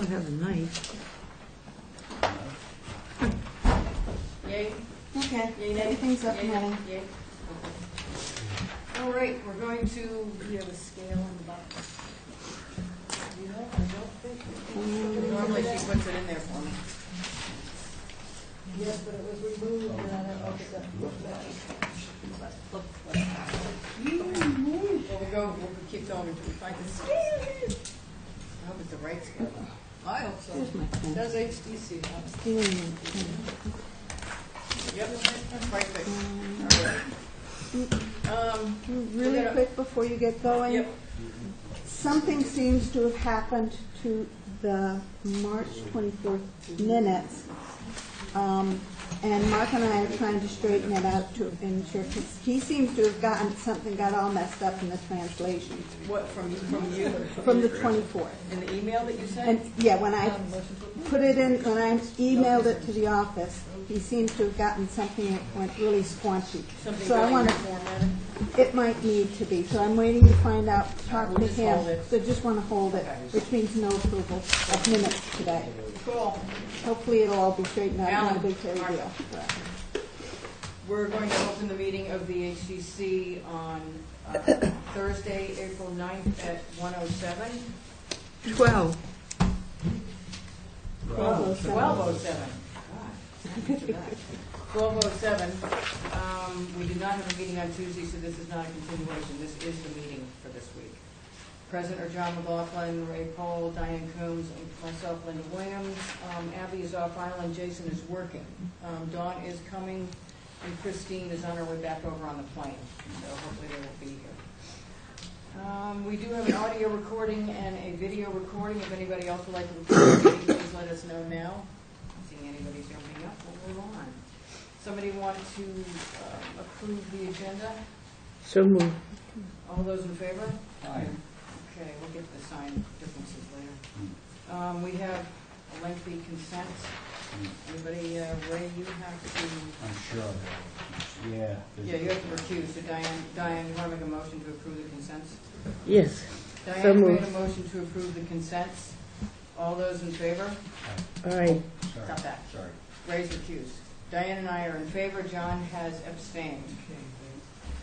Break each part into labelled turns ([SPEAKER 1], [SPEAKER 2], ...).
[SPEAKER 1] don't have a knife.
[SPEAKER 2] Yay?
[SPEAKER 3] Okay,
[SPEAKER 2] Yay, nay?
[SPEAKER 3] everything's up
[SPEAKER 2] Yay,
[SPEAKER 3] and
[SPEAKER 2] nay?
[SPEAKER 3] running.
[SPEAKER 2] Yay? All right, we're going to, do you have a scale in the box? You know, I don't think. Normally she puts it in there for me.
[SPEAKER 3] Yes, but it was removed and I don't know if it's
[SPEAKER 2] Well, we'll keep going until we find the scale. I hope it's the right scale. I hope so.
[SPEAKER 3] Here's my pen.
[SPEAKER 2] Does HTC. Yep, perfect. All right.
[SPEAKER 3] Really quick before you get going.
[SPEAKER 2] Yep.
[SPEAKER 3] Something seems to have happened to the March 24th minutes. And Mark and I are trying to straighten it out to ensure, because he seems to have got all messed up in the translation.
[SPEAKER 2] What, from you?
[SPEAKER 3] From the 24th.
[SPEAKER 2] In the email that you sent?
[SPEAKER 3] And yeah, when I put it in, when I emailed it to the office, he seems to have gotten something that went really squanchy.
[SPEAKER 2] Something
[SPEAKER 3] So I
[SPEAKER 2] really
[SPEAKER 3] want to,
[SPEAKER 2] formatted?
[SPEAKER 3] it might need to be. So I'm waiting to find out, talk
[SPEAKER 2] We'll
[SPEAKER 3] to
[SPEAKER 2] just
[SPEAKER 3] him.
[SPEAKER 2] hold it.
[SPEAKER 3] So just want to hold it,
[SPEAKER 2] Okay.
[SPEAKER 3] which means no approval of minutes today.
[SPEAKER 2] Cool.
[SPEAKER 3] Hopefully it'll all be straightened out, not a big
[SPEAKER 2] Alan, Mark.
[SPEAKER 3] deal.
[SPEAKER 2] We're going to open the meeting of the HCC on Thursday, April 9th at 1:07.
[SPEAKER 1] 12.
[SPEAKER 2] 12:07. 12:07. We do not have a meeting on Tuesday, so this is not a continuation. This is the meeting for this week. Present are John McLaughlin, Ray Paul, Diane Coombs, myself, Linda Williams. Abby is off island. Jason is working. Dawn is coming, and Christine is on her way back over on the plane. So hopefully they will be here. We do have an audio recording and a video recording. If anybody else would like to record the meeting, please let us know now. Seeing anybody jumping up, we'll move on. Somebody want to approve the agenda?
[SPEAKER 1] So moved.
[SPEAKER 2] All those in favor?
[SPEAKER 4] Aye.
[SPEAKER 2] Okay, we'll get to the sign differences later. We have a lengthy consent. Anybody, Ray, you have to...
[SPEAKER 4] I'm sure. Yeah.
[SPEAKER 2] Yeah, you have to recuse. So Diane, you want to make a motion to approve the consents?
[SPEAKER 1] Yes. So
[SPEAKER 2] Diane made a
[SPEAKER 1] moved.
[SPEAKER 2] motion to approve the consents. All those in favor?
[SPEAKER 1] All right.
[SPEAKER 2] Stop that.
[SPEAKER 4] Sorry.
[SPEAKER 2] Ray's recused. Diane and I are in favor. John has abstained.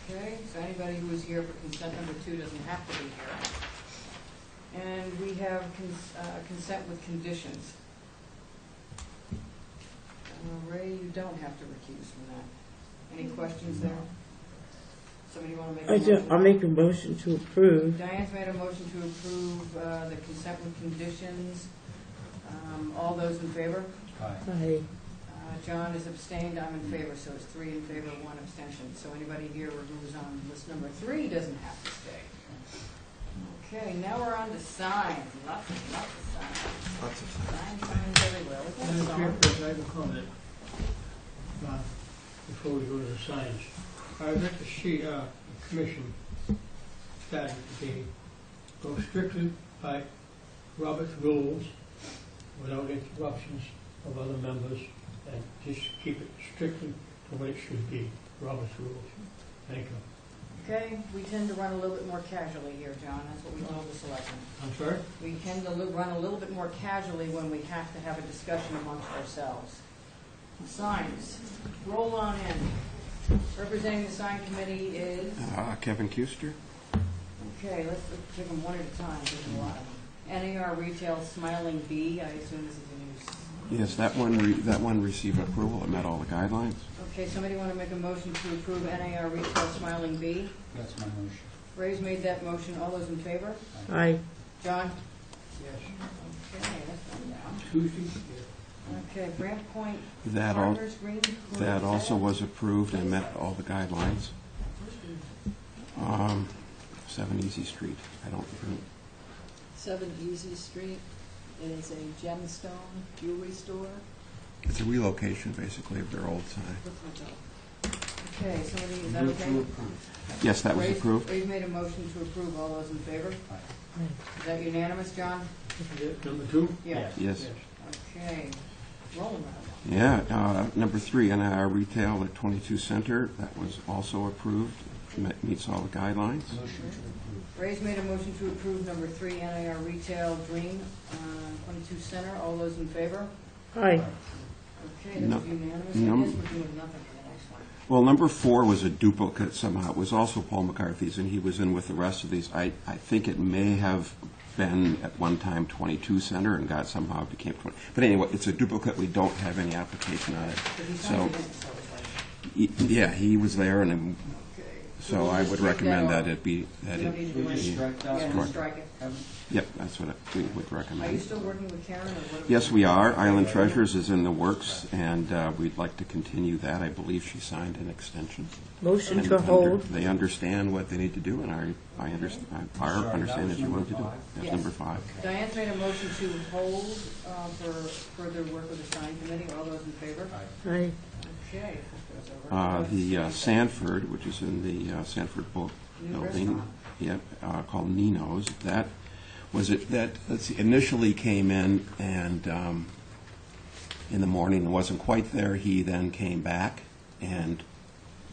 [SPEAKER 2] Okay, so anybody who is here for consent number 2 doesn't have to be here. And we have consent with conditions. Ray, you don't have to recuse from that. Any questions there? Somebody want to make a motion?
[SPEAKER 1] I'll make a motion to approve.
[SPEAKER 2] Diane's made a motion to approve the consent with conditions. All those in favor?
[SPEAKER 4] Aye.
[SPEAKER 1] Aye.
[SPEAKER 2] John is abstained. I'm in favor, so it's 3 in favor, 1 abstention. So anybody here who's on list number 3 doesn't have to stay. Okay, now we're on to signs. Lots of signs.
[SPEAKER 5] Lots of signs.
[SPEAKER 2] Signs everywhere. What's that
[SPEAKER 6] Madam
[SPEAKER 2] song?
[SPEAKER 6] Chairperson, I have a comment before we go to the signs. I'd like to see the commission starting today go strictly by Robert's rules without interruptions of other members, and just keep it strictly to what it should be, Robert's rules. Thank you.
[SPEAKER 2] Okay, we tend to run a little bit more casually here, John. That's what we told the selectmen.
[SPEAKER 6] I'm sorry?
[SPEAKER 2] We tend to run a little bit more casually when we have to have a discussion amongst ourselves. Signs. Roll on in. Representing the sign committee is...
[SPEAKER 5] Kevin Kuster.
[SPEAKER 2] Okay, let's take them one at a time. There's a lot of them. NAR Retail Smiling Bee. I assume this is a new...
[SPEAKER 5] Yes, that one received approval. It met all the guidelines.
[SPEAKER 2] Okay, somebody want to make a motion to approve NAR Retail Smiling Bee?
[SPEAKER 4] That's my motion.
[SPEAKER 2] Ray's made that motion. All those in favor?
[SPEAKER 1] Aye.
[SPEAKER 2] John?
[SPEAKER 6] Yes.
[SPEAKER 2] Okay, that's one down.
[SPEAKER 6] Tuesday?
[SPEAKER 2] Okay, Brant Point
[SPEAKER 5] That
[SPEAKER 2] Farmers Green.
[SPEAKER 5] that also was approved and met all the guidelines. 7 Easy Street. I don't know.
[SPEAKER 7] 7 Easy Street. It is a gemstone jewelry store.
[SPEAKER 5] It's a relocation, basically, of their old sign.
[SPEAKER 2] Okay, somebody, is that
[SPEAKER 4] Move to
[SPEAKER 2] okay?
[SPEAKER 4] approve.
[SPEAKER 5] Yes, that was
[SPEAKER 2] Ray's-
[SPEAKER 5] approved.
[SPEAKER 2] Ray's made a motion to approve. All those in favor?
[SPEAKER 4] Aye.
[SPEAKER 2] Is that unanimous, John?
[SPEAKER 6] Number 2?
[SPEAKER 2] Yeah.
[SPEAKER 5] Yes.
[SPEAKER 2] Okay. Rolling right along.
[SPEAKER 5] Yeah. Number 3, NIR Retail at 22 Center. That was also approved. meets all the guidelines.
[SPEAKER 4] Motion to approve.
[SPEAKER 2] Ray's made a motion to approve number 3, NIR Retail Dream, 22 Center. All those in favor?
[SPEAKER 1] Aye.
[SPEAKER 2] Okay,
[SPEAKER 5] No-
[SPEAKER 2] that's unanimous.
[SPEAKER 5] num-
[SPEAKER 2] I guess we're doing nothing for the next one.
[SPEAKER 5] Well, number 4 was a duplicate somehow. It was also Paul McCarthy's, and he was in with the rest of these. I think it may have been at one time 22 Center and got somehow became 20. But anyway, it's a duplicate. We don't have any application on it.
[SPEAKER 2] But he
[SPEAKER 5] So,
[SPEAKER 2] signed it in, so it's like,
[SPEAKER 5] yeah, he was there, and
[SPEAKER 2] okay.
[SPEAKER 5] so
[SPEAKER 2] We'll
[SPEAKER 5] I
[SPEAKER 2] just
[SPEAKER 5] would
[SPEAKER 2] take
[SPEAKER 5] recommend that
[SPEAKER 2] off.
[SPEAKER 5] it be, that
[SPEAKER 2] You don't
[SPEAKER 5] it,
[SPEAKER 2] need to
[SPEAKER 4] We
[SPEAKER 2] do
[SPEAKER 4] just
[SPEAKER 2] anything.
[SPEAKER 4] strike that
[SPEAKER 2] Yeah,
[SPEAKER 4] one?
[SPEAKER 2] just strike it.
[SPEAKER 5] yep, that's what we would
[SPEAKER 2] Are you
[SPEAKER 5] recommend.
[SPEAKER 2] still working with Karen, or what?
[SPEAKER 5] Yes, we are. Island Treasures is in the works, and we'd like to continue that. I believe she signed an extension.
[SPEAKER 1] Motion
[SPEAKER 5] And
[SPEAKER 1] to hold.
[SPEAKER 5] They understand what they need to do, and I understand, our
[SPEAKER 4] Sorry, that
[SPEAKER 5] understanding
[SPEAKER 4] was
[SPEAKER 5] is you're willing to do
[SPEAKER 4] number
[SPEAKER 5] it.
[SPEAKER 4] five?
[SPEAKER 5] That's
[SPEAKER 2] Yes.
[SPEAKER 5] number 5.
[SPEAKER 2] Diane's made a motion to hold for further work with the sign committee. All those in favor?
[SPEAKER 1] Aye.
[SPEAKER 2] Okay. this goes over.
[SPEAKER 5] The Sanford, which is in the Sanford Book
[SPEAKER 2] New
[SPEAKER 5] Building,
[SPEAKER 2] restaurant.
[SPEAKER 5] yep, called Nino's. That was it. That let's see, initially came in and in the morning and wasn't quite there. He then came back and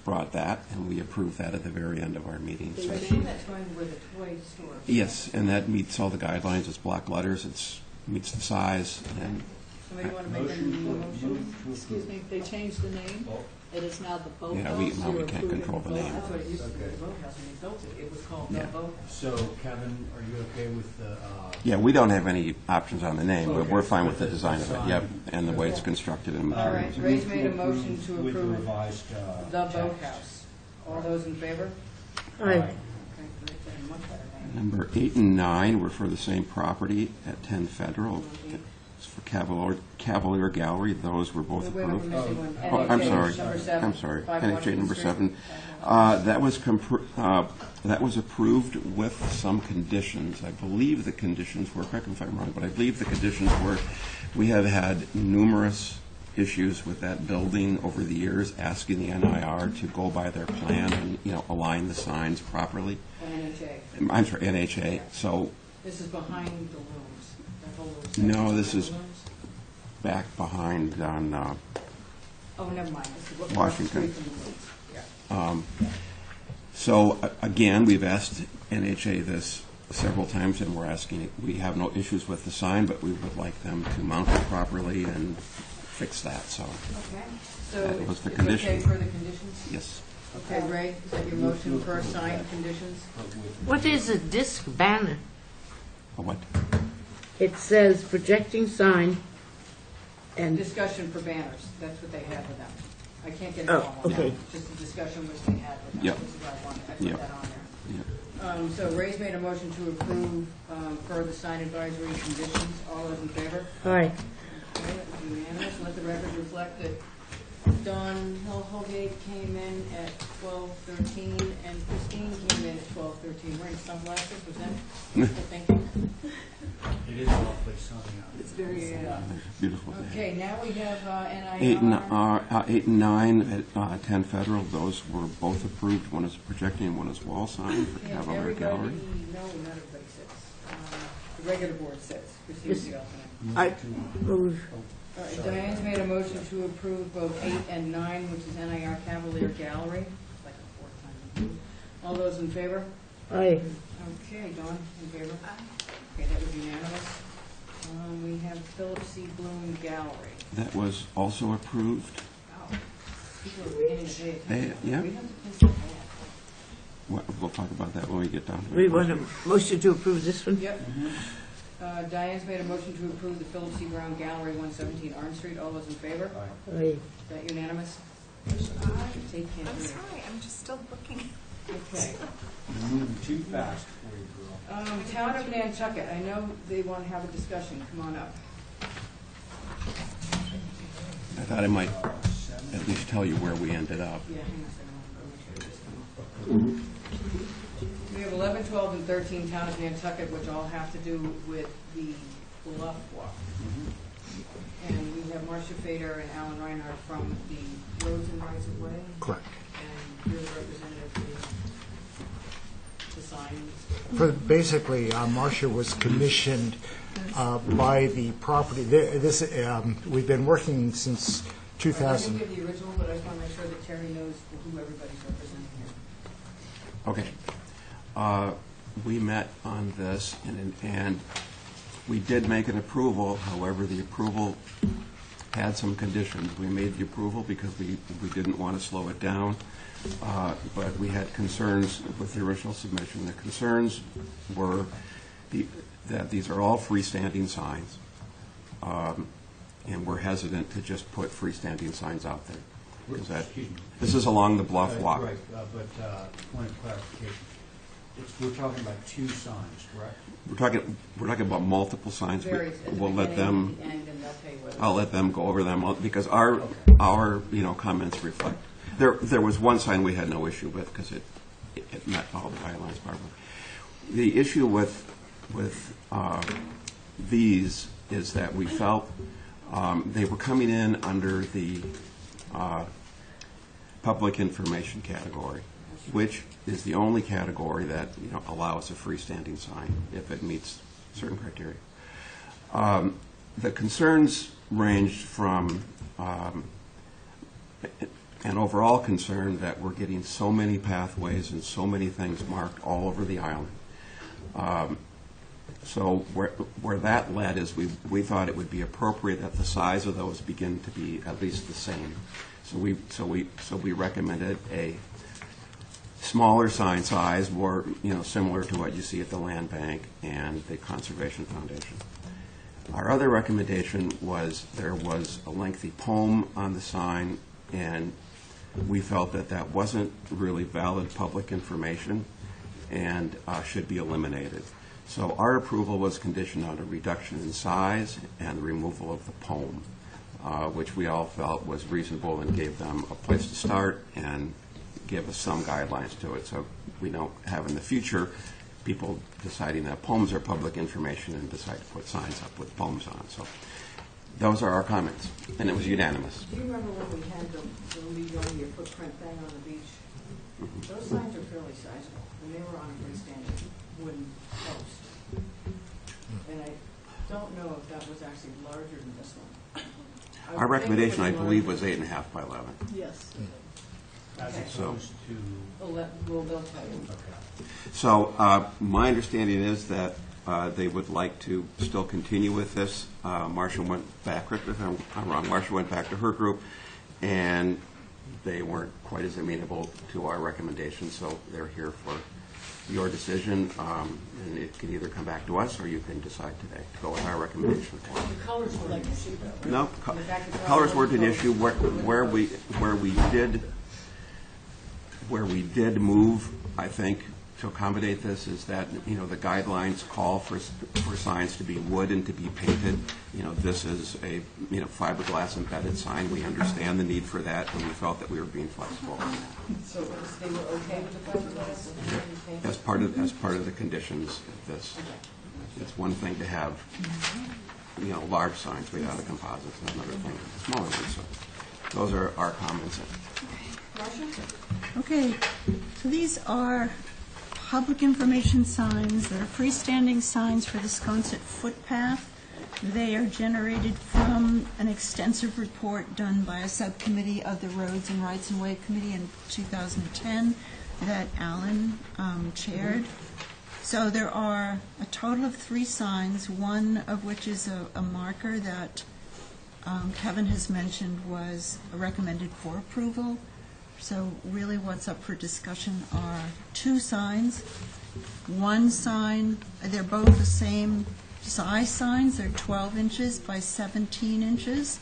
[SPEAKER 5] brought that, and we approved that at the very end of our meeting.
[SPEAKER 2] So
[SPEAKER 5] So,
[SPEAKER 2] I assume that's going with a toy store.
[SPEAKER 5] yes, and that meets all the guidelines. It's block letters. It's meets the size, and
[SPEAKER 2] Somebody want to make a
[SPEAKER 4] Motion
[SPEAKER 2] motion?
[SPEAKER 4] to
[SPEAKER 7] Excuse me, they changed the name. It is now the Boathouse.
[SPEAKER 5] yeah, we now we
[SPEAKER 7] You're
[SPEAKER 5] can't
[SPEAKER 7] approving
[SPEAKER 5] control the name.
[SPEAKER 2] That's what it used to be,
[SPEAKER 4] Okay.
[SPEAKER 2] the boathouse, when they built it. It was called the
[SPEAKER 5] Yeah.
[SPEAKER 2] boathouse.
[SPEAKER 4] So, Kevin, are you okay with the,
[SPEAKER 5] Yeah, we don't have any options on the name, but
[SPEAKER 4] Okay.
[SPEAKER 5] we're fine with the design of it.
[SPEAKER 4] Design.
[SPEAKER 5] Yep, and the way it's constructed and
[SPEAKER 2] All right,
[SPEAKER 5] materials.
[SPEAKER 2] Ray's made a motion to
[SPEAKER 4] with the
[SPEAKER 2] approve
[SPEAKER 4] revised,
[SPEAKER 2] the
[SPEAKER 4] text?
[SPEAKER 2] boathouse. All those in favor?
[SPEAKER 1] Aye.
[SPEAKER 2] Okay, great, that's a much better name.
[SPEAKER 5] Number 8 and 9 were for the same property at 10 Federal. It's for Cavalier Gallery. Those were both
[SPEAKER 2] Wait, we're
[SPEAKER 5] approved.
[SPEAKER 2] missing one.
[SPEAKER 5] Oh, I'm
[SPEAKER 2] NHA
[SPEAKER 5] sorry.
[SPEAKER 2] number 7,
[SPEAKER 5] I'm sorry.
[SPEAKER 2] 5
[SPEAKER 5] NHA number
[SPEAKER 2] Washington
[SPEAKER 5] 7. That was approved with some conditions. I believe the conditions were, correct me if I'm wrong, but I believe the conditions were, we have had numerous issues with that building over the years, asking the NIR to go by their plan and, align the signs properly.
[SPEAKER 2] NHA.
[SPEAKER 5] I'm sorry, NHA. So
[SPEAKER 2] This is behind the rooms. That whole little
[SPEAKER 5] No,
[SPEAKER 2] section
[SPEAKER 5] this
[SPEAKER 2] behind
[SPEAKER 5] is-
[SPEAKER 2] the rooms.
[SPEAKER 5] back behind on
[SPEAKER 2] Oh, never mind. This is what
[SPEAKER 5] Washington.
[SPEAKER 2] across the street from the rooms. Yeah.
[SPEAKER 5] So, again, we've asked NHA this several times, and we're asking, we have no issues with the sign, but we would like them to mount it properly and fix that, so,
[SPEAKER 2] Okay, so
[SPEAKER 5] That was the
[SPEAKER 2] it's
[SPEAKER 5] condition.
[SPEAKER 2] okay for the conditions?
[SPEAKER 5] yes.
[SPEAKER 2] Okay, Ray, is that your motion for signed conditions?
[SPEAKER 1] What is a disc banner?
[SPEAKER 5] What?
[SPEAKER 1] It says projecting sign and,
[SPEAKER 2] Discussion for banners, that's what they had with them. I can't get it
[SPEAKER 1] Oh,
[SPEAKER 2] all on
[SPEAKER 1] okay.
[SPEAKER 2] there. Just a discussion which they had with them.
[SPEAKER 5] Yep.
[SPEAKER 2] This is what I wanted, I put
[SPEAKER 5] Yep.
[SPEAKER 2] that on there.
[SPEAKER 5] Yeah.
[SPEAKER 2] So Ray's made a motion to approve per the sign advisory conditions. All those in favor?
[SPEAKER 1] aye.
[SPEAKER 2] Okay, that was unanimous. Let the record reflect that Don Holgate came in at 12:13 and Christine came in at 12:13. Wearing sunglasses, was that wishful thinking?
[SPEAKER 4] It is awfully sunny out.
[SPEAKER 2] It's very,
[SPEAKER 5] Beautiful day.
[SPEAKER 2] okay, now we have
[SPEAKER 5] 8
[SPEAKER 2] NIR.
[SPEAKER 5] and 9 at 10 Federal, those were both approved. One is projecting, and one is wall sign for
[SPEAKER 2] Yeah,
[SPEAKER 5] Cavalier
[SPEAKER 2] everybody,
[SPEAKER 5] Gallery.
[SPEAKER 2] no, not everybody sits. The regular board sits, Christine's the alternate.
[SPEAKER 1] I move.
[SPEAKER 2] All right, Diane's made a motion to approve both 8 and 9, which is NIR Cavalier Gallery. It's like a fourth time. All those in favor?
[SPEAKER 1] Aye.
[SPEAKER 2] Okay, Dawn, in favor? Okay, that was unanimous. We have Philip C. Bloom Gallery.
[SPEAKER 5] That was also approved.
[SPEAKER 2] Wow, people are beginning to pay attention.
[SPEAKER 5] Yeah.
[SPEAKER 2] We have to place that ad.
[SPEAKER 5] We'll talk about that when we get down to
[SPEAKER 1] We
[SPEAKER 5] it.
[SPEAKER 1] want a motion to approve this one?
[SPEAKER 2] Yep. Diane's made a motion to approve the Philip C. Brown Gallery, 117 Orange Street. All those in favor?
[SPEAKER 1] Aye.
[SPEAKER 2] Is that unanimous? Take
[SPEAKER 8] I'm
[SPEAKER 2] care.
[SPEAKER 8] sorry, I'm just still looking.
[SPEAKER 2] Okay.
[SPEAKER 4] You're moving too fast for you, girl.
[SPEAKER 2] Town of Nantucket, I know they want to have a discussion. Come on up.
[SPEAKER 5] I thought I might at least tell you where we ended up.
[SPEAKER 2] Yeah, hang on a second. I'll make sure this comes. We have 11, 12, and 13 Town of Nantucket, which all have to do with the bluff walk. And we have Marcia Fader and Alan Reinhardt from the Roads and Rights of Way.
[SPEAKER 9] Correct.
[SPEAKER 2] And you're the representative for the signs.
[SPEAKER 9] Basically, Marcia was commissioned by the property. We've been working since
[SPEAKER 2] I
[SPEAKER 9] 2000.
[SPEAKER 2] didn't give the original, but I just want to make sure that Terry knows who everybody's representing here.
[SPEAKER 5] Okay. We met on this, and we did make an approval. However, the approval had some conditions. We made the approval because we didn't want to slow it down, but we had concerns with the original submission. The concerns were that these are all freestanding signs, and we're hesitant to just put freestanding signs out there. Because
[SPEAKER 4] Excuse me.
[SPEAKER 5] this is along the bluff walk.
[SPEAKER 4] Right, but point of clarification. We're talking about 2 signs, correct?
[SPEAKER 5] We're talking about multiple signs.
[SPEAKER 2] Varies at the
[SPEAKER 5] We'll let
[SPEAKER 2] beginning,
[SPEAKER 5] them.
[SPEAKER 2] at the end, and they'll tell you whether.
[SPEAKER 5] I'll let them go over them because our comments reflect. There was one sign we had no issue with because it met all the guidelines properly. The issue with these is that we felt they were coming in under the public information category, which is the only category that allows a freestanding sign if it meets certain criteria. The concerns ranged from an overall concern that we're getting so many pathways and so many things marked all over the island. So where that led is we thought it would be appropriate that the size of those begin to be at least the same. So we recommended a smaller sign size, more similar to what you see at the Land Bank and the Conservation Foundation. Our other recommendation was there was a lengthy poem on the sign, and we felt that that wasn't really valid public information and should be eliminated. So our approval was conditioned on a reduction in size and the removal of the poem, which we all felt was reasonable and gave them a place to start and give us some guidelines to it. So we don't have in the future people deciding that poems are public information and decide to put signs up with poems on. So those are our comments, and it was unanimous.
[SPEAKER 2] Do you remember when we had the leave on your footprint thing on the beach? Those signs are fairly sizable, and they were on a freestanding wooden post. And I don't know if that was actually larger than this one.
[SPEAKER 5] Our recommendation, I believe, was 8.5 by 11.
[SPEAKER 7] Yes.
[SPEAKER 4] As
[SPEAKER 2] Okay.
[SPEAKER 4] opposed to,
[SPEAKER 2] They'll tell you.
[SPEAKER 4] okay.
[SPEAKER 5] So my understanding is that they would like to still continue with this. Marcia went back, correct me if I'm wrong, Marcia went back to her group, and they weren't quite as amenable to our recommendation, so they're here for your decision, and it can either come back to us or you can decide today to go with our recommendation.
[SPEAKER 2] The colors were like this, though, right?
[SPEAKER 5] No,
[SPEAKER 2] The fact that they're all
[SPEAKER 5] colors weren't an
[SPEAKER 2] wooden
[SPEAKER 5] issue. Where we did move, I think, to accommodate this is that, the guidelines call for signs to be wood and to be painted. This is a, fiberglass embedded sign. We understand the need for that, and we felt that we were being flexible on that.
[SPEAKER 2] So they were okay with the fiberglass?
[SPEAKER 5] As part of the conditions of this. It's one thing to have, large signs made out of composites, and another thing, smaller ones. So those are our comments.
[SPEAKER 2] Marcia?
[SPEAKER 3] Okay, so these are public information signs that are freestanding signs for the Sconset footpath. They are generated from an extensive report done by a subcommittee of the Roads and Rights and Way Committee in 2010 that Alan chaired. So there are a total of 3 signs, one of which is a marker that Kevin has mentioned was recommended for approval. So really what's up for discussion are 2 signs. One sign, they're both the same size signs. They're 12 inches by 17 inches.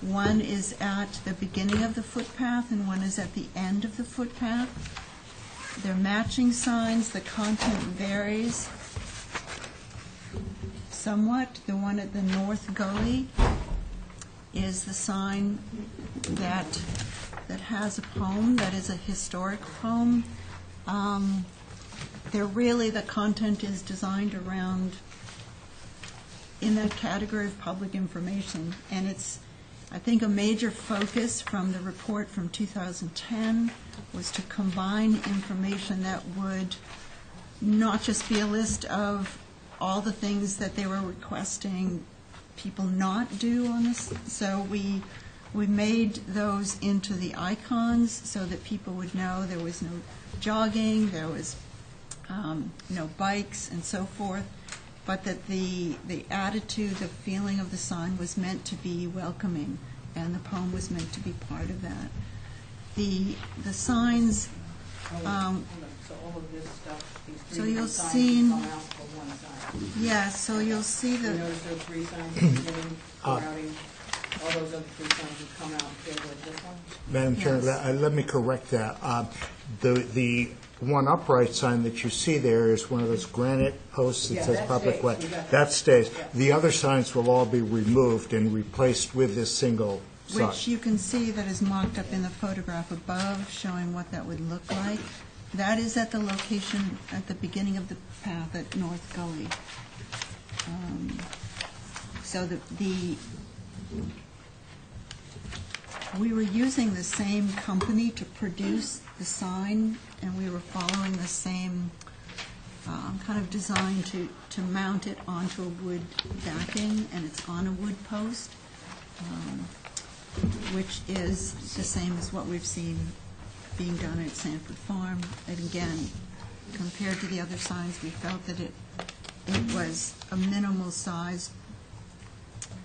[SPEAKER 3] One is at the beginning of the footpath and one is at the end of the footpath. They're matching signs. The content varies somewhat. The one at the north gully is the sign that has a poem, that is a historic poem. The content is designed around, in that category of public information, and it's, I think, a major focus from the report from 2010 was to combine information that would not just be a list of all the things that they were requesting people not do on this. So we we made those into the icons so that people would know there was no jogging, there was no bikes and so forth, but that the attitude, the feeling of the sign was meant to be welcoming, and the poem was meant to be part of that. The signs,
[SPEAKER 2] Hold on. So all of this stuff, these
[SPEAKER 3] So
[SPEAKER 2] three
[SPEAKER 3] you'll
[SPEAKER 2] different
[SPEAKER 3] see-
[SPEAKER 2] signs come out for one sign.
[SPEAKER 3] yeah, so you'll see
[SPEAKER 2] You
[SPEAKER 3] the,
[SPEAKER 2] notice those three signs at the beginning, routing, all those other three signs would come out and go like this one?
[SPEAKER 9] Madam Chair,
[SPEAKER 3] Yes.
[SPEAKER 9] let me correct that. The one upright sign that you see there is one of those granite posts that
[SPEAKER 2] Yeah,
[SPEAKER 9] says
[SPEAKER 2] that
[SPEAKER 9] public
[SPEAKER 2] stays.
[SPEAKER 9] way.
[SPEAKER 2] We got that.
[SPEAKER 9] That stays.
[SPEAKER 2] Yeah.
[SPEAKER 9] The other signs will all be removed and replaced with this single sign.
[SPEAKER 3] which you can see that is mocked up in the photograph above, showing what that would look like. That is at the location at the beginning of the path at North Gully. So we were using the same company to produce the sign, and we were following the same kind of design to mount it onto a wood backing, and it's on a wood post, which is the same as what we've seen being done at Sanford Farm. And again, compared to the other signs, we felt that it was a minimal size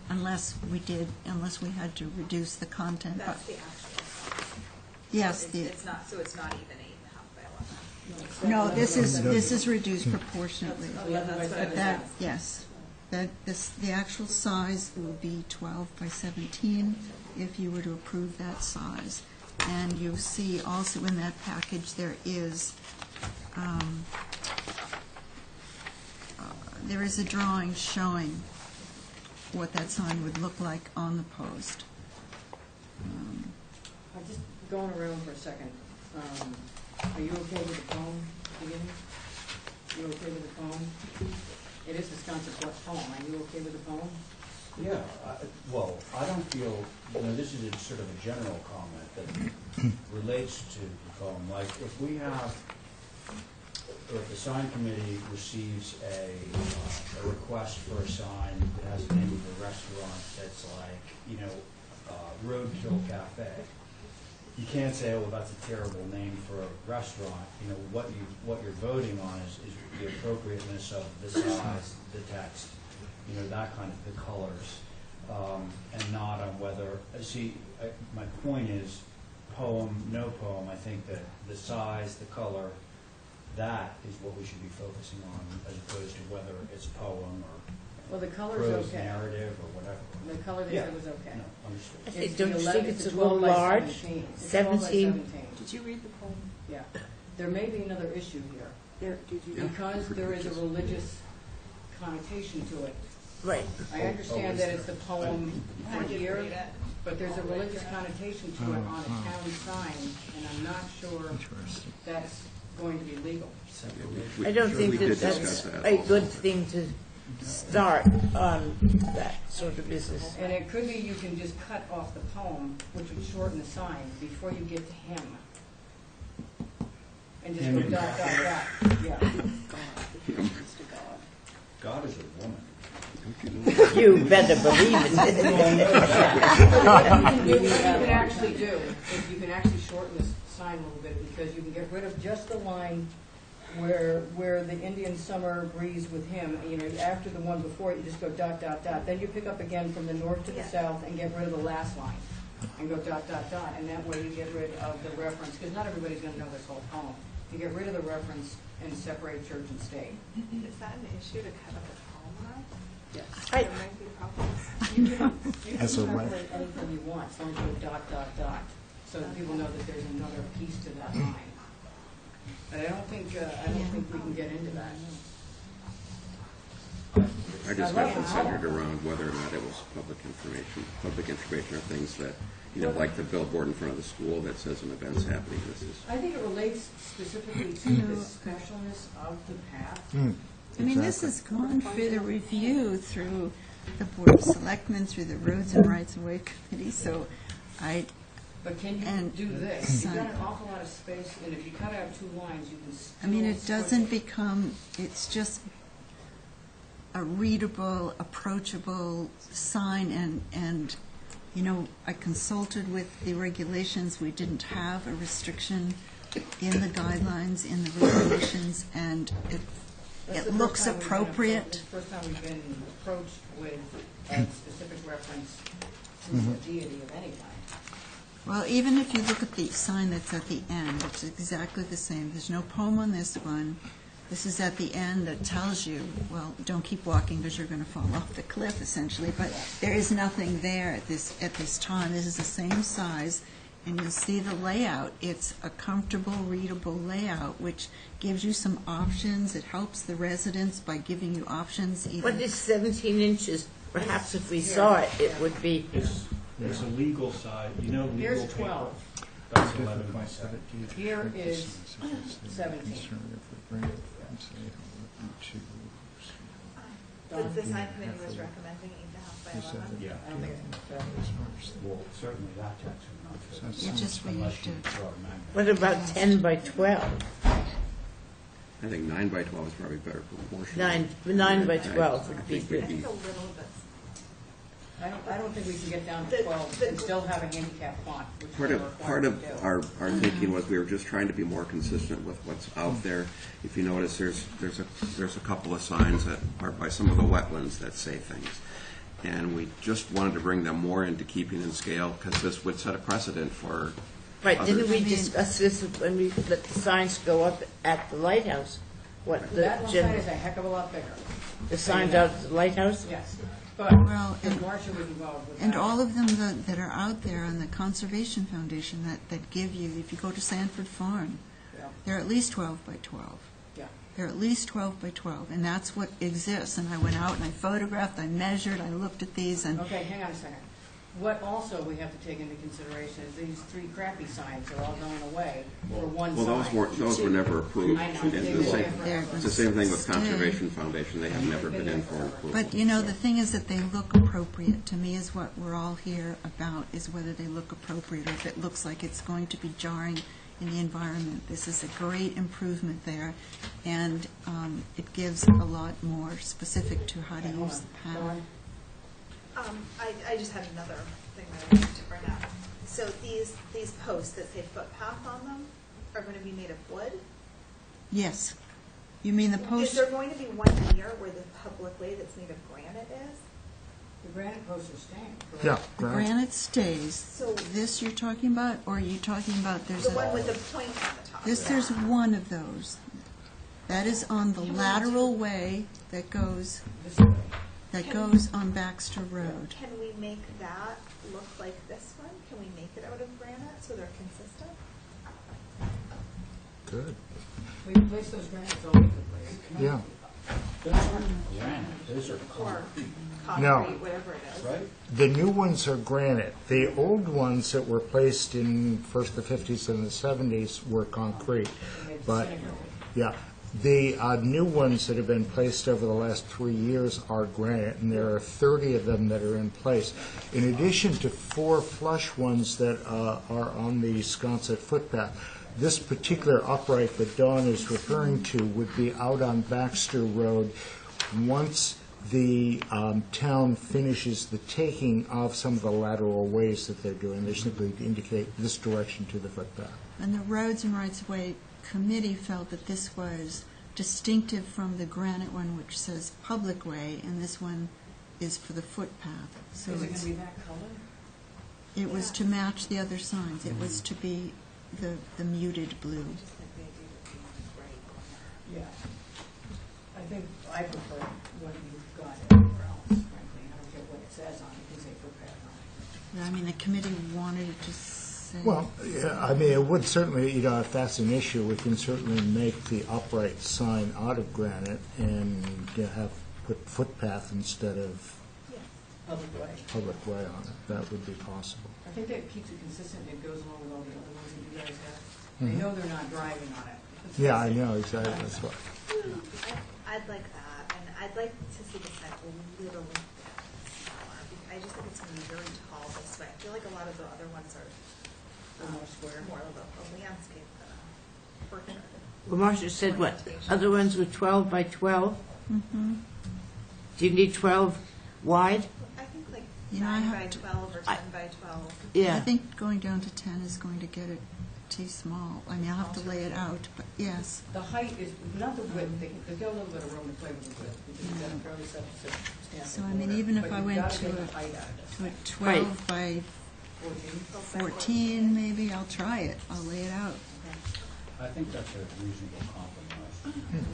[SPEAKER 3] unless we had to reduce the content. But
[SPEAKER 8] That's the actual size.
[SPEAKER 3] yes,
[SPEAKER 8] It's not, so it's not even 8.5 by 11.
[SPEAKER 3] no, this is reduced proportionately.
[SPEAKER 2] Eleven by
[SPEAKER 3] But
[SPEAKER 2] seven.
[SPEAKER 3] that, yes, the actual size will be 12 by 17 if you were to approve that size. And you'll see also in that package, there is a drawing showing what that sign would look like on the post.
[SPEAKER 2] I'm just going around for a second. Are you okay with the poem beginning? You okay with the poem? It is Wisconsin poem. Are you okay with the poem?
[SPEAKER 4] Yeah, well, I don't feel, this is sort of a general comment that relates to the poem. Like, if we have, or if the sign committee receives a request for a sign that has the name of a restaurant that's like, Roadkill Cafe, you can't say, oh, that's a terrible name for a restaurant. What you're voting on is the appropriateness of the size, the text, that kind of, the colors, and not on whether, my point is, poem, no poem, I think that the size, the color, that is what we should be focusing on, as opposed to whether it's poem or
[SPEAKER 2] Well, the color's
[SPEAKER 4] prose
[SPEAKER 2] okay.
[SPEAKER 4] narrative or whatever.
[SPEAKER 2] The color they said was okay.
[SPEAKER 4] No, understood.
[SPEAKER 1] I
[SPEAKER 2] It's
[SPEAKER 1] don't
[SPEAKER 2] the
[SPEAKER 1] you
[SPEAKER 2] 11
[SPEAKER 1] think it's a
[SPEAKER 2] 12
[SPEAKER 1] little
[SPEAKER 2] by
[SPEAKER 1] large?
[SPEAKER 2] 17. It's 12 by
[SPEAKER 1] 17.
[SPEAKER 8] Did you read the poem?
[SPEAKER 2] Yeah. There may be another issue here,
[SPEAKER 8] Did you?
[SPEAKER 2] because there is a religious connotation to it.
[SPEAKER 1] Right.
[SPEAKER 2] I understand that it's the poem
[SPEAKER 8] I
[SPEAKER 2] for
[SPEAKER 8] didn't
[SPEAKER 2] here,
[SPEAKER 8] read it.
[SPEAKER 2] but there's a religious connotation to it on a town sign, and I'm not sure that's going to be legal.
[SPEAKER 1] I don't think
[SPEAKER 5] We
[SPEAKER 1] that
[SPEAKER 5] did
[SPEAKER 1] that's
[SPEAKER 5] discuss that
[SPEAKER 1] a
[SPEAKER 5] also.
[SPEAKER 1] good thing to start on that sort of business.
[SPEAKER 2] And it could be you can just cut off the poem, which would shorten the sign, before you get to him. And just
[SPEAKER 4] Him
[SPEAKER 2] go
[SPEAKER 4] in
[SPEAKER 2] dot, dot,
[SPEAKER 4] brackets.
[SPEAKER 2] dot, yeah.
[SPEAKER 4] God is a woman.
[SPEAKER 1] You better believe it.
[SPEAKER 2] What you can actually do is you can actually shorten this sign a little bit, because you can get rid of just the line where the Indian summer breeze with him, after the one before it, you just go dot, dot, dot. Then you pick up again from the north to the south and get rid of the last line and go dot, dot, dot. And that way you get rid of the reference, because not everybody's going to know this whole poem. You get rid of the reference and separate church and state.
[SPEAKER 8] Is that an issue to cut up a poem out?
[SPEAKER 2] Yes.
[SPEAKER 1] I-
[SPEAKER 8] There might be problems.
[SPEAKER 2] You can
[SPEAKER 9] As a
[SPEAKER 2] separate anything you want, as long as you go dot, dot, dot, so that people know that there's another piece to that line. But I don't think we can get into that.
[SPEAKER 5] I just
[SPEAKER 2] I
[SPEAKER 5] got
[SPEAKER 2] love
[SPEAKER 5] considered
[SPEAKER 2] it.
[SPEAKER 5] around whether or not it was public information. Public information are things that, like the billboard in front of the school that says an event's happening. This is,
[SPEAKER 2] I think it relates specifically to the specialness of the path.
[SPEAKER 3] I mean, this has gone through the review through the Board of Selectmen, through the Roads and Rights of Way Committee, so
[SPEAKER 2] But can you
[SPEAKER 3] And
[SPEAKER 2] do this? You've got
[SPEAKER 3] sign.
[SPEAKER 2] an awful lot of space, and if you cut out two lines, you can still.
[SPEAKER 3] I mean, it
[SPEAKER 2] switch
[SPEAKER 3] doesn't become, it's just a readable, approachable sign, and I consulted with the regulations. We didn't have a restriction in the guidelines, in the regulations, and
[SPEAKER 2] That's
[SPEAKER 3] it
[SPEAKER 2] the
[SPEAKER 3] looks
[SPEAKER 2] first time we've been
[SPEAKER 3] appropriate.
[SPEAKER 2] It's the first time we've been approached with a specific reference to a deity of any kind.
[SPEAKER 3] Well, even if you look at the sign that's at the end, it's exactly the same. There's no poem on this one. This is at the end that tells you, well, don't keep walking because you're going to fall off the cliff, essentially. But there is nothing there at this time. This is the same size, and you'll see the layout. It's a comfortable, readable layout, which gives you some options. It helps the residents by giving you options.
[SPEAKER 1] What is 17 inches? Perhaps if we saw it, it would be.
[SPEAKER 4] It's a legal size, legal
[SPEAKER 2] Here's
[SPEAKER 4] paper.
[SPEAKER 2] 12.
[SPEAKER 4] That's 11 by 17.
[SPEAKER 2] Here is 17.
[SPEAKER 8] The sign committee was recommending 8.5 by 11.
[SPEAKER 4] Yeah.
[SPEAKER 2] I don't think it's
[SPEAKER 4] Well, certainly that text would not fit.
[SPEAKER 3] You just read
[SPEAKER 4] Unless you
[SPEAKER 3] it.
[SPEAKER 4] draw a magnet.
[SPEAKER 1] What about 10 by 12?
[SPEAKER 5] I think 9 by 12 is probably better proportion.
[SPEAKER 1] 9 by 12 would be
[SPEAKER 5] I think we'd
[SPEAKER 1] good.
[SPEAKER 8] I think a little bit.
[SPEAKER 2] I don't think we can get down to 12 and still have a handicap font, which
[SPEAKER 5] Part
[SPEAKER 2] we're
[SPEAKER 5] of,
[SPEAKER 2] required to do.
[SPEAKER 5] our thinking was we were just trying to be more consistent with what's out there. If you notice, there's a couple of signs that are by some of the wetlands that say things. And we just wanted to bring them more into keeping in scale, because this would set a precedent for
[SPEAKER 1] Right, didn't we
[SPEAKER 5] others.
[SPEAKER 1] discuss this when we let the signs go up at the lighthouse? What, the
[SPEAKER 2] That one sign is a heck of a lot bigger,
[SPEAKER 1] the signs out at the lighthouse?
[SPEAKER 2] yes. But
[SPEAKER 3] Well,
[SPEAKER 2] if Marcia was involved with that.
[SPEAKER 3] And all of them that are out there on the Conservation Foundation that give you, if you go to Sanford Farm,
[SPEAKER 2] Yeah,
[SPEAKER 3] they're at least 12 by 12.
[SPEAKER 2] yeah.
[SPEAKER 3] They're at least 12 by 12, and that's what exists. And I went out and I photographed, I measured, I looked at these, and
[SPEAKER 2] Okay, hang on a second. What also we have to take into consideration is these 3 crappy signs are all going away for one
[SPEAKER 5] Well,
[SPEAKER 2] sign.
[SPEAKER 5] those were never approved.
[SPEAKER 2] I know.
[SPEAKER 5] And
[SPEAKER 2] They
[SPEAKER 5] the
[SPEAKER 2] were
[SPEAKER 5] same-
[SPEAKER 2] never
[SPEAKER 5] It's the same thing with
[SPEAKER 3] Stay.
[SPEAKER 5] Conservation Foundation. They have never been in for approval.
[SPEAKER 3] but the thing is that they look appropriate. To me, is what we're all here about, is whether they look appropriate or if it looks like it's going to be jarring in the environment. This is a great improvement there, and it gives a lot more specific to how to
[SPEAKER 2] Okay, hold
[SPEAKER 3] use the
[SPEAKER 2] on.
[SPEAKER 3] path.
[SPEAKER 2] Go on.
[SPEAKER 8] I just had another thing that I wanted to bring up. So these posts that say footpath on them are going to be made of wood?
[SPEAKER 3] Yes. You mean the
[SPEAKER 8] Is
[SPEAKER 3] post?
[SPEAKER 8] there going to be one here where the public way that's made of granite is?
[SPEAKER 2] The granite posts are staying. correct?
[SPEAKER 9] Yeah,
[SPEAKER 3] The
[SPEAKER 9] granite.
[SPEAKER 3] granite stays.
[SPEAKER 8] So
[SPEAKER 3] This you're talking about, or are you talking about there's
[SPEAKER 8] the one
[SPEAKER 3] a,
[SPEAKER 8] with the point on the top.
[SPEAKER 3] there's one of those. That is on the lateral way that goes on Baxter Road.
[SPEAKER 8] Can we make that look like this one? Can we make it out of granite so they're consistent?
[SPEAKER 9] Good,
[SPEAKER 2] We place those granites all over the place.
[SPEAKER 9] yeah.
[SPEAKER 4] Those aren't granite, those are
[SPEAKER 8] Or
[SPEAKER 4] concrete,
[SPEAKER 9] No.
[SPEAKER 8] concrete, whatever it is?
[SPEAKER 4] right?
[SPEAKER 9] The new ones are granite. The old ones that were placed in first the 50s and the 70s were concrete. But, yeah, the new ones that have been placed over the last 3 years are granite, and there are 30 of them that are in place. In addition to 4 flush ones that are on the Sconset footpath, this particular upright that Dawn is referring to would be out on Baxter Road once the town finishes the taking of some of the lateral ways that they're doing. They simply indicate this direction to the footpath.
[SPEAKER 3] And the Roads and Rights of Way Committee felt that this was distinctive from the granite one, which says public way, and this one is for the footpath. So
[SPEAKER 2] Is it going to be that color?
[SPEAKER 3] it was to match the other signs. It was to be the muted blue.
[SPEAKER 8] Just like the idea of being gray.
[SPEAKER 2] Yeah. I think I prefer what you've got everywhere else, frankly. I don't care what it says on it, it can say footpath on it.
[SPEAKER 3] I mean, the committee wanted it to say.
[SPEAKER 9] Well, yeah, I mean, it would certainly, if that's an issue, we can certainly make the upright sign out of granite and put footpath instead of
[SPEAKER 2] Public way.
[SPEAKER 9] public way on it. That would be possible.
[SPEAKER 2] I think that keeps it consistent, it goes along with all the other ones that you guys have. I know they're not driving on it.
[SPEAKER 9] Yeah, I know, exactly, that's what.
[SPEAKER 8] I'd like that, and I'd like to see the sign a little bit smaller. I just think it's going to be very tall this way. I feel like a lot of the other ones are
[SPEAKER 2] More square.
[SPEAKER 8] more of a landscape than a portrait.
[SPEAKER 1] Well, Marcia said what, other ones were 12 by 12?
[SPEAKER 3] Mhm.
[SPEAKER 1] Do you need 12 wide?
[SPEAKER 8] I think like
[SPEAKER 3] You know, I
[SPEAKER 8] 9 by
[SPEAKER 3] have to,
[SPEAKER 8] 12 or 10 by 12.
[SPEAKER 3] I
[SPEAKER 1] Yeah,
[SPEAKER 3] think going down to 10 is going to get it too small. I mean, I'll have to lay it out, but yes.
[SPEAKER 2] The height is, not the width, they've got a little bit of room to play with the width, because you've got a fairly substantial
[SPEAKER 3] So, I mean, even if
[SPEAKER 2] border,
[SPEAKER 3] I
[SPEAKER 2] but
[SPEAKER 3] went
[SPEAKER 2] you've got
[SPEAKER 3] to
[SPEAKER 2] get
[SPEAKER 3] a-
[SPEAKER 2] the height out of
[SPEAKER 3] To
[SPEAKER 2] it.
[SPEAKER 3] a 12 by
[SPEAKER 2] 14.
[SPEAKER 3] 14, maybe, I'll try it. I'll lay it out.
[SPEAKER 4] I think that's a reasonable compromise.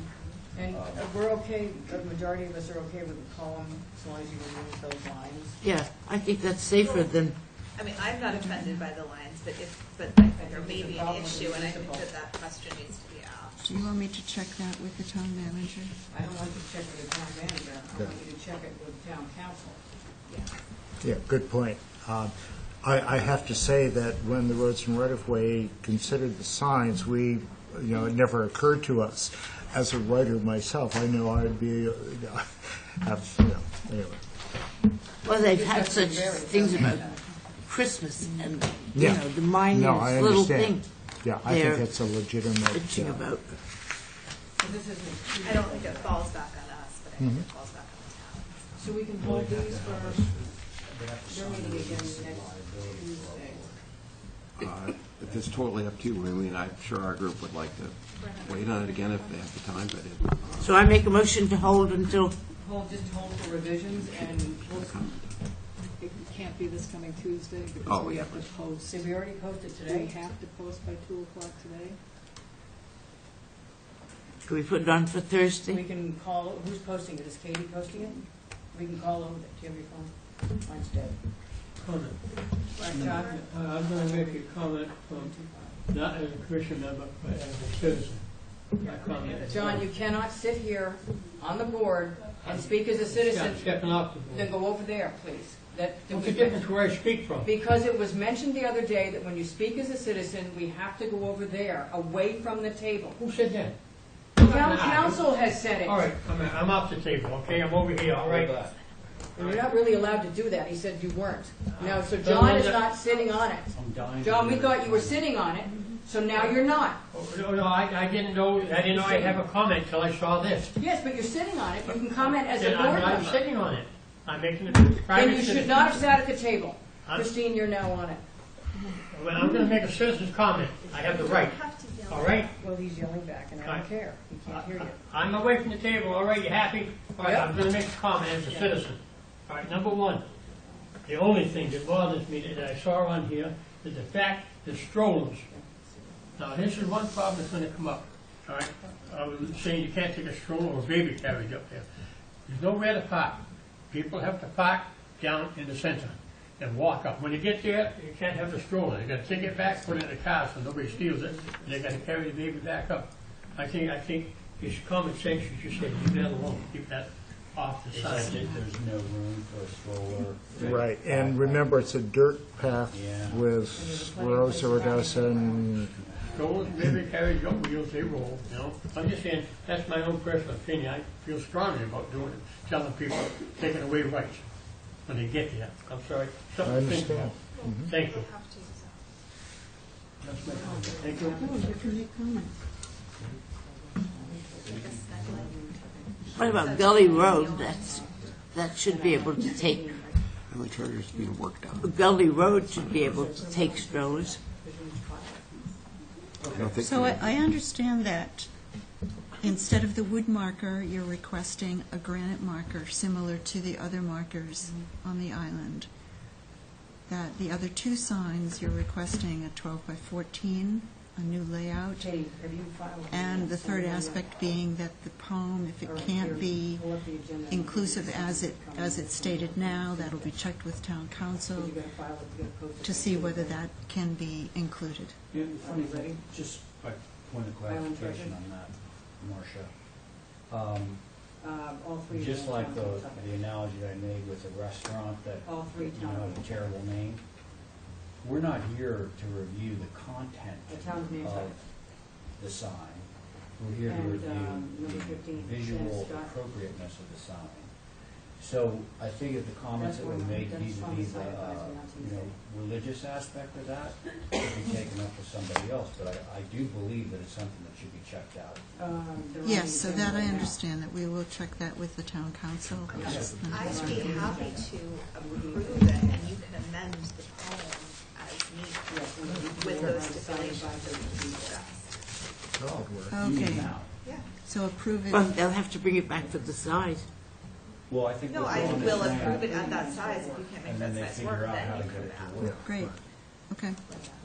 [SPEAKER 2] And we're okay, the majority of us are okay with the column, as long as you remove those lines.
[SPEAKER 1] yeah, I think that's safer than,
[SPEAKER 8] I mean, I'm not offended by the lines, but I think there may be an issue, and I think that question needs to be asked.
[SPEAKER 3] Do you want me to check that with the town manager?
[SPEAKER 2] I don't want you to check with the town manager, I want you to check it with the town council.
[SPEAKER 8] Yeah.
[SPEAKER 9] Yeah, good point. I have to say that when the roads and right-of-way considered the signs, it never occurred to us. As a writer myself, I know I'd be, anyway.
[SPEAKER 1] well, they've had such things about Christmas and, you
[SPEAKER 9] Yeah.
[SPEAKER 1] know, the
[SPEAKER 9] No, I
[SPEAKER 1] minor little
[SPEAKER 9] understand.
[SPEAKER 1] thing
[SPEAKER 9] Yeah, I think
[SPEAKER 1] They're
[SPEAKER 9] it's a legitimate.
[SPEAKER 1] bitching about.
[SPEAKER 2] So this isn't,
[SPEAKER 8] I don't think it falls back on us, but I think it falls back on the town.
[SPEAKER 2] so we can hold these for their meeting again next Tuesday.
[SPEAKER 5] It's totally up to you. I mean, I'm sure our group would like to wait on it again if they have the time, but it,
[SPEAKER 1] So I make a motion to hold until,
[SPEAKER 2] Just hold for revisions, and we'll,
[SPEAKER 7] It can't be this coming Tuesday
[SPEAKER 5] Oh,
[SPEAKER 7] because we
[SPEAKER 5] yeah.
[SPEAKER 7] have to post.
[SPEAKER 2] did we already post it
[SPEAKER 7] Do we
[SPEAKER 2] today?
[SPEAKER 7] have to post by 2 o'clock today?
[SPEAKER 1] can we put it on for
[SPEAKER 2] We
[SPEAKER 1] Thursday?
[SPEAKER 2] can call, who's posting it? Is Katie posting it? We can call over, do you have your phone? Mine's dead.
[SPEAKER 6] Comment.
[SPEAKER 2] Right, John?
[SPEAKER 6] I'm going to make a comment from, not as a commission member, but as a citizen. My comment.
[SPEAKER 2] John, you cannot sit here on the board and speak as a citizen,
[SPEAKER 6] Stepping off the
[SPEAKER 2] then
[SPEAKER 6] board.
[SPEAKER 2] go over there, please.
[SPEAKER 6] What's the difference where I speak from?
[SPEAKER 2] Because it was mentioned the other day that when you speak as a citizen, we have to go over there, away from the table.
[SPEAKER 6] Who said that?
[SPEAKER 2] Town council has said it.
[SPEAKER 6] All right, I'm off the table, okay? I'm over here, all right?
[SPEAKER 2] And you're not really allowed to do that. He said you weren't. No, so John is not sitting on it.
[SPEAKER 4] I'm dying.
[SPEAKER 2] John, we thought you were sitting on it, so now you're not.
[SPEAKER 6] Oh, no, I didn't know I have a comment till I saw this.
[SPEAKER 2] Yes, but you're sitting on it. You can comment as a
[SPEAKER 6] Then
[SPEAKER 2] board
[SPEAKER 6] I'm not
[SPEAKER 2] member.
[SPEAKER 6] sitting on it. I'm making a
[SPEAKER 2] Then
[SPEAKER 6] private
[SPEAKER 2] you should
[SPEAKER 6] citizen.
[SPEAKER 2] not have sat at the table.
[SPEAKER 6] I'm-
[SPEAKER 2] Christine, you're now on it.
[SPEAKER 6] Well, I'm going to make a citizen's comment. I have the right,
[SPEAKER 8] You have to yell.
[SPEAKER 6] all right?
[SPEAKER 2] Well, he's yelling back, and I don't care. He can't hear you.
[SPEAKER 6] I'm away from the table, all right, you happy? All right, I'm going to make a comment as a
[SPEAKER 2] Yeah.
[SPEAKER 6] citizen. All right, number one, the only thing that bothers me that I saw on here is the fact that strollers. Now, this is one problem that's going to come up, all right? I was saying you can't take a stroller or baby carriage up there. There's nowhere to park. People have to park down in the center and walk up. When you get there, you can't have the stroller. You got to take it back, put it in the car so nobody steals it, and they got to carry the baby back up. I think it's common sense. You should say leave that alone, keep that off the
[SPEAKER 4] They
[SPEAKER 6] side.
[SPEAKER 4] said that there's no room for a stroller.
[SPEAKER 9] Right, and remember, it's a dirt path
[SPEAKER 4] Yeah.
[SPEAKER 9] with rows of Odessa and,
[SPEAKER 6] Strollers, baby carriage, up wheels, they roll. You know, I'm just saying that's my own personal opinion. I feel strongly about doing it, telling people taking away rights when they get there. I'm sorry,
[SPEAKER 9] I
[SPEAKER 6] something to think
[SPEAKER 9] understand.
[SPEAKER 6] about. Thank you.
[SPEAKER 8] We'll have to, so.
[SPEAKER 6] That's my comment. Thank you.
[SPEAKER 3] Oh, you can make comments.
[SPEAKER 1] What about Gully Road? That should be able to take,
[SPEAKER 5] and the charter's being worked on.
[SPEAKER 1] Gully Road should be able to take strollers.
[SPEAKER 5] I don't think
[SPEAKER 3] So
[SPEAKER 5] they-
[SPEAKER 3] I understand that instead of the wood marker, you're requesting a granite marker similar to the other markers on the island. That the other two signs, you're requesting a 12 by 14, a new layout.
[SPEAKER 2] Katie, have you filed?
[SPEAKER 3] And the third aspect being that the poem, if it can't be inclusive as it's stated now, that'll be checked with town council to see whether that can be included.
[SPEAKER 4] Yeah,
[SPEAKER 2] Are you ready?
[SPEAKER 4] Just a point of clarification on that, Marcia.
[SPEAKER 2] All three.
[SPEAKER 4] Just like the analogy that I made with the restaurant that,
[SPEAKER 2] All three
[SPEAKER 4] you know,
[SPEAKER 2] towns.
[SPEAKER 4] has a terrible name, we're not here to review the content
[SPEAKER 2] The town's name's
[SPEAKER 4] of
[SPEAKER 2] right.
[SPEAKER 4] the sign. We're here to
[SPEAKER 2] And,
[SPEAKER 4] review
[SPEAKER 2] number
[SPEAKER 4] the
[SPEAKER 2] 15,
[SPEAKER 4] visual
[SPEAKER 2] Scott.
[SPEAKER 4] appropriateness of the sign. So I think if the comments that were made
[SPEAKER 2] That's on
[SPEAKER 4] vis-a-vis
[SPEAKER 2] the
[SPEAKER 4] the,
[SPEAKER 2] side, guys, we're not
[SPEAKER 4] you know,
[SPEAKER 2] Tuesday.
[SPEAKER 4] religious aspect of that should be taken up with somebody else, but I do believe that it's something that should be checked out.
[SPEAKER 3] Yes, so that I understand, that we will check that with the town council.
[SPEAKER 8] I'd be happy to approve it, and you can amend the poem as needed with those stipulations that we discussed.
[SPEAKER 9] That would work.
[SPEAKER 4] You mean
[SPEAKER 3] Okay,
[SPEAKER 4] now.
[SPEAKER 8] Yeah.
[SPEAKER 3] so approve it.
[SPEAKER 1] Well, they'll have to bring it back for the size.
[SPEAKER 4] Well, I think.
[SPEAKER 8] No,
[SPEAKER 4] we're
[SPEAKER 8] I
[SPEAKER 4] going
[SPEAKER 8] will
[SPEAKER 4] to
[SPEAKER 8] approve it
[SPEAKER 4] say-
[SPEAKER 8] at that size. If you can't make
[SPEAKER 4] And then they
[SPEAKER 8] that size
[SPEAKER 4] figure
[SPEAKER 8] work,
[SPEAKER 4] out
[SPEAKER 8] then
[SPEAKER 4] how
[SPEAKER 8] you
[SPEAKER 4] to
[SPEAKER 8] put
[SPEAKER 4] get
[SPEAKER 8] it
[SPEAKER 4] it
[SPEAKER 8] out.
[SPEAKER 4] to work.
[SPEAKER 3] Great, okay.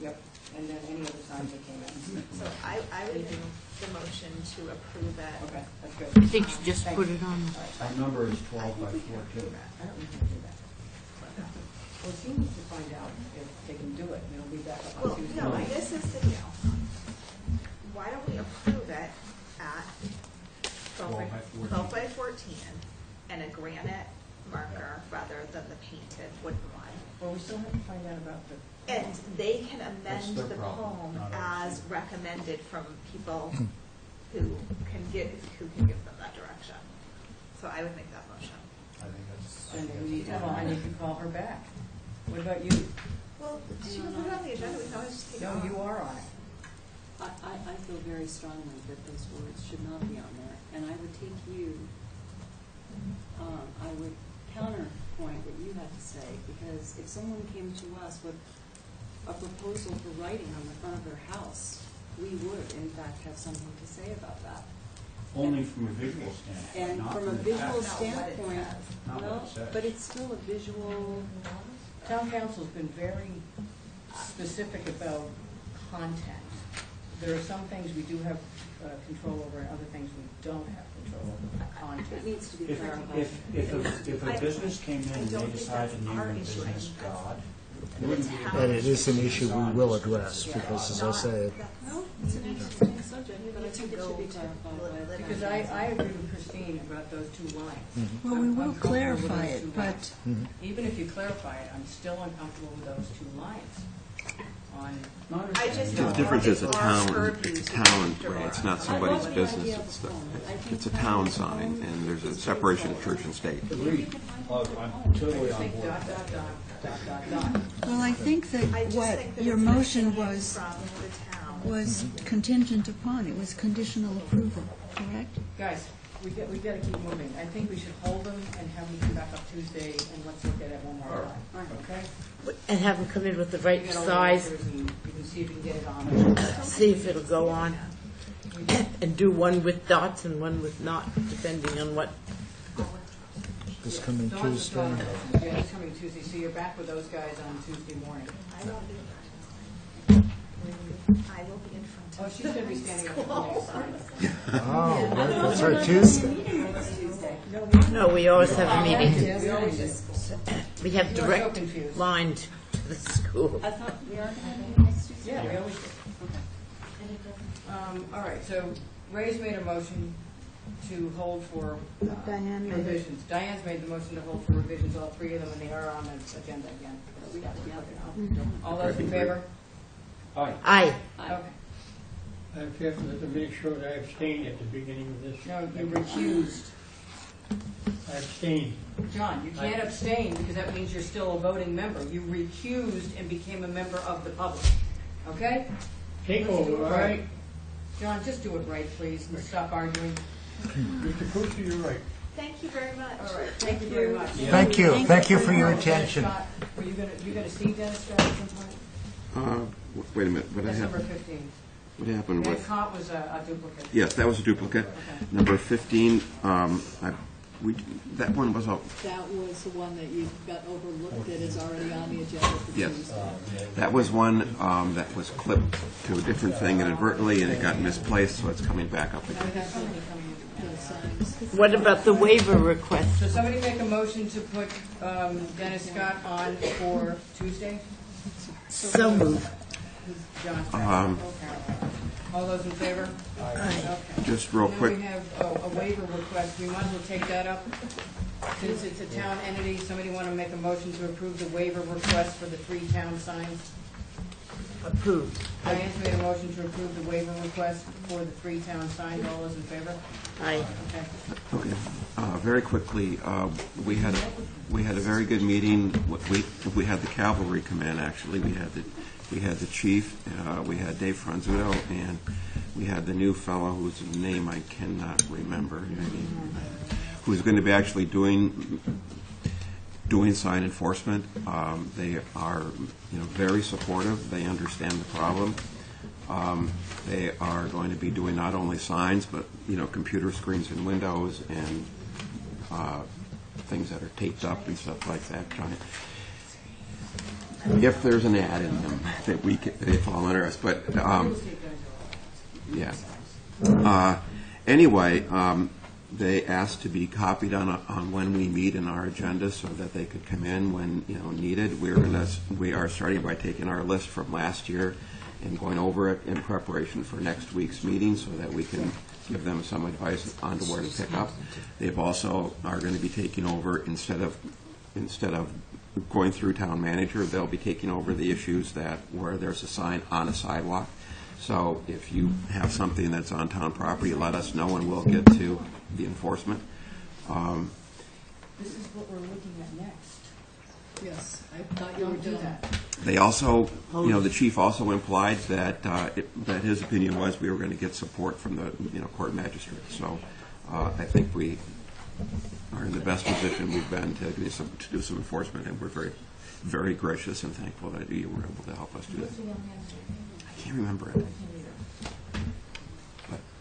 [SPEAKER 2] Yep, and then any other signs that came in.
[SPEAKER 8] So I would do the motion to approve it.
[SPEAKER 2] Okay, that's good.
[SPEAKER 1] I think you just put it on.
[SPEAKER 4] That number is 12 by 14.
[SPEAKER 2] I don't know how to do that. Well, she needs to find out if they can do it, and it'll be back up
[SPEAKER 8] Well,
[SPEAKER 2] on Tuesday.
[SPEAKER 8] no, this is the deal. Why don't we approve it at 12 by 14 and a granite marker rather than the painted wooden one?
[SPEAKER 2] Well, we still have to find out about the,
[SPEAKER 8] And they can
[SPEAKER 4] That's
[SPEAKER 8] amend
[SPEAKER 4] their
[SPEAKER 8] the
[SPEAKER 4] problem,
[SPEAKER 8] poem
[SPEAKER 4] not ours.
[SPEAKER 8] as recommended from people who can give them that direction. So I would make that motion.
[SPEAKER 4] I think that's.
[SPEAKER 2] and then we need to call, I need to call her back. What about you?
[SPEAKER 8] Well, she can put it on the agenda, we can always just take it
[SPEAKER 2] No,
[SPEAKER 8] off.
[SPEAKER 2] you are on it.
[SPEAKER 7] I feel very strongly that those words should not be on there, and I would take you, I would counterpoint what you had to say, because if someone came to us with a proposal for writing on the front of their house, we would in fact have something to say about that.
[SPEAKER 4] Only from a visual standpoint,
[SPEAKER 7] And
[SPEAKER 4] not
[SPEAKER 7] from a
[SPEAKER 4] the
[SPEAKER 7] visual
[SPEAKER 4] text.
[SPEAKER 7] standpoint,
[SPEAKER 4] Not what it
[SPEAKER 7] well,
[SPEAKER 4] says.
[SPEAKER 7] but it's still a visual,
[SPEAKER 2] Town council's been very specific about content. There are some things we do have control over, and other things we don't have control over,
[SPEAKER 7] it
[SPEAKER 2] content.
[SPEAKER 7] needs to be
[SPEAKER 4] If,
[SPEAKER 7] clarified.
[SPEAKER 4] if a business came in and they
[SPEAKER 8] think
[SPEAKER 4] decided
[SPEAKER 8] that's
[SPEAKER 4] to name
[SPEAKER 8] our
[SPEAKER 4] their
[SPEAKER 8] issue. I
[SPEAKER 4] business
[SPEAKER 8] think that's
[SPEAKER 4] God,
[SPEAKER 8] the
[SPEAKER 4] it wouldn't be.
[SPEAKER 8] town.
[SPEAKER 9] And it is an issue we will address, because as I say,
[SPEAKER 7] No, it's an interesting subject, but I think it should be clarified by.
[SPEAKER 2] Because I agree with Christine about those two lines.
[SPEAKER 3] Well, we
[SPEAKER 2] I'm
[SPEAKER 3] will
[SPEAKER 2] comfortable with
[SPEAKER 3] clarify
[SPEAKER 2] those
[SPEAKER 3] it,
[SPEAKER 2] two
[SPEAKER 3] but
[SPEAKER 2] lines. Even if you clarify it, I'm still uncomfortable with those two lines on.
[SPEAKER 8] I just
[SPEAKER 5] The
[SPEAKER 8] don't
[SPEAKER 5] difference
[SPEAKER 8] want
[SPEAKER 5] is a
[SPEAKER 8] our
[SPEAKER 5] town,
[SPEAKER 8] purview
[SPEAKER 5] it's a
[SPEAKER 8] to be
[SPEAKER 5] town
[SPEAKER 8] after
[SPEAKER 5] brand, it's
[SPEAKER 8] our-
[SPEAKER 5] not somebody's
[SPEAKER 7] I love the
[SPEAKER 5] business,
[SPEAKER 7] idea of
[SPEAKER 5] it's
[SPEAKER 7] the phone. I think
[SPEAKER 5] it's a
[SPEAKER 7] having
[SPEAKER 5] town
[SPEAKER 7] a
[SPEAKER 5] sign,
[SPEAKER 7] phone
[SPEAKER 5] and there's a
[SPEAKER 7] is
[SPEAKER 5] separation of
[SPEAKER 7] straightforward.
[SPEAKER 5] church and state.
[SPEAKER 4] Agreed. Oh, I'm
[SPEAKER 2] I
[SPEAKER 4] totally
[SPEAKER 2] just
[SPEAKER 4] on
[SPEAKER 2] think
[SPEAKER 4] board.
[SPEAKER 2] dot, dot, dot, dot, dot.
[SPEAKER 3] well, I think that
[SPEAKER 8] I just
[SPEAKER 3] what
[SPEAKER 8] think that
[SPEAKER 3] your
[SPEAKER 8] it's
[SPEAKER 3] motion
[SPEAKER 8] opinion
[SPEAKER 3] was
[SPEAKER 8] from the town.
[SPEAKER 3] was contingent upon, it was conditional approval, correct?
[SPEAKER 2] Guys, we got to keep moving. I think we should hold them and have them come back up Tuesday, and let's look at it one more time, okay?
[SPEAKER 1] And have them come in with the right
[SPEAKER 2] You get all the
[SPEAKER 1] size,
[SPEAKER 2] answers and you can see if you can get it on.
[SPEAKER 1] see if it'll go on. And do one with dots and one with not, depending on what.
[SPEAKER 9] this coming
[SPEAKER 2] Dawn's
[SPEAKER 9] Tuesday.
[SPEAKER 2] gone. Yeah, it's coming Tuesday, so you're back with those guys on Tuesday morning.
[SPEAKER 8] I won't be in front. I will be in front
[SPEAKER 2] Oh,
[SPEAKER 8] of
[SPEAKER 2] she's going to be standing up for the next sign.
[SPEAKER 9] Oh, right, that's right, Tuesday.
[SPEAKER 1] No, we always have a meeting.
[SPEAKER 2] We always do.
[SPEAKER 1] We have
[SPEAKER 2] You are so
[SPEAKER 1] direct
[SPEAKER 2] confused.
[SPEAKER 1] line to the school.
[SPEAKER 7] I thought we are going to have a meeting next Tuesday?
[SPEAKER 2] Yeah, we always do. All right, so Ray's made a motion to hold for
[SPEAKER 3] Diane made it.
[SPEAKER 2] revisions. Diane's made the motion to hold for revisions, all three of them, and they are on the agenda again. All those in favor?
[SPEAKER 4] Aye.
[SPEAKER 1] Aye.
[SPEAKER 2] Okay.
[SPEAKER 6] I'm careful to make sure that I abstained at the beginning of this.
[SPEAKER 2] No, you recused.
[SPEAKER 6] I abstained.
[SPEAKER 2] John, you can't abstain because that means you're still a voting member. You recused and became a member of the public. Okay?
[SPEAKER 6] Take over, all right?
[SPEAKER 2] John, just do it right, please, and stop arguing.
[SPEAKER 6] Mr. Cooper, you're right.
[SPEAKER 8] Thank you very much.
[SPEAKER 2] All right, thank you very much.
[SPEAKER 9] Thank you for your attention.
[SPEAKER 2] Were you gonna see Dennis Scott at some point?
[SPEAKER 5] Wait a minute, what
[SPEAKER 2] December
[SPEAKER 5] happened,
[SPEAKER 2] 15th.
[SPEAKER 5] what happened
[SPEAKER 2] Van
[SPEAKER 5] with,
[SPEAKER 2] Cott was a duplicate.
[SPEAKER 5] yes, that was a duplicate.
[SPEAKER 2] Okay.
[SPEAKER 5] Number 15, that one was,
[SPEAKER 7] That was the one that you got overlooked, that is already on the agenda for
[SPEAKER 5] Yes.
[SPEAKER 7] Tuesday.
[SPEAKER 5] that was one that was clipped to a different thing inadvertently, and it got misplaced, so it's coming back up
[SPEAKER 2] Now
[SPEAKER 5] again.
[SPEAKER 2] we have somebody coming in.
[SPEAKER 7] The signs.
[SPEAKER 1] What about the waiver request?
[SPEAKER 2] So somebody make a motion to put Dennis Scott on for Tuesday?
[SPEAKER 1] So moved.
[SPEAKER 2] John. All those in favor? Okay.
[SPEAKER 5] Just real
[SPEAKER 2] Now
[SPEAKER 5] quick,
[SPEAKER 2] we have a waiver request. We might as well take that up. Since it's a town entity, somebody want to make a motion to approve the waiver request for the 3 town signs?
[SPEAKER 1] Approved.
[SPEAKER 2] Diane's made a motion to approve the waiver request for the 3 town signs. All those in favor?
[SPEAKER 1] Aye.
[SPEAKER 2] Okay.
[SPEAKER 5] okay, very quickly, we had we had a very good meeting. We had the cavalry come in, actually. We had the chief, we had Dave Franzuto, and we had the new fellow whose name I cannot remember, who's going to be actually doing sign enforcement. They are, very supportive. They understand the problem. They are going to be doing not only signs, but computer screens and windows and things that are taped up and stuff like that. If there's an ad in them that they fall under us, but yeah. Anyway, they asked to be copied on when we meet in our agenda so that they could come in when needed. We are starting by taking our list from last year and going over it in preparation for next week's meeting so that we can give them some advice on to where to pick up. They've also are going to be taking over instead of going through town manager, they'll be taking over the issues where there's a sign on a sidewalk. So if you have something that's on town property, let us know and we'll get to the enforcement.
[SPEAKER 2] This is what we're looking at next.
[SPEAKER 7] Yes, I thought
[SPEAKER 2] Don't do that.
[SPEAKER 5] They also, the chief also implied that that his opinion was we were going to get support from the court magistrate. So I think we are in the best position we've been to do some enforcement, and we're very, very gracious and thankful that you were able to help us do that. I can't remember it.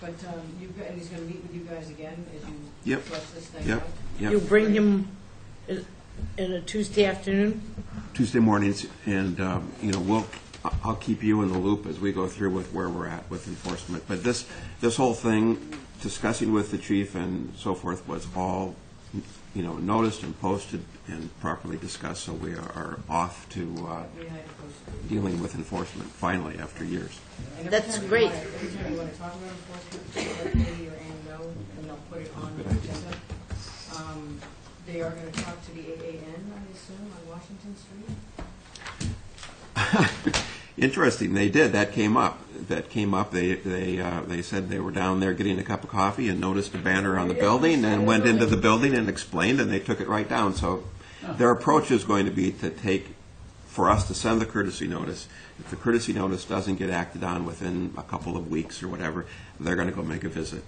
[SPEAKER 2] But and he's going to meet with you guys again as you
[SPEAKER 5] Yep.
[SPEAKER 2] flesh this thing
[SPEAKER 5] Yep.
[SPEAKER 2] out?
[SPEAKER 5] Yep.
[SPEAKER 1] You bring him in a Tuesday afternoon?
[SPEAKER 5] Tuesday mornings, and I'll keep you in the loop as we go through with where we're at with enforcement. But this whole thing, discussing with the chief and so forth, was all noticed and posted and properly discussed. So we are off to dealing with enforcement finally after years.
[SPEAKER 2] And every
[SPEAKER 1] That's
[SPEAKER 2] time you
[SPEAKER 1] great.
[SPEAKER 2] Every time you want to talk about enforcement, just let Katie or Ann know, and they'll put it on the agenda. They are going to talk to the AAN, I assume, on Washington Street?
[SPEAKER 5] Interesting. They did. That came up. They said they were down there getting a cup of coffee and noticed a banner on the building and went into the building and explained, and they took it right down. So their approach is going to be for us to send the courtesy notice. If the courtesy notice doesn't get acted on within a couple of weeks or whatever, they're going to go make a visit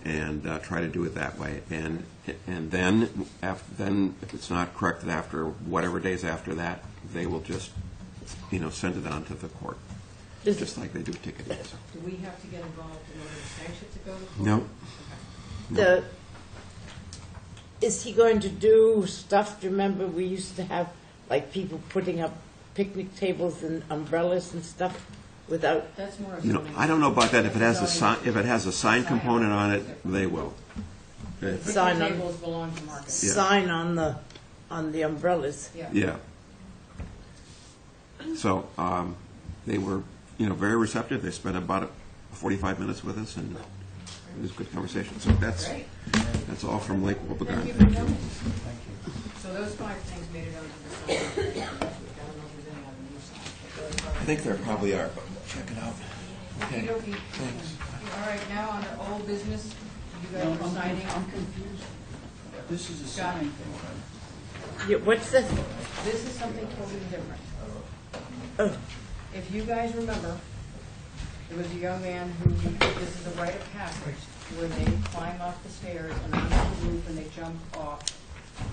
[SPEAKER 5] and try to do it that way. And then if it's not corrected after whatever days after that, they will just send it on to the court, just like they do ticketing. So.
[SPEAKER 2] Do we have to get involved in order to sanction to go to court?
[SPEAKER 5] No.
[SPEAKER 1] Is he going to do stuff? Remember, we used to have like people putting up picnic tables and umbrellas and stuff without.
[SPEAKER 2] That's more.
[SPEAKER 5] I don't know about that. If it has a sign component on it, they will.
[SPEAKER 1] Sign on-
[SPEAKER 2] Tables belong to market.
[SPEAKER 5] Yeah.
[SPEAKER 1] Sign on the umbrellas.
[SPEAKER 5] Yeah. So they were, very receptive. They spent about 45 minutes with us, and it was a good conversation. So that's all from Lake Wobegon.
[SPEAKER 2] Thank you.
[SPEAKER 5] Thank you.
[SPEAKER 2] So those 5 things made it onto the sign. I don't know if there's any on the new sign.
[SPEAKER 5] I think there probably are, but check it out. Okay.
[SPEAKER 2] Okey-dokey.
[SPEAKER 5] Thanks.
[SPEAKER 2] All right, now on our old business, you guys are signing.
[SPEAKER 4] I'm confused. This is a
[SPEAKER 2] Scott.
[SPEAKER 4] sign thing, right?
[SPEAKER 1] Yeah, what's this?
[SPEAKER 2] This is something totally different.
[SPEAKER 1] Oh,
[SPEAKER 2] If you guys remember, there was a young man who, this is a rite of passage, where they climb off the stairs and onto the roof and they jump off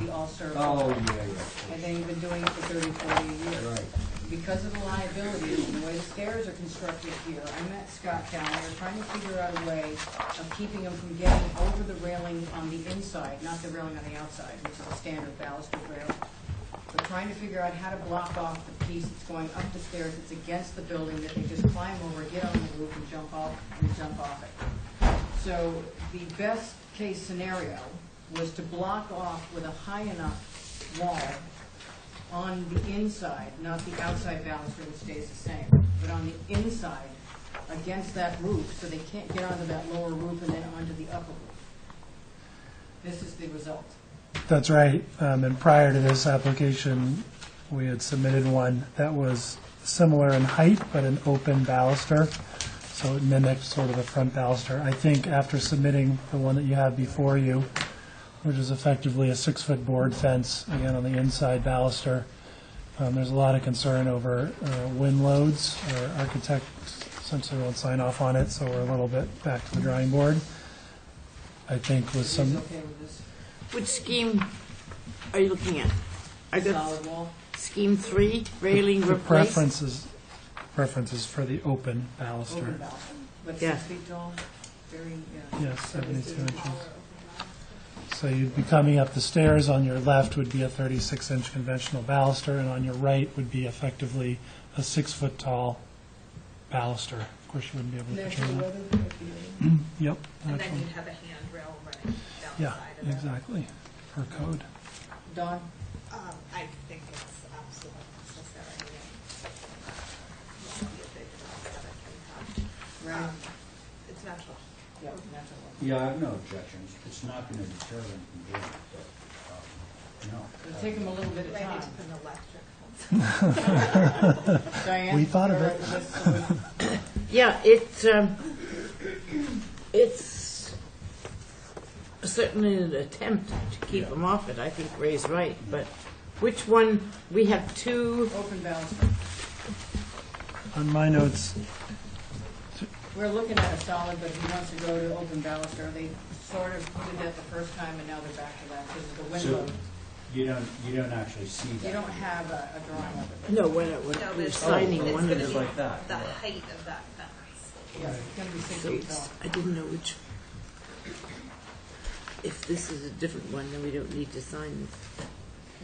[SPEAKER 2] the all-service.
[SPEAKER 4] Oh, yeah.
[SPEAKER 2] And they've been doing it for 30, 40 years.
[SPEAKER 4] Right.
[SPEAKER 2] Because of the liability and the way the stairs are constructed here, I met Scott down there trying to figure out a way of keeping them from getting over the railing on the inside, not the railing on the outside, which is a standard baluster rail. We're trying to figure out how to block off the piece that's going up the stairs, it's against the building, that they just climb over, get on the roof and jump off it. So the best case scenario was to block off with a high enough wall on the inside, not the outside baluster, which stays the same, but on the inside against that roof, so they can't get onto that lower roof and then onto the upper roof. This is the result.
[SPEAKER 10] That's right. And prior to this application, we had submitted one that was similar in height, but an open baluster. So it mimicked sort of a front baluster. I think after submitting the one that you have before you, which is effectively a 6-foot board fence, again, on the inside baluster. There's a lot of concern over wind loads. Our architect essentially won't sign off on it, so we're a little bit back to the drawing board. I think with
[SPEAKER 2] He's
[SPEAKER 10] some,
[SPEAKER 2] okay with this
[SPEAKER 1] Which scheme are you looking at? I got
[SPEAKER 2] solid wall?
[SPEAKER 1] scheme 3, railing
[SPEAKER 10] the
[SPEAKER 1] replaced.
[SPEAKER 10] preferences for the open baluster.
[SPEAKER 2] Open balcony, but
[SPEAKER 1] Yeah.
[SPEAKER 2] 6 feet tall, very,
[SPEAKER 10] Yes, 72 inches. So you'd be coming up the stairs. On your left would be a 36-inch conventional baluster, and on your right would be effectively a 6-foot tall baluster. Of course, you wouldn't be able to
[SPEAKER 2] Natural
[SPEAKER 10] control
[SPEAKER 2] weather,
[SPEAKER 10] that. Yep.
[SPEAKER 8] And then
[SPEAKER 10] natural.
[SPEAKER 8] you'd have a handrail running down the
[SPEAKER 10] Yeah,
[SPEAKER 8] side of it.
[SPEAKER 10] exactly, per code.
[SPEAKER 2] Dawn?
[SPEAKER 8] I think it's absolutely necessary. It won't be a big aesthetic impact.
[SPEAKER 2] Right.
[SPEAKER 8] It's natural.
[SPEAKER 2] Yeah, natural weather.
[SPEAKER 4] Yeah, I have no objections. It's not gonna deter them from doing it, but, no.
[SPEAKER 2] It'll take them a little bit of
[SPEAKER 8] They need
[SPEAKER 2] time.
[SPEAKER 8] to put an electric fence.
[SPEAKER 2] Diane?
[SPEAKER 10] We thought of
[SPEAKER 2] you're
[SPEAKER 10] it.
[SPEAKER 2] right with this, so
[SPEAKER 1] Yeah, it's certainly an attempt to keep them off it. I think Ray's right, but which one, we have two,
[SPEAKER 2] we- Open baluster.
[SPEAKER 10] On my notes,
[SPEAKER 2] We're looking at a solid, but he wants to go to open baluster. They sort of did that the first time, and now they're back to that because of the wind
[SPEAKER 4] So-
[SPEAKER 2] load.
[SPEAKER 4] You don't actually see that.
[SPEAKER 2] You don't have a drawing of it.
[SPEAKER 1] no, we're
[SPEAKER 8] No, but
[SPEAKER 1] we're
[SPEAKER 8] it's
[SPEAKER 1] signing
[SPEAKER 8] it's
[SPEAKER 1] one
[SPEAKER 8] gonna
[SPEAKER 1] of
[SPEAKER 8] be
[SPEAKER 1] them.
[SPEAKER 4] like that,
[SPEAKER 8] the
[SPEAKER 4] yeah.
[SPEAKER 8] height of that fence.
[SPEAKER 2] Yeah, it's gonna be 6
[SPEAKER 1] So
[SPEAKER 2] feet
[SPEAKER 1] it's,
[SPEAKER 2] tall.
[SPEAKER 1] I didn't know which, if this is a different one, then we don't need to sign this.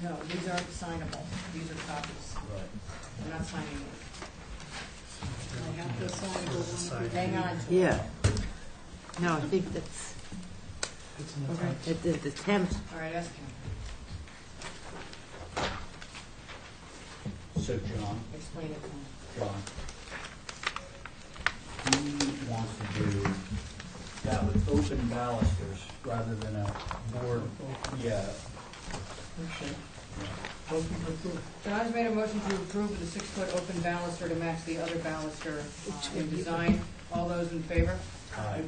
[SPEAKER 2] No, these aren't signable. These are copies.
[SPEAKER 4] Right.
[SPEAKER 2] We're not signing it.
[SPEAKER 7] I have the signable one.
[SPEAKER 2] Hang on. to it.
[SPEAKER 1] Yeah. No, I think that's,
[SPEAKER 10] it's in the
[SPEAKER 2] Okay.
[SPEAKER 10] text.
[SPEAKER 1] the attempt.
[SPEAKER 2] All right, ask him.
[SPEAKER 4] So John,
[SPEAKER 2] Explain it to him.
[SPEAKER 4] John, he wants to do that with open balusters rather than a board, yeah.
[SPEAKER 6] Motion to approve.
[SPEAKER 2] John's made a motion to approve with a 6-foot open baluster to match the other baluster in design. All those in favor?
[SPEAKER 4] Aye.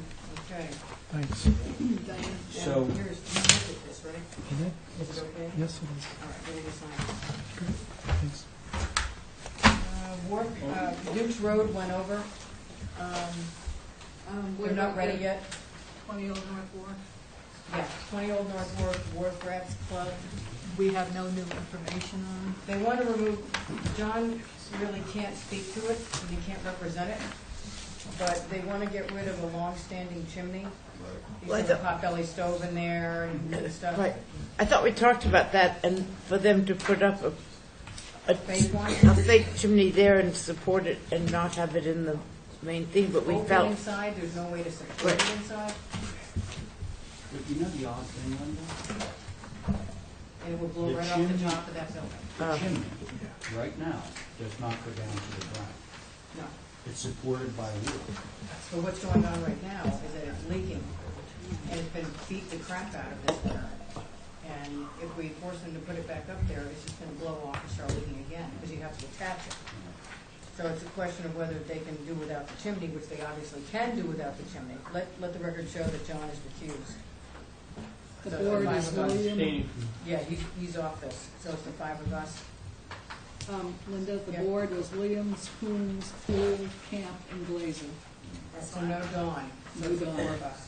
[SPEAKER 2] Okay.
[SPEAKER 10] Thanks.
[SPEAKER 2] Diane,
[SPEAKER 4] So-
[SPEAKER 2] and here's, you look at this, right?
[SPEAKER 10] Is it?
[SPEAKER 2] Is it okay?
[SPEAKER 10] Yes, it is.
[SPEAKER 2] All right, we'll just sign it.
[SPEAKER 10] Thanks.
[SPEAKER 2] Duke's Road went over. We're not ready yet.
[SPEAKER 7] 20 Old North Wharf.
[SPEAKER 2] Yeah, 20 Old North Wharf Rats Club.
[SPEAKER 7] We have no new information on.
[SPEAKER 2] They want to remove, John really can't speak to it, and he can't represent it, but they want to get rid of a long-standing chimney. You
[SPEAKER 1] Well, I
[SPEAKER 2] see the
[SPEAKER 1] thought-
[SPEAKER 2] potbelly stove in there and stuff.
[SPEAKER 1] Right. I thought we talked about that, and for them to put up a
[SPEAKER 2] Phase one?
[SPEAKER 1] a fake chimney there and support it and not have it in the main thing, but we
[SPEAKER 2] Open
[SPEAKER 1] felt,
[SPEAKER 2] inside, there's no way to support it
[SPEAKER 1] Right.
[SPEAKER 2] inside,
[SPEAKER 4] But you know the odd thing, Linda?
[SPEAKER 2] and it will blow
[SPEAKER 4] The
[SPEAKER 2] right off the
[SPEAKER 4] chimney-
[SPEAKER 2] top of that building.
[SPEAKER 4] The chimney, right now, does not go down to the ground.
[SPEAKER 2] No.
[SPEAKER 4] It's supported by wood.
[SPEAKER 2] So what's going on right now is that it's leaking, and it's been beat the crap out of this winter. And if we force them to put it back up there, it's just gonna blow off and start leaking again, because you have to attach it. So it's a question of whether they can do without the chimney, which they obviously can do without the chimney. Let the record show that John is recused.
[SPEAKER 7] The
[SPEAKER 2] So
[SPEAKER 7] board
[SPEAKER 2] five
[SPEAKER 7] is
[SPEAKER 2] of us.
[SPEAKER 7] William.
[SPEAKER 2] Yeah, he's off this, so it's the 5 of us.
[SPEAKER 7] Linda, the
[SPEAKER 2] Yeah.
[SPEAKER 7] board was Williams, Coons, Poole, Camp, and Glazer.
[SPEAKER 2] So no Dawn, so
[SPEAKER 7] No
[SPEAKER 2] it's the
[SPEAKER 7] Dawn.
[SPEAKER 2] 4 of us.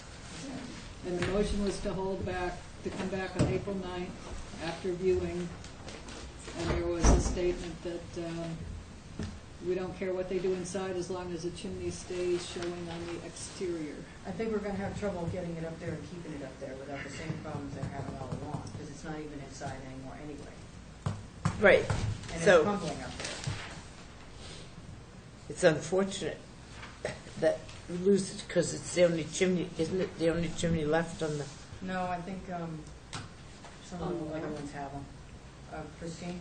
[SPEAKER 7] And the motion was to hold back, to come back on April 9th after viewing. And there was a statement that we don't care what they do inside as long as the chimney stays showing on the exterior.
[SPEAKER 2] I think we're gonna have trouble getting it up there and keeping it up there without the same problems they're having all along, because it's not even inside anymore anyway.
[SPEAKER 1] right,
[SPEAKER 2] And it's
[SPEAKER 1] so
[SPEAKER 2] crumbling up there.
[SPEAKER 1] it's unfortunate that we lose it because it's the only chimney, isn't it, the only chimney left on the,
[SPEAKER 2] No, I think, some of the other ones have them. Christine?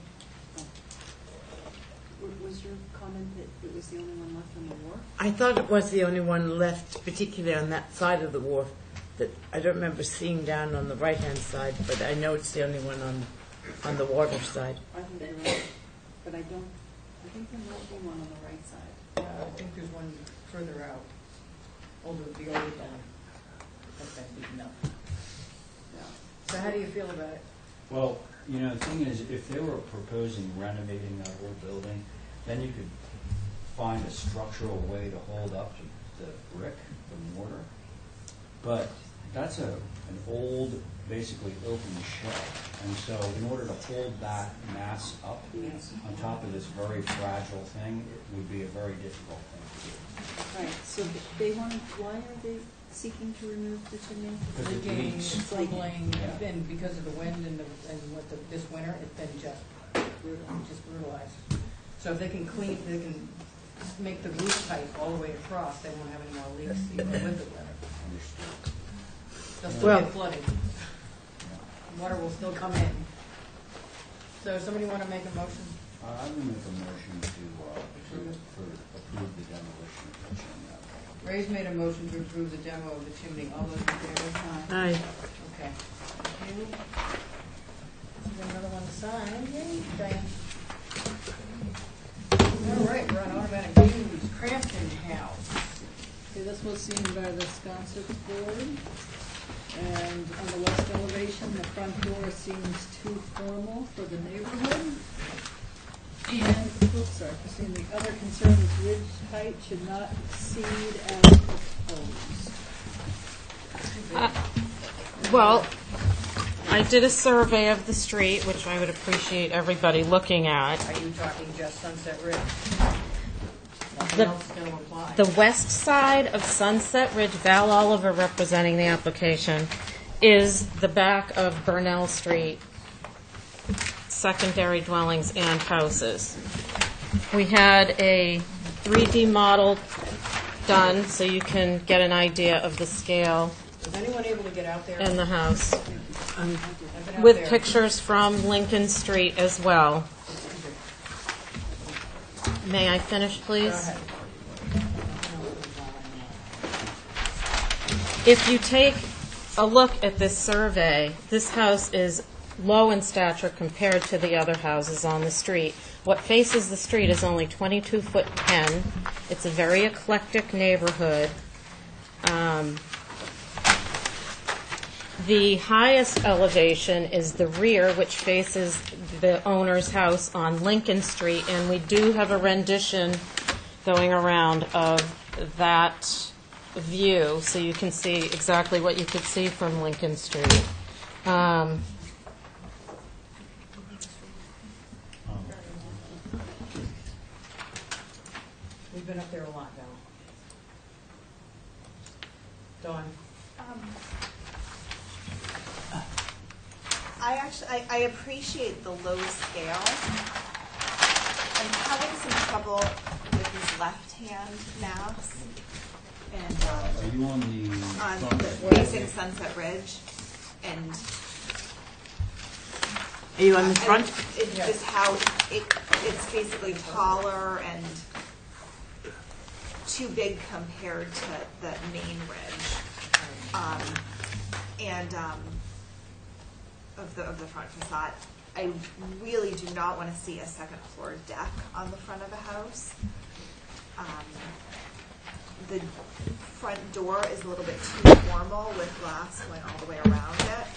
[SPEAKER 7] Was your comment that it was the only one left on the wharf?
[SPEAKER 1] I thought it was the only one left, particularly on that side of the wharf, that I don't remember seeing down on the right-hand side, but I know it's the only one on the water side.
[SPEAKER 7] I think you're right, but I think there might be one on the right side.
[SPEAKER 2] I think there's one further out, the older building. That's been beaten up.
[SPEAKER 7] Yeah.
[SPEAKER 2] So how do you feel about it?
[SPEAKER 4] Well, you know, the thing is, if they were proposing renovating that whole building, then you could find a structural way to hold up the brick, the mortar. But that's an old, basically open shell. And so in order to hold that mass up on top of this very fragile thing, it would be a very difficult thing to do.
[SPEAKER 7] Right, so they wanted, why are they seeking to remove the chimney?
[SPEAKER 4] Because it
[SPEAKER 2] Leaking,
[SPEAKER 4] leaks.
[SPEAKER 2] crumbling,
[SPEAKER 4] Yeah.
[SPEAKER 2] and because of the wind and this winter, it's been just brutalized. So if they can they can make the roof pipe all the way across, they won't have any more leaks even with the weather.
[SPEAKER 4] Understood.
[SPEAKER 2] They'll still
[SPEAKER 1] Well-
[SPEAKER 2] get flooded. Water will still come in. So somebody want to make a motion?
[SPEAKER 4] I would make a motion to approve the demolition of the chimney.
[SPEAKER 2] Ray's made a motion to approve the demo of the chimney. All those in favor?
[SPEAKER 1] Aye.
[SPEAKER 2] Okay. Thank you. We got another one to sign. Yay, Diane. All right, we're on automatic views. Crampton House.
[SPEAKER 7] Okay, this was seen by the Sconset board. And on the west elevation, the front door seems too formal for the neighborhood. And, oops, sorry, Christine, the other concern is ridge height should not exceed as proposed.
[SPEAKER 11] Well, I did a survey of the street, which I would appreciate everybody looking at.
[SPEAKER 2] Are you talking just Sunset Ridge? Nothing
[SPEAKER 11] The-
[SPEAKER 2] else is going to apply.
[SPEAKER 11] The west side of Sunset Ridge, Val Oliver representing the application, is the back of Burnell Street, secondary dwellings and houses. We had a 3D model done so you can get an idea of the scale
[SPEAKER 2] Is anyone able to get out there?
[SPEAKER 11] and the house,
[SPEAKER 2] I've been out
[SPEAKER 11] with
[SPEAKER 2] there.
[SPEAKER 11] pictures from Lincoln Street as well. May I finish,
[SPEAKER 2] Go
[SPEAKER 11] please?
[SPEAKER 2] ahead.
[SPEAKER 11] If you take a look at this survey, this house is low in stature compared to the other houses on the street. What faces the street is only 22 foot 10. It's a very eclectic neighborhood. The highest elevation is the rear, which faces the owner's house on Lincoln Street, and we do have a rendition going around of that view, so you can see exactly what you could see from Lincoln Street.
[SPEAKER 2] We've been up there a lot, Val. Dawn?
[SPEAKER 8] I appreciate the low scale. I'm having some trouble with these left-hand maps. And
[SPEAKER 4] Are you on the
[SPEAKER 8] on
[SPEAKER 4] front?
[SPEAKER 8] the facing Sunset Ridge, and
[SPEAKER 1] Are you on the front?
[SPEAKER 8] It's just how it's basically taller and too big compared to the main ridge, of the front facade. I really do not want to see a second floor deck on the front of a house. The front door is a little bit too formal with glass going all the way around it.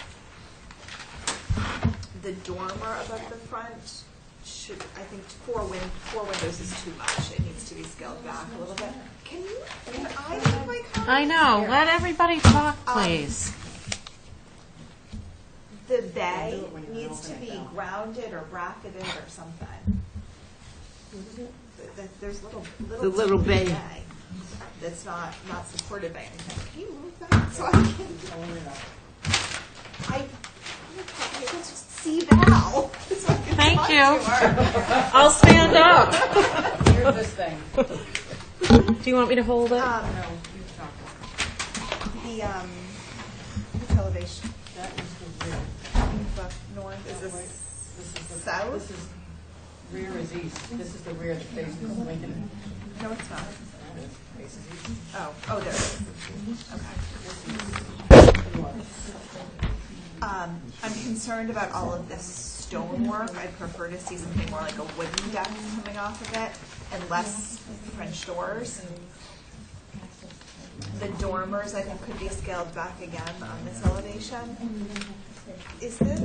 [SPEAKER 8] The dormer above the front should, I think, four windows is too much. It needs to be scaled back a little bit. Can I make my comment?
[SPEAKER 11] I know, let everybody talk, please.
[SPEAKER 8] The bay needs to be grounded or bracketed or something. There's
[SPEAKER 1] The little bay.
[SPEAKER 8] that's not supported by anything. Can you move that so I can? I just see Val. So I can
[SPEAKER 11] Thank
[SPEAKER 8] talk
[SPEAKER 11] you.
[SPEAKER 8] to her.
[SPEAKER 11] I'll stand up.
[SPEAKER 2] Here's this thing.
[SPEAKER 11] Do you want me to hold it?
[SPEAKER 2] No, you talk.
[SPEAKER 8] Which elevation?
[SPEAKER 2] That is the rear.
[SPEAKER 8] The north, is
[SPEAKER 2] This
[SPEAKER 8] this
[SPEAKER 2] is the
[SPEAKER 8] south?
[SPEAKER 2] This is, rear is east. This is the rear that faces Lincoln.
[SPEAKER 8] No, it's not.
[SPEAKER 2] Faces east.
[SPEAKER 8] Oh, there it is. Okay. I'm concerned about all of this stonework. I'd prefer to see something more like a wooden deck coming off of it and less French doors. The dormers, I think, could be scaled back again on this elevation. Is this?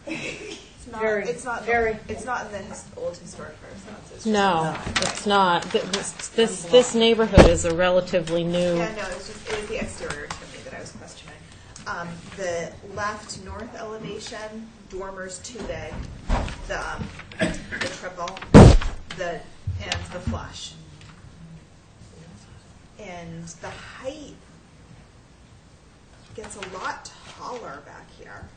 [SPEAKER 8] It's not.
[SPEAKER 2] Very,
[SPEAKER 8] It's not.
[SPEAKER 2] very.
[SPEAKER 8] It's not in the old historic Renaissance. It's just
[SPEAKER 11] No,
[SPEAKER 8] inside,
[SPEAKER 11] it's
[SPEAKER 8] right?
[SPEAKER 11] not. This neighborhood is a relatively new.
[SPEAKER 8] Yeah, no, it was the exterior to me that I was questioning. The left north elevation, dormer's too big. The triple, and the flush. And the height gets a lot taller back here.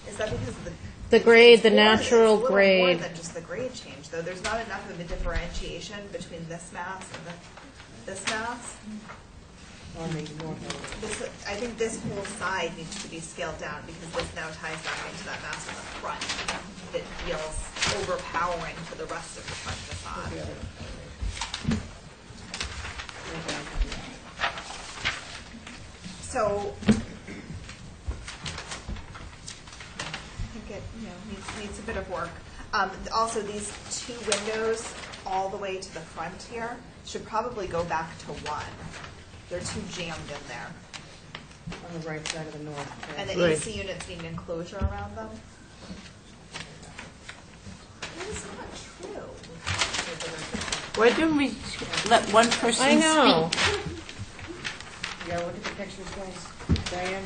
[SPEAKER 8] Is that because of
[SPEAKER 11] The grade, the
[SPEAKER 8] it's more-
[SPEAKER 11] natural
[SPEAKER 8] it's a little
[SPEAKER 11] grade.
[SPEAKER 8] more than just the grade change, though. There's not enough of a differentiation between this mass and this mass.
[SPEAKER 2] On the north.
[SPEAKER 8] This, I think this whole side needs to be scaled down because this now ties back into that mass in the front. It feels overpowering for the rest of the front facade. So I think it needs a bit of work. Also, these two windows all the way to the front here should probably go back to one. They're too jammed in there.
[SPEAKER 2] On the right side of the north.
[SPEAKER 8] And the
[SPEAKER 1] Right.
[SPEAKER 8] AC units need an enclosure around them. That is not true.
[SPEAKER 1] Why don't we let one person
[SPEAKER 11] I know.
[SPEAKER 1] speak?
[SPEAKER 2] Yeah, look at the pictures, guys. Diane,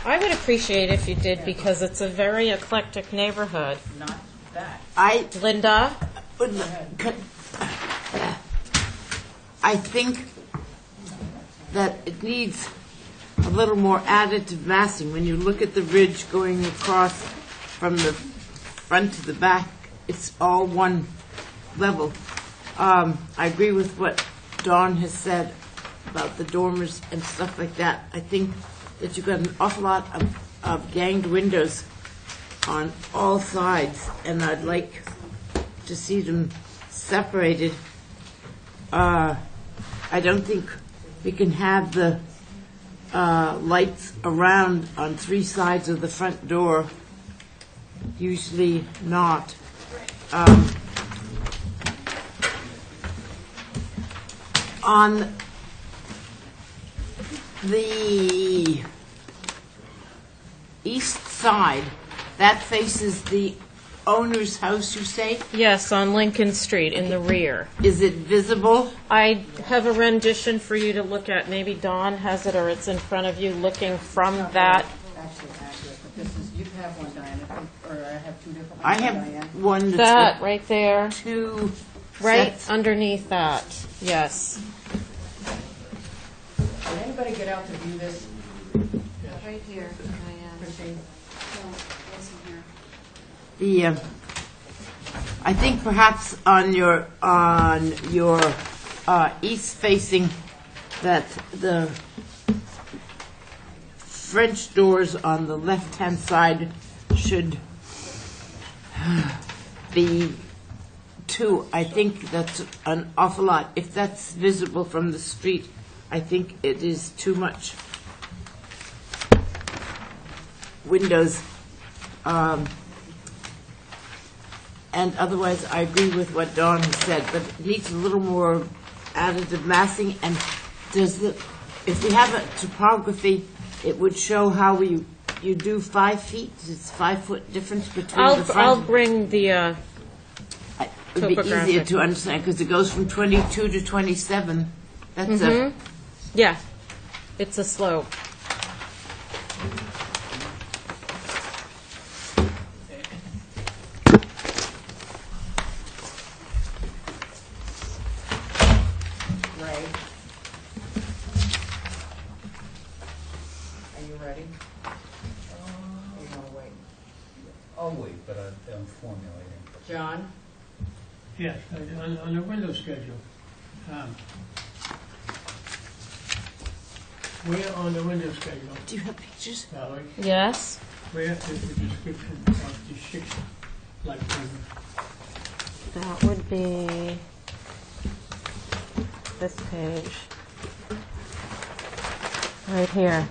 [SPEAKER 11] I would appreciate if you did because it's a very eclectic neighborhood.
[SPEAKER 2] not that.
[SPEAKER 11] Linda?
[SPEAKER 1] I think that it needs a little more additive massing. When you look at the ridge going across from the front to the back, it's all one level. I agree with what Dawn has said about the dormers and stuff like that. I think that you've got an awful lot of ganged windows on all sides, and I'd like to see them separated. I don't think we can have the lights around on three sides of the front door. Usually not. On the east side, that faces the owner's house, you say?
[SPEAKER 11] Yes, on Lincoln Street in the rear.
[SPEAKER 1] Is it visible?
[SPEAKER 11] I have a rendition for you to look at. Maybe Dawn has it or it's in front of you looking from that.
[SPEAKER 2] Actually accurate, but this is, you have one, Diane, I think, or I have two different ones.
[SPEAKER 1] I
[SPEAKER 2] Diane.
[SPEAKER 1] have one
[SPEAKER 11] That
[SPEAKER 1] that's got
[SPEAKER 11] right there,
[SPEAKER 1] two
[SPEAKER 11] right
[SPEAKER 1] sets.
[SPEAKER 11] underneath that. Yes.
[SPEAKER 2] Did anybody get out to view this,
[SPEAKER 11] Right here.
[SPEAKER 2] Christine?
[SPEAKER 1] The, I think perhaps on your east facing, that the French doors on the left-hand side should be two. I think that's an awful lot. If that's visible from the street, I think it is too much windows. And otherwise, I agree with what Dawn has said, but it needs a little more additive massing. And if we have a topography, it would show how you do 5 feet. It's 5 foot difference between the front.
[SPEAKER 11] I'll bring the,
[SPEAKER 1] It would be easier
[SPEAKER 11] topographic.
[SPEAKER 1] to understand because it goes from 22 to 27. That's a
[SPEAKER 11] yeah, it's a slope.
[SPEAKER 2] Ray? Are you ready? Or you want to wait?
[SPEAKER 4] I'll wait, but I'm formulating.
[SPEAKER 2] John?
[SPEAKER 6] Yes, on the window schedule, where on the window schedule,
[SPEAKER 1] Do you have pictures?
[SPEAKER 6] Valerie,
[SPEAKER 11] Yes?
[SPEAKER 6] where is the description of the 6 light windows?
[SPEAKER 11] That would be this page. Right here.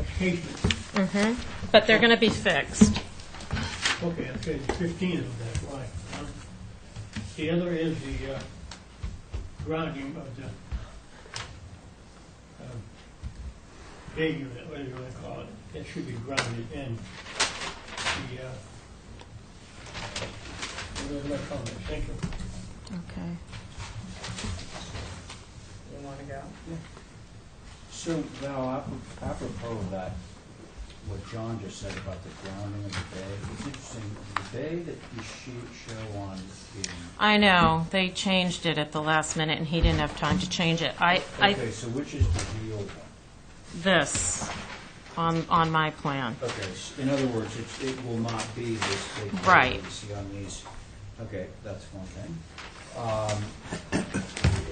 [SPEAKER 6] Occasionally.
[SPEAKER 11] But they're going to be fixed.
[SPEAKER 6] Okay, on page 15 of that, right. The other is the grounding of the big unit, whatever you want to call it, that should be grounded in. Those are my comments. Thank you.
[SPEAKER 11] Okay.
[SPEAKER 2] You want to go?
[SPEAKER 4] So, Val, apropos of that, what John just said about the grounding of the bay, it's interesting, the bay that you show on the...
[SPEAKER 11] I know, they changed it at the last minute, and he didn't have time to change it.
[SPEAKER 4] Okay, so which is the real one?
[SPEAKER 11] This, on my plan.
[SPEAKER 4] Okay, in other words, it will not be this big bay
[SPEAKER 11] Right.
[SPEAKER 4] that you see on these. Okay, that's one thing.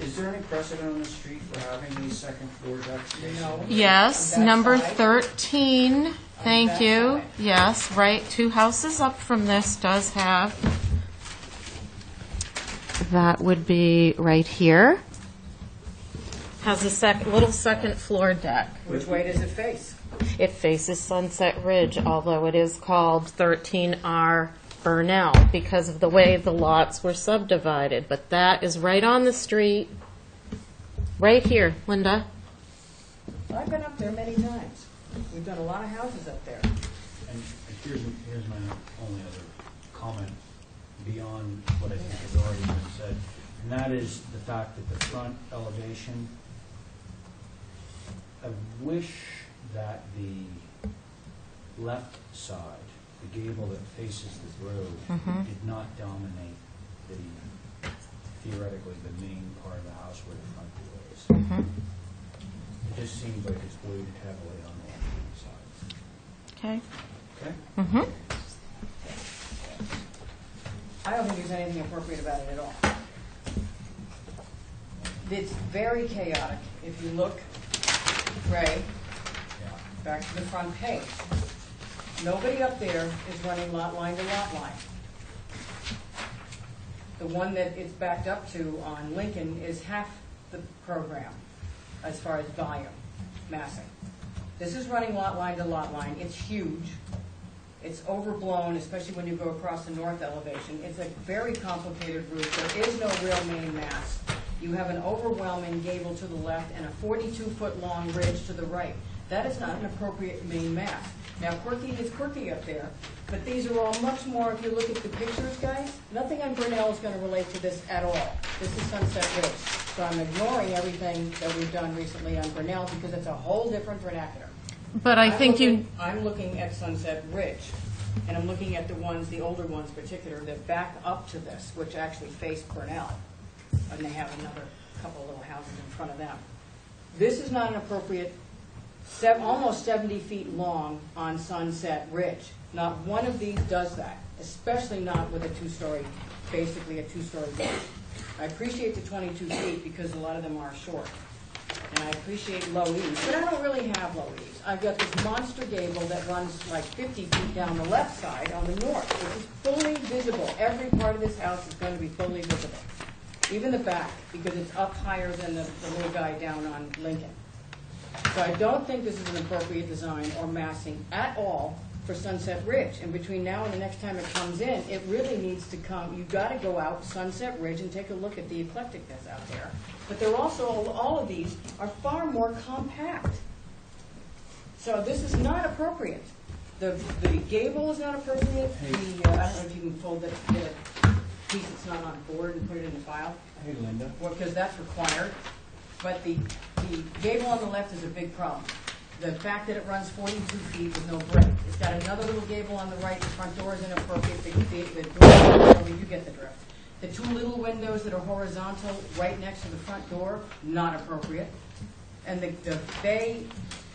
[SPEAKER 4] Is there any precedent on the street for having these second floor decks?
[SPEAKER 2] No.
[SPEAKER 11] Yes,
[SPEAKER 2] On that
[SPEAKER 11] number
[SPEAKER 2] side?
[SPEAKER 11] 13, thank
[SPEAKER 2] that
[SPEAKER 11] you.
[SPEAKER 2] side?
[SPEAKER 11] Yes, right, 2 houses up from this does have. That would be right here. Has a little second floor deck.
[SPEAKER 2] Which way does it face?
[SPEAKER 11] It faces Sunset Ridge, although it is called 13R Burnell because of the way the lots were subdivided. But that is right on the street, right here, Linda.
[SPEAKER 2] I've been up there many times. We've done a lot of houses up there.
[SPEAKER 4] And here's my only other comment beyond what I think has already been said, and that is the fact that the front elevation, I wish that the left side, the gable that faces the road, did not dominate theoretically the main part of the house where the front door is. It just seems like it's weighted heavily on the left-hand side.
[SPEAKER 11] Okay.
[SPEAKER 4] Okay?
[SPEAKER 2] I don't think there's anything appropriate about it at all. It's very chaotic. If you look, Ray, back to the front page. Nobody up there is running lot line to lot line. The one that it's backed up to on Lincoln is half the program as far as volume, massing. This is running lot line to lot line. It's huge. It's overblown, especially when you go across the north elevation. It's a very complicated roof. There is no real main mass. You have an overwhelming gable to the left and a 42-foot long ridge to the right. That is not an appropriate main mass. Now, quirky is quirky up there, but these are all much more, if you look at the pictures, guys, nothing on Grinnell is going to relate to this at all. This is Sunset Ridge. So I'm ignoring everything that we've done recently on Grinnell because it's a whole different vernacular.
[SPEAKER 11] But
[SPEAKER 2] I'm looking at Sunset Ridge, and I'm looking at the ones, the older ones in particular, that back up to this, which actually face Grinnell. And they have another couple little houses in front of them. This is not an appropriate, almost 70 feet long on Sunset Ridge. Not one of these does that, especially not with a two-story, basically a two-story roof. I appreciate the 22 feet because a lot of them are short. And I appreciate low eaves, but I don't really have low eaves. I've got this monster gable that runs like 50 feet down the left side on the north, which is fully visible. Every part of this house is going to be fully visible. Even the back, because it's up higher than the little guy down on Lincoln. So I don't think this is an appropriate design or massing at all for Sunset Ridge. And between now and the next time it comes in, it really needs to come, you've got to go out Sunset Ridge and take a look at the eclecticness out there. But they're also, all of these are far more compact. So this is not appropriate. The gable is not appropriate. I don't know if you can fold the piece that's not on board and put it in the file.
[SPEAKER 4] Hey, Linda.
[SPEAKER 2] Well, because that's required. But the gable on the left is a big problem. The fact that it runs 42 feet with no brick. It's got another little gable on the right. The front door is inappropriate. The door, you get the drift. The two little windows that are horizontal right next to the front door, not appropriate. And the bay,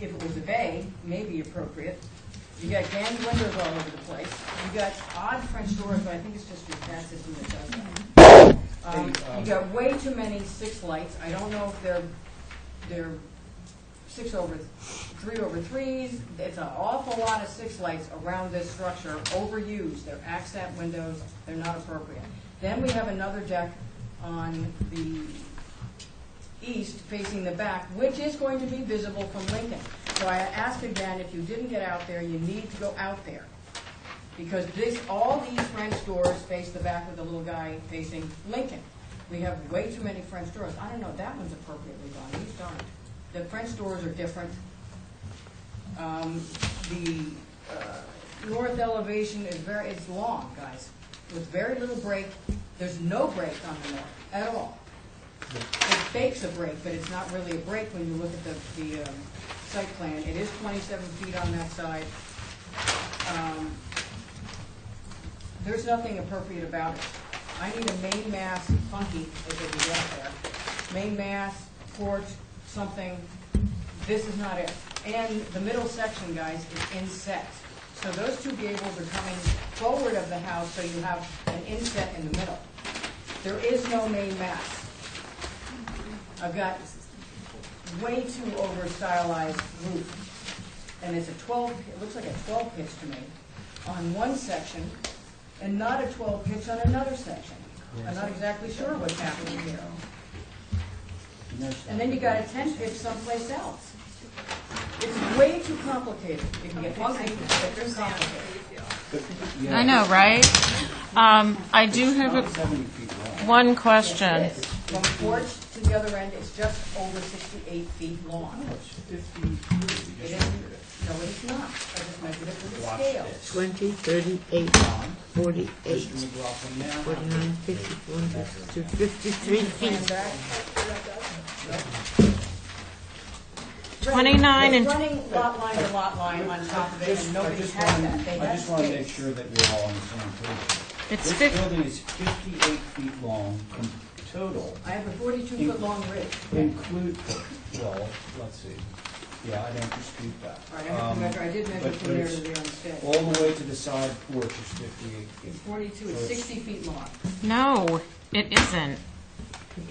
[SPEAKER 2] if it was a bay, may be appropriate. You got gang windows all over the place. You got odd French doors, but I think it's just your cat system that does that. You got way too many 6 lights. I don't know if they're 3/3s. It's an awful lot of 6 lights around this structure, overused. They're accent windows. They're not appropriate. Then we have another deck on the east facing the back, which is going to be visible from Lincoln. So I ask again, if you didn't get out there, you need to go out there. Because all these French doors face the back of the little guy facing Lincoln. We have way too many French doors. I don't know, that one's appropriately done. These don't. The French doors are different. The north elevation is it's long, guys, with very little break. There's no break on the north at all. It fakes a break, but it's not really a break when you look at the site plan. It is 27 feet on that side. There's nothing appropriate about it. I need a main mass, funky as they can get there. Main mass, porch, something. This is not it. And the middle section, guys, is inset. So those two gables are coming forward of the house, so you have an inset in the middle. There is no main mass. I've got way too over-stylized roof. And it's a 12, it looks like a 12 pitch to me on one section, and not a 12 pitch on another section. I'm not exactly sure what's happening here. And then you got a 10 pitch someplace else. It's way too complicated. It can get ugly, but it's complicated.
[SPEAKER 11] I know, right? I do have one question.
[SPEAKER 2] From porch to the other end, it's just over 68 feet long. It isn't, no, it's not. I just measured it with a scale.
[SPEAKER 1] 20, 38, 48, 49, 51, 52, 53 feet.
[SPEAKER 11] 29 and
[SPEAKER 2] It's running lot line to lot line on top of it, and nobody has that. They
[SPEAKER 4] I
[SPEAKER 2] have
[SPEAKER 4] just want to make
[SPEAKER 2] space.
[SPEAKER 4] sure that we're all on the same page.
[SPEAKER 11] it's
[SPEAKER 4] This building is 58 feet long in total,
[SPEAKER 2] I have a 42-foot long ridge.
[SPEAKER 4] include, well, let's see. Yeah, I don't dispute that.
[SPEAKER 2] All right, I have to measure, I did measure
[SPEAKER 4] but
[SPEAKER 2] from there to
[SPEAKER 4] it's
[SPEAKER 2] there instead.
[SPEAKER 4] All the way to the side porch is 58 feet.
[SPEAKER 2] It's 42, it's 60 feet long.
[SPEAKER 11] no, it isn't.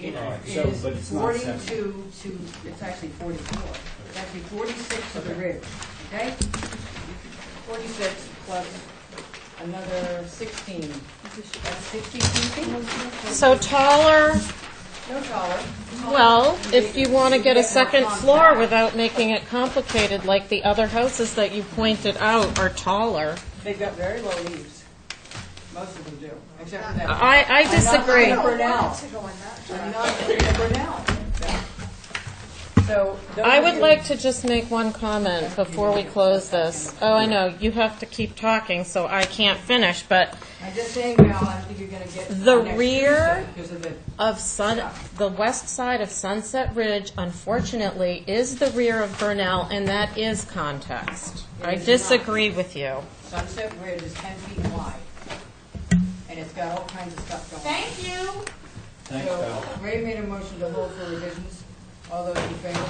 [SPEAKER 2] It
[SPEAKER 4] All right, so,
[SPEAKER 2] is
[SPEAKER 4] but it's not
[SPEAKER 2] 42
[SPEAKER 4] 70.
[SPEAKER 2] to, it's actually 44. It's actually 46 to the ridge, okay? 46 plus another 16. That's 60 feet?
[SPEAKER 11] So taller,
[SPEAKER 2] No taller.
[SPEAKER 11] well, if you want to get a second floor without making it complicated, like the other houses that you pointed out are taller.
[SPEAKER 2] They've got very low leaves. Most of them do, except for that.
[SPEAKER 11] I disagree.
[SPEAKER 2] I'm not in Burnell.
[SPEAKER 8] To go in that
[SPEAKER 2] I'm not in Burnell. So. those
[SPEAKER 11] I
[SPEAKER 2] of
[SPEAKER 11] would
[SPEAKER 2] you-
[SPEAKER 11] like to just make one comment before we close this. Oh, I know, you have to keep talking, so I can't finish, but
[SPEAKER 2] I'm just saying, Val, I think you're gonna get.
[SPEAKER 11] The
[SPEAKER 2] next
[SPEAKER 11] rear
[SPEAKER 2] Tuesday because of the.
[SPEAKER 11] the west side of Sunset Ridge, unfortunately, is the rear of Burnell, and that is context. I
[SPEAKER 2] It is
[SPEAKER 11] disagree with you.
[SPEAKER 2] Sunset Ridge is 10 feet wide, and it's got all kinds of stuff going on.
[SPEAKER 11] Thank you.
[SPEAKER 4] Thanks,
[SPEAKER 2] So,
[SPEAKER 4] Val.
[SPEAKER 2] Ray made a motion to hold for revisions. All those in favor?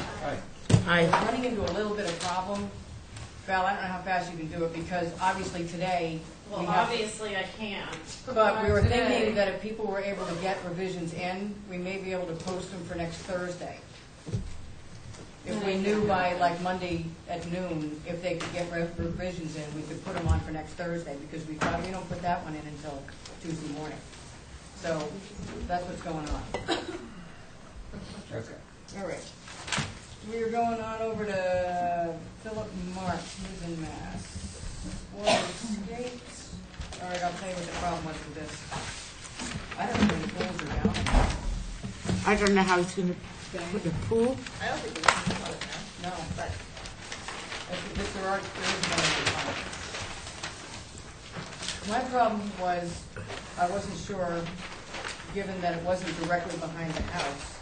[SPEAKER 4] Hi.
[SPEAKER 2] We're running into a little bit of problem. Val, I don't know how fast you can do it, because obviously today, we have.
[SPEAKER 11] obviously I can't.
[SPEAKER 2] But we were thinking that if people were able to get revisions in, we may be able to post them for next Thursday. If we knew by like Monday at noon, if they could get revisions in, we could put them on for next Thursday, because we thought we don't put that one in until Tuesday morning. So that's what's going on.
[SPEAKER 4] Okay.
[SPEAKER 2] All right. We are going on over to Philip Marks, who's in Mass. Water Estates. All right, I'll tell you what the problem was with this. I don't know when the pools are down.
[SPEAKER 1] I don't know how he's going to put the pool.
[SPEAKER 8] I don't think we can put it there,
[SPEAKER 2] No,
[SPEAKER 8] but
[SPEAKER 2] there is no. My problem was, I wasn't sure, given that it wasn't directly behind the house.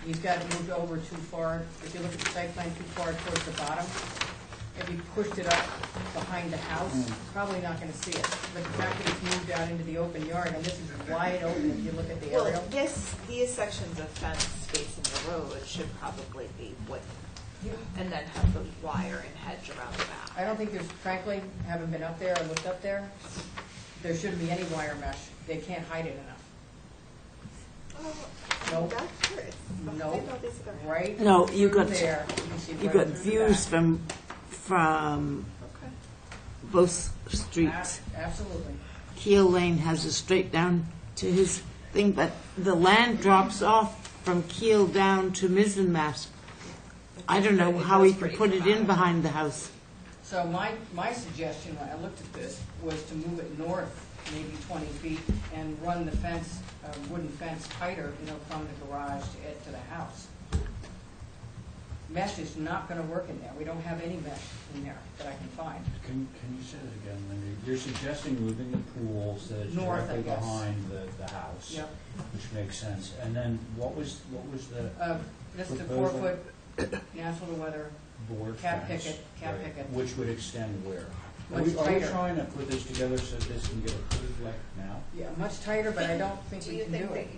[SPEAKER 2] You've got it moved over too far. If you look at the site plan, too far towards the bottom. If you pushed it up behind the house, probably not gonna see it. But the fact that it's moved out into the open yard, and this is wide open, if you look at the
[SPEAKER 8] well,
[SPEAKER 2] aerial.
[SPEAKER 8] these sections of fence facing the road should probably be wood,
[SPEAKER 2] Yeah.
[SPEAKER 8] and then have the wire and hedge around the back.
[SPEAKER 2] I don't think there's, frankly, haven't been up there or looked up there, there shouldn't be any wire mesh. They can't hide it enough. Nope.
[SPEAKER 8] That's good.
[SPEAKER 2] Nope. Right?
[SPEAKER 1] No, you
[SPEAKER 2] through
[SPEAKER 1] got-
[SPEAKER 2] there. can see
[SPEAKER 1] You
[SPEAKER 2] right
[SPEAKER 1] got
[SPEAKER 2] through the
[SPEAKER 1] views
[SPEAKER 2] back.
[SPEAKER 1] from
[SPEAKER 8] Okay.
[SPEAKER 1] both streets.
[SPEAKER 2] Absolutely.
[SPEAKER 1] Keel Lane has a straight down to his thing, but the land drops off from Keel down to Mizzenmast. I don't know how he could put it in behind the house.
[SPEAKER 2] So my suggestion when I looked at this was to move it north, maybe 20 feet, and run the fence, wooden fence tighter, from the garage to the house. Mesh is not gonna work in there. We don't have any mesh in there that I can find.
[SPEAKER 4] Can you say that again, Lindy? You're suggesting moving the pool so that it's
[SPEAKER 2] North, I
[SPEAKER 4] directly
[SPEAKER 2] guess.
[SPEAKER 4] behind the house.
[SPEAKER 2] Yep.
[SPEAKER 4] Which makes sense. And then what was the
[SPEAKER 2] This is the
[SPEAKER 4] Proposal.
[SPEAKER 2] 4-foot natural to weather,
[SPEAKER 4] board
[SPEAKER 2] Cap
[SPEAKER 4] fence?
[SPEAKER 2] picket, cap
[SPEAKER 4] Right.
[SPEAKER 2] picket.
[SPEAKER 4] Which would extend where? Are
[SPEAKER 2] Much
[SPEAKER 4] we
[SPEAKER 2] tighter.
[SPEAKER 4] trying to put this together so this can get approved like now?
[SPEAKER 2] Yeah, much tighter, but I don't think
[SPEAKER 8] Do
[SPEAKER 2] we
[SPEAKER 8] you
[SPEAKER 2] can
[SPEAKER 8] think
[SPEAKER 2] do
[SPEAKER 8] that
[SPEAKER 2] it.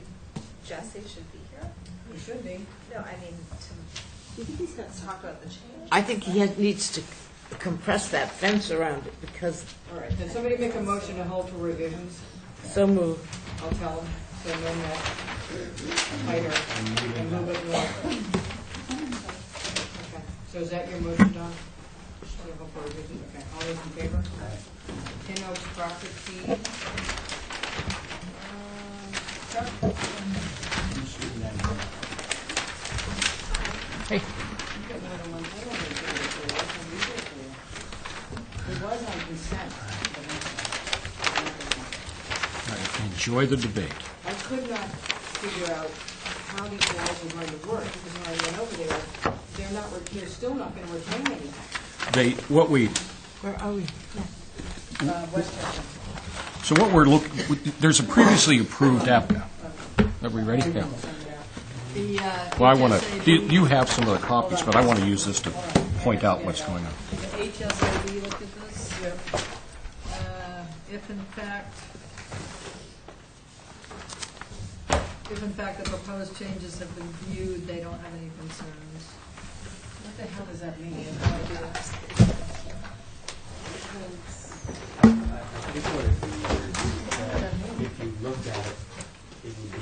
[SPEAKER 8] Jesse should be here?
[SPEAKER 2] We should be.
[SPEAKER 8] No, I mean, to talk about the change.
[SPEAKER 1] I think needs to compress that fence around it, because,
[SPEAKER 2] All right, then somebody make a motion to hold for revisions.
[SPEAKER 1] so moved.
[SPEAKER 2] I'll tell them, so no mesh, tighter, and move it north. Okay, so is that your motion, Don? To hold for revisions, okay, all those in favor? Tin Oaks property. Chuck?
[SPEAKER 1] Hey.
[SPEAKER 2] It was on consent.
[SPEAKER 12] Enjoy the debate.
[SPEAKER 2] I could not figure out how these walls were going to work, because when I went over there, they're still not going to retain anything.
[SPEAKER 1] Where are we?
[SPEAKER 2] Westchester.
[SPEAKER 12] So what we're looking, there's a previously approved app. Are we ready? Yeah.
[SPEAKER 7] The,
[SPEAKER 12] Well, I want
[SPEAKER 7] HSAB
[SPEAKER 12] to, you have some of the copies, but I want to use this to point out what's going on.
[SPEAKER 7] The HSAB looked at this. If in fact the proposed changes have been viewed, they don't have any concerns.
[SPEAKER 2] What the hell does that mean? I have no idea.
[SPEAKER 4] I think what it would be, if you looked at it, it would be,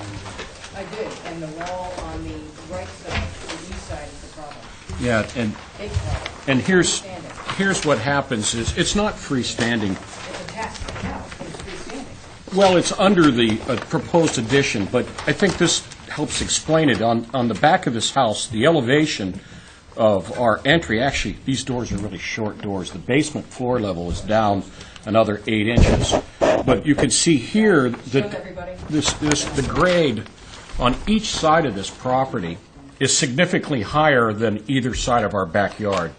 [SPEAKER 2] I did, and the wall on the right side, the east side is the problem.
[SPEAKER 12] Yeah, and
[SPEAKER 2] Big problem.
[SPEAKER 12] and here's
[SPEAKER 2] Standing.
[SPEAKER 12] what happens is, it's not freestanding.
[SPEAKER 2] It's attached to the house, but it's freestanding.
[SPEAKER 12] Well, it's under the proposed addition, but I think this helps explain it. On the back of this house, the elevation of our entry, actually, these doors are really short doors. The basement floor level is down another 8 inches. But you can see here
[SPEAKER 2] Show
[SPEAKER 12] that
[SPEAKER 2] everybody.
[SPEAKER 12] the grade on each side of this property is significantly higher than either side of our backyard.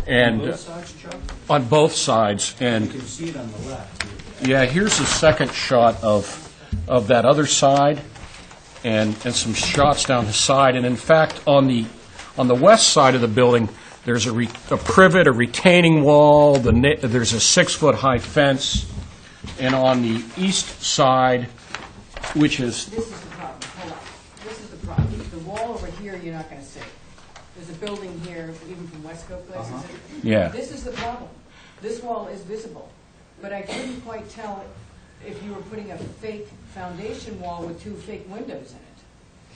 [SPEAKER 12] And
[SPEAKER 4] both sides, Chuck?
[SPEAKER 12] on both sides, and
[SPEAKER 4] You can see it on the left.
[SPEAKER 12] yeah, here's a second shot of that other side, and some shots down the side. And in fact, on the west side of the building, there's a privet, a retaining wall. There's a 6-foot-high fence, and on the east side, which is
[SPEAKER 2] This is the problem, hold on. This is the problem. The wall over here, you're not gonna see. There's a building here, even from Westco Place, is it?
[SPEAKER 12] Yeah.
[SPEAKER 2] This is the problem. This wall is visible, but I couldn't quite tell if you were putting a fake foundation wall with 2 fake windows in it.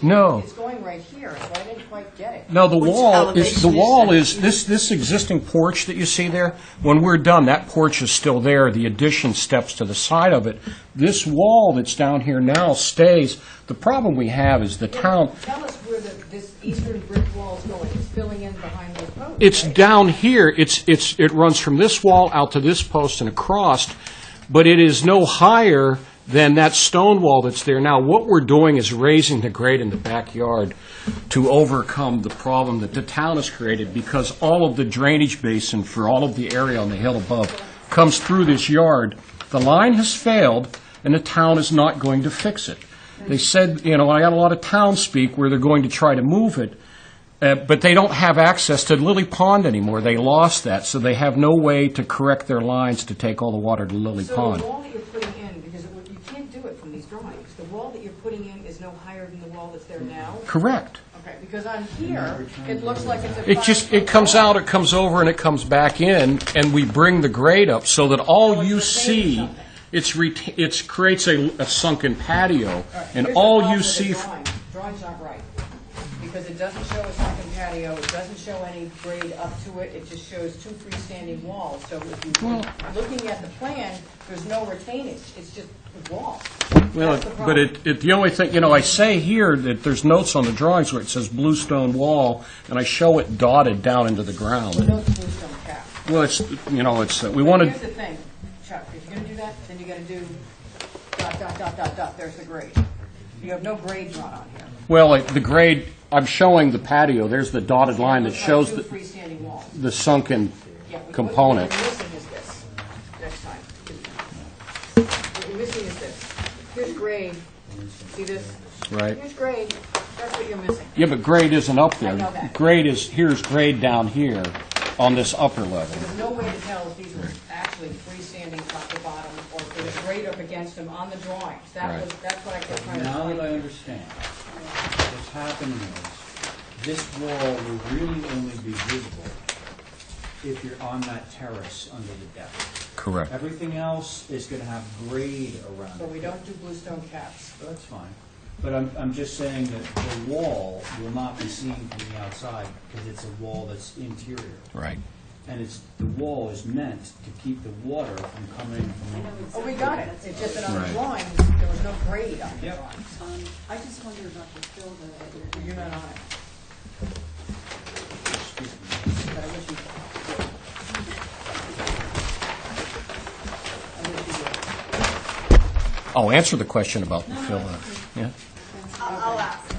[SPEAKER 12] no.
[SPEAKER 2] It's going right here, so I didn't quite get it.
[SPEAKER 12] No, the
[SPEAKER 1] Which
[SPEAKER 12] wall
[SPEAKER 1] elevation
[SPEAKER 12] is this existing porch that you see there. When we're done, that porch is still there. The addition steps to the side of it. This wall that's down here now stays. The problem we have is the town.
[SPEAKER 2] Tell us where this eastern brick wall is going. It's filling in behind those posts,
[SPEAKER 12] It's
[SPEAKER 2] right?
[SPEAKER 12] down here. It runs from this wall out to this post and across, but it is no higher than that stone wall that's there now. What we're doing is raising the grade in the backyard to overcome the problem that the town has created, because all of the drainage basin for all of the area on the hill above comes through this yard. The line has failed, and the town is not going to fix it. They said, I got a lot of townspeak where they're going to try to move it, but they don't have access to Lily Pond anymore. They lost that, so they have no way to correct their lines to take all the water to Lily
[SPEAKER 2] So
[SPEAKER 12] Pond.
[SPEAKER 2] the wall that you're putting in, because you can't do it from these drawings, the wall that you're putting in is no higher than the wall that's there now?
[SPEAKER 12] Correct.
[SPEAKER 2] Okay, because on here, it looks like it's a
[SPEAKER 12] It just,
[SPEAKER 2] 5-foot
[SPEAKER 12] it comes
[SPEAKER 2] wall.
[SPEAKER 12] out, it comes over, and it comes back in, and we bring the grade up so that
[SPEAKER 2] So
[SPEAKER 12] all
[SPEAKER 2] it's
[SPEAKER 12] you
[SPEAKER 2] retaining
[SPEAKER 12] see,
[SPEAKER 2] something.
[SPEAKER 12] it creates a sunken patio,
[SPEAKER 2] All right,
[SPEAKER 12] and
[SPEAKER 2] here's the
[SPEAKER 12] all
[SPEAKER 2] problem
[SPEAKER 12] you
[SPEAKER 2] with the
[SPEAKER 12] see.
[SPEAKER 2] drawing. Drawing's not right, because it doesn't show a sunken patio, it doesn't show any grade up to it, it just shows 2 freestanding walls. So if you're looking at the plan, there's no retainage, it's just a wall.
[SPEAKER 12] Well,
[SPEAKER 2] That's the
[SPEAKER 12] but
[SPEAKER 2] problem.
[SPEAKER 12] the only thing, I say here that there's notes on the drawings where it says bluestone wall, and I show it dotted down into the ground.
[SPEAKER 2] With no bluestone cap.
[SPEAKER 12] Well, it's, we
[SPEAKER 2] But
[SPEAKER 12] wanted,
[SPEAKER 2] here's the thing, Chuck, if you're gonna do that, then you gotta do ... There's the grade. You have no grade drawn on here.
[SPEAKER 12] Well, the grade, I'm showing the patio, there's the dotted line that shows
[SPEAKER 2] Two
[SPEAKER 12] the
[SPEAKER 2] freestanding walls.
[SPEAKER 12] the sunken
[SPEAKER 2] Yeah, what
[SPEAKER 12] component.
[SPEAKER 2] you're missing is this, next time. What you're missing is this. Here's grade, see this?
[SPEAKER 12] Right.
[SPEAKER 2] Here's grade, that's what you're missing.
[SPEAKER 12] Yeah, but grade isn't up there.
[SPEAKER 2] I know that.
[SPEAKER 12] Grade is, here's grade down here on this upper level.
[SPEAKER 2] There's no way to tell if these were actually freestanding top to bottom, or if there was grade up against them on the drawings.
[SPEAKER 12] Right.
[SPEAKER 2] That's what I kept trying to
[SPEAKER 4] Now that I
[SPEAKER 2] explain.
[SPEAKER 4] understand, what's happening is, this wall will really only be visible if you're on that terrace under the deck.
[SPEAKER 12] Correct.
[SPEAKER 4] Everything else is gonna have grade around
[SPEAKER 2] But
[SPEAKER 4] it.
[SPEAKER 2] we don't do bluestone caps.
[SPEAKER 4] That's fine. But I'm just saying that the wall will not be seen from the outside, because it's a wall that's interior.
[SPEAKER 12] Right.
[SPEAKER 4] And the wall is meant to keep the water from coming from.
[SPEAKER 2] Oh, we got it. It's just that on the
[SPEAKER 12] Right.
[SPEAKER 2] drawings, there was no grade on the
[SPEAKER 4] Yep.
[SPEAKER 2] drawings.
[SPEAKER 7] I just wonder about the fill that
[SPEAKER 2] You're not on it,
[SPEAKER 4] Excuse me.
[SPEAKER 2] but I wish you.
[SPEAKER 12] I'll answer the question about the fill. Yeah.
[SPEAKER 8] I'll ask it.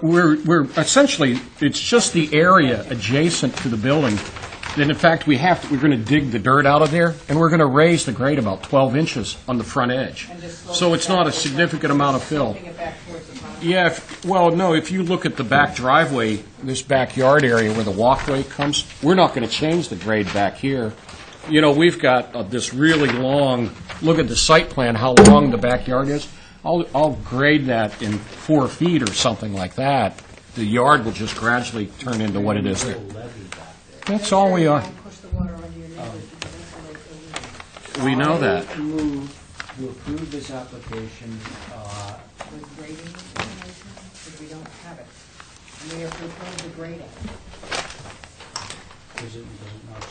[SPEAKER 12] We're essentially, it's just the area adjacent to the building. Then, in fact, we're going to dig the dirt out of there, and we're going to raise the grade about 12 inches on the front edge.
[SPEAKER 2] And just slope
[SPEAKER 12] So
[SPEAKER 2] it
[SPEAKER 12] it's not a
[SPEAKER 2] back.
[SPEAKER 12] significant amount of fill.
[SPEAKER 2] Sloping it back towards the front.
[SPEAKER 12] Yeah, well, no, if you look at the back driveway, this backyard area where the walkway comes, we're not going to change the grade back here. You know, we've got this really long, look at the site plan, how long the backyard is. I'll grade that in 4 feet or something like that. The yard will just gradually turn into what it is there. That's all we are.
[SPEAKER 2] Don't push the water onto your neighbors, because that's how they feel.
[SPEAKER 12] We know that.
[SPEAKER 4] I move to approve this application,
[SPEAKER 2] With grading information, because we don't have it. And we have to approve the grading.
[SPEAKER 4] does it not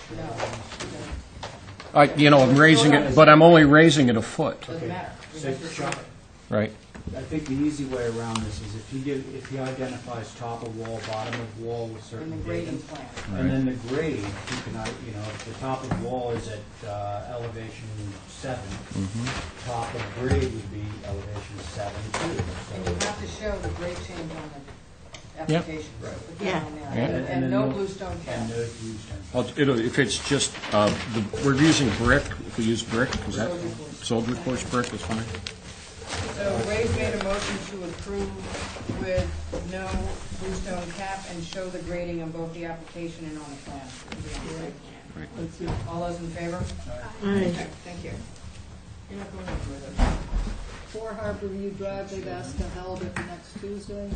[SPEAKER 4] show?
[SPEAKER 2] No,
[SPEAKER 12] I'm raising it, but I'm only raising it a foot,
[SPEAKER 2] doesn't matter. We
[SPEAKER 4] So,
[SPEAKER 2] have to
[SPEAKER 4] Chuck,
[SPEAKER 2] approve it.
[SPEAKER 12] right?
[SPEAKER 4] I think the easy way around this is if he identifies top of wall, bottom of wall with
[SPEAKER 2] In
[SPEAKER 4] certain
[SPEAKER 2] the grading
[SPEAKER 4] dating.
[SPEAKER 2] plan.
[SPEAKER 4] And then the grade, you can, if the top of wall is at elevation 7, top of grade would be elevation 7 too.
[SPEAKER 2] And you
[SPEAKER 4] So-
[SPEAKER 2] have to show the grade change on the
[SPEAKER 12] Yep.
[SPEAKER 2] application.
[SPEAKER 4] Right.
[SPEAKER 2] Put that
[SPEAKER 1] Yeah.
[SPEAKER 2] on there.
[SPEAKER 12] Yeah.
[SPEAKER 2] And
[SPEAKER 4] then
[SPEAKER 2] no bluestone
[SPEAKER 4] And
[SPEAKER 2] cap.
[SPEAKER 4] no bluestone.
[SPEAKER 12] If it's just, we're using brick, if we use brick, is that, soldier course brick is fine.
[SPEAKER 2] So Ray's made a motion to approve with no bluestone cap and show the grading on both the application and on the plan. It'll be on the site plan. All those in favor? Okay, thank you. You're not going anywhere, though.
[SPEAKER 7] 4 Harbor View Drive, they've asked to hold it next Tuesday.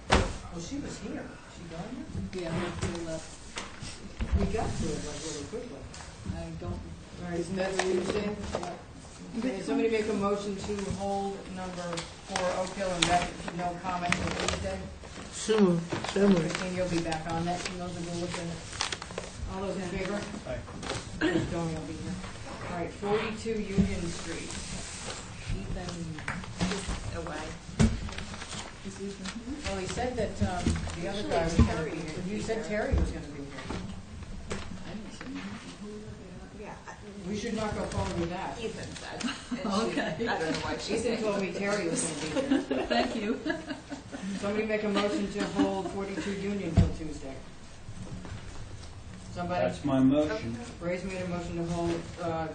[SPEAKER 2] Well, she was here. She gone yet?
[SPEAKER 7] Yeah, hopefully left.
[SPEAKER 2] We got to it like really quickly.
[SPEAKER 7] I don't,
[SPEAKER 2] All right, isn't that Tuesday? Okay, somebody make a motion to hold number 4 Oak Hill and back to no comment until Tuesday?
[SPEAKER 1] So moved.
[SPEAKER 2] Christine, you'll be back on that, she knows that we'll look at it. All those in favor? Tony will be here. All right, 42 Union Street. Ethan,
[SPEAKER 8] Away.
[SPEAKER 2] well, he said that the other guy was gonna be here. You said Terry was gonna be here.
[SPEAKER 8] Yeah,
[SPEAKER 2] We should not go forward with that.
[SPEAKER 8] Ethan said. And she-
[SPEAKER 7] Okay.
[SPEAKER 8] I don't know why she
[SPEAKER 2] Ethan
[SPEAKER 8] said.
[SPEAKER 2] told me Terry was gonna be here.
[SPEAKER 7] thank you.
[SPEAKER 2] Somebody make a motion to hold 42 Union till Tuesday. Somebody?
[SPEAKER 4] That's my motion.
[SPEAKER 2] Ray's made a motion to hold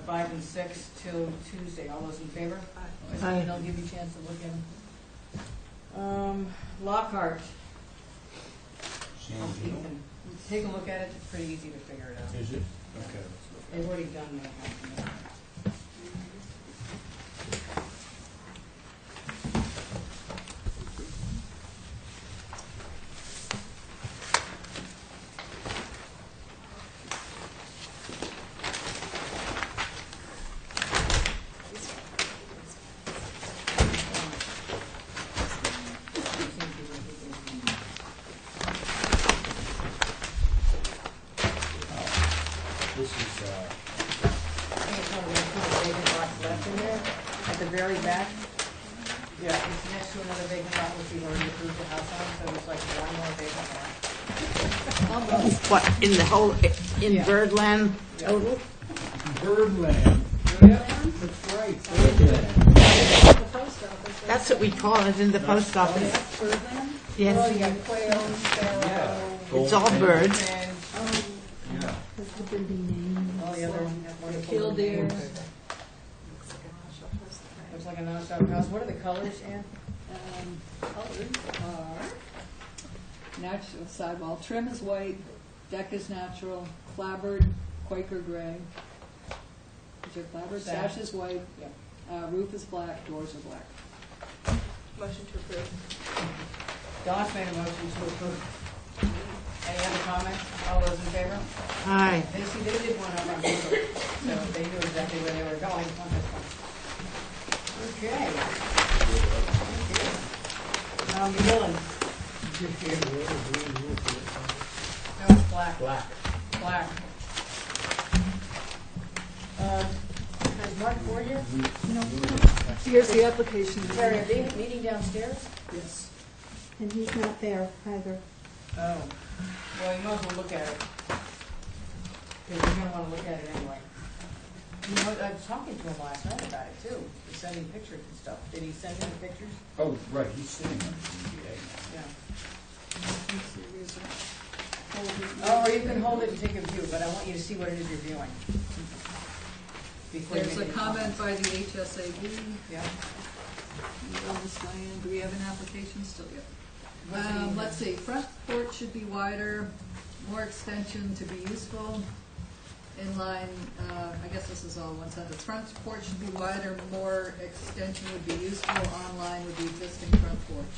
[SPEAKER 2] 5 and 6 till Tuesday. All those in favor?
[SPEAKER 1] Aye.
[SPEAKER 2] And I'll give you a chance to look in. Lockhart. Ethan, take a look at it. It's pretty easy to figure it out.
[SPEAKER 4] Is it? Okay.
[SPEAKER 2] They've already done that.
[SPEAKER 4] This is,
[SPEAKER 2] I think it's one of those two vacant lots left in there, at the very back. Yeah. It's next to another vacant lot which we've already approved the house on, so it's like one more vacant lot.
[SPEAKER 1] What, in the whole, in
[SPEAKER 2] Yeah.
[SPEAKER 1] Birdland total?
[SPEAKER 4] Birdland.
[SPEAKER 2] Yeah.
[SPEAKER 4] That's right, Birdland.
[SPEAKER 7] post office.
[SPEAKER 1] That's what we call it in the post office.
[SPEAKER 7] Birdland?
[SPEAKER 2] Oh, you
[SPEAKER 1] Yes,
[SPEAKER 2] got quail, sparrow.
[SPEAKER 1] it's all birds.
[SPEAKER 2] And
[SPEAKER 4] Yeah.
[SPEAKER 2] all the other wonderful
[SPEAKER 7] Killdeer.
[SPEAKER 2] names. Looks like a non-stop house. What are the colors, Ann?
[SPEAKER 7] Colors are natural sidewall, trim is white, deck is natural, clapboard, Quaker gray. Is there clapboard?
[SPEAKER 2] Sash.
[SPEAKER 7] Sash is white,
[SPEAKER 2] Yep.
[SPEAKER 7] roof is black, doors are black.
[SPEAKER 8] Motion to approve.
[SPEAKER 2] Don's made a motion to approve. Any other comments? All those in favor?
[SPEAKER 1] Hi.
[SPEAKER 2] They did one up on Google, so they knew exactly where they were going. Okay. Dylan. No, it's black.
[SPEAKER 4] Black.
[SPEAKER 2] Black. Is Mark Ford here?
[SPEAKER 7] Here's the application.
[SPEAKER 2] Terry, are they meeting downstairs?
[SPEAKER 7] Yes.
[SPEAKER 13] And he's not there either.
[SPEAKER 2] Oh, well, you might as well look at it. Because you're gonna wanna look at it anyway. You know, I was talking to him last night about it too. He's sending pictures and stuff. Did he send any pictures?
[SPEAKER 4] Oh, right, he's sitting on the ZBA.
[SPEAKER 2] Yeah. Oh, or you can hold it and take a view, but I want you to see what it is you're viewing. Before you
[SPEAKER 7] There's
[SPEAKER 2] make
[SPEAKER 7] a
[SPEAKER 2] any
[SPEAKER 7] comment by the HSAB.
[SPEAKER 2] Yeah.
[SPEAKER 7] Do we have an application still yet?
[SPEAKER 2] What's the name?
[SPEAKER 7] Let's see, front porch should be wider, more extension to be useful. Inline, I guess this is all one sentence. Front porch should be wider, more extension would be useful, online with the existing front porch.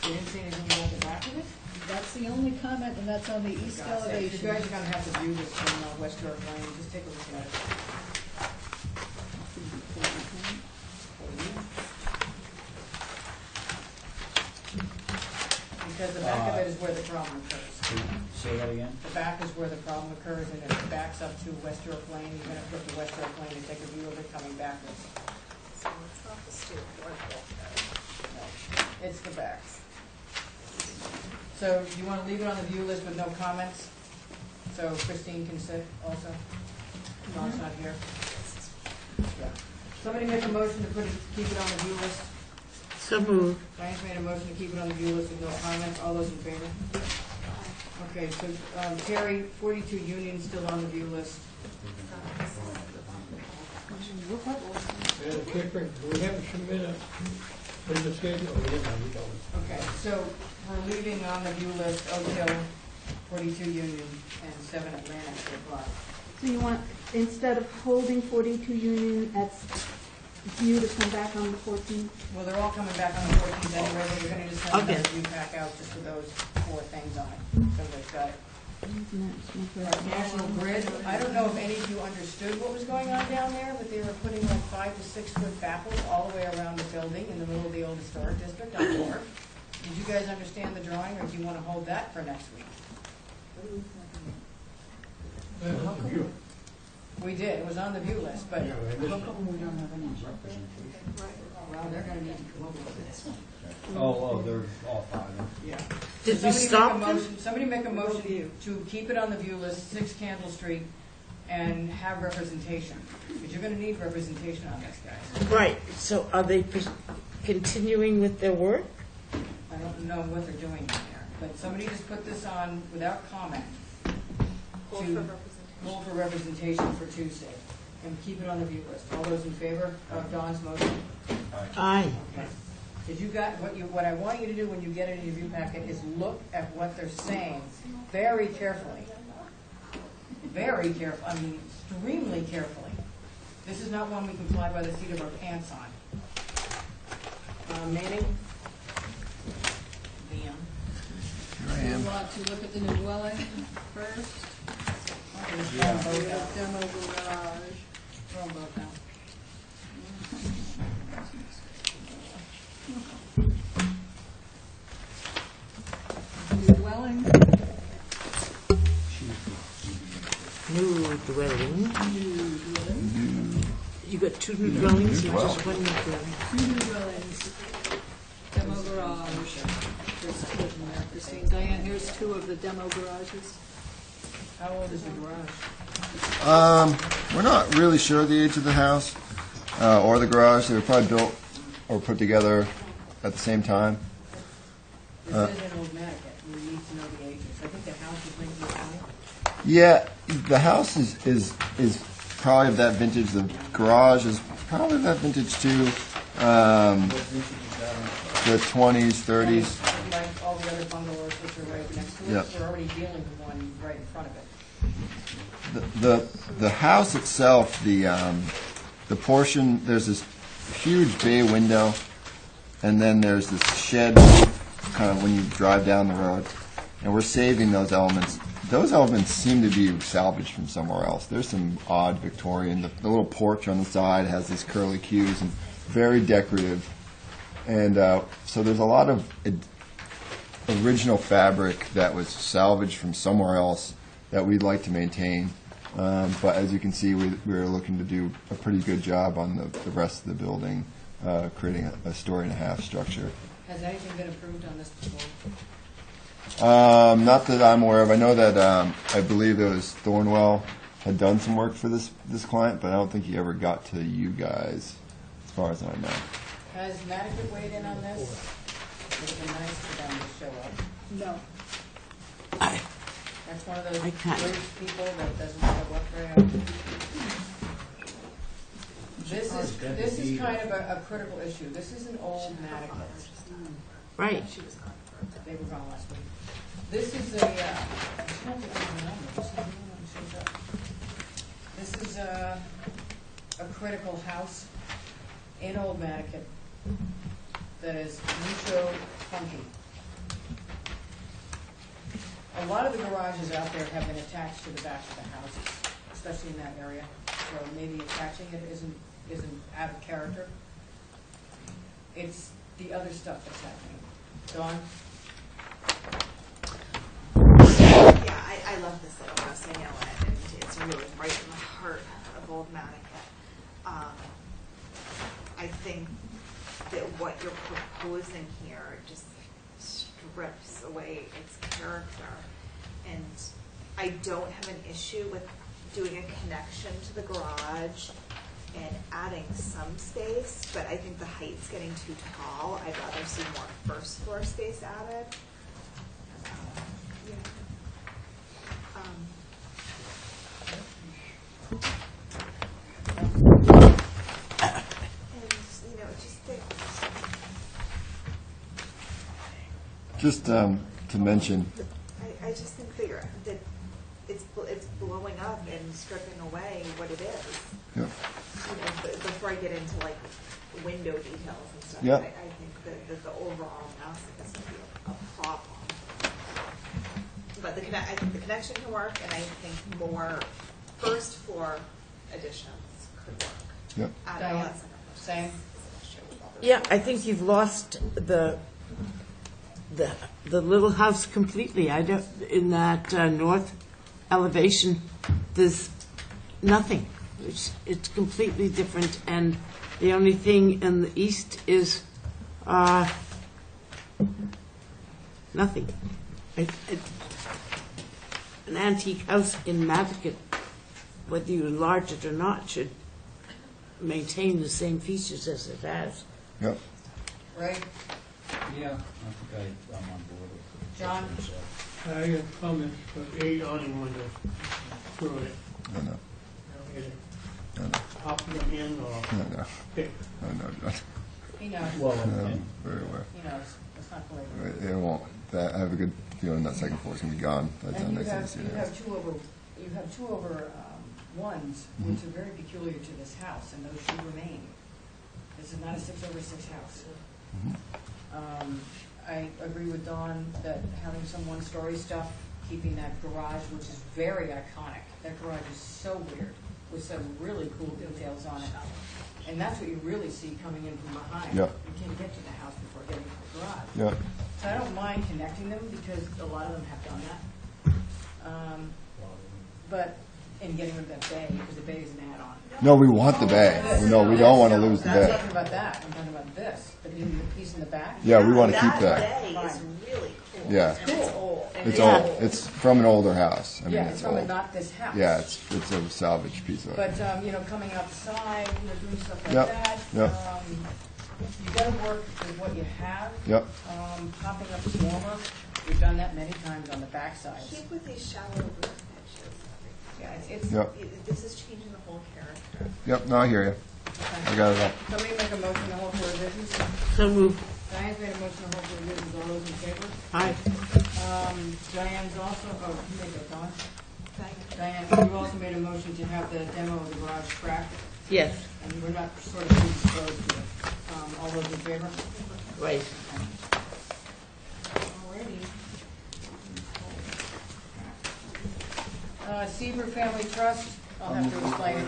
[SPEAKER 2] You didn't see anything about the back of it?
[SPEAKER 7] That's the only comment, and that's on the east
[SPEAKER 2] God's sake,
[SPEAKER 7] elevation.
[SPEAKER 2] you guys are gonna have to view this from West York Lane. Just take a look at it. Because the back of it is where the problem occurs.
[SPEAKER 4] Say that again?
[SPEAKER 2] The back is where the problem occurs, and if it backs up to West York Lane, you're gonna put the West York Lane and take a view of it coming backwards.
[SPEAKER 8] So it's not the stoop or the bulkhead.
[SPEAKER 2] No, it's the back. So you wanna leave it on the view list with no comments? So Christine can sit also? Don's not here. Yeah. Somebody make a motion to keep it on the view list.
[SPEAKER 1] So moved.
[SPEAKER 2] Diane's made a motion to keep it on the view list with no comments. All those in favor? Okay, so Terry, 42 Union still on the view list.
[SPEAKER 6] We haven't submitted the schedule.
[SPEAKER 2] Okay, so we're leaving on the view list Oak Hill, 42 Union, and 7 Atlantic for Broad.
[SPEAKER 13] So you want, instead of holding 42 Union, that's due to come back on the 14th?
[SPEAKER 2] Well, they're all coming back on the 14th anyway, but we're gonna just send
[SPEAKER 1] Okay.
[SPEAKER 2] another view pack out just with those 4 things on it. Everybody's got it. National Grid, I don't know if any of you understood what was going on down there, but they were putting like 5 to 6 foot baffles all the way around the building in the middle of the old historic district on Wharf. Did you guys understand the drawing, or do you want to hold that for next week? We did, it was on the view list, but,
[SPEAKER 4] How come we don't have any representation?
[SPEAKER 2] well, they're gonna need to come over with this.
[SPEAKER 4] Oh, they're all 5.
[SPEAKER 2] Yeah.
[SPEAKER 1] Did
[SPEAKER 2] So
[SPEAKER 1] we
[SPEAKER 2] somebody
[SPEAKER 1] stop
[SPEAKER 2] make a
[SPEAKER 1] them?
[SPEAKER 2] motion- Somebody make a motion to keep it on the view list, 6 Candle Street, and have representation, because you're gonna need representation on this, guys.
[SPEAKER 1] Right, so are they continuing with their work?
[SPEAKER 2] I don't know what they're doing in there, but somebody just put this on without comment.
[SPEAKER 8] Hold
[SPEAKER 2] to
[SPEAKER 8] for representation.
[SPEAKER 2] Hold for representation for Tuesday, and keep it on the view list. All those in favor of Don's motion?
[SPEAKER 1] Aye.
[SPEAKER 2] Okay. Did you got, what I want you to do when you get it in your view packet is look at what they're saying very carefully. Very careful, I mean, extremely carefully. This is not one we can fly by the seat of our pants on. Manning?
[SPEAKER 7] You want to look at the new dwelling first?
[SPEAKER 2] Yeah.
[SPEAKER 7] Demo garage.
[SPEAKER 2] Throw them both out.
[SPEAKER 7] New dwelling.
[SPEAKER 1] New dwelling. You got 2 new dwellings or just 1 new dwelling?
[SPEAKER 7] Two new dwellings. Demo garage. There's 2 of them there, Christine. Diane, here's 2 of the demo garages.
[SPEAKER 2] How old is the garage?
[SPEAKER 14] We're not really sure of the age of the house. or the garage. They were probably built or put together at the same time.
[SPEAKER 2] This is an old Nantucket, we need to know the ages. I think the house is 1920.
[SPEAKER 14] Yeah, the house is probably of that vintage. The garage is probably of that vintage too. The 20s, 30s.
[SPEAKER 2] Like all the other bungalows which are right next to it,
[SPEAKER 14] Yep.
[SPEAKER 2] we're already dealing with one right in front of it.
[SPEAKER 14] The house itself, the portion, there's this huge bay window, and then there's this shed kind of when you drive down the road, and we're saving those elements. Those elements seem to be salvaged from somewhere else. There's some odd Victorian, the little porch on the side has these curly cues and very decorative. And so there's a lot of original fabric that was salvaged from somewhere else that we'd like to maintain. But as you can see, we're looking to do a pretty good job on the rest of the building, creating a story-and-a-half structure.
[SPEAKER 2] Has anything been approved on this before?
[SPEAKER 14] Not that I'm aware of. I know that I believe it was Thornwell had done some work for this client, but I don't think he ever got to you guys, as far as I know.
[SPEAKER 2] Has Nantucket weighed in on this? It would have been nice for them to show up.
[SPEAKER 7] No.
[SPEAKER 2] That's one of those
[SPEAKER 1] I can't.
[SPEAKER 2] great people that doesn't show up very often. This is kind of a critical issue. This is an old Nantucket.
[SPEAKER 1] Right.
[SPEAKER 2] They were gone last week. This is a, this is a critical house in Old Nantucket that is mucho funky. A lot of the garages out there have been attached to the back of the houses, especially in that area. So maybe attaching it isn't out of character. It's the other stuff that's happening. Dawn?
[SPEAKER 8] Yeah, I love this little house, I know it, and it's really right in the heart of Old Nantucket. I think that what you're proposing here just strips away its character. And I don't have an issue with doing a connection to the garage and adding some space, but I think the height's getting too tall. I'd rather see more first floor space added.
[SPEAKER 14] Just to mention,
[SPEAKER 8] I just think that it's blowing up and stripping away what it is.
[SPEAKER 14] yeah.
[SPEAKER 8] Before I get into like window details and stuff,
[SPEAKER 14] Yeah.
[SPEAKER 8] I think that the overall mass is going to be a problem. But I think the connection can work, and I think more first floor additions could work.
[SPEAKER 14] Yep.
[SPEAKER 2] Diane? Same.
[SPEAKER 1] Yeah, I think you've lost the little house completely. I don't, in that north elevation, there's nothing. It's completely different, and the only thing in the east is nothing. An antique house in Nantucket, whether you enlarge it or not, should maintain the same features as it has.
[SPEAKER 14] Yep.
[SPEAKER 2] Right?
[SPEAKER 4] Yeah, I think I'm on board with
[SPEAKER 2] John?
[SPEAKER 6] I have comments for 8 awning windows. Throw it.
[SPEAKER 14] I know.
[SPEAKER 6] Pop them in or
[SPEAKER 14] No.
[SPEAKER 6] pick.
[SPEAKER 14] I know, John.
[SPEAKER 2] He knows.
[SPEAKER 4] Well,
[SPEAKER 14] Very aware.
[SPEAKER 2] He knows. It's not political.
[SPEAKER 14] It won't. I have a good feeling that second floor is going to be gone by the time
[SPEAKER 2] And
[SPEAKER 14] next time I see
[SPEAKER 2] you
[SPEAKER 14] it.
[SPEAKER 2] have two over ones, which are very peculiar to this house, and those should remain. This is not a 6/6 house. I agree with Dawn that having some one-story stuff, keeping that garage, which is very iconic. That garage is so weird, with some really cool details on it. And that's what you really see coming in from behind.
[SPEAKER 14] Yeah.
[SPEAKER 2] You can't get to the house before getting to the garage.
[SPEAKER 14] Yeah.
[SPEAKER 2] So I don't mind connecting them because a lot of them have done that. But in getting rid of that bay, because the bay is an add-on.
[SPEAKER 14] No, we want the bay. No, we don't want to lose the
[SPEAKER 2] I'm not
[SPEAKER 14] bay.
[SPEAKER 2] talking about that, I'm talking about this, the piece in the back.
[SPEAKER 14] Yeah, we want to keep
[SPEAKER 8] That
[SPEAKER 14] that.
[SPEAKER 8] bay is really cool.
[SPEAKER 14] Yeah.
[SPEAKER 8] And it's old.
[SPEAKER 14] It's
[SPEAKER 1] Yeah.
[SPEAKER 14] old. It's from an older house. I mean,
[SPEAKER 2] Yeah, it's
[SPEAKER 14] it's
[SPEAKER 2] from
[SPEAKER 14] old.
[SPEAKER 2] not this house.
[SPEAKER 14] Yeah, it's a salvage piece of it.
[SPEAKER 2] But, coming outside, doing stuff like
[SPEAKER 14] Yep,
[SPEAKER 2] that.
[SPEAKER 14] yep.
[SPEAKER 2] You gotta work with what you have.
[SPEAKER 14] Yep.
[SPEAKER 2] Popping up a dormer, we've done that many times on the backside.
[SPEAKER 8] Keep with these shallow roof pitches.
[SPEAKER 2] Yeah, it's,
[SPEAKER 14] Yep.
[SPEAKER 8] This is changing the whole character.
[SPEAKER 14] Yep. No, I hear you. I got it all.
[SPEAKER 2] somebody make a motion to hold for revisions.
[SPEAKER 1] So moved.
[SPEAKER 2] Diane's made a motion to hold for revisions, all those in favor?
[SPEAKER 1] Aye.
[SPEAKER 2] Diane's also, oh, you made that, Dawn?
[SPEAKER 8] Thank you.
[SPEAKER 2] Diane, you also made a motion to have the demo of the garage cracked,
[SPEAKER 1] Yes,
[SPEAKER 2] and we're not sort of predisposed to it. All those in favor?
[SPEAKER 1] right.
[SPEAKER 2] Alrighty. Seaver Family Trust, I'll have to explain it.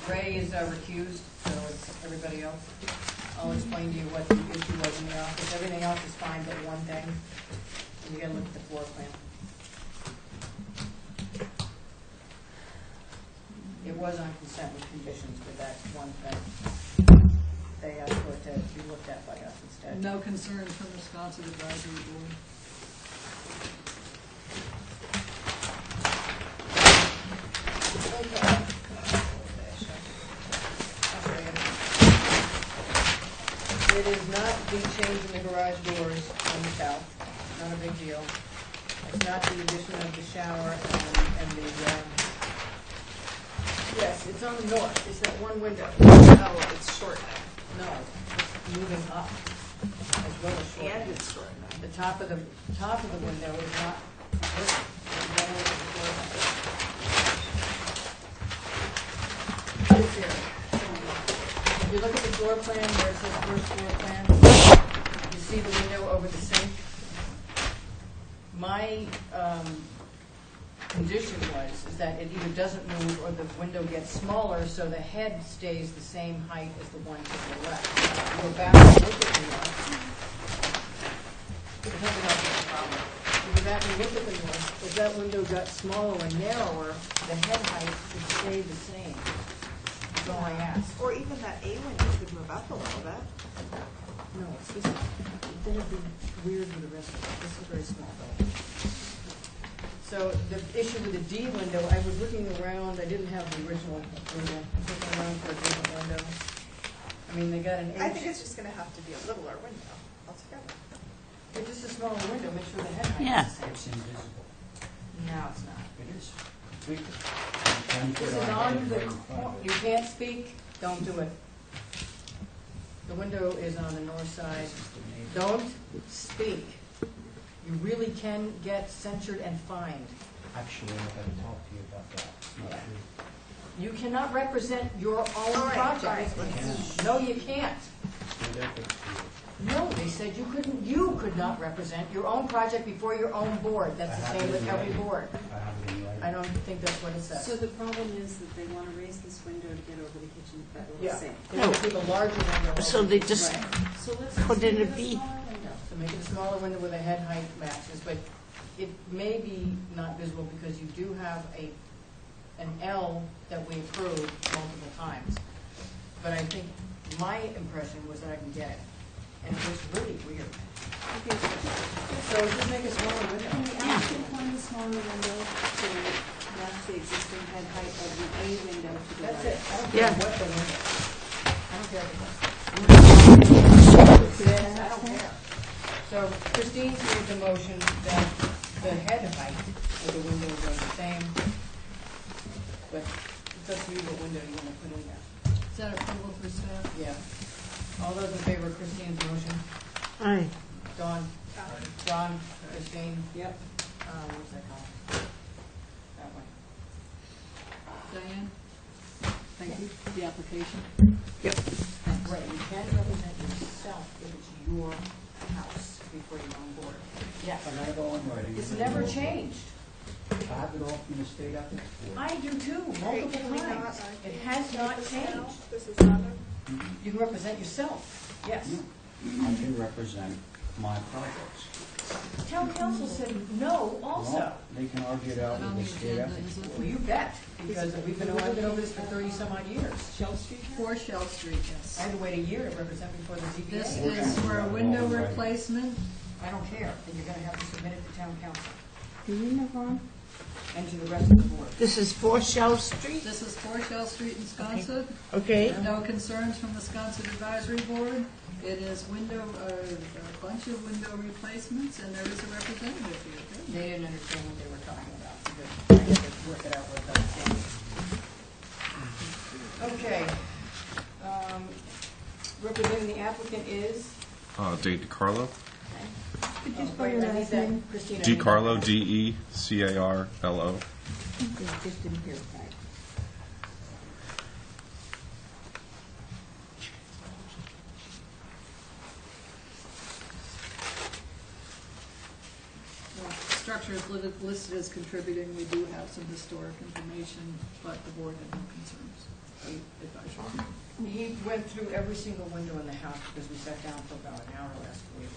[SPEAKER 2] Ray is recused, so it's everybody else. I'll explain to you what the issue was in the office. Everything else is fine but one thing. You gotta look at the floor plan. It was on consent with conditions with that one thing. They asked for it to be looked at by us instead.
[SPEAKER 7] No concerns from the Wisconsin Advisory Board.
[SPEAKER 2] It is not the change in the garage doors on the south, not a big deal. It's not the addition of the shower and the, yes, it's on the north, it's that one window.
[SPEAKER 8] Oh, it's shortening.
[SPEAKER 2] No, it's moving up as well as shortening.
[SPEAKER 8] And it's shortening.
[SPEAKER 2] The top of the window is not, it's here. If you look at the floor plan, where it says first floor plan, you see the window over the sink. My condition is that it either doesn't move or the window gets smaller, so the head stays the same height as the one to the left. Go back and look at the north. There's nothing else that's a problem. You go back and look at the north. If that window got smaller and narrower, the head height should stay the same. That's all I ask.
[SPEAKER 8] Or even that A window should move up a little bit.
[SPEAKER 2] No, it's this, then it'd be weird with the rest of it. This is very small though. So the issue with the D window, I was looking around, I didn't have the original approval. I was looking around for a different window. I mean, they got an
[SPEAKER 8] I think
[SPEAKER 2] H.
[SPEAKER 8] it's just gonna have to be a littler window altogether.
[SPEAKER 2] It's just a smaller window, make sure the head height
[SPEAKER 1] Yeah.
[SPEAKER 2] is the same.
[SPEAKER 4] It's invisible.
[SPEAKER 2] No, it's not.
[SPEAKER 4] It is. Tweak it.
[SPEAKER 2] This is on the, you can't speak, don't do it. The window is on the north side. Don't speak. You really can get censured and fined.
[SPEAKER 4] Actually, I gotta talk to you about that. It's not true.
[SPEAKER 2] You cannot represent your own
[SPEAKER 8] All right,
[SPEAKER 2] project.
[SPEAKER 8] all right.
[SPEAKER 2] No, you can't.
[SPEAKER 4] Stay there, fix it.
[SPEAKER 2] No, they said you could not represent your own project before your own board. That's the
[SPEAKER 4] I have
[SPEAKER 2] same
[SPEAKER 4] it
[SPEAKER 2] with
[SPEAKER 4] in
[SPEAKER 2] every
[SPEAKER 4] writing.
[SPEAKER 2] board.
[SPEAKER 4] I have it in writing.
[SPEAKER 2] I don't think that's what it
[SPEAKER 15] So
[SPEAKER 2] says.
[SPEAKER 15] the problem is that they want to raise this window to get over the kitchen
[SPEAKER 2] Yeah,
[SPEAKER 15] sink.
[SPEAKER 2] they want to keep a larger window.
[SPEAKER 1] So they just
[SPEAKER 15] Right. So let's
[SPEAKER 1] put
[SPEAKER 15] just
[SPEAKER 1] in
[SPEAKER 15] make
[SPEAKER 1] a
[SPEAKER 15] it
[SPEAKER 1] B.
[SPEAKER 15] smaller window.
[SPEAKER 2] So make it a smaller window with a head height matches, but it may be not visible because you do have an L that we approved multiple times. But I think my impression was that I can get it, and it was really weird.
[SPEAKER 15] Okay,
[SPEAKER 2] So just make a smaller window.
[SPEAKER 15] can we ask you to find a smaller window to match the existing head height of the A window to the right?
[SPEAKER 2] That's it. I don't care
[SPEAKER 1] Yeah.
[SPEAKER 2] what the window is. I don't care what it is. I don't care. So Christine's made the motion that the head height of the window is the same, but it's up to you what window you want to put in there.
[SPEAKER 7] Is that approval for staff?
[SPEAKER 2] Yeah. All those in favor of Christine's motion?
[SPEAKER 1] Aye.
[SPEAKER 2] Dawn? John? Christine?
[SPEAKER 7] Yep.
[SPEAKER 2] What's that called? That one.
[SPEAKER 7] Diane? Thank you. The application?
[SPEAKER 2] Right, you can represent yourself if it's your house before you're on board. Yes.
[SPEAKER 4] I got it all in writing.
[SPEAKER 2] It's never changed.
[SPEAKER 4] I have it all from the state ethics board.
[SPEAKER 2] I do too, multiple
[SPEAKER 8] Can we not,
[SPEAKER 2] times. It has not changed.
[SPEAKER 8] This is not
[SPEAKER 2] You can represent yourself, yes.
[SPEAKER 4] I can represent my projects.
[SPEAKER 2] Town council said no also.
[SPEAKER 4] Well, they can argue it out with the state ethics.
[SPEAKER 2] Well, you bet, because I've been over this for 30-some odd years.
[SPEAKER 7] Shell Street? 4 Shell Street, yes.
[SPEAKER 2] I had to wait a year to represent before the
[SPEAKER 7] This
[SPEAKER 2] ZBA.
[SPEAKER 7] is for a window replacement.
[SPEAKER 2] I don't care, then you're gonna have to submit it to town council
[SPEAKER 13] Do you move on?
[SPEAKER 2] and to the rest of the board.
[SPEAKER 1] This is 4 Shell Street?
[SPEAKER 7] This is 4 Shell Street in Sconset.
[SPEAKER 1] Okay.
[SPEAKER 7] No concerns from the Sconset Advisory Board. It is a bunch of window replacements, and there is a representative here.
[SPEAKER 2] They didn't understand what they were talking about, so I had to work it out with them. Okay. Representing the applicant is?
[SPEAKER 5] Dave DiCarlo.
[SPEAKER 13] Could you spell
[SPEAKER 2] Wait,
[SPEAKER 13] your
[SPEAKER 2] I need
[SPEAKER 13] last
[SPEAKER 2] that,
[SPEAKER 13] name?
[SPEAKER 2] Christina. I need
[SPEAKER 5] DiCarlo,
[SPEAKER 2] that.
[SPEAKER 5] DeCarlo.
[SPEAKER 13] Just didn't hear it right.
[SPEAKER 7] Well, structure is listed as contributing. We do have some historic information, but the board had no concerns. The advisory.
[SPEAKER 2] He went through every single window in the house because we sat down for about an hour last week.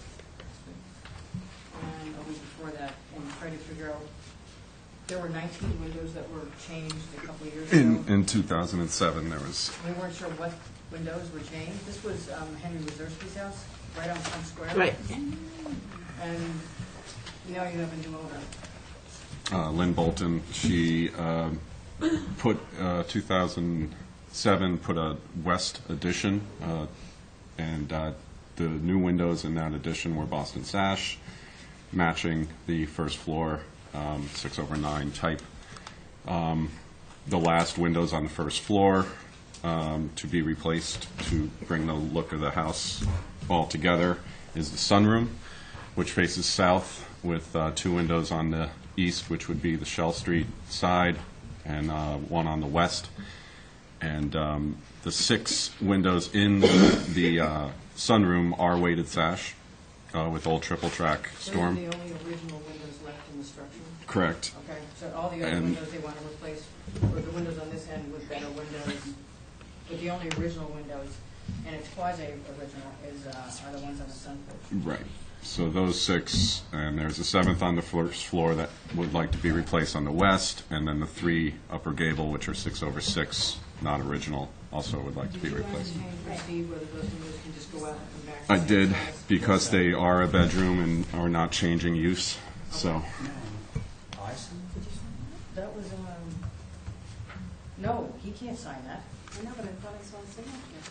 [SPEAKER 2] And a week before that, and tried to figure out, there were 19 windows that were changed a couple of years ago.
[SPEAKER 5] In 2007, there was.
[SPEAKER 2] We weren't sure what windows were changed. This was Henry Wazirski's house, right on Front Square.
[SPEAKER 1] Right.
[SPEAKER 2] And now you have a new owner.
[SPEAKER 5] Lynn Bolton, she put 2007 put a west addition, and the new windows in that addition were Boston sash, matching the first floor 6/9 type. The last windows on the first floor to be replaced to bring the look of the house all together is the sunroom, which faces south with 2 windows on the east, which would be the Shell Street side, and 1 on the west. And the 6 windows in the sunroom are weighted sash with old triple track storm.
[SPEAKER 2] Those are the only original windows left in the structure?
[SPEAKER 5] Correct.
[SPEAKER 2] Okay, so all the other
[SPEAKER 5] And-
[SPEAKER 2] windows they want to replace, or the windows on this end with better windows, but the only original windows, and it's quasi-original, are the ones on the sun porch.
[SPEAKER 5] Right. So those 6, and there's a 7th on the first floor that would like to be replaced on the west, and then the 3 upper gable, which are 6/6, not original, also would like to be replaced.
[SPEAKER 2] Did you understand for Steve whether those windows can just go out and come back?
[SPEAKER 5] I did, because they are a bedroom and are not changing use, so.
[SPEAKER 2] That was, no, he can't sign that.
[SPEAKER 15] I know, but I thought I saw a signature.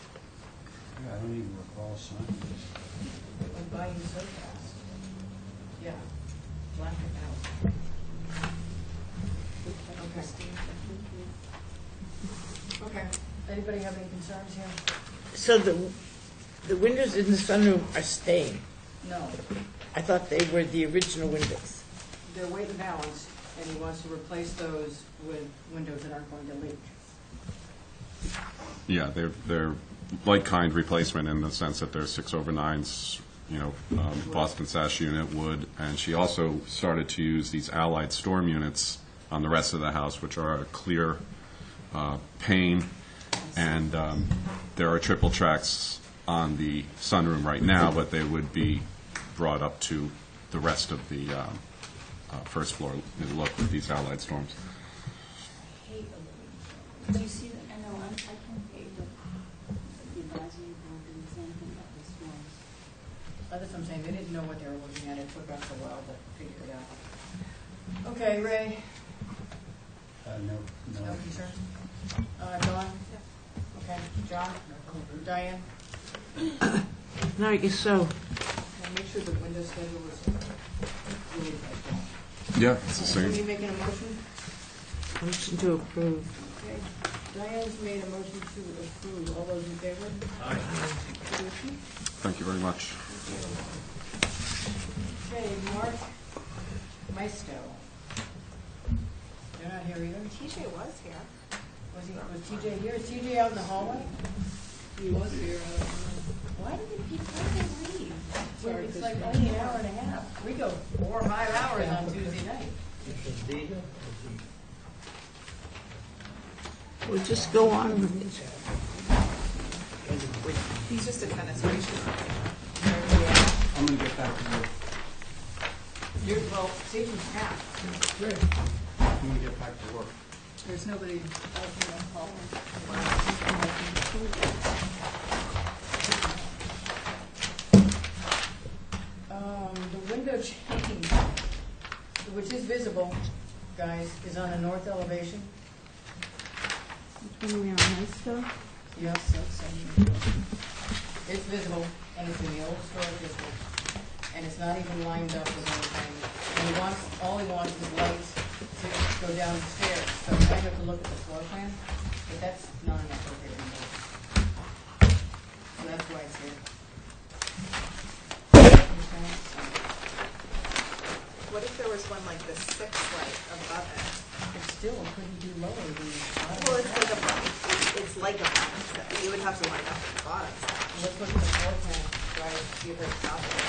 [SPEAKER 4] Yeah, I don't even recall signing this.
[SPEAKER 2] It went by you so fast. Yeah, black it out. Okay. Okay, anybody have any concerns here?
[SPEAKER 1] So the windows in the sunroom are staying.
[SPEAKER 2] No,
[SPEAKER 1] I thought they were the original windows.
[SPEAKER 2] they're weight and balance, and he wants to replace those with windows that aren't going to leak.
[SPEAKER 5] Yeah, they're like-kind replacement in the sense that they're 6/9s, Boston sash unit, wood, and she also started to use these allied storm units on the rest of the house, which are a clear pane, and there are triple tracks on the sunroom right now, but they would be brought up to the rest of the first floor look with these allied storms.
[SPEAKER 15] Do you see that? I know, I can't hate the advisory board did the same thing about this was.
[SPEAKER 2] That's what I'm saying, they didn't know what they were looking at, it took us a while to figure it out. Okay, Ray,
[SPEAKER 4] No.
[SPEAKER 2] no concerns? Dawn? Okay, John? Diane?
[SPEAKER 1] No, I guess so.
[SPEAKER 2] And make sure the window schedule is really good.
[SPEAKER 5] Yeah, it's the
[SPEAKER 2] Are you
[SPEAKER 5] same.
[SPEAKER 2] making a motion?
[SPEAKER 1] Motion to approve.
[SPEAKER 2] Okay, Diane's made a motion to approve, all those in favor?
[SPEAKER 5] Thank you very much.
[SPEAKER 2] Okay, Mark Maisto. You're not here either?
[SPEAKER 8] TJ was here.
[SPEAKER 2] Was TJ here? Is TJ out in the hallway?
[SPEAKER 7] He was here.
[SPEAKER 2] Why did they leave?
[SPEAKER 7] Sorry,
[SPEAKER 2] It's
[SPEAKER 7] Chris.
[SPEAKER 2] like only an hour and a half. We go 4 or 5 hours on Tuesday night.
[SPEAKER 1] We'll just go on with it.
[SPEAKER 8] He's just a tennis coach.
[SPEAKER 4] I'm gonna get back to work.
[SPEAKER 2] Well, season's past.
[SPEAKER 6] Great. When we get back to work.
[SPEAKER 7] There's nobody out here on call.
[SPEAKER 2] The window change, which is visible, guys, is on the north elevation.
[SPEAKER 13] When we are on stuff.
[SPEAKER 2] Yes, it's visible, and it's in the old storage district, and it's not even lined up with anything. And all he wants is lights to go down the stairs, so I have to look at the floor plan, but that's not an appropriate number. So that's why it's here.
[SPEAKER 8] What if there was one like this fixed light above it?
[SPEAKER 2] It still couldn't be lower than the bottom.
[SPEAKER 8] Well, it's like a bottom set. You would have to line up with the bottom set.
[SPEAKER 2] Let's look at the floor plan, right, see if it's top of it.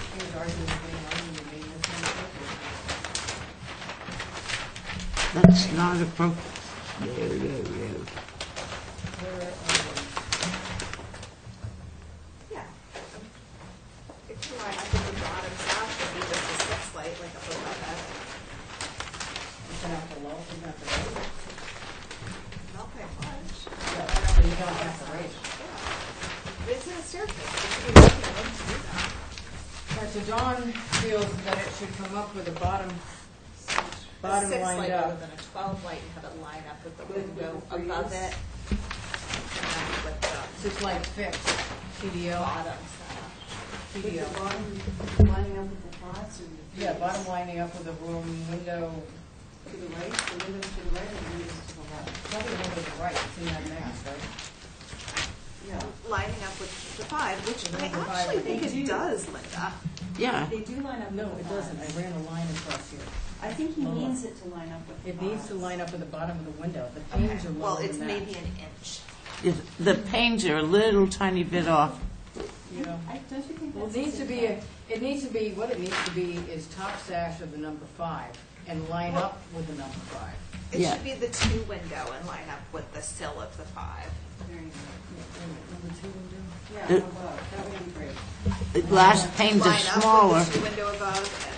[SPEAKER 2] He was arguing with me, made this one appropriate.
[SPEAKER 1] That's not appropriate. Yeah.
[SPEAKER 2] Where are we?
[SPEAKER 8] Yeah. If you line up with the bottom sash, it'd be just a fixed light like up above it.
[SPEAKER 2] It's not below, it's not below.
[SPEAKER 8] Not by much.
[SPEAKER 2] Yeah, so you don't have to raise it.
[SPEAKER 8] Yeah. It's in a staircase. It should be working room to do that.
[SPEAKER 2] All right, so Dawn feels that it should come up with a bottom
[SPEAKER 8] A 6
[SPEAKER 2] lined
[SPEAKER 8] light
[SPEAKER 2] up.
[SPEAKER 8] rather than a 12 light and have it line up with the window above it. And then with the
[SPEAKER 2] 6 lights fixed, CDL,
[SPEAKER 8] bottom sash.
[SPEAKER 2] CDL.
[SPEAKER 15] Lining up with the pots and.
[SPEAKER 2] Yeah, bottom lining up with the room window,
[SPEAKER 15] To the right, the windows to the right and the windows to the left.
[SPEAKER 2] probably the one to the right, it's in that mass, right?
[SPEAKER 15] Yeah.
[SPEAKER 8] Lining up with the 5, which
[SPEAKER 2] The
[SPEAKER 8] I
[SPEAKER 2] number 5
[SPEAKER 8] actually think
[SPEAKER 15] they
[SPEAKER 8] it
[SPEAKER 15] do.
[SPEAKER 8] does, Linda.
[SPEAKER 1] Yeah.
[SPEAKER 15] They do line up with the
[SPEAKER 2] No, it doesn't, I
[SPEAKER 15] pots.
[SPEAKER 2] ran a line across here.
[SPEAKER 15] I think he means it to line up with the
[SPEAKER 2] It needs to
[SPEAKER 15] pots.
[SPEAKER 2] line up with the bottom of the window, the
[SPEAKER 8] Okay.
[SPEAKER 2] panes are
[SPEAKER 8] Well,
[SPEAKER 2] lower
[SPEAKER 8] it's
[SPEAKER 2] than that.
[SPEAKER 8] maybe an inch.
[SPEAKER 1] The panes are a little tiny bit off.
[SPEAKER 2] You know?
[SPEAKER 15] Don't you think
[SPEAKER 2] Well,
[SPEAKER 15] that's?
[SPEAKER 2] it needs to be, what it needs to be is top sash of the number 5 and line up with the number 5.
[SPEAKER 8] It
[SPEAKER 1] Yeah.
[SPEAKER 8] should be the 2 window and line up with the sill of the 5.
[SPEAKER 15] There you go.
[SPEAKER 2] Number 2 window?
[SPEAKER 15] Yeah,
[SPEAKER 1] It-
[SPEAKER 15] above, that would be great.
[SPEAKER 1] The glass panes are
[SPEAKER 8] Line up
[SPEAKER 1] smaller.
[SPEAKER 8] with the 2 window above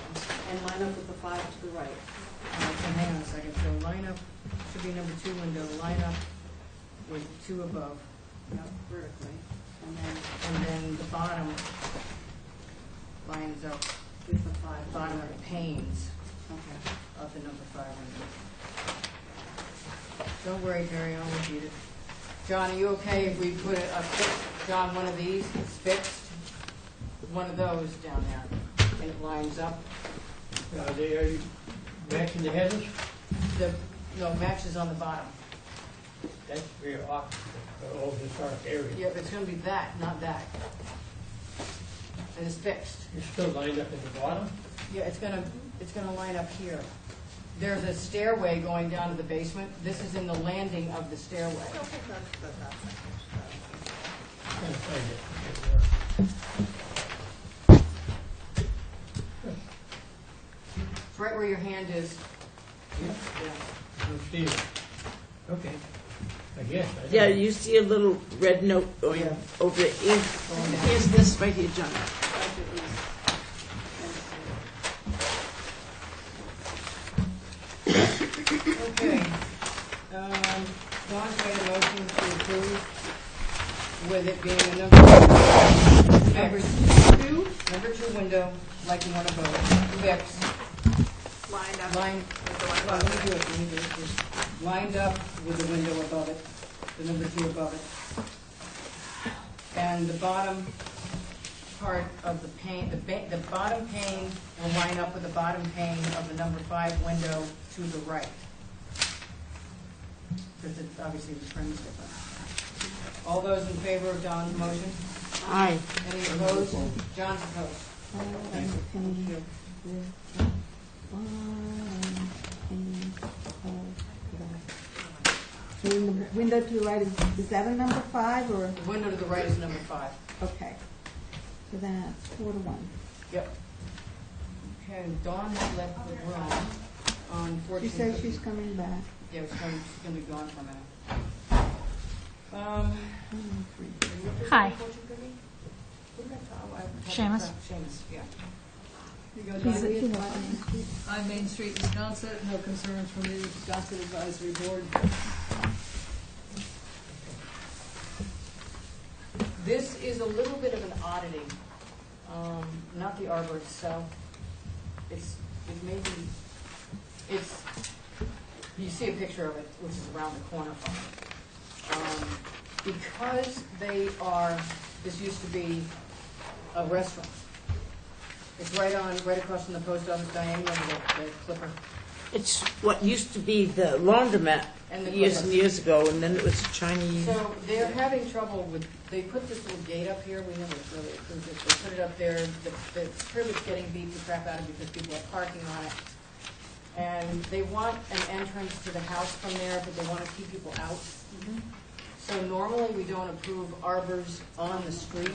[SPEAKER 15] And line up with the 5 to the right.
[SPEAKER 2] All right, so hang on a second, so line up, should be number 2 window, line up with 2 above,
[SPEAKER 15] Yep, vertically.
[SPEAKER 2] and then the bottom lines up,
[SPEAKER 15] With the 5.
[SPEAKER 2] bottom of the panes
[SPEAKER 15] Okay.
[SPEAKER 2] of the number 5 window. Don't worry, Terry, I'll repeat it. John, are you okay if we put a fixed, John, one of these, it's fixed, one of those down there, and it lines up?
[SPEAKER 6] They are matching the headers?
[SPEAKER 2] No, matches on the bottom.
[SPEAKER 6] That's very off, the old historic area.
[SPEAKER 2] Yeah, but it's gonna be that, not that. And it's fixed.
[SPEAKER 6] You're still lined up at the bottom?
[SPEAKER 2] Yeah, it's gonna line up here. There's a stairway going down to the basement. This is in the landing of the stairway.
[SPEAKER 8] I don't think that's
[SPEAKER 6] Trying to find it.
[SPEAKER 2] It's right where your hand is.
[SPEAKER 6] Yeah.
[SPEAKER 2] Yeah.
[SPEAKER 6] I'm Steve. Okay. I guess. I don't
[SPEAKER 1] Yeah,
[SPEAKER 6] know.
[SPEAKER 1] you see a little red note going
[SPEAKER 2] Yeah.
[SPEAKER 1] over it. Here's this right here, John.
[SPEAKER 2] Okay. Dawn's made a motion to approve with it being a number 2 window, like the one above, fixed,
[SPEAKER 8] lined up
[SPEAKER 2] line,
[SPEAKER 8] with the one
[SPEAKER 2] well,
[SPEAKER 8] above
[SPEAKER 2] let me do
[SPEAKER 8] it.
[SPEAKER 2] it, let me do it. Just lined up with the window above it, the number 2 above it. And the bottom part of the pane, the bottom pane will line up with the bottom pane of the number 5 window to the right. Because it's obviously the trim's different. All those in favor of John's motion?
[SPEAKER 1] Aye.
[SPEAKER 2] Any opposed? John's opposed.
[SPEAKER 13] So in the window to the right, is that a number 5 or?
[SPEAKER 2] The window to the right is number 5.
[SPEAKER 13] Okay. So that's 4-1.
[SPEAKER 2] Yep. Okay, Dawn has left the room on 14th.
[SPEAKER 13] She says she's coming back.
[SPEAKER 2] Yeah, she's gonna be gone for a minute.
[SPEAKER 11] Hi.
[SPEAKER 2] Seamus.
[SPEAKER 11] Seamus.
[SPEAKER 2] Seamus, yeah.
[SPEAKER 7] You go
[SPEAKER 3] He's-
[SPEAKER 7] Diane?
[SPEAKER 3] he lives on Main Street.
[SPEAKER 7] I'm Main Street, Wisconsin, no concerns from the Wisconsin Advisory Board.
[SPEAKER 2] This is a little bit of an oddity, not the arbor itself. It may be, you see a picture of it, which is around the corner from it. Because this used to be a restaurant. It's right across from the post office, Diane, remember the Clipper?
[SPEAKER 1] It's what used to be the laundromat
[SPEAKER 2] And the
[SPEAKER 1] years
[SPEAKER 2] Clipper.
[SPEAKER 1] and years ago, and then it was Chinese.
[SPEAKER 2] So they're having trouble with, they put this little gate up here, we never really approved it, they put it up there, the privet's getting beat the crap out of it because people are parking on it. And they want an entrance to the house from there, but they want to keep people out. So normally we don't approve arbors on the street.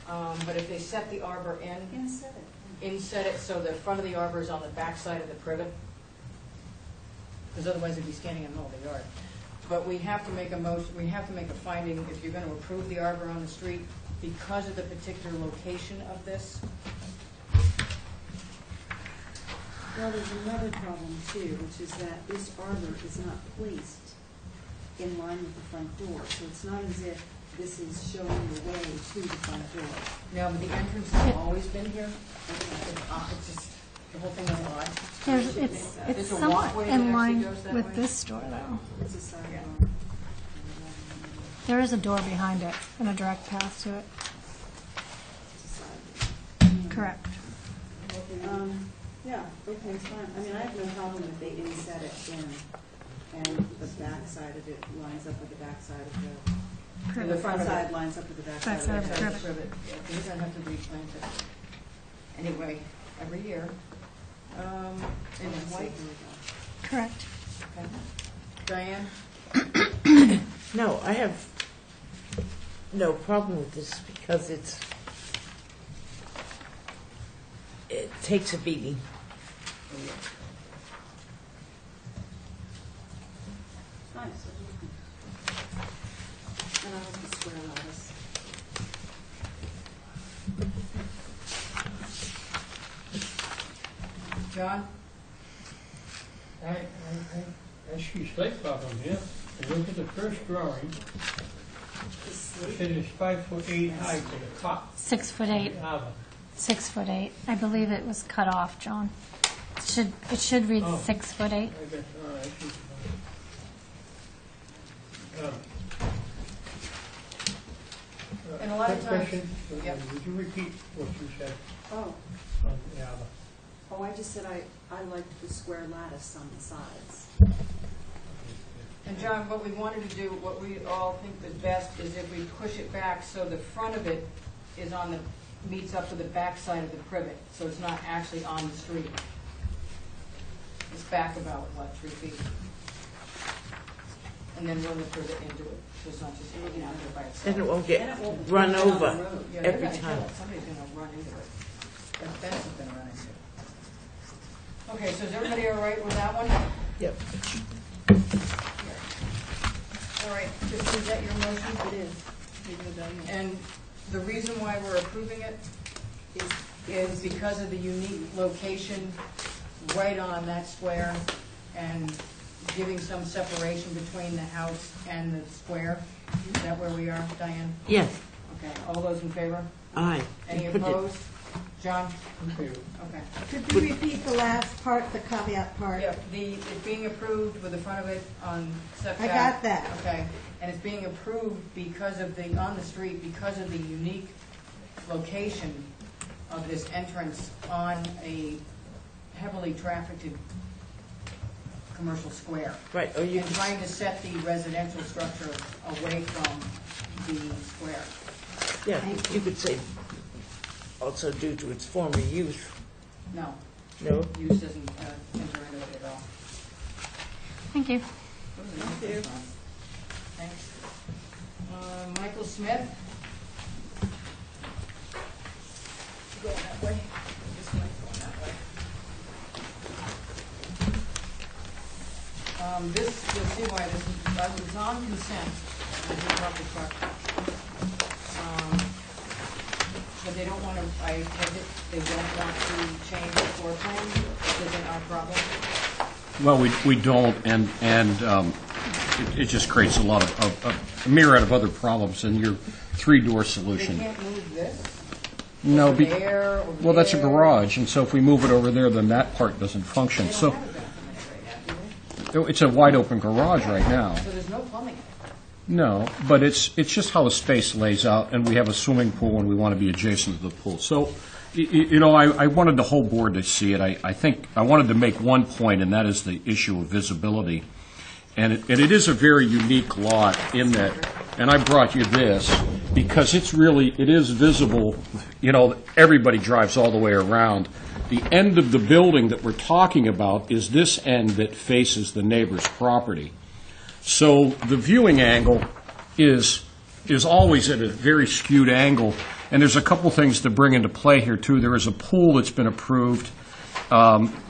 [SPEAKER 2] But if they set the arbor inset it so the front of the arbor is on the back side of the privet, because otherwise it'd be standing in the middle of the yard. But we have to make a motion, we have to make a finding if you're going to approve the arbor on the street because of the particular location of this.
[SPEAKER 15] Well, there's another problem too, which is that this arbor is not placed in line with the front door. So it's not as if this is showing the way to the front door.
[SPEAKER 2] No, but the entrance has always been here. It's just, the whole thing is odd.
[SPEAKER 3] It's
[SPEAKER 2] There's a
[SPEAKER 3] somewhat
[SPEAKER 2] walkway that
[SPEAKER 3] in
[SPEAKER 2] actually
[SPEAKER 3] line
[SPEAKER 2] goes that
[SPEAKER 3] with
[SPEAKER 2] way.
[SPEAKER 3] this door, though.
[SPEAKER 15] It's a side door.
[SPEAKER 3] There is a door behind it and a direct path to it.
[SPEAKER 15] It's a side door.
[SPEAKER 3] Correct.
[SPEAKER 15] Yeah, okay, it's fine. I mean, I have no problem if they inset it in and the back side of it lines up with the back side of the,
[SPEAKER 2] And
[SPEAKER 15] the
[SPEAKER 2] the front
[SPEAKER 15] front
[SPEAKER 2] of
[SPEAKER 15] side
[SPEAKER 2] it.
[SPEAKER 15] lines up with the back
[SPEAKER 3] Back
[SPEAKER 15] side of
[SPEAKER 3] side
[SPEAKER 15] the
[SPEAKER 3] of
[SPEAKER 15] house.
[SPEAKER 3] the privet.
[SPEAKER 2] Yeah, you're going to have to replant it. Anyway, every year. And it's white.
[SPEAKER 3] Correct.
[SPEAKER 2] Okay. Diane?
[SPEAKER 1] No, I have no problem with this because it takes a beating.
[SPEAKER 15] Nice. And I like the square lattice.
[SPEAKER 2] John?
[SPEAKER 6] I see a slight problem here. And look at the first drawing. It says it's 5'8" high to the top.
[SPEAKER 3] 6'8",
[SPEAKER 6] The arbor.
[SPEAKER 3] 6'8". I believe it was cut off, John. It should read
[SPEAKER 6] Oh.
[SPEAKER 3] 6'8".
[SPEAKER 6] I guess, all right, I see.
[SPEAKER 2] And a lot of
[SPEAKER 6] Quick
[SPEAKER 2] times-
[SPEAKER 6] question.
[SPEAKER 2] Yep.
[SPEAKER 6] Would you repeat what you said
[SPEAKER 15] Oh,
[SPEAKER 6] on the arbor?
[SPEAKER 15] oh, I just said I liked the square lattice on the sides.
[SPEAKER 2] And John, what we wanted to do, what we all think is best is if we push it back so the front of it is meets up to the back side of the privet, so it's not actually on the street. It's back about, 3 feet? And then run the privet into it, so it's not just hanging out there by itself.
[SPEAKER 1] Then it won't
[SPEAKER 2] Then
[SPEAKER 1] get
[SPEAKER 2] it won't
[SPEAKER 1] run
[SPEAKER 2] down the
[SPEAKER 1] over
[SPEAKER 2] road. Yeah, they're
[SPEAKER 1] every
[SPEAKER 2] gonna
[SPEAKER 1] time.
[SPEAKER 2] kill it. Somebody's gonna run into it. That fence is gonna run into it. Okay, so is everybody all right with that one?
[SPEAKER 1] Yep.
[SPEAKER 2] All right, just is that your motion?
[SPEAKER 15] It is.
[SPEAKER 7] You go Diane.
[SPEAKER 2] And the reason why we're approving it is because of the unique location right on that square and giving some separation between the house and the square. Is that where we are, Diane?
[SPEAKER 1] Yes,
[SPEAKER 2] Okay, all those in favor?
[SPEAKER 1] aye.
[SPEAKER 2] Any
[SPEAKER 1] Put it-
[SPEAKER 2] opposed? John?
[SPEAKER 6] Okay.
[SPEAKER 2] Okay.
[SPEAKER 13] Could you repeat the last part, the caveat part?
[SPEAKER 2] Yeah, it being approved with the front of it on setback.
[SPEAKER 13] I got that.
[SPEAKER 2] Okay, and it's being approved because of on the street, because of the unique location of this entrance on a heavily trafficked commercial square.
[SPEAKER 1] Right, or you
[SPEAKER 2] And
[SPEAKER 1] can,
[SPEAKER 2] trying to set the residential structure away from the square.
[SPEAKER 1] yeah, you could say also due to its former use.
[SPEAKER 2] No,
[SPEAKER 1] No?
[SPEAKER 2] use doesn't enter into it at all.
[SPEAKER 3] Thank you.
[SPEAKER 2] Thank you. Thanks. Michael Smith? Going that way? This way, going that way. This, you'll see why this was on consent, I did probably talk. The they don't want to, I take it, they don't want to change the floor plan, isn't our problem?
[SPEAKER 12] Well, we don't, and it just creates a lot of, a myriad of other problems in your three-door
[SPEAKER 2] They
[SPEAKER 12] solution.
[SPEAKER 2] can't move this?
[SPEAKER 12] No,
[SPEAKER 2] Over there, over
[SPEAKER 12] well, that's a
[SPEAKER 2] there.
[SPEAKER 12] garage, and so if we move it over there, then that part doesn't function.
[SPEAKER 2] They
[SPEAKER 12] So
[SPEAKER 2] don't have a bathroom in it right now, do
[SPEAKER 12] it's a wide-open garage right now.
[SPEAKER 2] they? So there's no plumbing in it?
[SPEAKER 12] No, but it's just how the space lays out, and we have a swimming pool, and we want to be adjacent to the pool. So, you know, I wanted the whole board to see it. I think I wanted to make one point, and that is the issue of visibility. And it is a very unique lot in that, and I brought you this, because it is visible, you know, everybody drives all the way around. The end of the building that we're talking about is this end that faces the neighbor's property. So the viewing angle is always at a very skewed angle, and there's a couple things to bring into play here, too. There is a pool that's been approved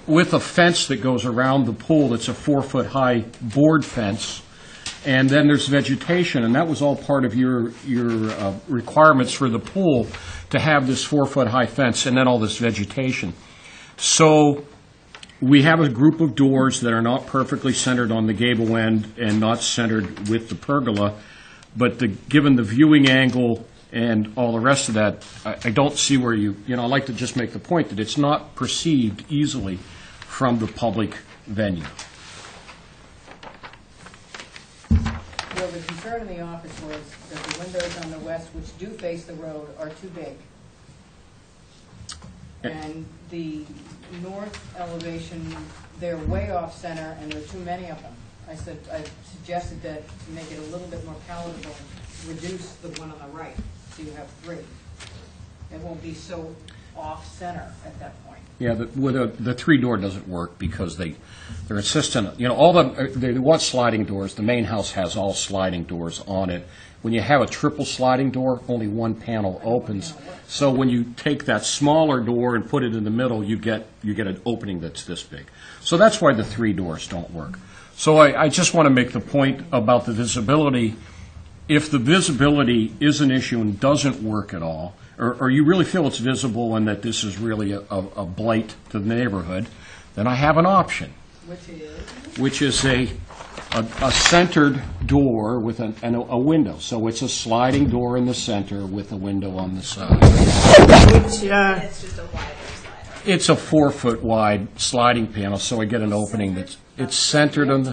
[SPEAKER 12] with a fence that goes around the pool that's a 4-foot-high board fence, and then there's vegetation, and that was all part of your requirements for the pool, to have this 4-foot-high fence and then all this vegetation. So we have a group of doors that are not perfectly centered on the gable end and not centered with the pergola, but given the viewing angle and all the rest of that, I don't see where you know, I like to just make the point that it's not perceived easily from the public venue.
[SPEAKER 2] Well, the concern in the office was that the windows on the west, which do face the road, are too big. And the north elevation, they're way off center, and there are too many of them. I suggested that to make it a little bit more palatable, reduce the one on the right, so you have 3. It won't be so off center at that point.
[SPEAKER 12] Yeah, the three-door doesn't work because they're insistent, you know, they want sliding doors. The main house has all sliding doors on it. When you have a triple sliding door, only one panel opens. So when you take that smaller door and put it in the middle, you get an opening that's this big. So that's why the 3 doors don't work. So I just want to make the point about the visibility. If the visibility is an issue and doesn't work at all, or you really feel it's visible and that this is really a blight to the neighborhood, then I have an option. Which is a centered door with a window. So it's a sliding door in the center with a window on the side.
[SPEAKER 8] It's just a wider slider.
[SPEAKER 12] It's a 4-foot wide sliding panel, so I get an opening it's centered on the...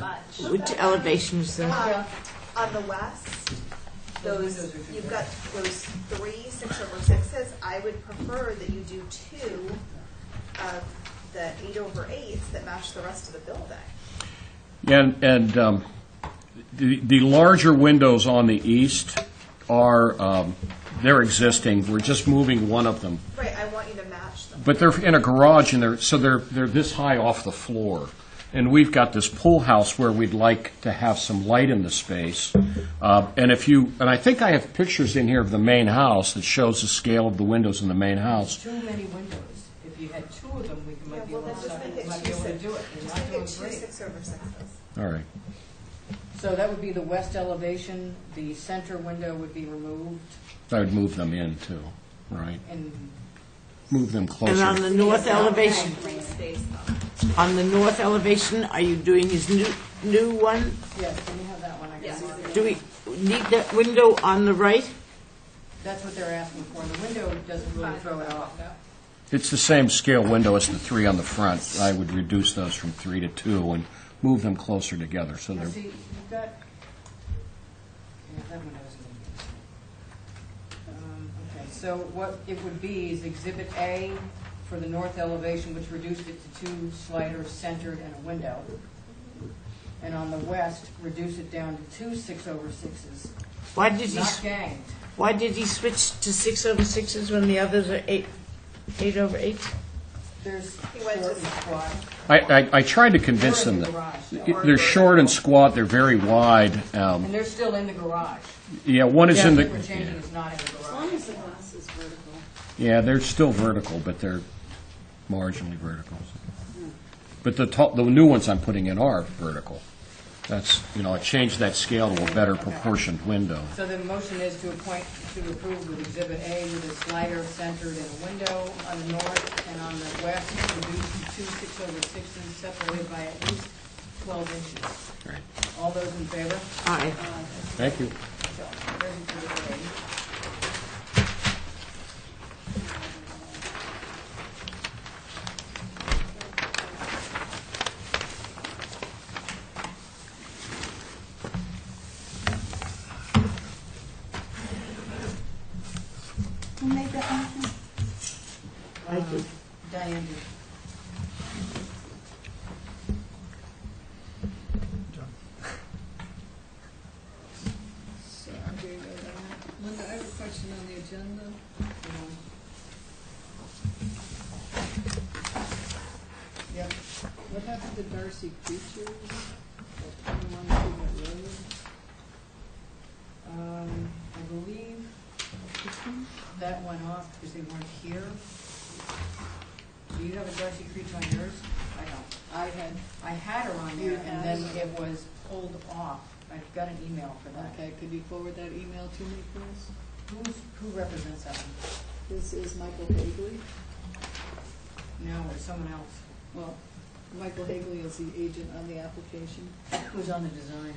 [SPEAKER 1] Which elevation is that?
[SPEAKER 8] On the west, you've got those 3 6/6s. I would prefer that you do 2 of the 8/8s that match the rest of the building.
[SPEAKER 12] Yeah, and the larger windows on the east are, they're existing. We're just moving one of them.
[SPEAKER 8] Right, I want you to match them.
[SPEAKER 12] But they're in a garage, and they're this high off the floor. And we've got this pool house where we'd like to have some light in the space. And I think I have pictures in here of the main house that shows the scale of the windows in the main house.
[SPEAKER 2] Too many windows. If you had 2 of them, we might be able to do it. You're not
[SPEAKER 8] Just
[SPEAKER 2] doing
[SPEAKER 8] make it 2
[SPEAKER 2] great.
[SPEAKER 8] 6/6s.
[SPEAKER 12] All right.
[SPEAKER 2] So that would be the west elevation, the center window would be removed,
[SPEAKER 12] I would move them in, too, right?
[SPEAKER 2] and
[SPEAKER 12] Move them closer.
[SPEAKER 1] And on the north elevation,
[SPEAKER 8] Free space though.
[SPEAKER 1] on the north elevation, are you doing his new one?
[SPEAKER 2] yes, can you have that one? I guess.
[SPEAKER 8] Yes.
[SPEAKER 1] Do we need that window on the right?
[SPEAKER 2] That's what they're asking for. The window doesn't really throw it off.
[SPEAKER 12] It's the same scale window as the 3 on the front. I would reduce those from 3 to 2 and move them closer together, so
[SPEAKER 2] Now,
[SPEAKER 12] they're...
[SPEAKER 2] see, you've got, yeah, that one I was going to okay, so what it would be is Exhibit A for the north elevation, which reduced it to 2 sliders centered and a window. And on the west, reduce it down to 2 6/6s,
[SPEAKER 1] Why did he,
[SPEAKER 2] not ganged.
[SPEAKER 1] why did he switch to 6/6s when the others are 8/8?
[SPEAKER 2] There's
[SPEAKER 8] He went
[SPEAKER 2] short
[SPEAKER 8] to
[SPEAKER 2] and squat.
[SPEAKER 12] I tried to convince them that they're short and squat, they're very wide.
[SPEAKER 2] And they're still in the garage.
[SPEAKER 12] Yeah, one is in the...
[SPEAKER 2] What we're changing is not in the
[SPEAKER 15] As
[SPEAKER 2] garage.
[SPEAKER 15] long as the glass is vertical.
[SPEAKER 12] Yeah, they're still vertical, but they're marginally vertical. But the new ones I'm putting in are vertical. That's, it changed that scale to a better proportioned window.
[SPEAKER 2] So the motion is to approve with Exhibit A with a slider centered in a window on the north and on the west, reduced to 2 6/6 separated by at least 12 inches.
[SPEAKER 12] Right.
[SPEAKER 2] All those in favor?
[SPEAKER 1] Aye.
[SPEAKER 12] Thank you.
[SPEAKER 2] So, there's Exhibit A.
[SPEAKER 13] Who made that motion?
[SPEAKER 1] I did.
[SPEAKER 2] Diane did.
[SPEAKER 7] So, okay, Linda, I have a question on the agenda.
[SPEAKER 2] Yep.
[SPEAKER 7] What happened to Darcy Creatures? At 21 Summit Road?
[SPEAKER 2] I believe that went off because they weren't here. Do you have a Darcy Creech on yours? I don't. I had her on there,
[SPEAKER 7] You
[SPEAKER 2] and
[SPEAKER 7] had
[SPEAKER 2] then
[SPEAKER 7] her.
[SPEAKER 2] it was pulled off. I've got an email for that.
[SPEAKER 7] Okay, could you forward that email to me, please?
[SPEAKER 2] Who represents that one?
[SPEAKER 7] This is Michael Hagley.
[SPEAKER 2] No, it's someone else.
[SPEAKER 7] Well, Michael Hagley is the agent on the application.
[SPEAKER 2] Who's on the design?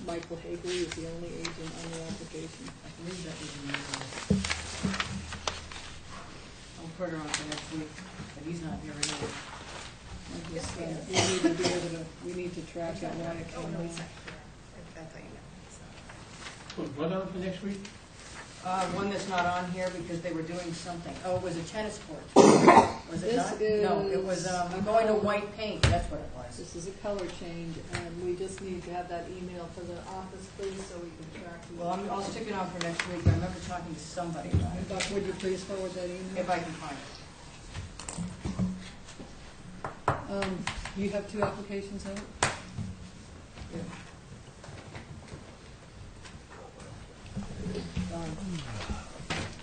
[SPEAKER 7] Michael Hagley is the only agent on the application.
[SPEAKER 2] I believe that was in the I'll put her on for next week, but he's not here anymore.
[SPEAKER 7] I just, we need to be able to, we need to track it why it
[SPEAKER 8] Oh,
[SPEAKER 7] came
[SPEAKER 8] no,
[SPEAKER 7] in.
[SPEAKER 8] he's not here. I thought you meant, so.
[SPEAKER 6] What on for next week?
[SPEAKER 2] One that's not on here because they were doing something. Oh, it was a tennis court. Was it
[SPEAKER 7] This
[SPEAKER 2] not? No, it was
[SPEAKER 7] is-
[SPEAKER 2] going to white paint, that's what it was.
[SPEAKER 7] This is a color change, and we just need to have that email for the office, please, so we can track it.
[SPEAKER 2] Well, I'll stick it on for next week. I remember talking to somebody about it,
[SPEAKER 7] Doc, would you please forward that email?
[SPEAKER 2] if I can find it.
[SPEAKER 7] You have 2 applications out?
[SPEAKER 2] Yeah.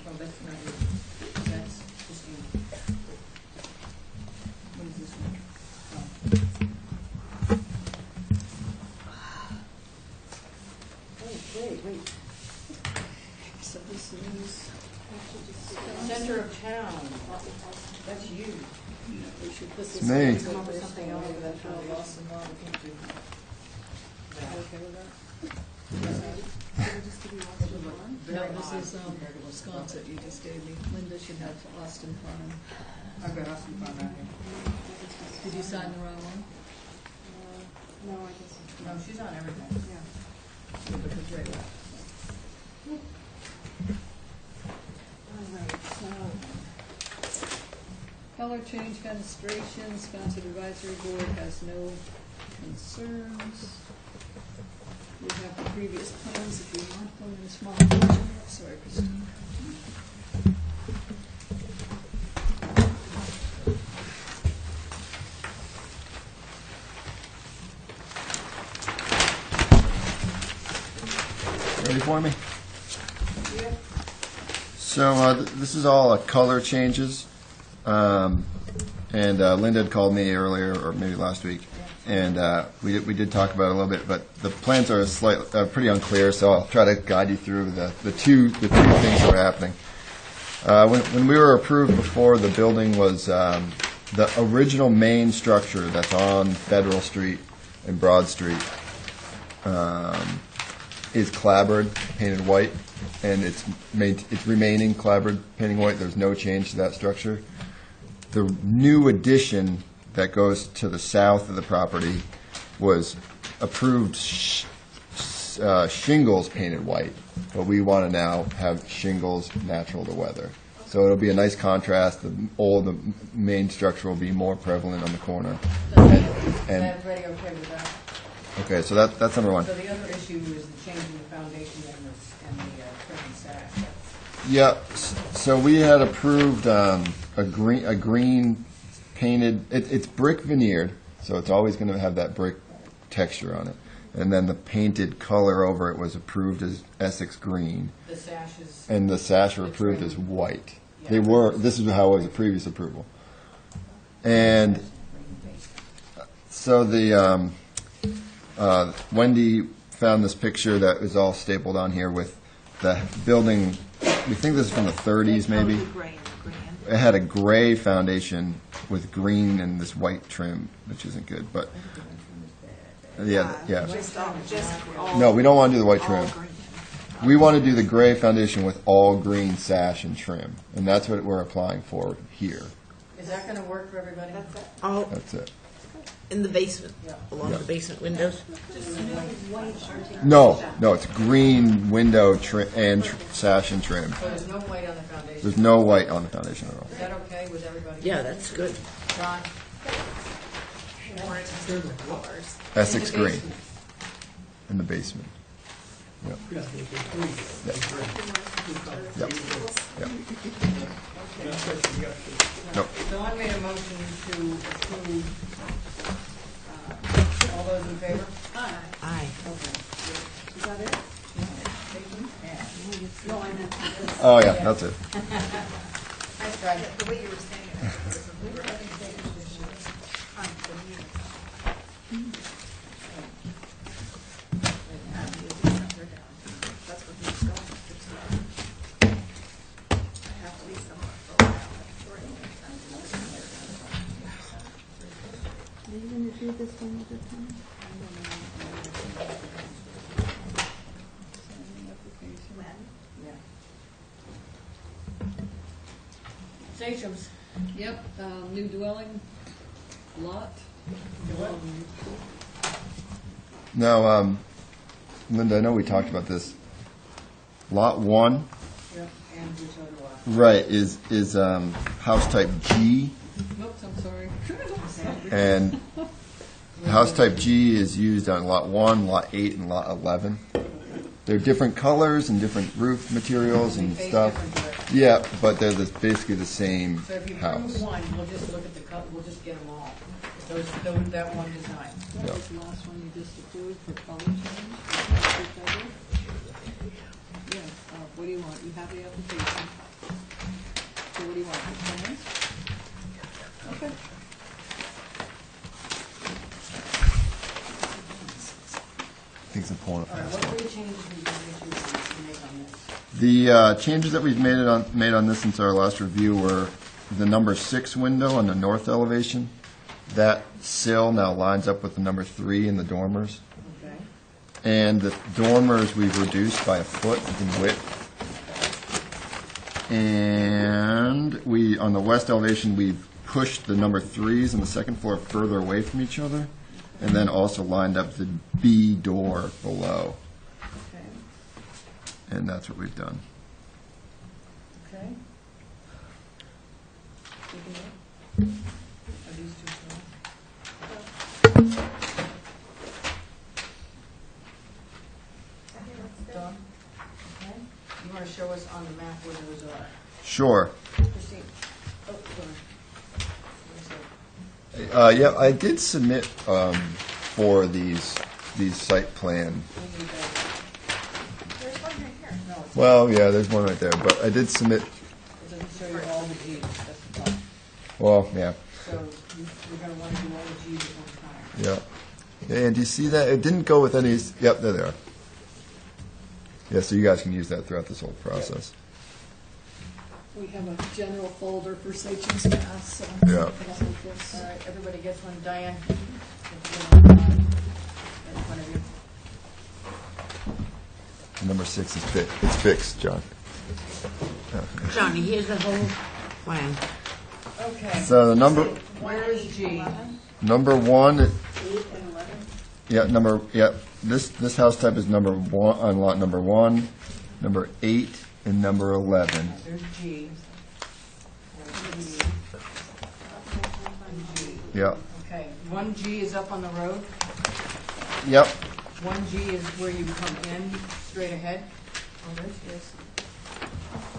[SPEAKER 2] Oh, that's not you. That's just you. What is this one?
[SPEAKER 7] Oh, wait. So this is,
[SPEAKER 2] Center of town. That's you.
[SPEAKER 7] we should put this.
[SPEAKER 14] It's me.
[SPEAKER 7] on
[SPEAKER 2] Come up with
[SPEAKER 7] first
[SPEAKER 2] something
[SPEAKER 7] one,
[SPEAKER 2] else
[SPEAKER 7] right,
[SPEAKER 2] that
[SPEAKER 7] that
[SPEAKER 2] I'll
[SPEAKER 7] lost and wrong. Okay with that? No,
[SPEAKER 2] Very
[SPEAKER 7] this
[SPEAKER 2] odd
[SPEAKER 7] is
[SPEAKER 2] compared to what's
[SPEAKER 7] Wisconsin you just gave me. Linda should have Austin Farm.
[SPEAKER 2] I've got Austin Farm out here.
[SPEAKER 7] Did you sign the wrong one?
[SPEAKER 8] No, I guess.
[SPEAKER 2] No, she's on everything.
[SPEAKER 8] Yeah.
[SPEAKER 7] Because right.
[SPEAKER 8] All right, so.
[SPEAKER 7] Color change fenestration, Sponsored Advisory Board has no concerns. We have the previous plans if you want them in small version. Sorry, Christine.
[SPEAKER 14] Ready for me? So this is all color changes. And Linda had called me earlier, or maybe last week, and we did talk about it a little bit, but the plans are pretty unclear, so I'll try to guide you through the two things that are happening. When we were approved before, the building was the original main structure that's on Federal Street and Broad Street is clapboard, painted white, and it's remaining clapboard, painting white. There's no change to that structure. The new addition that goes to the south of the property was approved shingles painted white, but we want to now have shingles natural to weather. So it'll be a nice contrast. The main structure will be more prevalent on the corner.
[SPEAKER 2] Is everybody okay with that?
[SPEAKER 14] Okay, so that's number one.
[SPEAKER 2] So the other issue is the change in the foundation and the trim and sash.
[SPEAKER 14] Yeah, so we had approved a green painted, it's brick veneered, so it's always going to have that brick texture on it. And then the painted color over it was approved as Essex green.
[SPEAKER 2] The sash is.
[SPEAKER 14] And the sash were approved as white.
[SPEAKER 2] Yeah.
[SPEAKER 14] This is how it was a previous approval. And so Wendy found this picture that was all stapled on here with the building, we think this is from the 30s maybe.
[SPEAKER 8] The gray and the green.
[SPEAKER 14] It had a gray foundation with green and this white trim, which isn't good, but, yeah.
[SPEAKER 8] Just all.
[SPEAKER 14] No, we don't want to do the white
[SPEAKER 8] all
[SPEAKER 14] trim.
[SPEAKER 8] green.
[SPEAKER 14] We want to do the gray foundation with all green sash and trim, and that's what we're applying for here.
[SPEAKER 2] Is that gonna work for everybody?
[SPEAKER 8] That's it.
[SPEAKER 1] All
[SPEAKER 14] That's it.
[SPEAKER 1] in the basement,
[SPEAKER 2] Yeah.
[SPEAKER 1] along
[SPEAKER 14] Yeah.
[SPEAKER 1] the basement windows.
[SPEAKER 14] No, it's green window and sash and trim.
[SPEAKER 2] So there's no white on the foundation?
[SPEAKER 14] There's no white on the foundation at all.
[SPEAKER 2] Is that okay with everybody?
[SPEAKER 1] Yeah, that's good.
[SPEAKER 2] John?
[SPEAKER 8] Orange colors.
[SPEAKER 14] Essex
[SPEAKER 2] In the
[SPEAKER 14] green
[SPEAKER 2] basement.
[SPEAKER 14] in the basement. Yep.
[SPEAKER 6] Yeah, it's a green.
[SPEAKER 14] Yep. Yep. Yep.
[SPEAKER 2] Okay.
[SPEAKER 14] Nope.
[SPEAKER 2] Dawn made a motion to approve. All those in favor?
[SPEAKER 1] Aye.
[SPEAKER 15] Is that it? No, I meant this.
[SPEAKER 14] Oh, yeah, that's it.
[SPEAKER 2] Nice try.
[SPEAKER 8] The way you were saying it, we were having issues on the meeting. That's what he was going to. I have to be somewhere for a while.
[SPEAKER 13] Are you going to do this one at a time?
[SPEAKER 2] Sachems.
[SPEAKER 7] Yep, new dwelling lot.
[SPEAKER 14] Now, Linda, I know we talked about this. Lot 1,
[SPEAKER 2] Yep, and which other lot?
[SPEAKER 14] right, is house type G,
[SPEAKER 7] Oops, I'm sorry.
[SPEAKER 14] and house type G is used on lot 1, lot 8, and lot 11. They're different colors and different roof materials and
[SPEAKER 2] Face
[SPEAKER 14] stuff.
[SPEAKER 2] different directions.
[SPEAKER 14] Yeah, but they're basically the same
[SPEAKER 2] So if you
[SPEAKER 14] house.
[SPEAKER 2] approve one, we'll just look at the we'll just get them all. That one design.
[SPEAKER 7] That was the last one you just approved for color change. Yeah, what do you want? You have the application. So what do you want? The plans? Okay.
[SPEAKER 14] I think it's important.
[SPEAKER 2] All right, what were the changes we make on this?
[SPEAKER 14] The changes that we've made on this since our last review were the number 6 window on the north elevation. That sill now lines up with the number 3 in the dormers.
[SPEAKER 2] Okay.
[SPEAKER 14] And the dormers we've reduced by a foot in width. And on the west elevation, we've pushed the number 3s on the second floor further away from each other, and then also lined up the B door below.
[SPEAKER 2] Okay.
[SPEAKER 14] And that's what we've done.
[SPEAKER 2] Okay. Are these two done? Okay. You want to show us on the map where those are?
[SPEAKER 14] Sure.
[SPEAKER 2] Christine? Oh, go ahead.
[SPEAKER 14] Yeah, I did submit for these site plan.
[SPEAKER 8] There's one right here.
[SPEAKER 2] No, it
[SPEAKER 14] Well, yeah, there's one right there, but I did submit.
[SPEAKER 2] doesn't show you all the Gs, that's the problem.
[SPEAKER 14] Well, yeah,
[SPEAKER 2] So you're going to want to do all the Gs at one time.
[SPEAKER 14] yeah. And do you see that? It didn't go with any. Yep, there they are. Yeah, so you guys can use that throughout this whole process.
[SPEAKER 7] We have a general folder for Sachin's Pass, so.
[SPEAKER 14] Yeah.
[SPEAKER 2] All right, everybody gets one. Diane? Get the one, in front of you.
[SPEAKER 14] Number 6 is fixed. It's fixed, John.
[SPEAKER 1] Johnny, here's the whole plan.
[SPEAKER 2] Okay.
[SPEAKER 14] So the number
[SPEAKER 2] Where is G?
[SPEAKER 14] number 1.
[SPEAKER 15] 8 and 11?
[SPEAKER 14] Yeah, this house type is number 1 on lot number 1, number 8, and number 11.
[SPEAKER 2] There's G.
[SPEAKER 14] Yeah.
[SPEAKER 2] Okay, 1G is up on the road.
[SPEAKER 14] Yep.
[SPEAKER 2] 1G is where you come in straight ahead. Oh, there's this.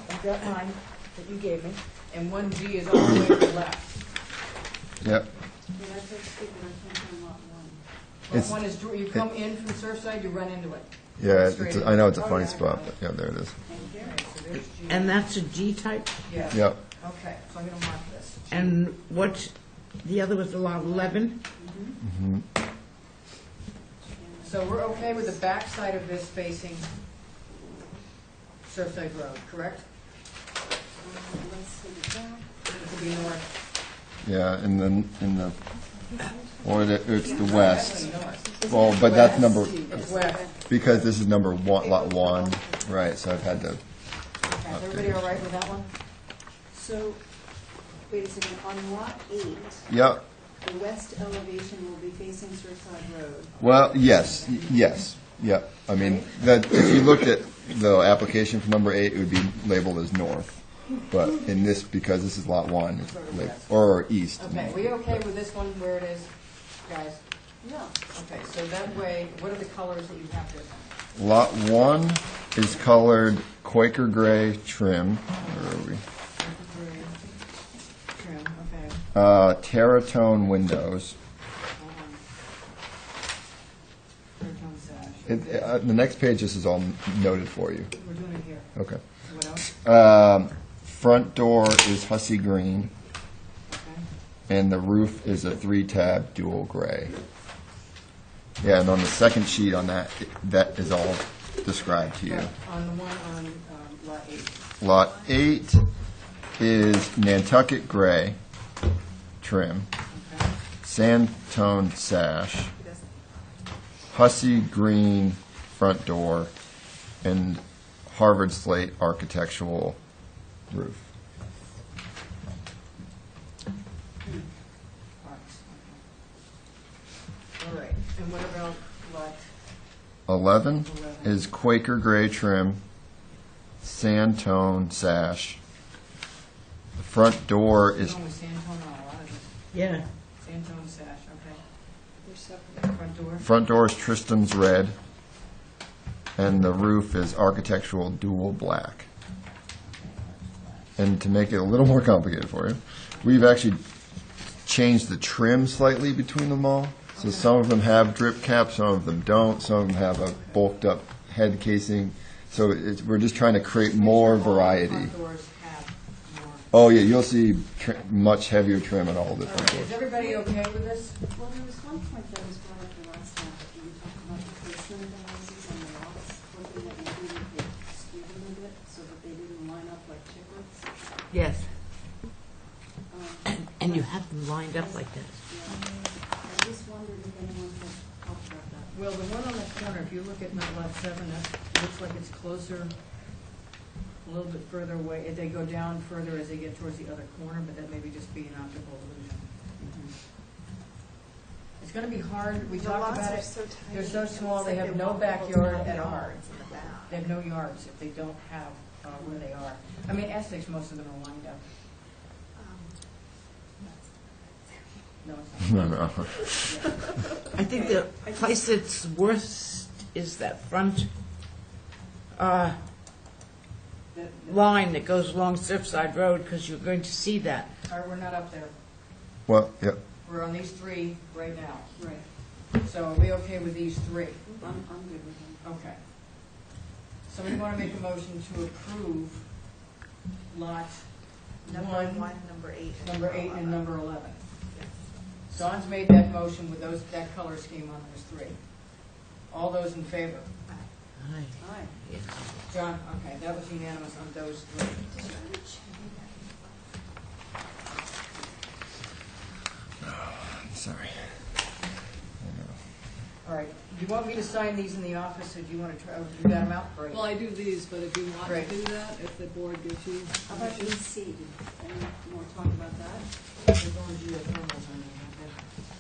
[SPEAKER 2] I've got mine that you gave me. And 1G is all the way to the left.
[SPEAKER 14] Yep.
[SPEAKER 15] Yeah, that's what's stupid, I can't find lot 1.
[SPEAKER 2] Lot
[SPEAKER 14] It's-
[SPEAKER 2] 1 is, you come in from Surfside, you run into it.
[SPEAKER 14] Yeah,
[SPEAKER 2] Straight
[SPEAKER 14] I know it's a
[SPEAKER 2] in.
[SPEAKER 14] funny spot, but yeah, there it is.
[SPEAKER 2] Okay, so there's G.
[SPEAKER 1] And that's a G type?
[SPEAKER 2] Yeah.
[SPEAKER 14] Yep.
[SPEAKER 2] Okay, so I'm going to mark this.
[SPEAKER 1] And what, the other was lot 11?
[SPEAKER 2] So we're okay with the back side of this facing Surfside Road, correct?
[SPEAKER 15] Let's see, back.
[SPEAKER 2] It could be north.
[SPEAKER 14] Yeah, in the, or it's the west.
[SPEAKER 2] Actually, north.
[SPEAKER 14] Well, but that's number,
[SPEAKER 2] It's west.
[SPEAKER 14] because this is number one, lot one, right, so I've had to,
[SPEAKER 2] Okay, is everybody all right with that one?
[SPEAKER 15] So, wait a second, on lot 8,
[SPEAKER 14] yep.
[SPEAKER 15] the west elevation will be facing Surfside Road.
[SPEAKER 14] Well, yes, yep. I mean, that, if you looked at the application for number 8, it would be labeled as north. But in this, because this is lot 1, it's labeled, or east.
[SPEAKER 2] Okay, we okay with this one where it is, guys?
[SPEAKER 15] Yeah.
[SPEAKER 2] Okay, so that way, what are the colors that you have there?
[SPEAKER 14] Lot 1 is colored Quaker gray trim. Where are we?
[SPEAKER 2] Trim, okay.
[SPEAKER 14] Terratone windows.
[SPEAKER 2] Undertone sash.
[SPEAKER 14] The next page, this is all noted for you.
[SPEAKER 2] We're doing it here.
[SPEAKER 14] Okay.
[SPEAKER 2] What else?
[SPEAKER 14] Front door is hussy green,
[SPEAKER 2] Okay.
[SPEAKER 14] and the roof is a 3-tab dual gray. Yeah, and on the second sheet on that, that is all described to you.
[SPEAKER 2] On the one on lot 8.
[SPEAKER 14] Lot 8 is Nantucket gray trim,
[SPEAKER 2] Okay.
[SPEAKER 14] sand tone sash, hussy green front door, and Harvard slate architectural roof.
[SPEAKER 2] All right, and what about lot?
[SPEAKER 14] 11 is Quaker gray trim, sand tone sash. The front door is,
[SPEAKER 2] Going with sand tone on a lot of this.
[SPEAKER 1] Yeah.
[SPEAKER 2] Sand tone sash, okay.
[SPEAKER 7] They're separate.
[SPEAKER 2] Front door.
[SPEAKER 14] front door is Tristan's red, and the roof is architectural dual black. And to make it a little more complicated for you, we've actually changed the trim slightly between them all. So some of them have drip caps, some of them don't, some of them have a bulked up head casing. So we're just trying to create more variety.
[SPEAKER 2] Front doors have more.
[SPEAKER 14] Oh yeah, you'll see much heavier trim on all the
[SPEAKER 2] All
[SPEAKER 14] front
[SPEAKER 2] right,
[SPEAKER 14] doors.
[SPEAKER 2] is everybody okay with this?
[SPEAKER 15] Well, there was one point that was brought up the last time, that you talked about the placement of the houses on the lots, something that included the skewed a little bit, so that they didn't line up like chiclets.
[SPEAKER 1] Yes,
[SPEAKER 15] Um,
[SPEAKER 1] and you have them lined up like that.
[SPEAKER 15] yeah. I just wondered if anyone had talked about that.
[SPEAKER 2] Well, the one on the corner, if you look at lot 7, that looks like it's closer, a little bit further away. They go down further as they get towards the other corner, but that may be just be an optical illusion. It's gonna be hard, we
[SPEAKER 8] The
[SPEAKER 2] talked
[SPEAKER 8] lots
[SPEAKER 2] about
[SPEAKER 8] are
[SPEAKER 2] it.
[SPEAKER 8] so tiny.
[SPEAKER 2] They're so
[SPEAKER 8] it
[SPEAKER 2] small,
[SPEAKER 8] looks
[SPEAKER 2] they
[SPEAKER 8] like
[SPEAKER 2] have no
[SPEAKER 8] won't be able to
[SPEAKER 2] backyard
[SPEAKER 8] have
[SPEAKER 2] at all.
[SPEAKER 8] yards in the back.
[SPEAKER 2] They have no yards if they don't have where they are. I mean, Essex, most of them are lined up.
[SPEAKER 8] Um,
[SPEAKER 2] No, it's not.
[SPEAKER 14] No, no.
[SPEAKER 1] I think the place that's worst is that front line that goes along Surfside Road, because you're going to see that.
[SPEAKER 2] All right, we're not up there.
[SPEAKER 14] Well, yep.
[SPEAKER 2] We're on these 3 right now.
[SPEAKER 15] Right.
[SPEAKER 2] So are we okay with these 3?
[SPEAKER 15] I'm good with them.
[SPEAKER 2] Okay. Somebody want to make a motion to approve lot
[SPEAKER 8] Number
[SPEAKER 2] 1,
[SPEAKER 8] 1, number 8. and
[SPEAKER 2] number 8,
[SPEAKER 8] 11.
[SPEAKER 2] and number 11. Dawn's made that motion with that color scheme on those 3. All those in favor?
[SPEAKER 15] Aye.
[SPEAKER 2] John, okay, that was unanimous on those 3.
[SPEAKER 14] Sorry.
[SPEAKER 2] All right, do you want me to sign these in the office, or do you want to try, you got them out? Great.
[SPEAKER 7] Well, I do these, but if you want to
[SPEAKER 2] Great.
[SPEAKER 7] do that, if the board gives you
[SPEAKER 15] How about
[SPEAKER 7] permission.
[SPEAKER 15] EC? Did any more talk about that?
[SPEAKER 2] They're going to do the thermals on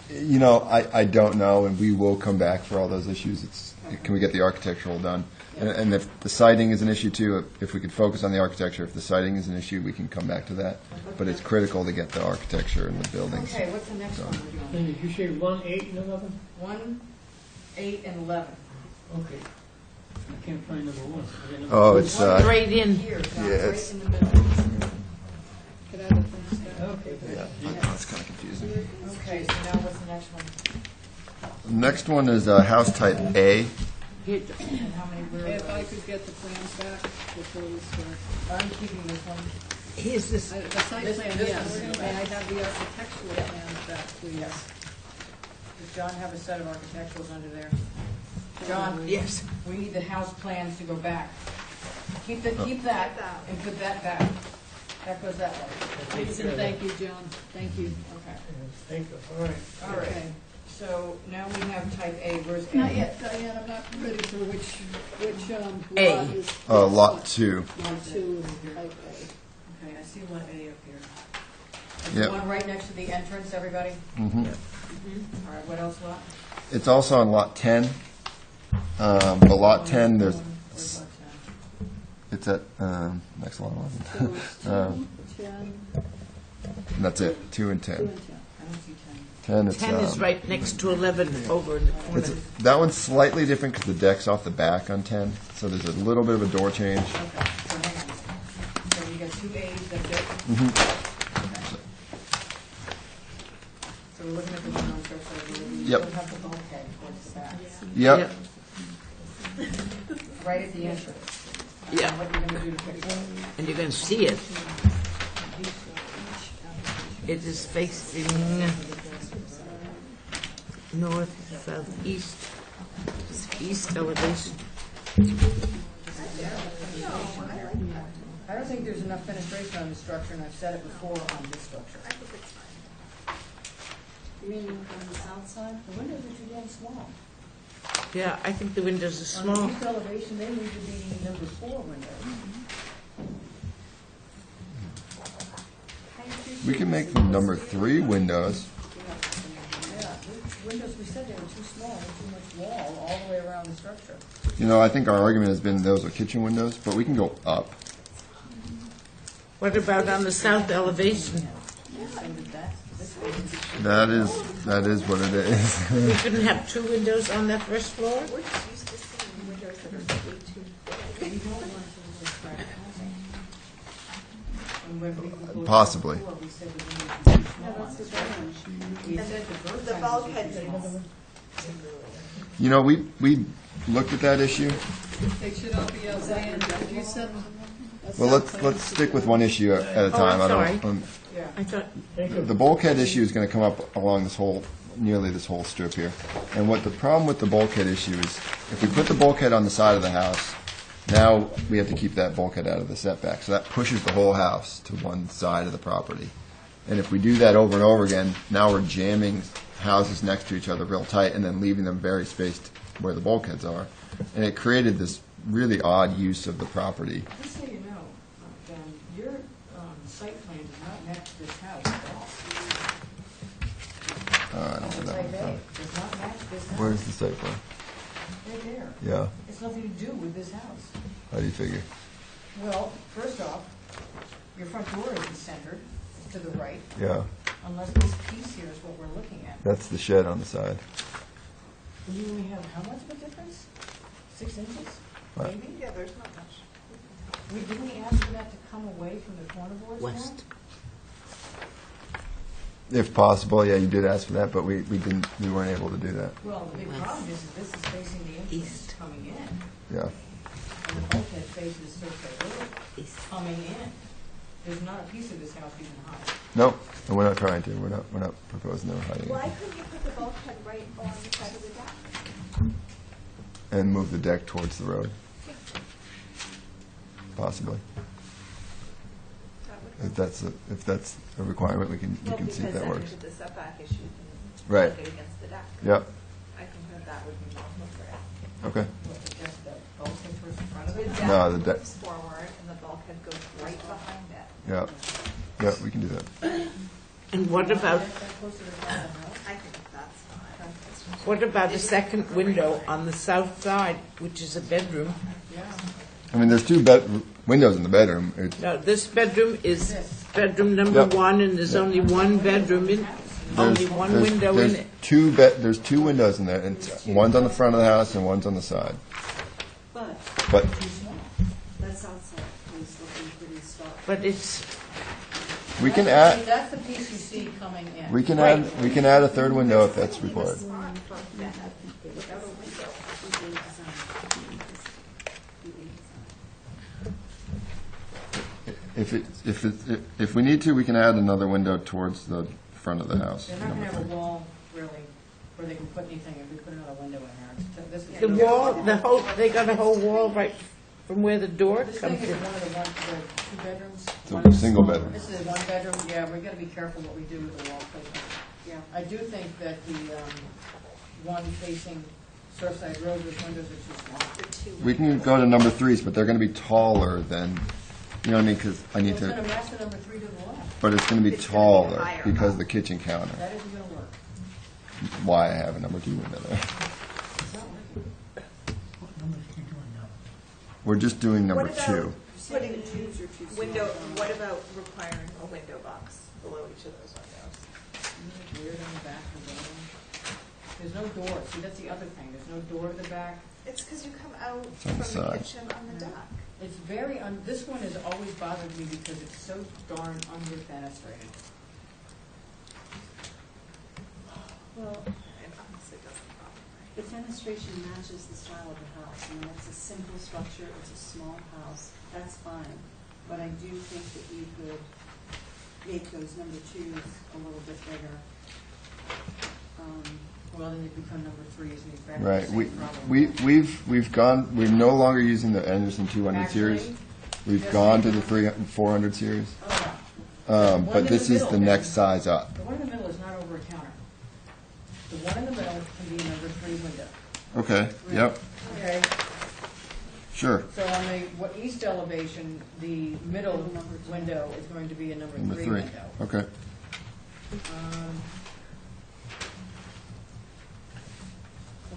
[SPEAKER 2] there,
[SPEAKER 14] You know, I don't know, and we will come back for all those issues. Can we get the architectural done? And if the siding is an issue too, if we could focus on the architecture, if the siding is an issue, we can come back to that. But it's critical to get the architecture and the buildings.
[SPEAKER 2] Okay, what's the next one we're doing?
[SPEAKER 6] And did you say 1, 8, and 11?
[SPEAKER 2] 1, 8, and 11.
[SPEAKER 6] Okay. I can't find number 1. Okay, number
[SPEAKER 14] Oh,
[SPEAKER 6] two.
[SPEAKER 14] it's,
[SPEAKER 1] Right in.
[SPEAKER 2] Here, John,
[SPEAKER 14] Yeah,
[SPEAKER 2] right
[SPEAKER 14] it's-
[SPEAKER 2] in the middle.
[SPEAKER 7] Could I have the things down?
[SPEAKER 6] Okay.
[SPEAKER 14] yeah, that's kind of confusing.
[SPEAKER 2] Okay, so now what's the next one?
[SPEAKER 14] Next one is house type A.
[SPEAKER 1] Here,
[SPEAKER 2] And how many, where
[SPEAKER 7] If I could get the plans back before we start.
[SPEAKER 2] I'm keeping this one.
[SPEAKER 1] here's this,
[SPEAKER 7] The site
[SPEAKER 2] This-
[SPEAKER 7] plan,
[SPEAKER 2] this
[SPEAKER 7] yes,
[SPEAKER 2] one's-
[SPEAKER 7] may I have the architectural plans back, please?
[SPEAKER 2] Yes. Does John have a set of architecturals under there? John?
[SPEAKER 1] Yes.
[SPEAKER 2] We need the house plans to go back. Keep that and put that back. That goes that way.
[SPEAKER 7] Please and thank you, John. Thank you.
[SPEAKER 2] Okay.
[SPEAKER 6] Thank you, all right.
[SPEAKER 2] All right.
[SPEAKER 7] Okay.
[SPEAKER 2] So now we have type A. Where's A?
[SPEAKER 7] Not yet, Diane, I'm not ready for which
[SPEAKER 1] A.
[SPEAKER 7] lot is.
[SPEAKER 14] Lot 2.
[SPEAKER 7] Lot 2 is type A.
[SPEAKER 2] Okay, I see lot A up here. Is
[SPEAKER 14] Yep.
[SPEAKER 2] the one right next to the entrance, everybody?
[SPEAKER 14] Mm-hmm.
[SPEAKER 2] All right, what else lot?
[SPEAKER 14] It's also on lot 10. But lot 10,
[SPEAKER 2] Where's lot 10?
[SPEAKER 14] it's at, next lot
[SPEAKER 7] So
[SPEAKER 14] 11.
[SPEAKER 7] it's 2, 10,
[SPEAKER 14] And that's it, 2 and 10.
[SPEAKER 7] 2 and 10.
[SPEAKER 2] I don't see
[SPEAKER 14] 10, it's,
[SPEAKER 1] 10 is right next to 11 over in the corner.
[SPEAKER 14] it's, that one's slightly different because the deck's off the back on 10, so there's a little bit of a door change.
[SPEAKER 2] 10. Okay, so hang on. So you got 2 A's, that's it?
[SPEAKER 14] Mhm.
[SPEAKER 2] Okay. So we're looking at the one on Church Road. We
[SPEAKER 14] Yep.
[SPEAKER 2] still have the bulkhead towards the back.
[SPEAKER 14] Yep.
[SPEAKER 2] Right at the entrance.
[SPEAKER 1] Yeah.
[SPEAKER 2] What are you going to do to fix it?
[SPEAKER 1] And you're going to see it. It is facing north, southeast, east elevation.
[SPEAKER 2] I don't think there's enough penetration on the structure, and I've said it before on this structure.
[SPEAKER 15] You mean on the south side?
[SPEAKER 2] The windows are too damn small.
[SPEAKER 1] Yeah, I think the windows are
[SPEAKER 2] On
[SPEAKER 1] small.
[SPEAKER 2] the east elevation, they need to be number 4 windows.
[SPEAKER 14] We can make them number 3 windows.
[SPEAKER 2] Yeah, the windows, we said they were too small, too much wall all the way around the structure.
[SPEAKER 14] You know, I think our argument has been those are kitchen windows, but we can go up.
[SPEAKER 1] What about on the south elevation?
[SPEAKER 2] So did that, this way.
[SPEAKER 14] That is what it is.
[SPEAKER 1] We couldn't have 2 windows on that first floor?
[SPEAKER 8] We're just used to seeing windows that are way too big.
[SPEAKER 2] We don't want to attract housing. And when we proposed
[SPEAKER 14] Possibly.
[SPEAKER 2] before, we said the windows were too small on
[SPEAKER 15] That's
[SPEAKER 2] the
[SPEAKER 15] the
[SPEAKER 2] structure.
[SPEAKER 15] one.
[SPEAKER 2] We said the bird
[SPEAKER 8] The
[SPEAKER 2] signs
[SPEAKER 8] bulkhead's
[SPEAKER 2] would be
[SPEAKER 8] small.
[SPEAKER 14] You know, we looked at that issue.
[SPEAKER 7] They should all be out, Diane, did you set?
[SPEAKER 14] Well, let's stick with one issue at a time.
[SPEAKER 1] I'm
[SPEAKER 14] I don't.
[SPEAKER 1] sorry. I thought,
[SPEAKER 14] The bulkhead issue is going to come up along this whole, nearly this whole strip here. And what the problem with the bulkhead issue is, if we put the bulkhead on the side of the house, now we have to keep that bulkhead out of the setback. So that pushes the whole house to one side of the property. And if we do that over and over again, now we're jamming houses next to each other real tight and then leaving them very spaced where the bulkheads are. And it created this really odd use of the property.
[SPEAKER 2] Just so you know, Ben, your site plan does not match this house at all.
[SPEAKER 14] I don't know that
[SPEAKER 2] Type
[SPEAKER 14] one.
[SPEAKER 2] A does not match this house.
[SPEAKER 14] Where's the site plan?
[SPEAKER 2] Right there.
[SPEAKER 14] Yeah.
[SPEAKER 2] It's nothing to do with this house.
[SPEAKER 14] How do you figure?
[SPEAKER 2] Well, first off, your front door isn't centered, it's to the right,
[SPEAKER 14] Yeah.
[SPEAKER 2] unless this piece here is what we're looking at.
[SPEAKER 14] That's the shed on the side.
[SPEAKER 2] You only have how much of a difference? 6 inches,
[SPEAKER 14] What?
[SPEAKER 2] maybe?
[SPEAKER 8] Yeah, there's not much.
[SPEAKER 2] Didn't we ask for that to come away from the corner boards now?
[SPEAKER 1] west.
[SPEAKER 14] If possible, yeah, you did ask for that, but we weren't able to do that.
[SPEAKER 2] Well, the big problem is that this is facing the entrance
[SPEAKER 1] East.
[SPEAKER 2] coming in,
[SPEAKER 14] Yeah.
[SPEAKER 2] and the bulkhead faces Surfside Road
[SPEAKER 1] East.
[SPEAKER 2] coming in. There's not a piece of this house even high.
[SPEAKER 14] No, and we're not trying to. We're not proposing to hide
[SPEAKER 8] Why
[SPEAKER 14] anything.
[SPEAKER 8] couldn't you put the bulkhead right on the side of the deck?
[SPEAKER 14] And move the deck towards the road. Possibly.
[SPEAKER 8] That would
[SPEAKER 14] If that's a requirement, we can see if that works.
[SPEAKER 8] Because then the setback issue can
[SPEAKER 14] Right.
[SPEAKER 8] get against the deck.
[SPEAKER 14] Yep.
[SPEAKER 8] I think that would be more appropriate.
[SPEAKER 14] Okay.
[SPEAKER 2] What, just the bulkhead towards the front of
[SPEAKER 8] The
[SPEAKER 2] it?
[SPEAKER 8] deck
[SPEAKER 14] No, the deck-
[SPEAKER 8] moves forward and the bulkhead goes right behind it.
[SPEAKER 14] Yeah. Yeah, we can do that.
[SPEAKER 1] And what about,
[SPEAKER 2] That close to the front of the house?
[SPEAKER 8] I think that's fine.
[SPEAKER 1] what about a second window on the south side, which is a bedroom?
[SPEAKER 2] Yeah.
[SPEAKER 14] I mean, there's two windows in the bedroom.
[SPEAKER 1] No, this bedroom is bedroom number
[SPEAKER 14] Yep.
[SPEAKER 1] 1, and there's only one bedroom in, only one window in it.
[SPEAKER 14] There's two windows in there, and one's on the front of the house and one's on the side.
[SPEAKER 15] But
[SPEAKER 14] But
[SPEAKER 15] that south side is looking pretty stark.
[SPEAKER 1] But it's,
[SPEAKER 14] we can add
[SPEAKER 2] That's the piece you see coming in.
[SPEAKER 14] we can add a third window if that's required. If we need to, we can add another window towards the front of the house.
[SPEAKER 2] They're not gonna have a wall, really. where they can put anything, if we put another window in there. This is
[SPEAKER 1] The wall, they got a whole wall right from where the door
[SPEAKER 2] This thing
[SPEAKER 1] comes
[SPEAKER 2] is
[SPEAKER 1] in.
[SPEAKER 2] one of the two bedrooms.
[SPEAKER 14] It's a
[SPEAKER 2] One is
[SPEAKER 14] single
[SPEAKER 2] smaller.
[SPEAKER 14] bedroom.
[SPEAKER 2] This is a one bedroom, yeah, we gotta be careful what we do with the wall placement.
[SPEAKER 15] Yeah.
[SPEAKER 2] I do think that the, one facing Surfside Road, those windows are too small.
[SPEAKER 8] The two.
[SPEAKER 14] We can go to number 3s, but they're going to be taller than, you know what I mean? Because I need
[SPEAKER 2] It's gonna
[SPEAKER 14] to,
[SPEAKER 2] match the number 3 to the left.
[SPEAKER 14] but it's going to be
[SPEAKER 8] It's gonna be
[SPEAKER 14] taller
[SPEAKER 8] higher.
[SPEAKER 14] because of the kitchen counter.
[SPEAKER 2] That isn't gonna work.
[SPEAKER 14] Why I have a number 2 window there.
[SPEAKER 2] It's not working.
[SPEAKER 6] What numbers are you doing now?
[SPEAKER 14] We're just doing number
[SPEAKER 8] What about
[SPEAKER 14] 2.
[SPEAKER 8] putting
[SPEAKER 15] Twos are too small.
[SPEAKER 8] window, what about requiring a window box below each of those windows?
[SPEAKER 2] Isn't it weird on the back of the building? There's no door, see, that's the other thing, there's no door to the back.
[SPEAKER 8] It's because you come out
[SPEAKER 14] on
[SPEAKER 8] from
[SPEAKER 14] the
[SPEAKER 8] the
[SPEAKER 14] side.
[SPEAKER 8] kitchen on the dock.
[SPEAKER 2] It's very, this one has always bothered me because it's so darn under-fenestrated.
[SPEAKER 15] Well,
[SPEAKER 8] It honestly doesn't bother me.
[SPEAKER 15] the fenestration matches the style of the house. I mean, it's a simple structure, it's a small house, that's fine. But I do think that you could make those number 2s a little bit bigger.
[SPEAKER 2] Well, then it become number 3, isn't it? Back to
[SPEAKER 14] Right.
[SPEAKER 2] the same problem.
[SPEAKER 14] We're no longer using the Anderson 200 series.
[SPEAKER 2] Actually,
[SPEAKER 14] We've
[SPEAKER 2] yes,
[SPEAKER 14] gone
[SPEAKER 2] we
[SPEAKER 14] to the
[SPEAKER 2] do.
[SPEAKER 14] 400 series.
[SPEAKER 2] Oh, yeah. One
[SPEAKER 14] But
[SPEAKER 2] in
[SPEAKER 14] this
[SPEAKER 2] the
[SPEAKER 14] is
[SPEAKER 2] middle
[SPEAKER 14] the
[SPEAKER 2] can-
[SPEAKER 14] next size up.
[SPEAKER 2] The one in the middle is not over a counter. The one in the middle can be a number 3 window.
[SPEAKER 14] Okay, yep,
[SPEAKER 2] Okay,
[SPEAKER 14] sure.
[SPEAKER 2] so on the east elevation, the middle window is going to be a number 3 window.
[SPEAKER 14] Okay.
[SPEAKER 2] Um,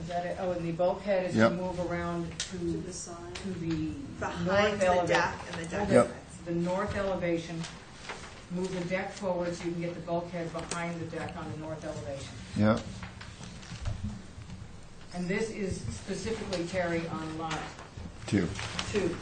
[SPEAKER 2] Is that it? Oh, and the bulkhead is to
[SPEAKER 14] Yep.
[SPEAKER 2] move around
[SPEAKER 15] To
[SPEAKER 2] to
[SPEAKER 15] the side.
[SPEAKER 2] to the
[SPEAKER 8] Behind
[SPEAKER 2] north
[SPEAKER 8] the
[SPEAKER 2] elevation.
[SPEAKER 8] deck and the deck.
[SPEAKER 14] Yep.
[SPEAKER 2] The north elevation, move the deck forward so you can get the bulkhead behind the deck on the north elevation.
[SPEAKER 14] Yeah,
[SPEAKER 2] And this is specifically, Terry, on lot
[SPEAKER 14] 2.
[SPEAKER 2] 2.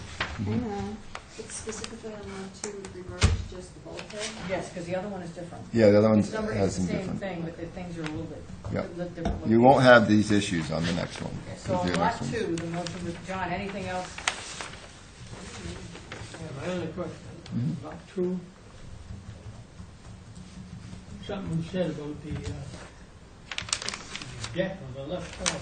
[SPEAKER 15] It's specifically on line 2 with reverse, just the bulkhead.
[SPEAKER 2] Yes, because the other one is different.
[SPEAKER 14] Yeah, the other one
[SPEAKER 2] It's number,
[SPEAKER 14] has
[SPEAKER 2] it's
[SPEAKER 14] some
[SPEAKER 2] the same
[SPEAKER 14] different.
[SPEAKER 2] thing, but the things are a little bit,
[SPEAKER 14] Yep.
[SPEAKER 2] different.
[SPEAKER 14] You won't have these issues on the next one.
[SPEAKER 2] Okay,
[SPEAKER 14] 'cause
[SPEAKER 2] so on
[SPEAKER 14] the
[SPEAKER 2] lot
[SPEAKER 14] next one's-
[SPEAKER 2] 2, the motion was, John, anything else?
[SPEAKER 6] Yeah, my only question, lot 2. Something was said about the deck on the left side.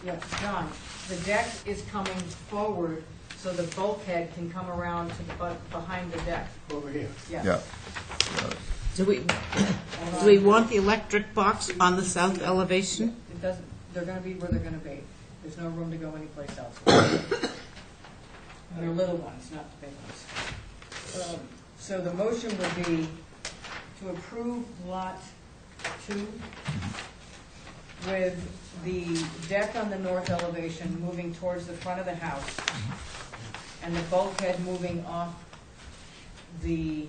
[SPEAKER 2] Yeah, John, the deck is coming forward so the bulkhead can come around to the, behind the deck.
[SPEAKER 6] Over here.
[SPEAKER 2] Yes.
[SPEAKER 14] Yeah.
[SPEAKER 1] Do we want the electric box on the south elevation?
[SPEAKER 2] It doesn't, they're gonna be where they're gonna be. There's no room to go anyplace else. They're little ones, not the big ones. So the motion would be to approve lot 2 with the deck on the north elevation moving towards the front of the house and the bulkhead moving off the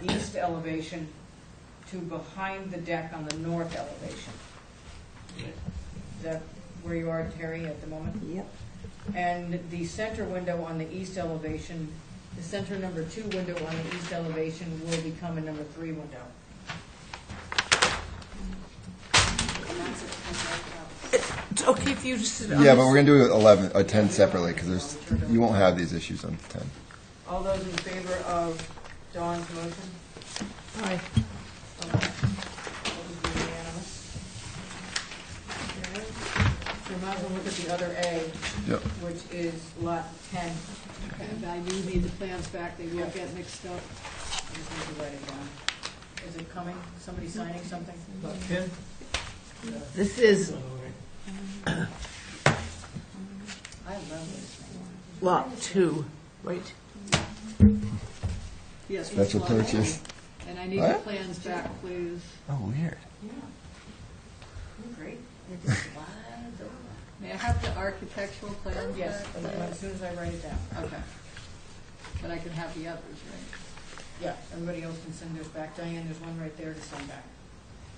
[SPEAKER 2] east elevation to behind the deck on the north elevation. Is that where you are, Terry, at the moment?
[SPEAKER 1] Yep.
[SPEAKER 2] And the center window on the east elevation, the center number 2 window on the east elevation will become a number 3 window.
[SPEAKER 15] And that's it, that's right out.
[SPEAKER 1] It's okay if you just sit on
[SPEAKER 14] Yeah,
[SPEAKER 1] this-
[SPEAKER 14] but we're going to do 11, 10 separately, because you won't have these issues on 10.
[SPEAKER 2] All those in favor of Dawn's motion?
[SPEAKER 1] Aye.
[SPEAKER 2] Opposed, unanimous. Okay. So we might as well look at the other A,
[SPEAKER 14] Yep.
[SPEAKER 2] which is lot 10.
[SPEAKER 7] And I do need the plans back, they will get mixed up.
[SPEAKER 2] I just need to write it down. Is it coming? Somebody signing something?
[SPEAKER 6] Lot 10?
[SPEAKER 1] This is
[SPEAKER 2] I love this thing.
[SPEAKER 1] lot 2, right?
[SPEAKER 7] Yes,
[SPEAKER 14] Special
[SPEAKER 7] which one?
[SPEAKER 14] purchase.
[SPEAKER 7] And I need the
[SPEAKER 14] What?
[SPEAKER 7] plans back, please.
[SPEAKER 14] Oh, weird.
[SPEAKER 2] Yeah. You're great. It just slides over.
[SPEAKER 7] May I have the architectural plans
[SPEAKER 2] Yes,
[SPEAKER 7] back?
[SPEAKER 2] as soon as I write it down.
[SPEAKER 7] Okay. But I can have the others, right?
[SPEAKER 2] Yeah, everybody else can send theirs back. Diane, there's one right there to send back.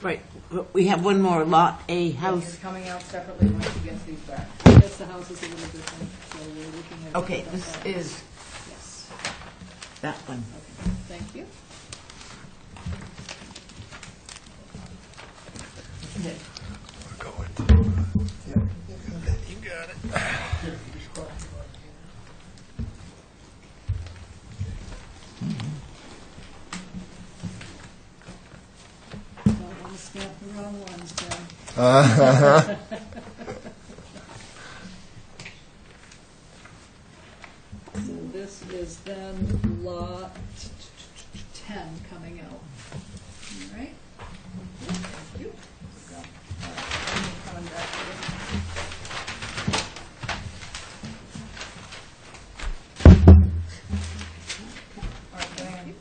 [SPEAKER 1] Right. But we have one more lot A
[SPEAKER 2] It's
[SPEAKER 1] house.
[SPEAKER 2] coming out separately when she gets these back.
[SPEAKER 7] I guess the house is a little different, so we're looking at.
[SPEAKER 1] Okay, this is
[SPEAKER 7] Yes,
[SPEAKER 1] that one.
[SPEAKER 7] okay, thank you. Don't want to snap wrong ones, Jim. So this is then lot 10 coming out. All right? Thank you.
[SPEAKER 2] Coming back to it. All right, Diane.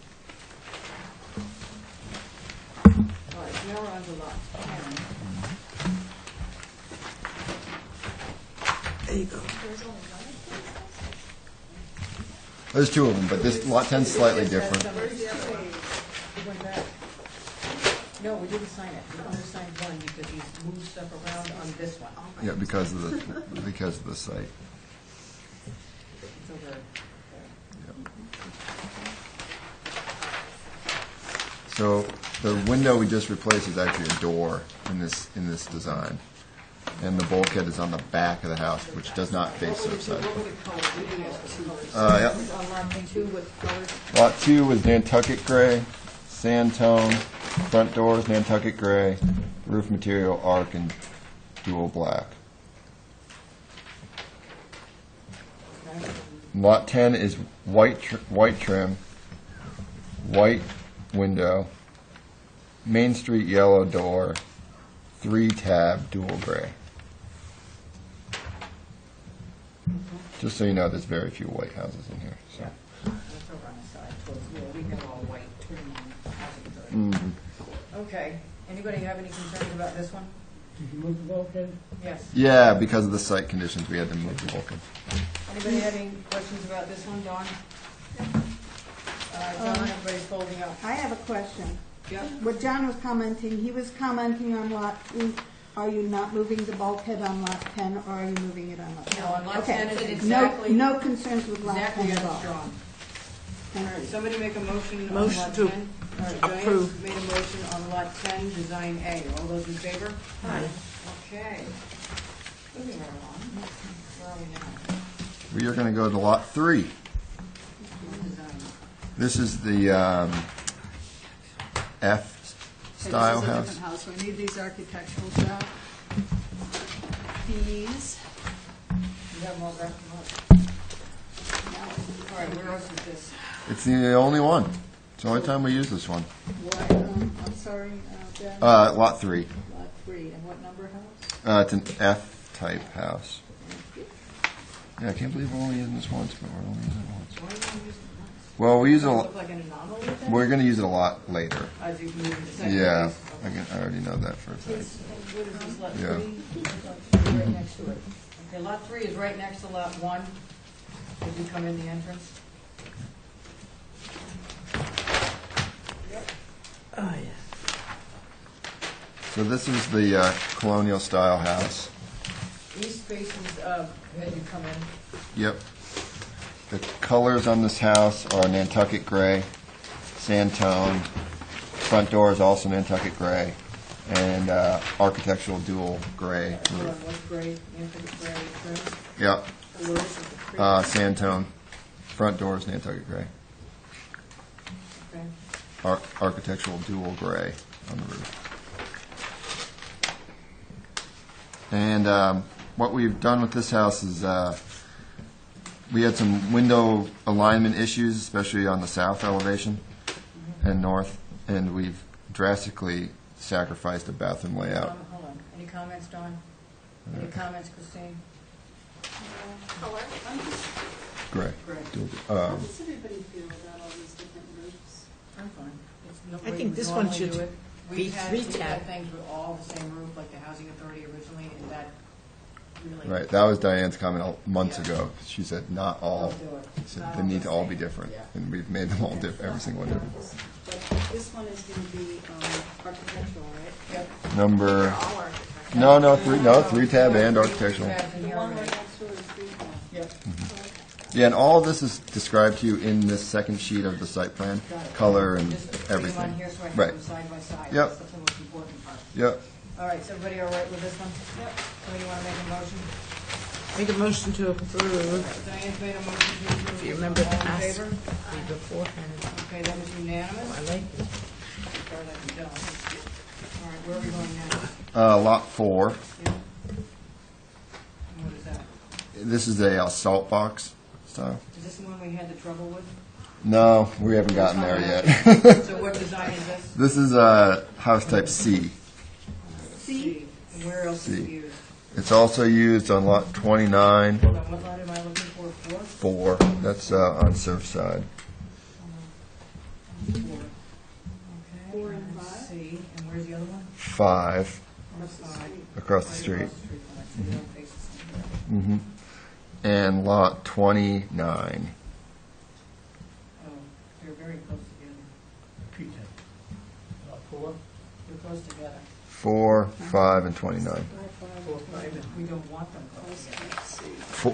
[SPEAKER 2] All right, now we're on to lot 10.
[SPEAKER 1] There you go.
[SPEAKER 8] There's only one of
[SPEAKER 14] There's two of them, but this lot 10 is slightly different.
[SPEAKER 8] Where's the other one?
[SPEAKER 2] It went back. No, we didn't sign it. We only signed one because he's moved stuff around on this one.
[SPEAKER 14] Yeah, because of the site.
[SPEAKER 2] It's over there.
[SPEAKER 14] So the window we just replaced is actually a door in this design, and the bulkhead is on the back of the house, which does not face Surfside.
[SPEAKER 2] What were the colors? We didn't ask for colors.
[SPEAKER 14] Yeah.
[SPEAKER 2] On lot 2 with colors?
[SPEAKER 14] Lot 2 was Nantucket gray, sand tone, front doors Nantucket gray, roof material arc and dual black.
[SPEAKER 2] Okay.
[SPEAKER 14] Lot 10 is white trim, white window, Main Street yellow door, 3-tab dual gray. Just so you know, there's very few white houses in here. So.
[SPEAKER 2] That's over on the side. Towards, well, we have all white trim on housing authority. Okay. Anybody have any concerns about this one?
[SPEAKER 6] Did you move the bulkhead?
[SPEAKER 2] Yes.
[SPEAKER 14] Yeah, because of the site conditions, we had to move the bulkhead.
[SPEAKER 2] Anybody have any questions about this one, Dawn? John, everybody's folding up.
[SPEAKER 13] I have a question.
[SPEAKER 2] Yep.
[SPEAKER 13] What John was commenting, he was commenting on lot 2. Are you not moving the bulkhead on lot 10, or are you moving it on lot 10?
[SPEAKER 2] No, on lot
[SPEAKER 13] Okay.
[SPEAKER 2] 10 is exactly.
[SPEAKER 13] No concerns with lot 10
[SPEAKER 2] Exactly
[SPEAKER 13] at
[SPEAKER 2] as
[SPEAKER 13] all.
[SPEAKER 2] it's drawn.
[SPEAKER 13] Thank
[SPEAKER 2] All right,
[SPEAKER 13] you.
[SPEAKER 2] somebody make a motion on
[SPEAKER 1] Motion
[SPEAKER 2] lot
[SPEAKER 1] to
[SPEAKER 2] 10. All right,
[SPEAKER 1] approve.
[SPEAKER 2] Diane made a motion on lot 10, design A. All those in favor?
[SPEAKER 1] Aye.
[SPEAKER 2] Okay. Moving right along. Where are we now?
[SPEAKER 14] We are going to go to lot 3.
[SPEAKER 2] Design.
[SPEAKER 14] This is the F-style
[SPEAKER 7] Okay, this is a
[SPEAKER 14] house.
[SPEAKER 7] different house, so I need these architecturals back. These,
[SPEAKER 2] You have them all back? All right, where else is this?
[SPEAKER 14] It's the only one. It's the only time we use this one.
[SPEAKER 7] what, I'm sorry, Ben?
[SPEAKER 14] Lot 3.
[SPEAKER 7] Lot 3, and what number house?
[SPEAKER 14] It's an F-type house. Yeah, I can't believe we're only using this once, but we're only using it once.
[SPEAKER 2] Why are you using it?
[SPEAKER 14] Well, we use it.
[SPEAKER 2] Does it look like an anomaly with that?
[SPEAKER 14] We're going to use it a lot later.
[SPEAKER 2] As you move to the second
[SPEAKER 14] Yeah,
[SPEAKER 2] phase?
[SPEAKER 14] I already know that for a fact.
[SPEAKER 2] What is this, lot
[SPEAKER 14] Yeah.
[SPEAKER 2] 3? Right next to it. Okay, lot 3 is right next to lot 1, as you come in the entrance.
[SPEAKER 1] Oh, yeah.
[SPEAKER 14] So this is the colonial style house.
[SPEAKER 2] East faces, as you come in.
[SPEAKER 14] Yep. The colors on this house are Nantucket gray, sand tone. Front door is also Nantucket gray, and architectural dual gray
[SPEAKER 2] Hold on,
[SPEAKER 14] roof.
[SPEAKER 2] what's gray, Nantucket gray, trim,
[SPEAKER 14] Yep.
[SPEAKER 2] the lowest of the three.
[SPEAKER 14] Sand tone. Front door is Nantucket gray.
[SPEAKER 2] Okay.
[SPEAKER 14] Architectural dual gray on the roof. And what we've done with this house is we had some window alignment issues, especially on the south elevation and north, and we've drastically sacrificed the bathroom layout.
[SPEAKER 2] Hold on, any comments, Dawn? Any comments, Christine?
[SPEAKER 8] Color?
[SPEAKER 14] Gray.
[SPEAKER 2] Gray.
[SPEAKER 15] How does everybody feel about all these different roofs?
[SPEAKER 2] I'm fine. It's no
[SPEAKER 1] I
[SPEAKER 2] way
[SPEAKER 1] think
[SPEAKER 2] we
[SPEAKER 1] this one
[SPEAKER 2] normally
[SPEAKER 1] should
[SPEAKER 2] do it.
[SPEAKER 1] be
[SPEAKER 2] We've had
[SPEAKER 1] 3-tab.
[SPEAKER 2] things with all the same roof, like the housing authority originally, and that really.
[SPEAKER 14] Right, that was Diane's comment months
[SPEAKER 2] Yeah.
[SPEAKER 14] ago. She said not all.
[SPEAKER 2] Don't do it.
[SPEAKER 14] She said
[SPEAKER 2] Not
[SPEAKER 14] they
[SPEAKER 2] all
[SPEAKER 14] need
[SPEAKER 2] the
[SPEAKER 14] to all
[SPEAKER 2] same.
[SPEAKER 14] be different,
[SPEAKER 2] Yeah.
[SPEAKER 14] and we've made them all different, every single one different.
[SPEAKER 15] But this one is going to be architectural, right?
[SPEAKER 2] Yep.
[SPEAKER 14] Number,
[SPEAKER 8] They're all architectural.
[SPEAKER 14] no, 3-tab and
[SPEAKER 2] Three
[SPEAKER 14] architectural.
[SPEAKER 2] tabs in
[SPEAKER 15] The
[SPEAKER 2] here
[SPEAKER 15] one
[SPEAKER 2] already.
[SPEAKER 15] right next door is 3-tab.
[SPEAKER 2] Yep.
[SPEAKER 14] Yeah, and all of this is described to you in this second sheet of the site plan,
[SPEAKER 2] Got it.
[SPEAKER 14] color and
[SPEAKER 2] Just put them on
[SPEAKER 14] everything.
[SPEAKER 2] here so I have
[SPEAKER 14] Right.
[SPEAKER 2] them side by side.
[SPEAKER 14] Yep.
[SPEAKER 2] That's the most important part.
[SPEAKER 14] Yep.
[SPEAKER 2] All right, so everybody all right with this one? Yep. Somebody want to make a motion?
[SPEAKER 1] Make a motion to approve.
[SPEAKER 2] Diane's made a motion to approve.
[SPEAKER 1] If you remember to
[SPEAKER 2] All in
[SPEAKER 1] ask
[SPEAKER 2] favor?
[SPEAKER 1] me beforehand.
[SPEAKER 2] Okay, that was unanimous.
[SPEAKER 1] I like it.
[SPEAKER 2] As far as I can tell. All right, Where are we going next?
[SPEAKER 14] Lot 4.
[SPEAKER 2] Yeah. And what is that?
[SPEAKER 14] This is a salt box style.
[SPEAKER 2] Is this the one we had the trouble with?
[SPEAKER 14] No, we haven't gotten there yet.
[SPEAKER 2] So what design is this?
[SPEAKER 14] This is house type C.
[SPEAKER 2] C. And where else is it
[SPEAKER 14] C.
[SPEAKER 2] used?
[SPEAKER 14] It's also used on lot 29.
[SPEAKER 2] Hold on, what lot am I looking for? 4?
[SPEAKER 14] 4. That's on Surfside.
[SPEAKER 2] 4. Okay.
[SPEAKER 15] 4 and 5?
[SPEAKER 2] C. And where's the other one?
[SPEAKER 14] 5
[SPEAKER 2] Where's the side?
[SPEAKER 14] across the
[SPEAKER 2] Right
[SPEAKER 14] street.
[SPEAKER 2] across the street from it, so they don't face the same direction.
[SPEAKER 14] And lot 29.
[SPEAKER 2] Oh, they're very close together.
[SPEAKER 6] Repeat that. Lot 4,
[SPEAKER 2] They're close together.
[SPEAKER 14] 4, 5, and 29.
[SPEAKER 6] 4, 5, and
[SPEAKER 2] We don't want them close together.
[SPEAKER 14] 4,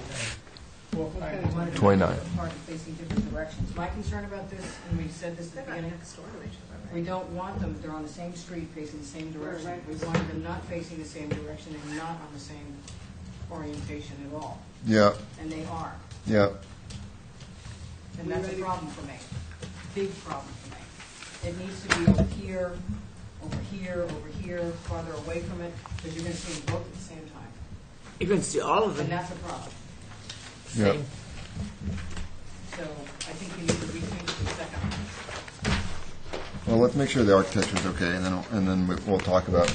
[SPEAKER 6] 4, 5,
[SPEAKER 2] We
[SPEAKER 6] and
[SPEAKER 2] wanted them
[SPEAKER 14] 29.
[SPEAKER 2] apart and facing different directions. My concern about this, and we said this at
[SPEAKER 8] They're
[SPEAKER 2] the
[SPEAKER 8] not
[SPEAKER 2] beginning,
[SPEAKER 8] next door to each other, right?
[SPEAKER 2] we don't want them, they're on the same street facing the same direction.
[SPEAKER 15] Right.
[SPEAKER 2] We wanted them not facing the same direction and not on the same orientation at all.
[SPEAKER 14] Yeah,
[SPEAKER 2] And they are.
[SPEAKER 14] yeah.
[SPEAKER 2] And that's a problem for me. Big problem for me. It needs to be over here, over here, over here, farther away from it, because you're going to see them both at the same time.
[SPEAKER 1] You can see all of
[SPEAKER 2] And
[SPEAKER 1] them.
[SPEAKER 2] that's a problem.
[SPEAKER 14] Yeah.
[SPEAKER 1] Same.
[SPEAKER 2] So I think you need to rethink the second one.
[SPEAKER 14] Well, let's make sure the architecture's okay, and then we'll talk about.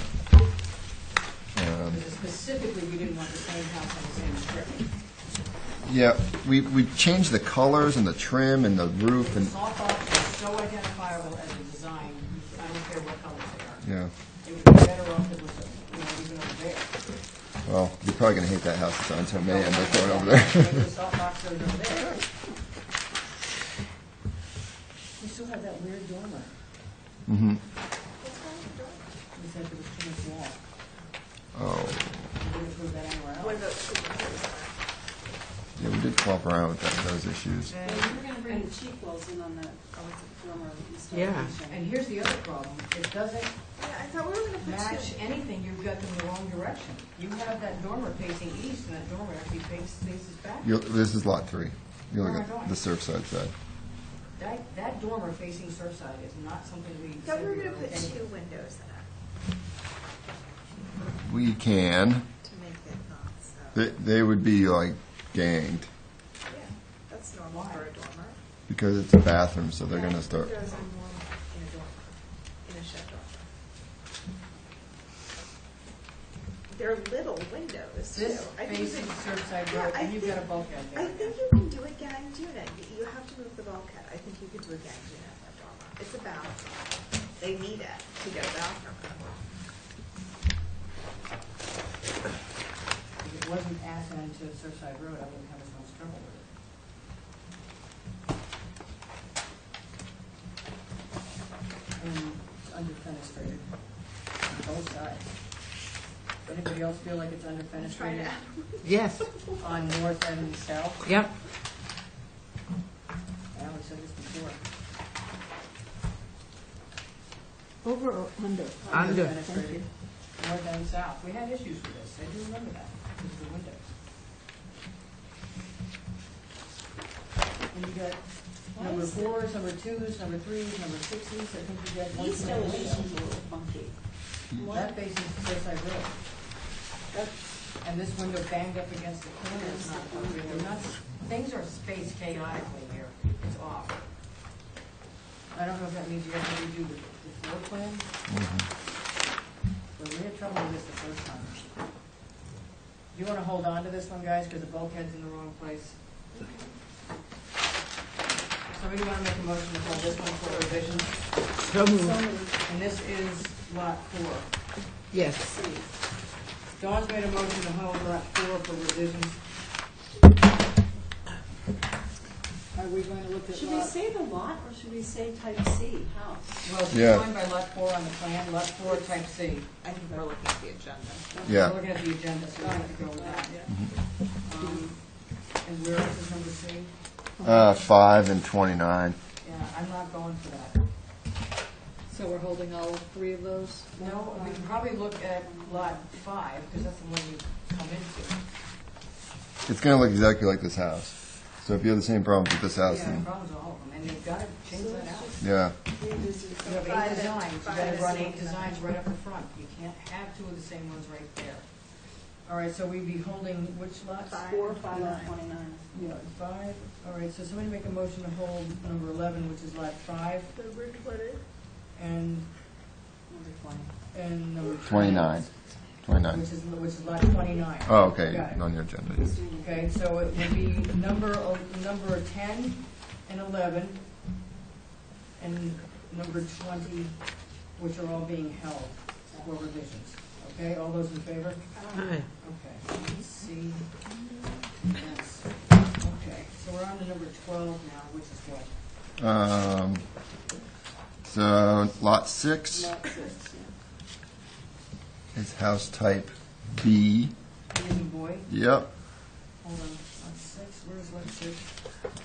[SPEAKER 2] Because specifically, we didn't want the same house on the same strip.
[SPEAKER 14] Yeah, we changed the colors and the trim and the roof and
[SPEAKER 2] Salt box is so identifiable as a design, I don't care what colors they are.
[SPEAKER 14] yeah.
[SPEAKER 2] It would be better off if it was, even over there.
[SPEAKER 14] Well, you're probably gonna hate that house it's on, so I may end up going over there.
[SPEAKER 2] Maybe the salt box goes over there. We still have that weird dormer.
[SPEAKER 14] Mm-hmm.
[SPEAKER 2] We said there was too much wall.
[SPEAKER 14] Oh,
[SPEAKER 2] We didn't prove that anywhere
[SPEAKER 8] What
[SPEAKER 2] else.
[SPEAKER 8] about,
[SPEAKER 14] yeah, we did flop around with those issues.
[SPEAKER 15] Well, you were gonna bring the cheek wells in on that dormer
[SPEAKER 1] Yeah.
[SPEAKER 15] installation.
[SPEAKER 2] And here's the other problem, it doesn't
[SPEAKER 8] yeah, I thought we were gonna put
[SPEAKER 2] match
[SPEAKER 8] two.
[SPEAKER 2] anything, you've got them in the wrong direction. You have that dormer facing east, and that dormer actually faces back.
[SPEAKER 14] This is lot 3. You look
[SPEAKER 2] Where am I
[SPEAKER 14] at
[SPEAKER 2] going?
[SPEAKER 14] the Surfside side.
[SPEAKER 2] That dormer facing Surfside is not something we
[SPEAKER 8] Thought
[SPEAKER 2] said
[SPEAKER 8] we were
[SPEAKER 2] we
[SPEAKER 8] gonna
[SPEAKER 2] were
[SPEAKER 8] put
[SPEAKER 2] okay.
[SPEAKER 8] 2 windows in it
[SPEAKER 14] We can.
[SPEAKER 8] to make it not so.
[SPEAKER 14] They would be like ganged
[SPEAKER 8] Yeah, that's normal for a dormer.
[SPEAKER 14] because it's a bathroom, so they're gonna start.
[SPEAKER 8] Windows are normal in a dormer, in a shed dormer. They're little windows too.
[SPEAKER 2] This
[SPEAKER 8] I think you
[SPEAKER 2] facing
[SPEAKER 8] could-
[SPEAKER 2] Surfside
[SPEAKER 8] Yeah,
[SPEAKER 2] Road,
[SPEAKER 8] I
[SPEAKER 2] and you've got a
[SPEAKER 8] think-
[SPEAKER 2] bulkhead
[SPEAKER 8] I
[SPEAKER 2] there.
[SPEAKER 8] think you can do a ganged unit. You have to move the bulkhead. I think you could do a ganged unit in a dormer. It's a bathroom. They need it to get a bathroom in.
[SPEAKER 2] If it wasn't assigned to Surfside Road, I wouldn't have as much trouble with it. And it's underfenestrated on both sides. Does anybody else feel like it's underfenestrated
[SPEAKER 1] Yes,
[SPEAKER 2] on north and south?
[SPEAKER 1] yep.
[SPEAKER 2] I always said this before.
[SPEAKER 3] Over or under?
[SPEAKER 1] Under.
[SPEAKER 2] Underfenestrated, north and south. We had issues with this, I do remember that, because of the windows. And you got number 4s, number 2s, number 3s, number 6s, I think you got one.
[SPEAKER 15] East elevation's a little funky.
[SPEAKER 2] That faces Surfside Road. And this window banged up against the corner is not appropriate. They're not, things are spaced chaotically here. It's off. I don't know if that means you have to redo the floor plan. But we had trouble with this the first time. You want to hold on to this one, guys, because the bulkhead's in the wrong place? Somebody want to make a motion to hold this one for revision?
[SPEAKER 1] So moved.
[SPEAKER 2] And this is lot 4.
[SPEAKER 1] Yes.
[SPEAKER 2] Dawn's made a motion to hold lot 4 for revisions.
[SPEAKER 7] Are we going to look at
[SPEAKER 15] Should we
[SPEAKER 7] lot?
[SPEAKER 15] say the lot, or should we say type C, house?
[SPEAKER 2] Well, she's
[SPEAKER 14] Yeah.
[SPEAKER 2] going by lot 4 on the plan, lot 4 type C.
[SPEAKER 8] I think we're looking at the agenda.
[SPEAKER 14] Yeah.
[SPEAKER 2] We're looking at the agenda, so we have to go with that. And where else is number C?
[SPEAKER 14] 5 and 29.
[SPEAKER 2] Yeah, I'm not going for that.
[SPEAKER 7] So we're holding all 3 of those?
[SPEAKER 2] No, we can probably look at lot 5, because that's the one you come into.
[SPEAKER 14] It's gonna look exactly like this house. So if you have the same problems with this house,
[SPEAKER 2] Yeah,
[SPEAKER 14] then,
[SPEAKER 2] problems with all of them, and they've got to change that out.
[SPEAKER 14] yeah.
[SPEAKER 2] You have 8 designs, you gotta run 8 designs right up the front. You can't have 2 of the same ones right there. All right, so we'd be holding which lots?
[SPEAKER 15] 4, 5, and 29.
[SPEAKER 2] Yeah, 5, all right, so somebody make a motion to hold number 11, which is lot 5,
[SPEAKER 8] Number 20.
[SPEAKER 2] and,
[SPEAKER 15] Number 20.
[SPEAKER 2] and number
[SPEAKER 14] 29. 29.
[SPEAKER 2] Which is lot 29.
[SPEAKER 14] Oh, okay,
[SPEAKER 2] Got it.
[SPEAKER 14] on your agenda, yes.
[SPEAKER 2] Okay, so it would be number 10 and 11, and number 20, which are all being held for revisions. Okay, all those in favor?
[SPEAKER 1] Aye.
[SPEAKER 2] Okay, let's see. Yes. Okay, so we're on to number 12 now, which is what?
[SPEAKER 14] So lot 6
[SPEAKER 15] Lot 6, yeah.
[SPEAKER 14] is house type B.
[SPEAKER 2] Baby boy,
[SPEAKER 14] Yep.
[SPEAKER 2] hold on, lot 6, where's lot 6?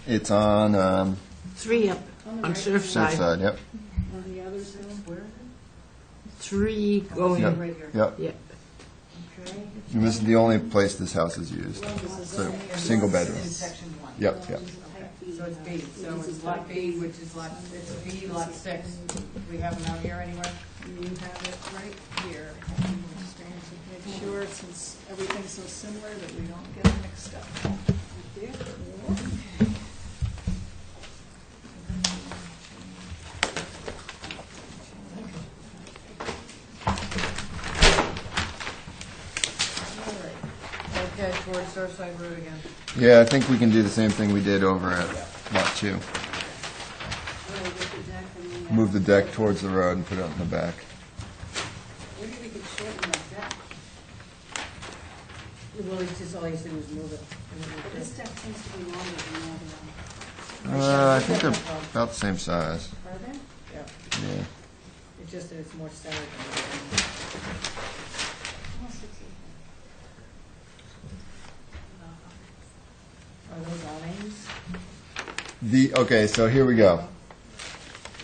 [SPEAKER 14] It's on
[SPEAKER 1] 3 up
[SPEAKER 15] On the
[SPEAKER 1] on
[SPEAKER 15] right
[SPEAKER 1] Surfside.
[SPEAKER 14] Surfside, yep.
[SPEAKER 15] On the other side?
[SPEAKER 2] Where is it?
[SPEAKER 1] 3 going,
[SPEAKER 14] Yep.
[SPEAKER 2] Right here.
[SPEAKER 14] Yep.
[SPEAKER 1] yeah.
[SPEAKER 2] Okay.
[SPEAKER 14] And this is the only place this house is used.
[SPEAKER 2] This is
[SPEAKER 14] So,
[SPEAKER 2] only in
[SPEAKER 14] single
[SPEAKER 2] lot-
[SPEAKER 14] bedroom.
[SPEAKER 2] In section 1.
[SPEAKER 14] Yep, yep.
[SPEAKER 2] Okay, so it's B, so it's lot B, which is it's B, lot 6. Do we have them out here anywhere?
[SPEAKER 7] You have it right here. Just going to make sure, since everything's so similar, that we don't get mixed up.
[SPEAKER 2] Okay, towards Surfside Road again.
[SPEAKER 14] Yeah, I think we can do the same thing we did over at lot 2. Move the deck towards the road and put it out in the back.
[SPEAKER 15] Maybe we could shorten that deck.
[SPEAKER 2] Well, it's just all you did was move it.
[SPEAKER 15] But this deck seems to be longer than the other one.
[SPEAKER 14] I think they're about the same size.
[SPEAKER 15] Are they?
[SPEAKER 2] Yeah,
[SPEAKER 14] Yeah.
[SPEAKER 2] it's just that it's more centered than the other
[SPEAKER 15] Oh, 6 is
[SPEAKER 2] one. Are those awnings?
[SPEAKER 14] Okay, so here we go.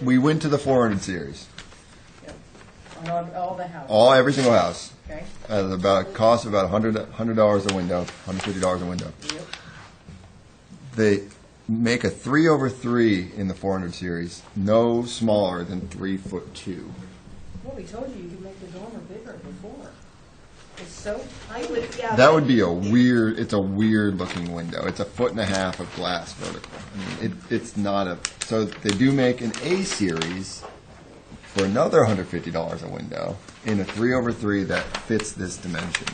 [SPEAKER 14] We went to the 400 series.
[SPEAKER 2] Yep. On all the houses,
[SPEAKER 14] Every single house.
[SPEAKER 2] okay?
[SPEAKER 14] At about cost of about $100 a window, $150 a window.
[SPEAKER 2] Yep.
[SPEAKER 14] They make a 3/3 in the 400 series, no smaller than 3'2".
[SPEAKER 2] Well, we told you you could make the dormer bigger before. It's so tight.
[SPEAKER 14] That would be it's a weird looking window. It's 1.5 feet of glass vertical. I mean, it's not so they do make an A series for another $150 a window in a 3/3 that fits this dimension.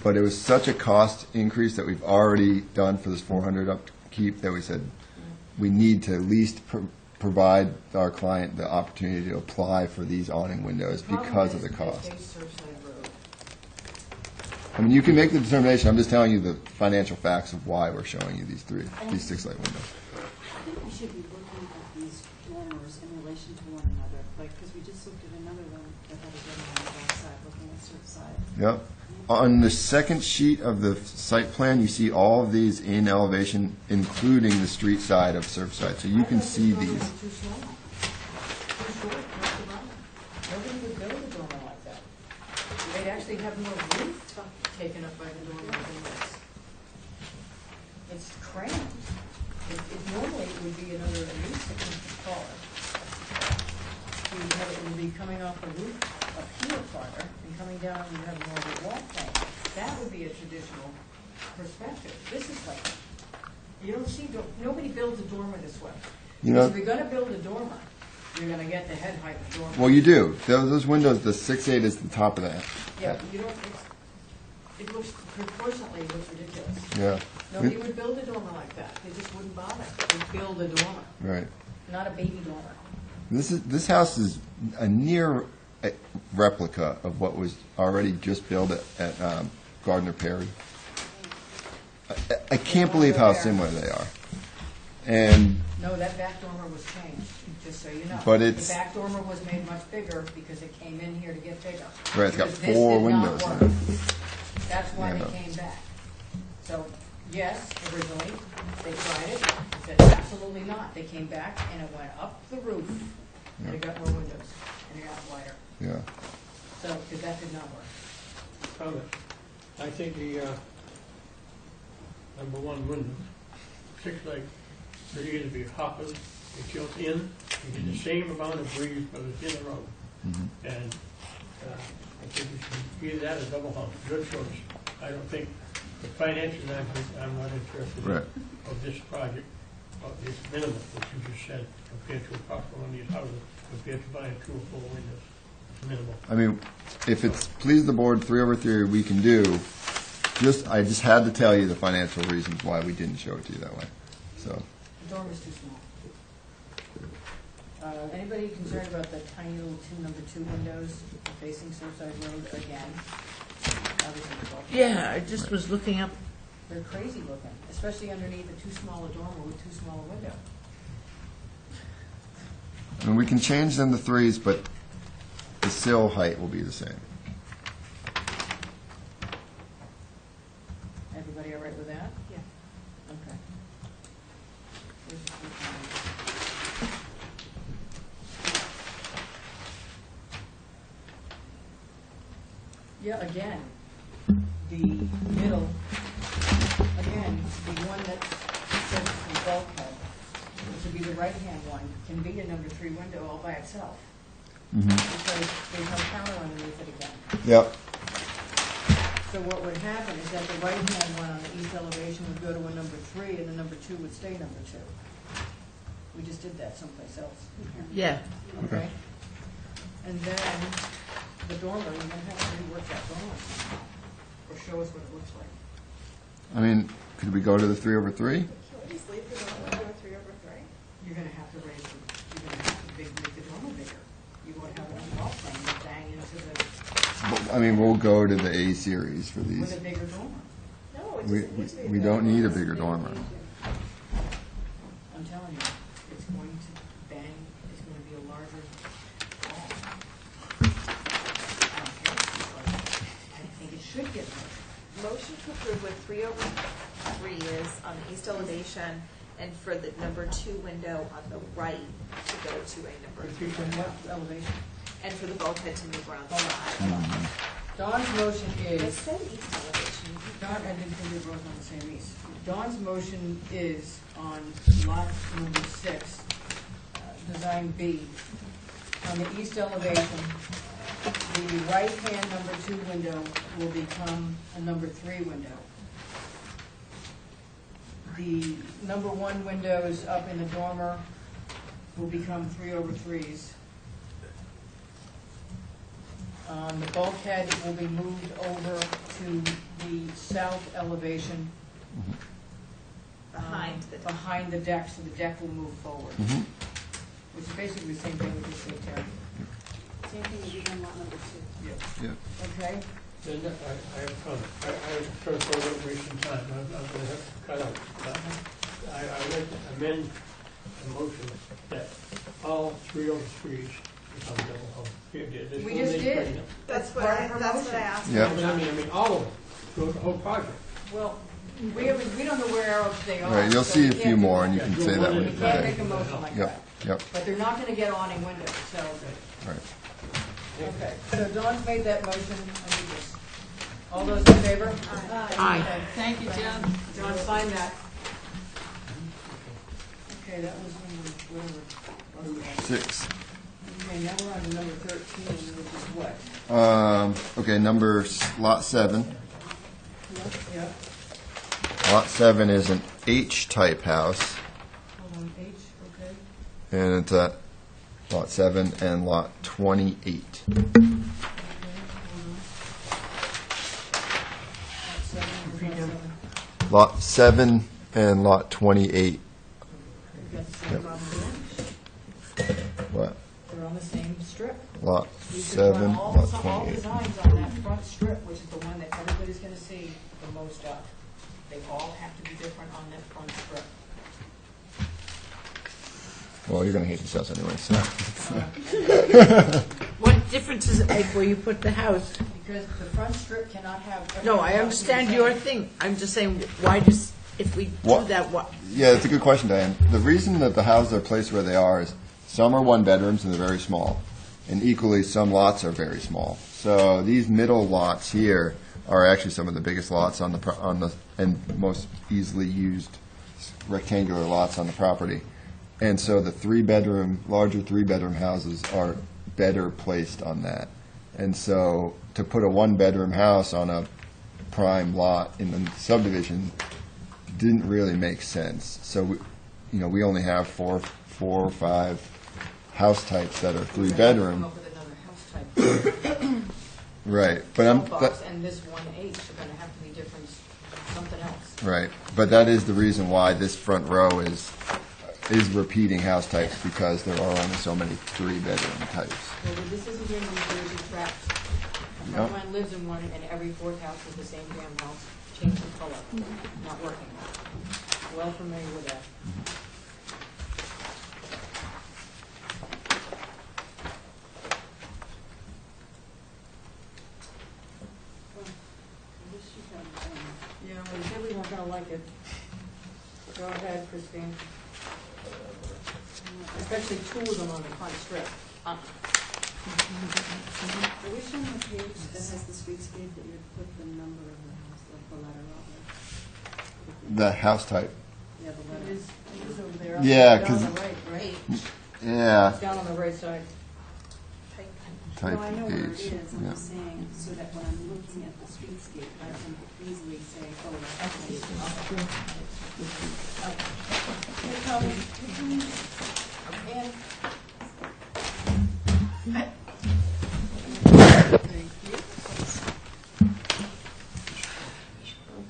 [SPEAKER 14] But it was such a cost increase that we've already done for this 400 upkeep that we said we need to at least provide our client the opportunity to apply for these awning windows because of the cost. I mean, you can make the determination. I'm just telling you the financial facts of why we're showing you these 6 light windows.
[SPEAKER 15] I think we should be looking at these dormers in relation to one another, because we just looked at another one that had a dormer on the back side, looking at Surfside.
[SPEAKER 14] Yep. On the second sheet of the site plan, you see all of these in elevation, including the street side of Surfside. So you can see these.
[SPEAKER 2] Too small. Too short, not too long. Nobody would build a dormer like that. They'd actually have more roof taken up by the dormer than this. It's cramped. Normally it would be another, at least 6 inches taller. It would be coming off the roof up here farther, and coming down, you have more of a wall plane. That would be a traditional perspective. This is like, you don't see, nobody builds a dormer this way.
[SPEAKER 14] You know-
[SPEAKER 2] If you're gonna build a dormer, you're gonna get the head height of dormer.
[SPEAKER 14] Well, you do. Those windows, the 6'8" is the top of that.
[SPEAKER 2] Yeah, you don't, it looks, proportionately, it looks ridiculous.
[SPEAKER 14] Yeah.
[SPEAKER 2] Nobody would build a dormer like that. They just wouldn't bother. They'd build a dormer,
[SPEAKER 14] Right.
[SPEAKER 2] not a baby dormer.
[SPEAKER 14] This house is a near replica of what was already just built at Gardner Perry. I can't believe how similar they are. And
[SPEAKER 2] No, that back dormer was changed, just so you know.
[SPEAKER 14] But it's-
[SPEAKER 2] The back dormer was made much bigger because it came in here to get bigger.
[SPEAKER 14] Right, it's got
[SPEAKER 2] Because this
[SPEAKER 14] 4
[SPEAKER 2] did not
[SPEAKER 14] windows in
[SPEAKER 2] work.
[SPEAKER 14] it.
[SPEAKER 2] That's why
[SPEAKER 14] Yeah,
[SPEAKER 2] they
[SPEAKER 14] no.
[SPEAKER 2] came back. So, yes, originally, they tried it, said absolutely not. They came back and it went up the roof, and it got more windows, and it got wider.
[SPEAKER 14] Yeah.
[SPEAKER 2] So, because that did not work.
[SPEAKER 6] Comment. I think the number 1 window Six Lake, they're going to be hopping, it tilts in, you get the same amount of breeze, but it's in the road. And I think we should either that or double hump, good choice. I don't think, the financial I'm not interested
[SPEAKER 14] Right.
[SPEAKER 6] of this project, it's minimal, what you just said, compared to a cost of one of these houses, compared to buying 2 or 4 windows. It's minimal.
[SPEAKER 14] I mean, if it's please the board 3/3, we can do. I just had to tell you the financial reasons why we didn't show it to you that way. So.
[SPEAKER 2] The dormer's too small. Anybody concerned about the tiny little number 2 windows facing Surfside Road again? Obviously, the bulk-
[SPEAKER 1] Yeah, I just was looking up.
[SPEAKER 2] They're crazy looking, especially underneath a too small a dormer with too small a window.
[SPEAKER 14] I mean, we can change them to 3s, but the sill height will be the same.
[SPEAKER 2] Everybody all right with that?
[SPEAKER 8] Yeah.
[SPEAKER 2] Okay. Where's the front line? Yeah, again, the middle, again, the one that says the bulkhead, which would be the right-hand one, can be a number 3 window all by itself. Because there's no counter underneath it again.
[SPEAKER 14] Yep.
[SPEAKER 2] So what would happen is that the right-hand one on the east elevation would go to a number 3, and the number 2 would stay number 2. We just did that someplace else.
[SPEAKER 1] Yeah.
[SPEAKER 2] Okay? And then the dormer, you're gonna have to rework that dormer, or show us what it looks like.
[SPEAKER 14] I mean, could we go to the 3/3?
[SPEAKER 8] Can we just leave the window 3/3?
[SPEAKER 2] You're gonna have to raise the, you're gonna have to make the dormer bigger. You won't have one wall frame that bang into the,
[SPEAKER 14] I mean, we'll go to the A series for
[SPEAKER 2] with
[SPEAKER 14] these.
[SPEAKER 2] a bigger dormer.
[SPEAKER 8] No, it
[SPEAKER 14] We,
[SPEAKER 8] doesn't need to be.
[SPEAKER 14] we don't need a bigger dormer.
[SPEAKER 2] I'm telling you, it's going to bang, it's gonna be a larger wall. I think it should get larger.
[SPEAKER 8] Motion to approve with 3/3 is on the east elevation, and for the number 2 window on the right to go to a number 3
[SPEAKER 2] From
[SPEAKER 8] window.
[SPEAKER 2] what elevation?
[SPEAKER 8] And for the bulkhead to move around the
[SPEAKER 2] Hold on,
[SPEAKER 8] side.
[SPEAKER 2] hold on. Dawn's motion
[SPEAKER 8] It
[SPEAKER 2] is,
[SPEAKER 8] said east elevation.
[SPEAKER 2] Dawn, I didn't think we were both on the same east. Dawn's motion is on lot number 6, design B. On the east elevation, the right-hand number 2 window will become a number 3 window. The number 1 windows up in the dormer will become 3/3s. The bulkhead will be moved over to the south elevation. Behind the deck, so the deck will move forward. Which is basically the same thing we just did, Terry.
[SPEAKER 15] Same thing as you done lot number 2.
[SPEAKER 14] Yeah.
[SPEAKER 2] Okay?
[SPEAKER 6] Then I have a comment. I'm sorry for a little wasting time. I'm going to have to cut out. I'd like to amend the motion that all 3/3s become double hung.
[SPEAKER 2] We just did.
[SPEAKER 8] That's what
[SPEAKER 2] part
[SPEAKER 8] I,
[SPEAKER 2] of her
[SPEAKER 8] that's what I
[SPEAKER 2] motion.
[SPEAKER 8] asked.
[SPEAKER 14] Yeah.
[SPEAKER 6] I mean, all of them, throughout the whole project.
[SPEAKER 2] Well, we don't know where else they are.
[SPEAKER 14] Right, you'll
[SPEAKER 2] so
[SPEAKER 14] see
[SPEAKER 2] we
[SPEAKER 14] a
[SPEAKER 2] can't
[SPEAKER 14] few
[SPEAKER 2] do
[SPEAKER 14] more,
[SPEAKER 2] that.
[SPEAKER 14] and you can say that
[SPEAKER 2] We
[SPEAKER 14] with
[SPEAKER 2] can't make
[SPEAKER 14] today.
[SPEAKER 2] a motion like that.
[SPEAKER 14] Yep,
[SPEAKER 2] But they're not gonna get awning windows, so,
[SPEAKER 14] right.
[SPEAKER 2] okay. So Dawn's made that motion, I need this. All those in favor?
[SPEAKER 1] Aye.
[SPEAKER 2] Okay, thank you, John. John, sign that. Okay, that was whatever.
[SPEAKER 14] 6.
[SPEAKER 2] Okay, now we're on to number 13, which is what?
[SPEAKER 14] Okay, lot 7.
[SPEAKER 2] Yep.
[SPEAKER 14] Lot 7 is an H-type house,
[SPEAKER 2] Hold on, H, okay.
[SPEAKER 14] and it's at lot 7 and lot 28.
[SPEAKER 2] Okay, hold on. Lot 7,
[SPEAKER 14] Lot 7 and lot 28.
[SPEAKER 2] we've got the same problem there.
[SPEAKER 14] What?
[SPEAKER 2] They're on the same strip.
[SPEAKER 14] Lot
[SPEAKER 2] You should
[SPEAKER 14] 7,
[SPEAKER 2] run all
[SPEAKER 14] lot
[SPEAKER 2] all
[SPEAKER 14] 28.
[SPEAKER 2] designs on that front strip, which is the one that everybody's gonna see the most of. They all have to be different on that front strip.
[SPEAKER 14] Well, you're going to hate this house anyway, so.
[SPEAKER 1] What difference does it make where you put the house?
[SPEAKER 2] Because the front strip cannot have.
[SPEAKER 1] No, I understand your thing. I'm just saying, why does, if we do
[SPEAKER 14] What?
[SPEAKER 1] that, what?
[SPEAKER 14] Yeah, that's a good question, Diane. The reason that the houses are placed where they are is some are 1 bedrooms and they're very small, and equally some lots are very small. So these middle lots here are actually some of the biggest lots on the and most easily used rectangular lots on the property. And so the larger three-bedroom houses are better placed on that. And so to put a one-bedroom house on a prime lot in the subdivision didn't really make sense. So, we only have four or five house types that are three-bedroom.
[SPEAKER 2] Come up with another house type.
[SPEAKER 14] Right, but
[SPEAKER 2] Box and this 1H are gonna have to be different, something else.
[SPEAKER 14] right, but that is the reason why this front row is repeating house types, because there are only so many three-bedroom types.
[SPEAKER 2] Well, this isn't here in New Jersey traps. A friend of mine lives in one, and every fourth house is the same damn house, change the color, not working. Well familiar with that. Yeah, well, you said we weren't gonna like it. Go ahead, Christine. Especially two of them on the front strip.
[SPEAKER 15] Are we showing the page that has the streetscape that you put the number of the house, like the letter of it?
[SPEAKER 14] The house type.
[SPEAKER 15] Yeah, the
[SPEAKER 2] It
[SPEAKER 15] letter.
[SPEAKER 2] is over there.
[SPEAKER 14] Yeah,
[SPEAKER 2] Down
[SPEAKER 14] 'cause-
[SPEAKER 2] on the right, right?
[SPEAKER 14] Yeah.
[SPEAKER 2] It's down on the right side.
[SPEAKER 14] Type
[SPEAKER 15] No, I know where it
[SPEAKER 14] page.
[SPEAKER 15] is, I'm
[SPEAKER 14] Yeah.
[SPEAKER 15] just saying, so that when I'm looking at the streetscape, I can easily say, oh, that's okay.
[SPEAKER 2] Here comes, and thank you.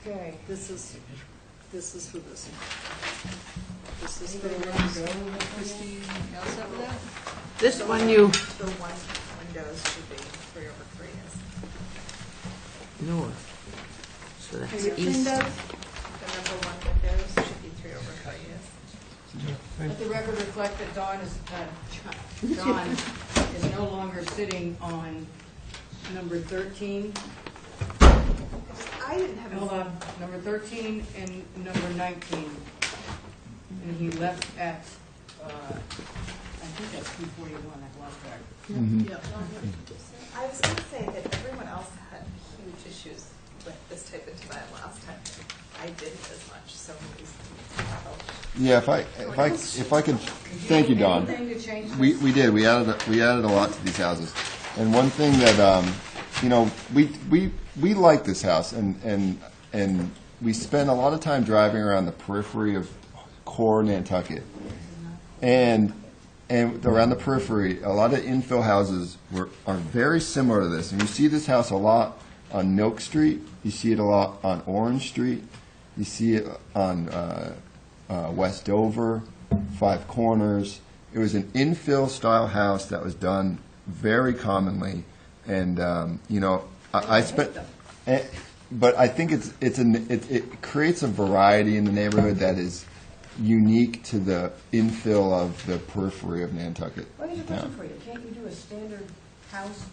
[SPEAKER 2] Okay,
[SPEAKER 7] This is for this one. This is for
[SPEAKER 2] anybody want to go?
[SPEAKER 7] Christine, you all set with that?
[SPEAKER 1] This one
[SPEAKER 8] The one windows should be 3 over 3 is.
[SPEAKER 1] north, so that's
[SPEAKER 8] The
[SPEAKER 1] east.
[SPEAKER 8] windows, the number 1 windows should be 3 over 3 is.
[SPEAKER 2] Let the record reflect that Don is no longer sitting on number 13.
[SPEAKER 8] I didn't have.
[SPEAKER 2] Hold on, number 13 and number 19. And he left at, I think that's 241, I've lost track.
[SPEAKER 8] I was going to say that everyone else had huge issues with this type of design last time. I didn't as much, so maybe.
[SPEAKER 14] Yeah, if I could, thank you, Don.
[SPEAKER 2] Anything to change this?
[SPEAKER 14] We did. We added a lot to these houses, and one thing that we like this house, and we spend a lot of time driving around the periphery of core Nantucket, and around the periphery, a lot of infill houses are very similar to this, and you see this house a lot on Milk Street. You see it a lot on Orange Street. You see it on West Dover, Five Corners. It was an infill style house that was done very commonly, and I spent. But I think it creates a variety in the neighborhood that is unique to the infill of the periphery of Nantucket.
[SPEAKER 2] Well, here's a question for you. Can't you do a standard house,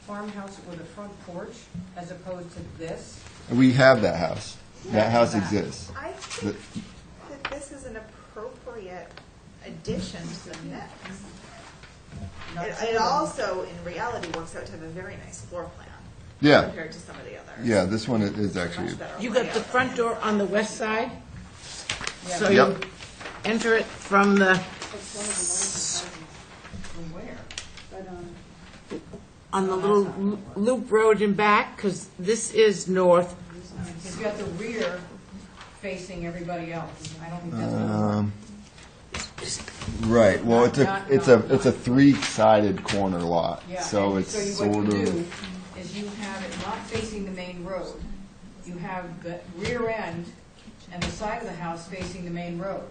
[SPEAKER 2] farmhouse with a front porch as opposed to this?
[SPEAKER 14] We have that house. That house exists.
[SPEAKER 8] I think that this is an appropriate addition to the mix. It also, in reality, works out to have a very nice floor plan.
[SPEAKER 14] Yeah.
[SPEAKER 8] Compared to some of the others.
[SPEAKER 14] Yeah, this one is actually.
[SPEAKER 8] Much better
[SPEAKER 1] You got the
[SPEAKER 8] layout.
[SPEAKER 1] front door on the west side, so
[SPEAKER 14] Yep.
[SPEAKER 1] you enter it from the,
[SPEAKER 15] It's one of the largest houses.
[SPEAKER 2] From where?
[SPEAKER 15] But,
[SPEAKER 1] on the little loop road in back, because this is north.
[SPEAKER 2] He's got the rear facing everybody else. I don't think that's gonna work.
[SPEAKER 14] Right. Well, it's a three-sided corner lot,
[SPEAKER 2] Yeah,
[SPEAKER 14] so
[SPEAKER 2] and
[SPEAKER 14] it's
[SPEAKER 2] what
[SPEAKER 14] sort
[SPEAKER 2] you
[SPEAKER 14] of.
[SPEAKER 2] do is you have it not facing the main road. You have the rear end and the side of the house facing the main road.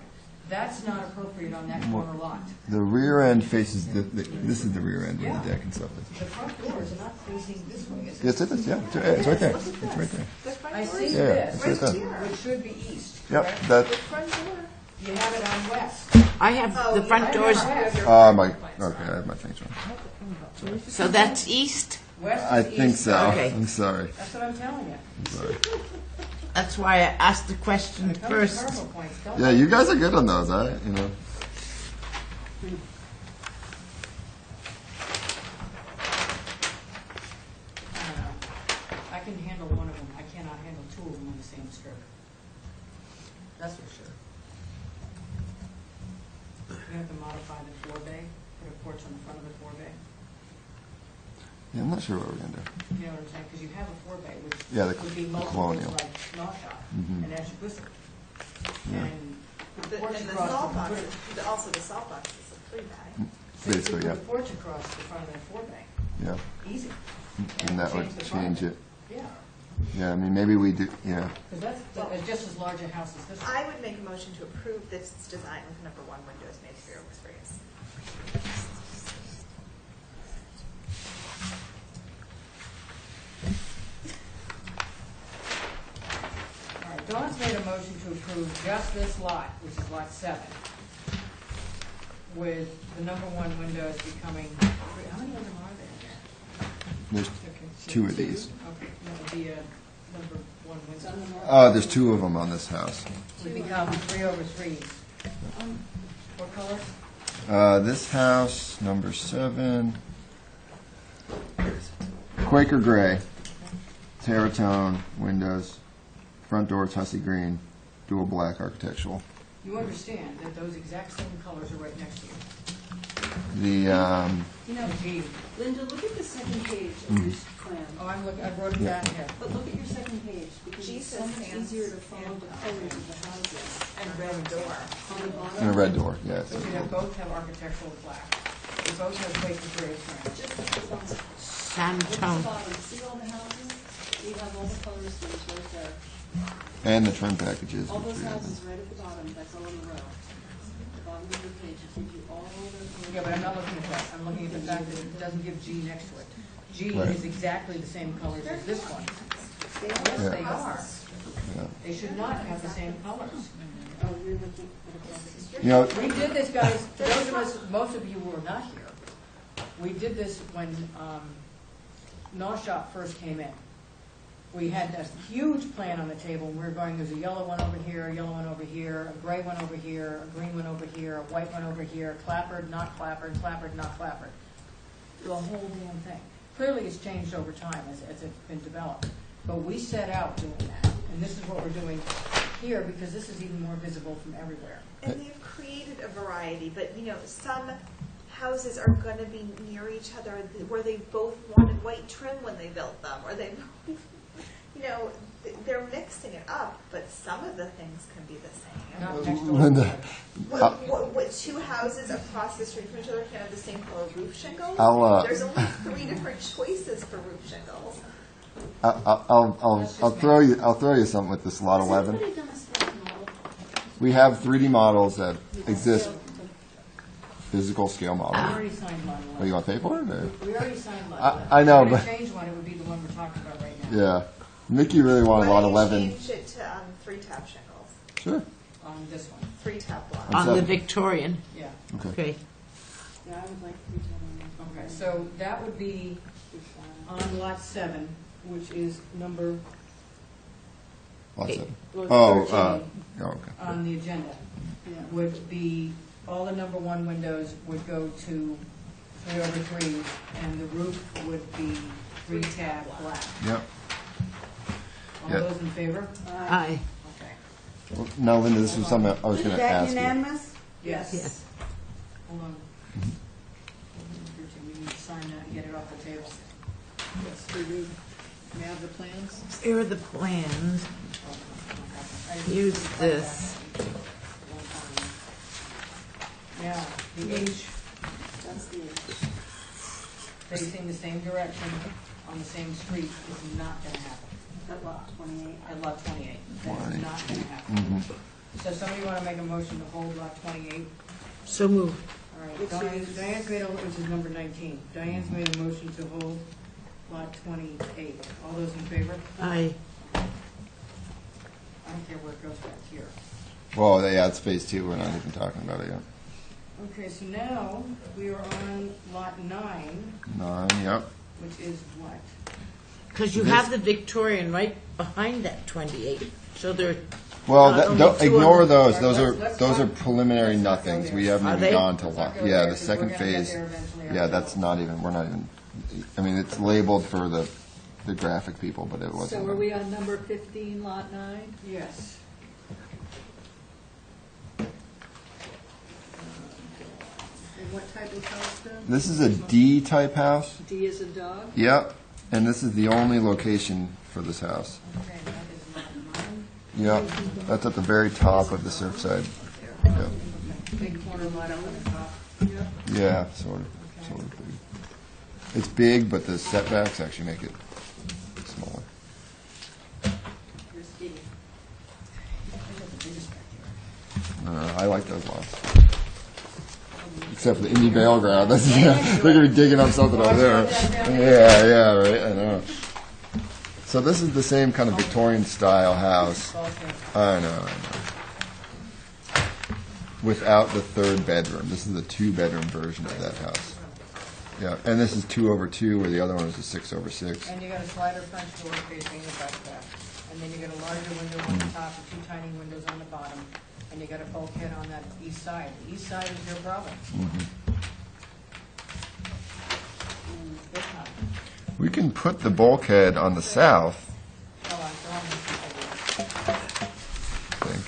[SPEAKER 2] That's not appropriate on that corner lot.
[SPEAKER 14] The rear end faces this is the rear end where the deck and stuff is.
[SPEAKER 2] The front doors are not facing this way, is it?
[SPEAKER 14] Yes, it is. Yeah, it's right there. It's right there.
[SPEAKER 8] The front
[SPEAKER 2] I
[SPEAKER 8] door
[SPEAKER 2] see
[SPEAKER 8] is
[SPEAKER 14] Yeah,
[SPEAKER 2] this,
[SPEAKER 14] it's right there.
[SPEAKER 2] which should be east,
[SPEAKER 14] Yep.
[SPEAKER 2] correct?
[SPEAKER 14] That.
[SPEAKER 8] The front door.
[SPEAKER 2] You have it on west.
[SPEAKER 1] I have
[SPEAKER 8] Oh,
[SPEAKER 1] the
[SPEAKER 8] you
[SPEAKER 1] front
[SPEAKER 8] have
[SPEAKER 1] doors,
[SPEAKER 8] west.
[SPEAKER 14] Okay, I have my things wrong.
[SPEAKER 1] so that's east?
[SPEAKER 2] West
[SPEAKER 14] I
[SPEAKER 2] is
[SPEAKER 14] think
[SPEAKER 2] east.
[SPEAKER 14] so.
[SPEAKER 1] Okay.
[SPEAKER 14] I'm sorry.
[SPEAKER 2] That's what I'm telling you.
[SPEAKER 14] I'm sorry.
[SPEAKER 1] That's why I asked the question
[SPEAKER 2] When it comes to
[SPEAKER 1] first.
[SPEAKER 2] cardinal points, don't
[SPEAKER 14] Yeah, you guys are good on those, huh?
[SPEAKER 2] I can handle one of them. I cannot handle two of them on the same strip. That's for sure. We have to modify the four-bay, put a porch on the front of the four-bay.
[SPEAKER 14] Yeah, I'm not sure what we're gonna do.
[SPEAKER 2] You know what I'm saying? Because you have a four-bay, which
[SPEAKER 14] Yeah, the
[SPEAKER 2] would be multiple,
[SPEAKER 14] colonial.
[SPEAKER 2] like Naushaw
[SPEAKER 14] Mhm.
[SPEAKER 2] and Eshubusa.
[SPEAKER 14] Yeah.
[SPEAKER 2] And put the
[SPEAKER 8] The-
[SPEAKER 2] porch
[SPEAKER 8] And the
[SPEAKER 2] across.
[SPEAKER 8] salt
[SPEAKER 2] and
[SPEAKER 8] box,
[SPEAKER 2] put it-
[SPEAKER 8] also the salt box is a three-bag.
[SPEAKER 14] Basically, yeah,
[SPEAKER 2] Put the porch across the front of the four-bay.
[SPEAKER 14] yeah.
[SPEAKER 2] Easy.
[SPEAKER 14] And that would
[SPEAKER 2] the front.
[SPEAKER 14] change it.
[SPEAKER 2] Yeah,
[SPEAKER 14] Yeah, I mean, maybe we do, yeah.
[SPEAKER 2] because that's just as large a house as this one.
[SPEAKER 8] I would make a motion to approve this design with number one windows made zero experience.
[SPEAKER 2] All right, Dawn's made a motion to approve just this lot, which is lot 7, with the number one windows becoming, how many of them are there?
[SPEAKER 14] There's
[SPEAKER 2] Okay, so
[SPEAKER 14] two of these.
[SPEAKER 2] Okay, that would be a number one window.
[SPEAKER 14] There's two of them on this house.
[SPEAKER 2] Would become 3/3s. What colors?
[SPEAKER 14] This house, number 7, Quaker gray, Terratone windows, front doors hussy green, dual black architectural.
[SPEAKER 2] You understand that those exact same colors are right next to you.
[SPEAKER 14] The
[SPEAKER 15] You know,
[SPEAKER 2] G.
[SPEAKER 15] Linda, look at the second page of this plan.
[SPEAKER 2] Oh, I'm looking, I wrote it down here.
[SPEAKER 15] But look at your second page, because
[SPEAKER 8] G
[SPEAKER 15] it's so
[SPEAKER 8] says
[SPEAKER 15] much
[SPEAKER 8] hands
[SPEAKER 15] easier to follow
[SPEAKER 8] and
[SPEAKER 15] the colors of the houses.
[SPEAKER 8] And red door.
[SPEAKER 15] On the bottom.
[SPEAKER 14] and a red door, yes.
[SPEAKER 2] But you both have architectural black. You both have Quaker gray trim.
[SPEAKER 15] Just at the bottom.
[SPEAKER 1] Sand
[SPEAKER 15] Look at
[SPEAKER 1] tone.
[SPEAKER 15] the bottom, see all the houses? We have all the color schemes right there.
[SPEAKER 14] And the trim packages.
[SPEAKER 15] All
[SPEAKER 14] which
[SPEAKER 15] those
[SPEAKER 14] we have.
[SPEAKER 15] houses right at the bottom, that's all in a row. The bottom of the page, it gives you all the.
[SPEAKER 2] Yeah, but I'm not looking at that. I'm looking at the fact that it doesn't give G next to it. G
[SPEAKER 14] Right.
[SPEAKER 2] is exactly the same colors as this one.
[SPEAKER 15] They
[SPEAKER 2] Yes,
[SPEAKER 15] are.
[SPEAKER 2] they are.
[SPEAKER 14] Yeah.
[SPEAKER 2] They should not have the same colors.
[SPEAKER 15] Oh, you're looking at across the street.
[SPEAKER 14] You know,
[SPEAKER 2] We did this, guys, for those of us, most of you were not here. We did this when Naushaw first came in. We had a huge plan on the table, and we were going, there's a yellow one over here, a yellow one over here, a gray one over here, a green one over here, a white one over here, clappered, not clappered, clappered, not clappered. The whole damn thing. Clearly, it's changed over time as it's been developed. But we set out doing that, and this is what we're doing here, because this is even more visible from everywhere.
[SPEAKER 8] And they've created a variety, but you know, some houses are gonna be near each other where they both wanted white trim when they built them, or they, you know, they're mixing it up, but some of the things can be the same.
[SPEAKER 2] Not next door.
[SPEAKER 14] Linda,
[SPEAKER 8] What two houses across the street from each other can have the same color roof shingles?
[SPEAKER 14] I'll,
[SPEAKER 8] There's only 3 different choices for roof shingles.
[SPEAKER 14] I'll throw you something with this lot 11.
[SPEAKER 15] Has anybody done a spec model?
[SPEAKER 14] We have 3D models that exist, physical scale
[SPEAKER 2] We
[SPEAKER 14] models.
[SPEAKER 2] already signed lot
[SPEAKER 14] Oh, you
[SPEAKER 2] 11.
[SPEAKER 14] want to pay for it, or?
[SPEAKER 2] We already signed lot 11.
[SPEAKER 14] I know,
[SPEAKER 2] If
[SPEAKER 14] but-
[SPEAKER 2] we change one, it would be the one we're talking about right now.
[SPEAKER 14] Yeah. Mickey really wanted
[SPEAKER 8] Why
[SPEAKER 14] lot
[SPEAKER 8] don't you
[SPEAKER 14] 11.
[SPEAKER 8] change it to 3-tab shingles?
[SPEAKER 14] Sure.
[SPEAKER 2] On this one,
[SPEAKER 8] 3-tab block.
[SPEAKER 1] On the
[SPEAKER 14] seven.
[SPEAKER 1] Victorian,
[SPEAKER 2] yeah.
[SPEAKER 14] Okay.
[SPEAKER 1] okay.
[SPEAKER 15] Yeah, I would like to be done on that.
[SPEAKER 2] Okay, so that would be on lot 7, which is number
[SPEAKER 14] Lot
[SPEAKER 1] Okay.
[SPEAKER 14] 7.
[SPEAKER 2] well,
[SPEAKER 14] Oh,
[SPEAKER 2] 13
[SPEAKER 14] okay.
[SPEAKER 2] on the agenda.
[SPEAKER 15] Yeah.
[SPEAKER 2] Would be, all the number 1 windows would go to 3/3, and the roof would be 3-tab black.
[SPEAKER 14] Yep.
[SPEAKER 2] All
[SPEAKER 14] Yeah.
[SPEAKER 2] those in favor?
[SPEAKER 1] Aye.
[SPEAKER 2] Okay.
[SPEAKER 14] Well, now, Linda, this was something I was
[SPEAKER 13] Is
[SPEAKER 14] going to
[SPEAKER 13] that
[SPEAKER 14] ask you.
[SPEAKER 13] unanimous?
[SPEAKER 2] Yes.
[SPEAKER 1] Yes.
[SPEAKER 2] Hold on. We need to sign that and get it off the table.
[SPEAKER 7] Yes, we do. May I have the plans?
[SPEAKER 1] Here are the plans. Here's this.
[SPEAKER 2] Yeah, the H
[SPEAKER 15] That's the,
[SPEAKER 2] facing the same direction on the same street is not going to happen.
[SPEAKER 15] that lot 28.
[SPEAKER 2] At lot 28, that is
[SPEAKER 14] Right.
[SPEAKER 2] not going to happen.
[SPEAKER 14] Mhm.
[SPEAKER 2] So somebody want to make a motion to hold lot 28?
[SPEAKER 1] So moved.
[SPEAKER 2] All right,
[SPEAKER 15] Which
[SPEAKER 2] Diane's made a, which is number 19. Diane's made a motion to hold lot 28. All those in favor?
[SPEAKER 1] Aye.
[SPEAKER 2] I don't care where it goes back here.
[SPEAKER 14] Well, yeah, it's phase 2. We're not even talking about it yet.
[SPEAKER 2] Okay, so now we are on lot 9,
[SPEAKER 14] 9, yep.
[SPEAKER 2] which is what?
[SPEAKER 1] Because you have the Victorian right behind that 28, so they're
[SPEAKER 14] Well,
[SPEAKER 1] Not only
[SPEAKER 14] don't,
[SPEAKER 1] two
[SPEAKER 14] ignore
[SPEAKER 1] on the-
[SPEAKER 14] those.
[SPEAKER 2] Let's
[SPEAKER 14] Those are
[SPEAKER 2] not-
[SPEAKER 14] preliminary
[SPEAKER 2] let's not go
[SPEAKER 14] nothings.
[SPEAKER 2] there.
[SPEAKER 14] We haven't
[SPEAKER 1] Are
[SPEAKER 14] even
[SPEAKER 1] they?
[SPEAKER 14] gone to
[SPEAKER 2] Let's not
[SPEAKER 14] lot.
[SPEAKER 2] go
[SPEAKER 14] Yeah,
[SPEAKER 2] there,
[SPEAKER 14] the
[SPEAKER 2] 'cause we're
[SPEAKER 14] second
[SPEAKER 2] gonna get
[SPEAKER 14] phase.
[SPEAKER 2] there eventually
[SPEAKER 14] Yeah, that's not even. We're not even. I mean, it's labeled for the graphic people, but it wasn't.
[SPEAKER 7] So are we on number 15, lot 9?
[SPEAKER 2] Yes.
[SPEAKER 7] what type of house then?
[SPEAKER 14] This is a D-type house.
[SPEAKER 7] D is a dog?
[SPEAKER 14] Yep. And this is the only location for this house.
[SPEAKER 2] Okay, that is not mine.
[SPEAKER 14] Yep. That's at the very top of the Surfside. Yep.
[SPEAKER 2] Big corner lot up on the top.
[SPEAKER 14] Yeah, sort of big. It's big, but the setbacks actually make it smaller. I like those lots. Except for the Indy Bale Ground. That's, they're going to be digging up something over there. Yeah, right, I know. So this is the same kind of Victorian style house. I know. Without the third bedroom. This is the 2-bedroom version of that house. Yeah, and this is 2/2, where the other one is a 6/6.
[SPEAKER 2] And you got a slider French door facing the back back. And then you got a larger window on the top and 2 tiny windows on the bottom. And you got a bulkhead on that east side. The east side is your problem.
[SPEAKER 14] We can put the bulkhead on the south. I think.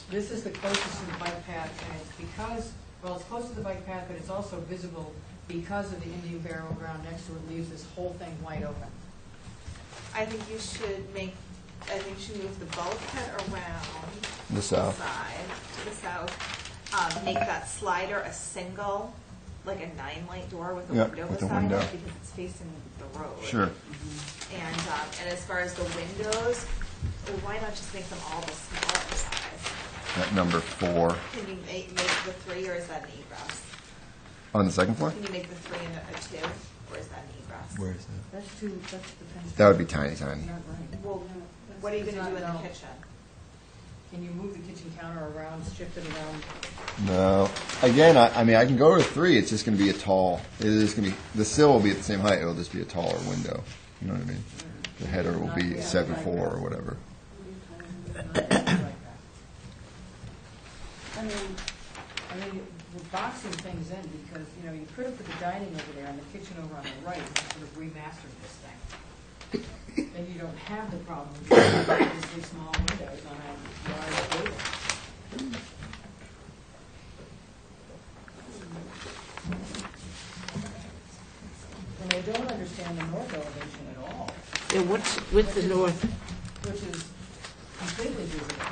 [SPEAKER 2] This is the closest to the bike path, and it's because, well, it's close to the bike path, but it's also visible because of the Indian burial ground next to it leaves this whole thing wide open.
[SPEAKER 8] I think you should move the bulkhead around
[SPEAKER 14] The south.
[SPEAKER 8] side to the south. Make that slider a single, like a 9-light door with a window
[SPEAKER 14] with a
[SPEAKER 8] beside
[SPEAKER 14] window.
[SPEAKER 8] it, because it's facing the road.
[SPEAKER 14] Sure.
[SPEAKER 8] And as far as the windows, well, why not just make them all the smaller size?
[SPEAKER 14] At number 4.
[SPEAKER 8] Can you make the 3, or is that an egress?
[SPEAKER 14] On the second floor?
[SPEAKER 8] Can you make the 3 and a 2, or is that an egress?
[SPEAKER 14] Where is that?
[SPEAKER 2] That's too, that's depends.
[SPEAKER 14] That would be tiny.
[SPEAKER 2] Not right.
[SPEAKER 8] Well, what are you going to do in the kitchen?
[SPEAKER 2] Can you move the kitchen counter around, shift it around?
[SPEAKER 14] No. Again, I mean, I can go to 3. It's just going to be a tall. It is going to be, the sill will be at the same height. It'll just be a taller window. You know what I mean? The header will be 7'4" or whatever.
[SPEAKER 2] I mean, we're boxing things in because, you know, you could have put the dining over there and the kitchen over on the right and sort of remastered this thing. Then you don't have the problem with these small windows on a large building. And I don't understand the north elevation at all,
[SPEAKER 1] Yeah, what's with the north?
[SPEAKER 2] which is completely visible.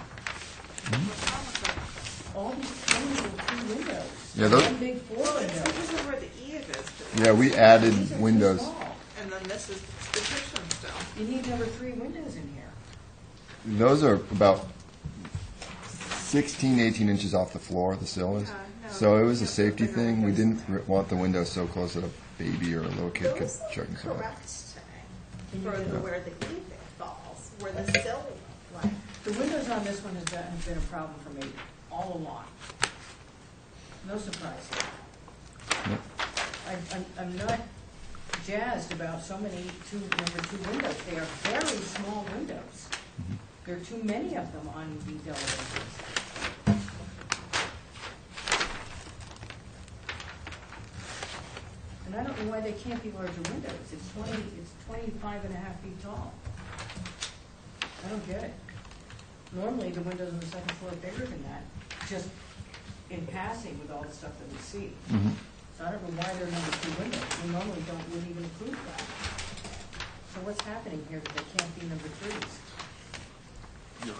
[SPEAKER 2] All these things are 2 windows.
[SPEAKER 14] Yeah, those-
[SPEAKER 2] One big 4
[SPEAKER 8] It's
[SPEAKER 2] window.
[SPEAKER 8] because of where the eave is.
[SPEAKER 14] Yeah, we added windows.
[SPEAKER 8] And then this is the kitchen still.
[SPEAKER 2] You need number 3 windows in here.
[SPEAKER 14] Those are about 16, 18 inches off the floor, the sill is.
[SPEAKER 8] No,
[SPEAKER 14] So it was a
[SPEAKER 8] yeah,
[SPEAKER 14] safety
[SPEAKER 8] bigger
[SPEAKER 14] thing. We
[SPEAKER 8] windows.
[SPEAKER 14] didn't want the windows so close that a baby or a little kid could
[SPEAKER 8] Those
[SPEAKER 14] check
[SPEAKER 8] look
[SPEAKER 14] inside.
[SPEAKER 8] correct to me, for where the eave falls, where the sill went.
[SPEAKER 2] The windows on this one have been a problem for me all along. No surprise. I'm not jazzed about so many number 2 windows. They are very small windows. There are too many of them on these elevations. And I don't know why they can't be larger windows. It's 25 and a half feet tall. I don't get it. Normally, the windows on the second floor are bigger than that, just in passing with all the stuff that we see. So I don't know why they're number 2 windows. We normally wouldn't even approve that. So what's happening here that they can't be number 3s?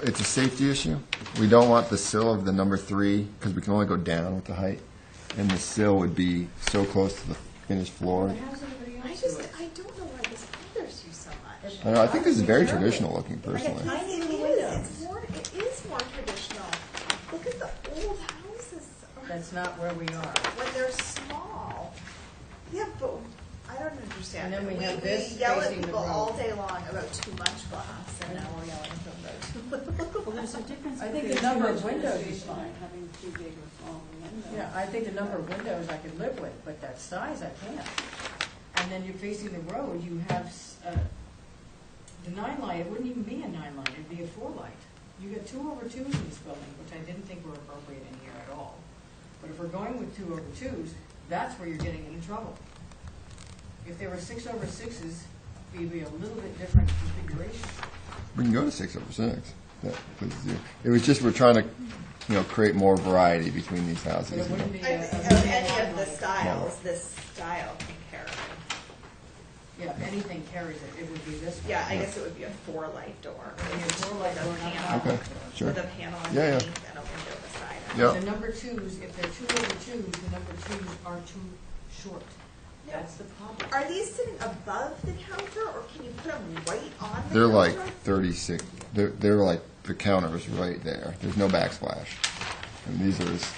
[SPEAKER 14] It's a safety issue. We don't want the sill of the number 3, because we can only go down with the height. And the sill would be so close to the finished floor.
[SPEAKER 2] How's everybody else do it?
[SPEAKER 8] I don't know why this bothers you so much.
[SPEAKER 14] I know, I think this is very traditional looking, personally.
[SPEAKER 8] It is more traditional. Look at the old houses.
[SPEAKER 2] That's not where we are.
[SPEAKER 8] When they're small. Yeah, but I don't understand.
[SPEAKER 2] And then we have this
[SPEAKER 8] yell at
[SPEAKER 2] facing the
[SPEAKER 8] people
[SPEAKER 2] road.
[SPEAKER 8] all day long about too much glass, and now we're yelling at them about
[SPEAKER 15] Well, there's a difference.
[SPEAKER 2] I think
[SPEAKER 15] between
[SPEAKER 2] the number
[SPEAKER 15] too
[SPEAKER 2] of
[SPEAKER 15] much
[SPEAKER 2] windows
[SPEAKER 15] ventilation
[SPEAKER 2] is fine.
[SPEAKER 15] and having too big or small windows.
[SPEAKER 2] Yeah, I think the number of windows I could live with, but that size I can't. And then you're facing the road, you have the 9-light, it wouldn't even be a 9-light, it'd be a 4-light. You got 2/2s in this building, which I didn't think were appropriate in here at all. But if we're going with 2/2s, that's where you're getting into trouble. If there were 6/6s, it'd be a little bit different configuration.
[SPEAKER 14] We can go to 6/6. That pleases you. It was just we're trying to create more variety between these houses.
[SPEAKER 2] But it wouldn't be
[SPEAKER 8] I
[SPEAKER 2] a.
[SPEAKER 8] think of any of the styles, this style can carry.
[SPEAKER 2] Yeah, if anything carries it, it would be this one.
[SPEAKER 8] Yeah, I guess it would be a 4-light door.
[SPEAKER 2] Maybe a 4-light door, not
[SPEAKER 8] Panel.
[SPEAKER 14] Okay, sure.
[SPEAKER 8] With a panel
[SPEAKER 14] Yeah, yeah.
[SPEAKER 8] underneath and a window beside it.
[SPEAKER 14] Yep.
[SPEAKER 2] The number twos, if they're 2/2, the number twos are too short. That's the problem.
[SPEAKER 8] Are these sitting above the counter, or can you put them right on the
[SPEAKER 14] They're like
[SPEAKER 8] counter?
[SPEAKER 14] 36. They're like the counter is right there. There's no backsplash. And these are.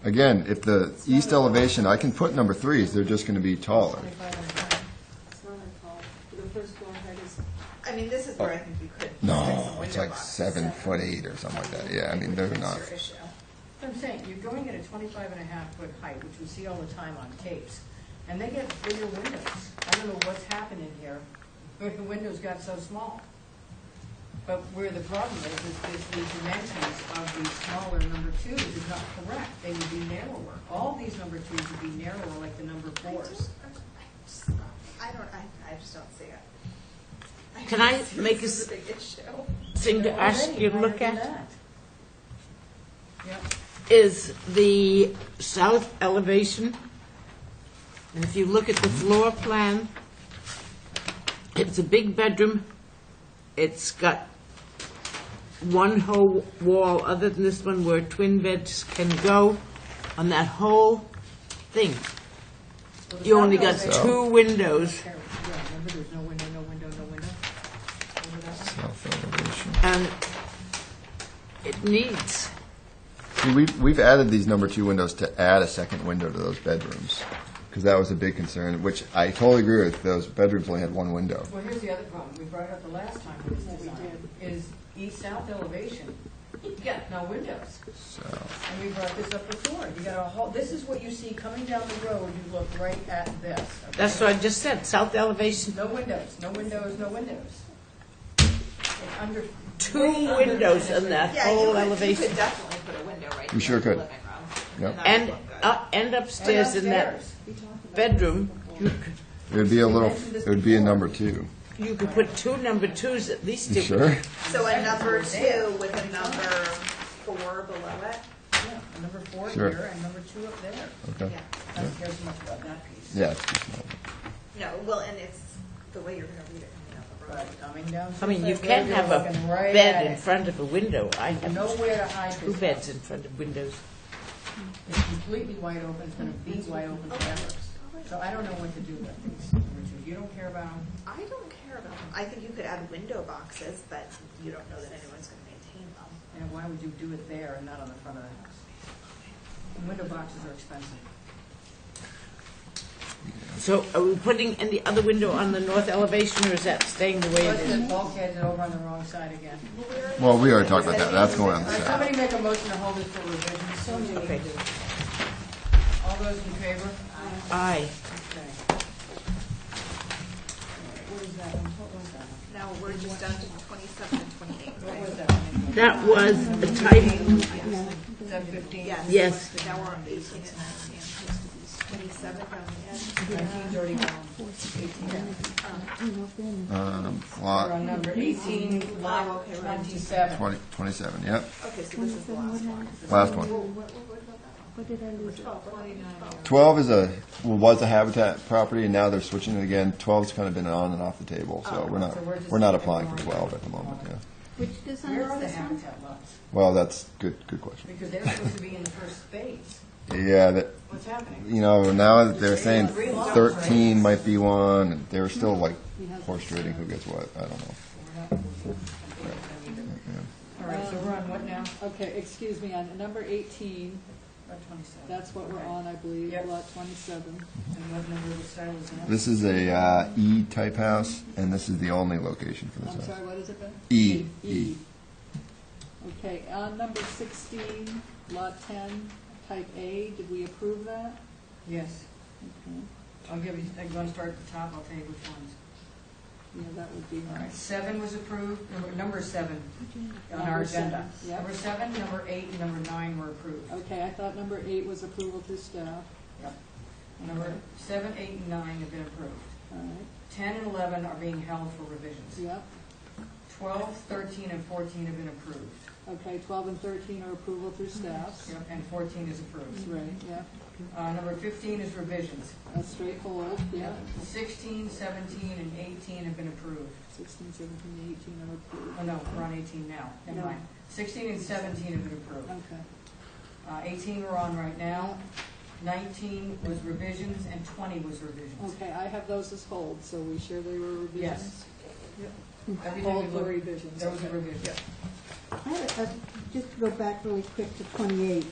[SPEAKER 14] Again, if the east elevation, I can put number 3s. They're just going to be taller.
[SPEAKER 2] 25 and 10.
[SPEAKER 15] It's not a call. The first floor height is,
[SPEAKER 8] I mean, this is where I think you could stick some
[SPEAKER 14] No,
[SPEAKER 8] window
[SPEAKER 14] it's like
[SPEAKER 8] boxes.
[SPEAKER 14] 7'8" or something like that. Yeah, I mean they're
[SPEAKER 8] Fix
[SPEAKER 14] not.
[SPEAKER 8] your issue.
[SPEAKER 2] So I'm saying, you're going at a 25.5-foot height, which we see all the time on tapes, and they get bigger windows. I don't know what's happening here, but the windows got so small. But where the problem is the dimensions of the smaller number 2s is not correct. They would be narrower. All these number 2s would be narrower like the number 4s.
[SPEAKER 8] I just don't see it.
[SPEAKER 1] Can I
[SPEAKER 8] just
[SPEAKER 1] make a
[SPEAKER 8] this is a big issue.
[SPEAKER 1] thing to ask
[SPEAKER 2] Already
[SPEAKER 1] you to
[SPEAKER 2] higher
[SPEAKER 1] look
[SPEAKER 2] than
[SPEAKER 1] at?
[SPEAKER 2] that. Yep.
[SPEAKER 1] Is the south elevation. And if you look at the floor plan, it's a big bedroom. It's got one whole wall, other than this one, where twin beds can go. On that whole thing,
[SPEAKER 2] Well, the
[SPEAKER 1] you only
[SPEAKER 2] south
[SPEAKER 1] got
[SPEAKER 2] elevation-
[SPEAKER 1] 2 windows,
[SPEAKER 2] Yeah, remember, there's no window, no window, no window. Remember that one?
[SPEAKER 14] South elevation.
[SPEAKER 1] and it needs.
[SPEAKER 14] See, we've added these number 2 windows to add a second window to those bedrooms because that was a big concern. Which I totally agree with. Those bedrooms only had one window.
[SPEAKER 2] Well, here's the other problem, we brought it up the last time with this design, is east-south elevation, you got no windows.
[SPEAKER 14] So
[SPEAKER 2] And we brought this up before, you got a whole, this is what you see coming down the road, you look right at this. okay?
[SPEAKER 1] That's what I just said, south elevation,
[SPEAKER 2] No windows, no windows, no windows. It's under.
[SPEAKER 1] 2
[SPEAKER 2] way under
[SPEAKER 1] windows in
[SPEAKER 2] penetrated.
[SPEAKER 1] that
[SPEAKER 8] Yeah,
[SPEAKER 1] whole
[SPEAKER 8] you
[SPEAKER 1] elevation.
[SPEAKER 8] could definitely put a window right
[SPEAKER 14] We
[SPEAKER 8] here
[SPEAKER 14] sure
[SPEAKER 8] in the
[SPEAKER 14] could.
[SPEAKER 8] living room.
[SPEAKER 14] Yep.
[SPEAKER 8] that
[SPEAKER 1] And,
[SPEAKER 8] would look good.
[SPEAKER 1] and upstairs in that
[SPEAKER 2] Upstairs.
[SPEAKER 1] bedroom, you
[SPEAKER 14] it would be a little. It would be a number 2.
[SPEAKER 1] could put 2 number 2s at least.
[SPEAKER 14] You sure?
[SPEAKER 8] So a number 2 with a number 4 below it?
[SPEAKER 2] Yeah, a number 4
[SPEAKER 14] Sure.
[SPEAKER 2] here and number 2 up there.
[SPEAKER 14] Okay.
[SPEAKER 8] Yeah.
[SPEAKER 2] I don't care so much about that piece.
[SPEAKER 14] Yeah, it's too small.
[SPEAKER 8] No, well, and it's the way you're gonna read it coming out the road.
[SPEAKER 2] But coming down.
[SPEAKER 1] I mean, you
[SPEAKER 2] Sunset
[SPEAKER 1] can
[SPEAKER 2] Road,
[SPEAKER 1] have
[SPEAKER 2] you're
[SPEAKER 1] a
[SPEAKER 2] looking right
[SPEAKER 1] bed
[SPEAKER 2] at
[SPEAKER 1] in
[SPEAKER 2] it.
[SPEAKER 1] front of a window. I have
[SPEAKER 2] Nowhere to hide
[SPEAKER 1] 2
[SPEAKER 2] this
[SPEAKER 1] beds
[SPEAKER 2] house.
[SPEAKER 1] in front of windows.
[SPEAKER 2] It's completely wide open, it's gonna be wide open forever. So I don't know what to do with these number 2s. You don't care about them?
[SPEAKER 8] I don't care about them. I think you could add window boxes, but you don't know that anyone's gonna maintain them.
[SPEAKER 2] And why would you do it there and not on the front of the house? And window boxes are expensive.
[SPEAKER 1] So are we putting any other window on the north elevation, or is that staying the way it
[SPEAKER 2] Plus
[SPEAKER 1] is?
[SPEAKER 2] the bulkheads are over on the wrong side again.
[SPEAKER 14] Well, we already talked about that. That's going on
[SPEAKER 2] All
[SPEAKER 14] the
[SPEAKER 2] right,
[SPEAKER 14] side.
[SPEAKER 2] somebody make a motion to hold this for revision.
[SPEAKER 1] Okay.
[SPEAKER 2] All those in favor?
[SPEAKER 1] Aye.
[SPEAKER 2] Okay. What is that one? What was that one?
[SPEAKER 8] Now, we're just down to 27 and 28,
[SPEAKER 2] What
[SPEAKER 8] right?
[SPEAKER 2] was that one?
[SPEAKER 1] That was a typo.
[SPEAKER 2] Is that 15?
[SPEAKER 8] Yes.
[SPEAKER 1] Yes.
[SPEAKER 8] Now we're on 18 and 19. 27 down the end.
[SPEAKER 2] 19's already gone. 18. We're
[SPEAKER 14] Lot
[SPEAKER 2] on number 18, lot
[SPEAKER 8] Oh, okay, right.
[SPEAKER 2] 27.
[SPEAKER 14] 27. Yep.
[SPEAKER 8] Okay, so this is the last one.
[SPEAKER 14] Last one.
[SPEAKER 8] What about that
[SPEAKER 13] What did I lose?
[SPEAKER 14] 12 is was a habitat property, and now they're switching it again. 12's kind of been on and off the table, so we're not
[SPEAKER 2] so we're just-
[SPEAKER 14] applying for 12 at the moment. Yeah.
[SPEAKER 13] Which design
[SPEAKER 2] Where are
[SPEAKER 13] is
[SPEAKER 2] the
[SPEAKER 13] this one?
[SPEAKER 2] habitat lots?
[SPEAKER 14] Well, that's good question.
[SPEAKER 2] Because they're supposed to be in the first phase.
[SPEAKER 14] Yeah, that
[SPEAKER 2] What's happening?
[SPEAKER 14] now that they're saying 13 might be one. And they're still like horse trading who gets what. I don't know.
[SPEAKER 2] All right, so we're on what now?
[SPEAKER 7] Okay, excuse me, on number 18,
[SPEAKER 2] Lot 27.
[SPEAKER 7] that's what we're on, I believe,
[SPEAKER 2] Yep.
[SPEAKER 7] lot 27.
[SPEAKER 2] And what number of style is that?
[SPEAKER 14] This is a E type house, and this is the only location for this
[SPEAKER 7] I'm
[SPEAKER 14] house.
[SPEAKER 7] sorry, what is it, Ben?
[SPEAKER 14] E.
[SPEAKER 7] E. Okay, on number 16, lot 10, type A, did we approve that?
[SPEAKER 2] Yes.
[SPEAKER 7] Okay,
[SPEAKER 2] I'll give you, I'm going to start at the top, I'll tell you which ones.
[SPEAKER 7] yeah, that would be
[SPEAKER 2] All right,
[SPEAKER 7] nice.
[SPEAKER 2] 7 was approved, number 7 on our
[SPEAKER 7] Number 7,
[SPEAKER 2] agenda.
[SPEAKER 7] yep.
[SPEAKER 2] Number 7, number 8, and number 9 were approved.
[SPEAKER 7] Okay, I thought number 8 was approval to staff.
[SPEAKER 2] Yep. Number 7, 8, and 9 have been approved.
[SPEAKER 7] All right,
[SPEAKER 2] 10 and 11 are being held for revisions.
[SPEAKER 7] yep,
[SPEAKER 2] 12, 13, and 14 have been approved.
[SPEAKER 7] Okay, 12 and 13 are approval through staff.
[SPEAKER 2] Yep, and 14 is approved.
[SPEAKER 7] Right, yeah.
[SPEAKER 2] Number 15 is revisions.
[SPEAKER 7] That's straightforward, yeah.
[SPEAKER 2] 16, 17, and 18 have been approved.
[SPEAKER 7] 16, 17, 18 are approved.
[SPEAKER 2] Oh, no, we're on 18 now. Never
[SPEAKER 7] No.
[SPEAKER 2] mind. 16 and 17 have been approved.
[SPEAKER 7] Okay.
[SPEAKER 2] 18 we're on right now. 19 was revisions, and 20 was revisions.
[SPEAKER 7] Okay, I have those as hold, so we sure they were revisions?
[SPEAKER 2] Yes. Everything
[SPEAKER 7] Hold
[SPEAKER 2] we
[SPEAKER 7] for
[SPEAKER 2] looked-
[SPEAKER 7] revisions.
[SPEAKER 2] There was a
[SPEAKER 7] okay.
[SPEAKER 2] revision.
[SPEAKER 13] Just to go back really quick to 28,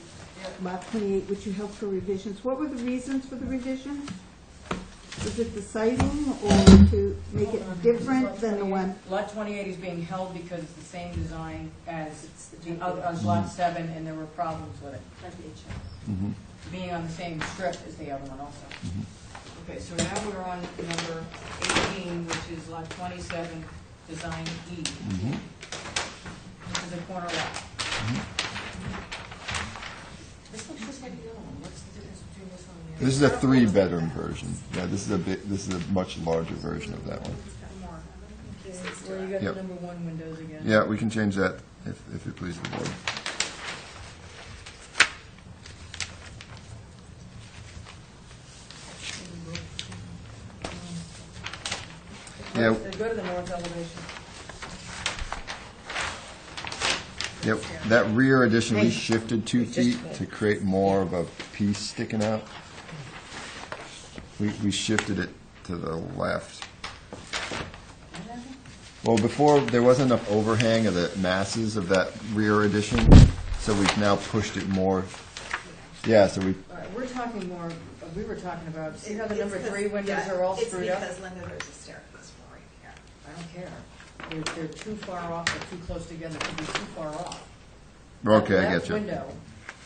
[SPEAKER 13] lot 28, which you held for revisions. What were the reasons for the revisions? Was it the siding or to make it different than the one?
[SPEAKER 2] Lot 28 is being held because it's the same design as the other, as Lot 7, and there were problems with it. Being on the same strip as the other one also. Okay, so now we're on number 18, which is Lot 27, Design E. This is a corner lot. This looks just like the other one. What's the difference between this one and the other?
[SPEAKER 14] This is a 3-bedroom version. Yeah, this is a much larger version of that one.
[SPEAKER 2] Well, you got
[SPEAKER 14] Yep.
[SPEAKER 2] the number 1 windows again.
[SPEAKER 14] Yeah, we can change that if it pleases the board. Yeah.
[SPEAKER 2] Go to the north elevation.
[SPEAKER 14] Yep, that rear addition, we shifted 2 feet to create more of a piece sticking out. We shifted it to the left. Well, before, there wasn't enough overhang of the masses of that rear addition, so we've now pushed it more. Yeah, so we,
[SPEAKER 2] All right, we're talking more, we were talking about, see how the number 3 windows are all screwed up?
[SPEAKER 8] It's because, Linda, there's a staircase for right here.
[SPEAKER 2] I don't care. They're too far off or too close together to be too far off.
[SPEAKER 14] okay, I
[SPEAKER 2] That
[SPEAKER 14] get you.
[SPEAKER 2] window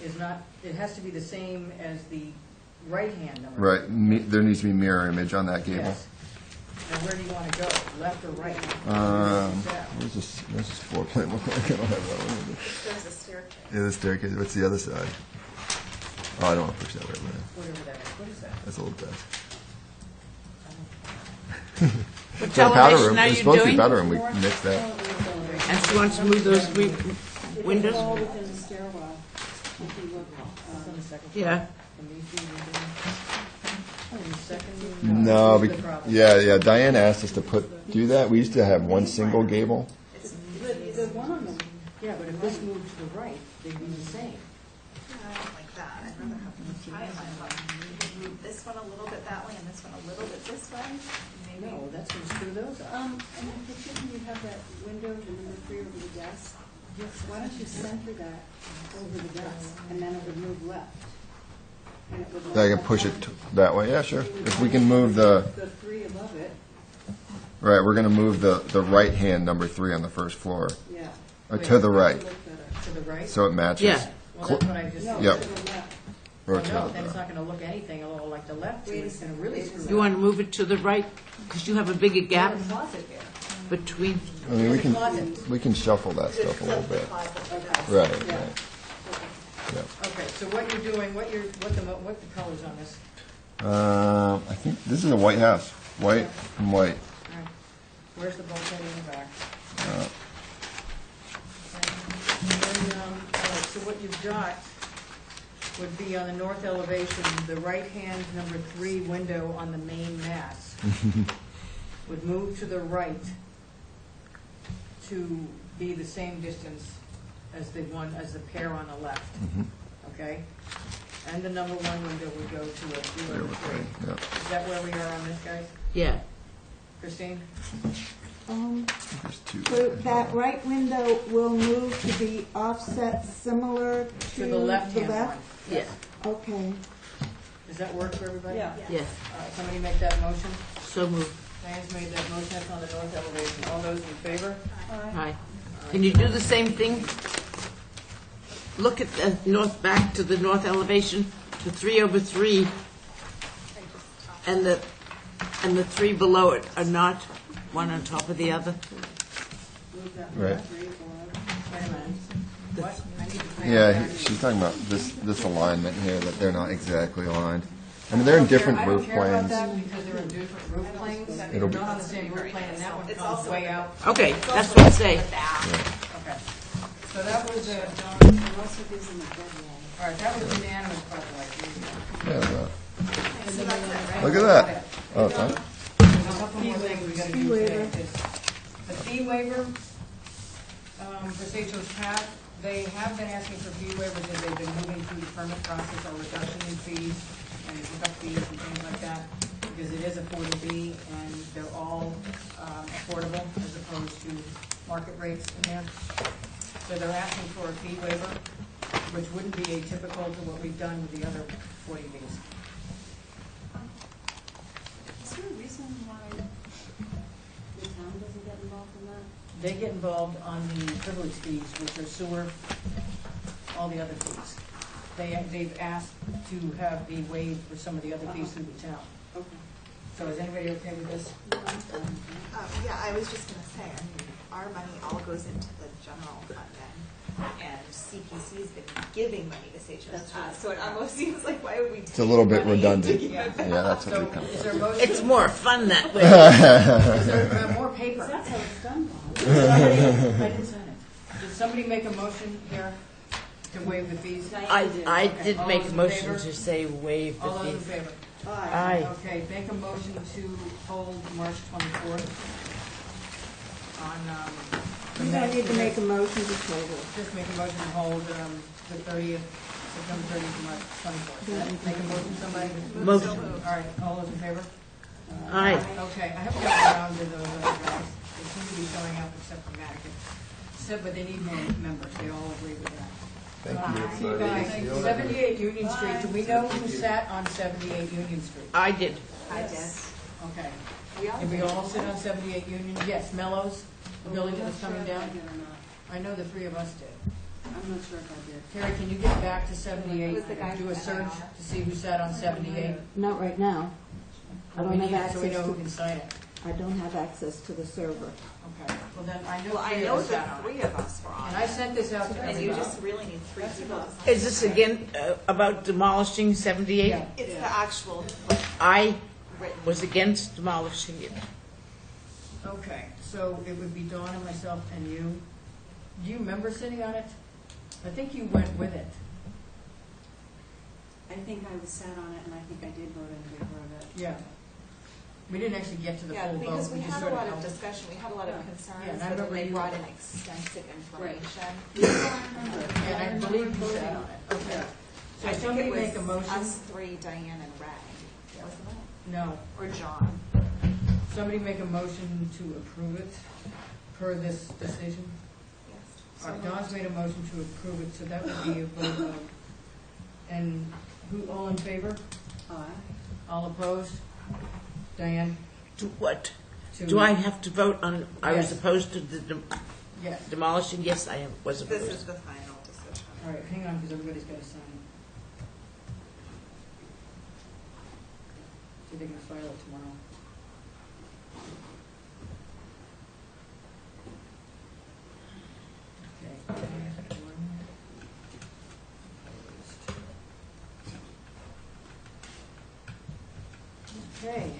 [SPEAKER 2] is not, it has to be the same as the right-hand number.
[SPEAKER 14] Right, there needs to be mirror image on that gable.
[SPEAKER 2] Yes. Now, where do you want to go, left or right?
[SPEAKER 14] Where's this floor plan look like? I don't have that one.
[SPEAKER 8] There's a staircase.
[SPEAKER 14] Yeah, the staircase, what's the other side? Oh, I don't want to push that way, man.
[SPEAKER 2] Whatever that is, what is that?
[SPEAKER 14] That's a little desk.
[SPEAKER 1] What
[SPEAKER 14] It's a powder
[SPEAKER 1] elevation
[SPEAKER 14] room,
[SPEAKER 1] are
[SPEAKER 14] it's
[SPEAKER 1] you
[SPEAKER 14] supposed to be
[SPEAKER 1] doing?
[SPEAKER 14] powder room, we mixed that.
[SPEAKER 1] And she wants to move those 3 windows?
[SPEAKER 15] It's all within the stairwell. If you look,
[SPEAKER 2] It's on the second floor.
[SPEAKER 1] Yeah.
[SPEAKER 2] And these two are doing- Oh, the second-
[SPEAKER 14] No,
[SPEAKER 2] this is the problem.
[SPEAKER 14] yeah, Diane asked us to do that. We used to have one single gable.
[SPEAKER 15] the one on the,
[SPEAKER 2] Yeah, but if this moved to the right, they'd be the same.
[SPEAKER 8] I don't like that. I'd rather have them tie in my hook. Move this one a little bit that way and this one a little bit this way. Maybe.
[SPEAKER 2] No, that's going to screw those up.
[SPEAKER 15] and in picture, you have that window, the number 3 over the desk. Why don't you center that over the desk, and then it would move left? And it would
[SPEAKER 14] I can push it that way, yeah, sure. If we can move
[SPEAKER 15] The 3 above it,
[SPEAKER 14] right, we're gonna move the right-hand number 3 on the first floor,
[SPEAKER 15] yeah.
[SPEAKER 14] to the right,
[SPEAKER 15] Look better.
[SPEAKER 2] To the right?
[SPEAKER 14] so it matches.
[SPEAKER 1] Yeah.
[SPEAKER 2] Well, that's what I just
[SPEAKER 15] No,
[SPEAKER 2] said.
[SPEAKER 14] Yep.
[SPEAKER 15] to the left.
[SPEAKER 2] Well,
[SPEAKER 14] Rotate
[SPEAKER 2] no,
[SPEAKER 14] it.
[SPEAKER 2] then it's not going to look anything a little like the left, it's going to really screw it
[SPEAKER 1] You
[SPEAKER 2] up.
[SPEAKER 1] want to move it to the right because you have a bigger gap
[SPEAKER 2] There's a closet there.
[SPEAKER 1] between,
[SPEAKER 14] I mean, we
[SPEAKER 2] Closet.
[SPEAKER 14] can shuffle that stuff a little
[SPEAKER 8] Flip the
[SPEAKER 14] bit.
[SPEAKER 8] closet.
[SPEAKER 14] Right,
[SPEAKER 2] Yeah.
[SPEAKER 14] right. Yeah.
[SPEAKER 2] Okay, so what you're doing, what the colors on this?
[SPEAKER 14] I think this is a white house, white and white.
[SPEAKER 2] All right. Where's the bulkhead in the back?
[SPEAKER 14] Uh,
[SPEAKER 2] And then, all right, so what you've got would be on the north elevation, the right-hand number 3 window on the main mass would move to the right to be the same distance as the pair on the left, okay? And the number 1 window would go to a 3 over 3.
[SPEAKER 14] Yeah.
[SPEAKER 2] Is that where we are on this, guys?
[SPEAKER 1] yeah.
[SPEAKER 2] Christine?
[SPEAKER 14] There's 2.
[SPEAKER 13] So that right window will move to be offset similar to
[SPEAKER 2] To the left-hand one.
[SPEAKER 13] left?
[SPEAKER 1] Yeah.
[SPEAKER 13] Okay.
[SPEAKER 2] Does that work for everybody?
[SPEAKER 15] Yeah.
[SPEAKER 1] Yes.
[SPEAKER 2] Somebody make that motion?
[SPEAKER 1] So moved.
[SPEAKER 2] Diane's made that motion, that's on the north elevation. All those in favor?
[SPEAKER 1] Hi. Can you do the same thing? Look at the north, back to the north elevation, the 3 over 3, and the 3 below it are not one on top of the other.
[SPEAKER 15] Move that
[SPEAKER 14] Right.
[SPEAKER 15] 3 below.
[SPEAKER 2] Wait a minute. What? I need to find
[SPEAKER 14] Yeah,
[SPEAKER 2] out.
[SPEAKER 14] she's talking about this alignment here, that they're not exactly aligned. I mean, they're in different roof
[SPEAKER 2] I don't care about
[SPEAKER 14] plans.
[SPEAKER 2] that because they're in different roof planes. They're
[SPEAKER 14] It'll be-
[SPEAKER 2] not on the same roof plane, and that one
[SPEAKER 8] It's
[SPEAKER 2] comes
[SPEAKER 8] also
[SPEAKER 2] way out.
[SPEAKER 1] Okay, that's what I say.
[SPEAKER 2] Okay.
[SPEAKER 8] It's
[SPEAKER 2] So that was,
[SPEAKER 15] It also gives them a dead wall.
[SPEAKER 2] all right, that was unanimous, by the way.
[SPEAKER 14] Yeah,
[SPEAKER 8] So that's it,
[SPEAKER 14] look at that. Oh, it's on?
[SPEAKER 2] There's a couple more things we gotta do today. The fee waiver, for Seychelles Path, they have been asking for fee waivers as they've been moving through the permit process or reduction in fees and hookup fees and things like that, because it is a 40B and they're all affordable as opposed to market rates in there. So they're asking for a fee waiver, which wouldn't be atypical to what we've done with the other 40Bs.
[SPEAKER 15] Is there a reason why the town doesn't get involved in that?
[SPEAKER 2] They get involved on the privilege fees, which are sewer, all the other fees. They've asked to have the waived for some of the other fees through the town.
[SPEAKER 15] Okay.
[SPEAKER 2] So is anybody okay with this?
[SPEAKER 8] Yeah, I was just gonna say, I mean, our money all goes into the general fund then, and CPC's been giving money to Seychelles Path, so it almost seems like, why would we take
[SPEAKER 14] It's a little bit
[SPEAKER 8] money to
[SPEAKER 14] redundant.
[SPEAKER 8] give
[SPEAKER 14] Yeah,
[SPEAKER 8] it back?
[SPEAKER 14] that's what
[SPEAKER 2] So
[SPEAKER 14] we kind
[SPEAKER 2] is
[SPEAKER 14] of.
[SPEAKER 2] there a motion?
[SPEAKER 1] It's more fun that way.
[SPEAKER 2] Is there more paper?
[SPEAKER 15] That's how it's done, Bob.
[SPEAKER 2] I didn't sign it. Did somebody make a motion here to waive the fees?
[SPEAKER 1] I did
[SPEAKER 2] All
[SPEAKER 1] make
[SPEAKER 2] those
[SPEAKER 1] a
[SPEAKER 2] in
[SPEAKER 1] motion
[SPEAKER 2] favor?
[SPEAKER 1] to say waive
[SPEAKER 2] All
[SPEAKER 1] the
[SPEAKER 2] those in
[SPEAKER 1] fee.
[SPEAKER 2] favor?
[SPEAKER 1] Aye.
[SPEAKER 2] Okay, make a motion to hold March 24th on,
[SPEAKER 13] You don't need to make a motion to table.
[SPEAKER 2] just make a motion to hold the 30th, September 30th to March 24th. Make a motion, somebody?
[SPEAKER 1] Motion.
[SPEAKER 2] All right, all those in favor?
[SPEAKER 1] Aye.
[SPEAKER 2] Okay, I haven't gotten around to those other guys. They seem to be showing up except for Madigan. But they need more members, they all agree with that.
[SPEAKER 14] Thank you.
[SPEAKER 2] Bye. 78 Union Street, do we know who sat on 78 Union Street?
[SPEAKER 1] I did.
[SPEAKER 8] I did.
[SPEAKER 2] Okay.
[SPEAKER 8] We all
[SPEAKER 2] Did we
[SPEAKER 8] did.
[SPEAKER 2] all sit on 78 Union? Yes, Mellows, the building that was coming down? I know the three of us did.
[SPEAKER 15] I'm not sure if I did.
[SPEAKER 2] Terry, can you get back to
[SPEAKER 8] It
[SPEAKER 2] 78,
[SPEAKER 8] was the guy
[SPEAKER 2] do
[SPEAKER 8] from
[SPEAKER 2] a search
[SPEAKER 8] Atlanta.
[SPEAKER 2] to see who sat on 78?
[SPEAKER 13] Not right now. I don't have access
[SPEAKER 2] So we know who
[SPEAKER 13] to,
[SPEAKER 2] can sign it.
[SPEAKER 13] I don't have access to the server.
[SPEAKER 2] Okay, well then, I know
[SPEAKER 8] Well, I
[SPEAKER 2] three of
[SPEAKER 8] know
[SPEAKER 2] us
[SPEAKER 8] the
[SPEAKER 2] sat on it.
[SPEAKER 8] three of us were on
[SPEAKER 2] And I
[SPEAKER 8] it,
[SPEAKER 2] sent this out to
[SPEAKER 8] and you
[SPEAKER 2] everybody.
[SPEAKER 8] just really need three people to sign
[SPEAKER 1] Is this
[SPEAKER 8] it.
[SPEAKER 1] again about demolishing 78?
[SPEAKER 2] Yeah.
[SPEAKER 8] It's the actual, like,
[SPEAKER 1] I
[SPEAKER 8] written.
[SPEAKER 1] was against demolishing it.
[SPEAKER 2] Okay, so it would be Dawn and myself and you. Do you remember sitting on it? I think you went with it.
[SPEAKER 15] I think I was sat on it, and I think I did vote in favor of it.
[SPEAKER 2] Yeah. We didn't actually get to the
[SPEAKER 8] Yeah,
[SPEAKER 2] full vote.
[SPEAKER 8] because we
[SPEAKER 2] just
[SPEAKER 8] had a
[SPEAKER 2] sort
[SPEAKER 8] lot of
[SPEAKER 2] helped.
[SPEAKER 8] discussion, we had a lot of
[SPEAKER 2] Yeah,
[SPEAKER 8] concerns,
[SPEAKER 2] and I
[SPEAKER 8] but then
[SPEAKER 2] remember
[SPEAKER 8] they
[SPEAKER 2] you-
[SPEAKER 8] brought in extensive information.
[SPEAKER 2] And I believe you sat on it. Okay. So
[SPEAKER 8] I think
[SPEAKER 2] somebody
[SPEAKER 8] it was
[SPEAKER 2] make a motion?
[SPEAKER 8] us three, Diane and Ray, wasn't it?
[SPEAKER 2] No.
[SPEAKER 8] Or John.
[SPEAKER 2] Somebody make a motion to approve it per this decision?
[SPEAKER 8] Yes.
[SPEAKER 2] All right, Dawn's made a motion to approve it, so that would be a vote of, and who, all in favor? All opposed? Diane?
[SPEAKER 1] To what?
[SPEAKER 2] To-
[SPEAKER 1] Do I have to vote on, I was
[SPEAKER 2] Yes.
[SPEAKER 1] opposed to the
[SPEAKER 2] Yes.
[SPEAKER 1] demolishing? Yes, I was
[SPEAKER 8] This
[SPEAKER 1] opposed.
[SPEAKER 8] is the final decision.
[SPEAKER 2] All right, hang on, because everybody's got to sign it. So they're going to file it tomorrow. Okay. Okay.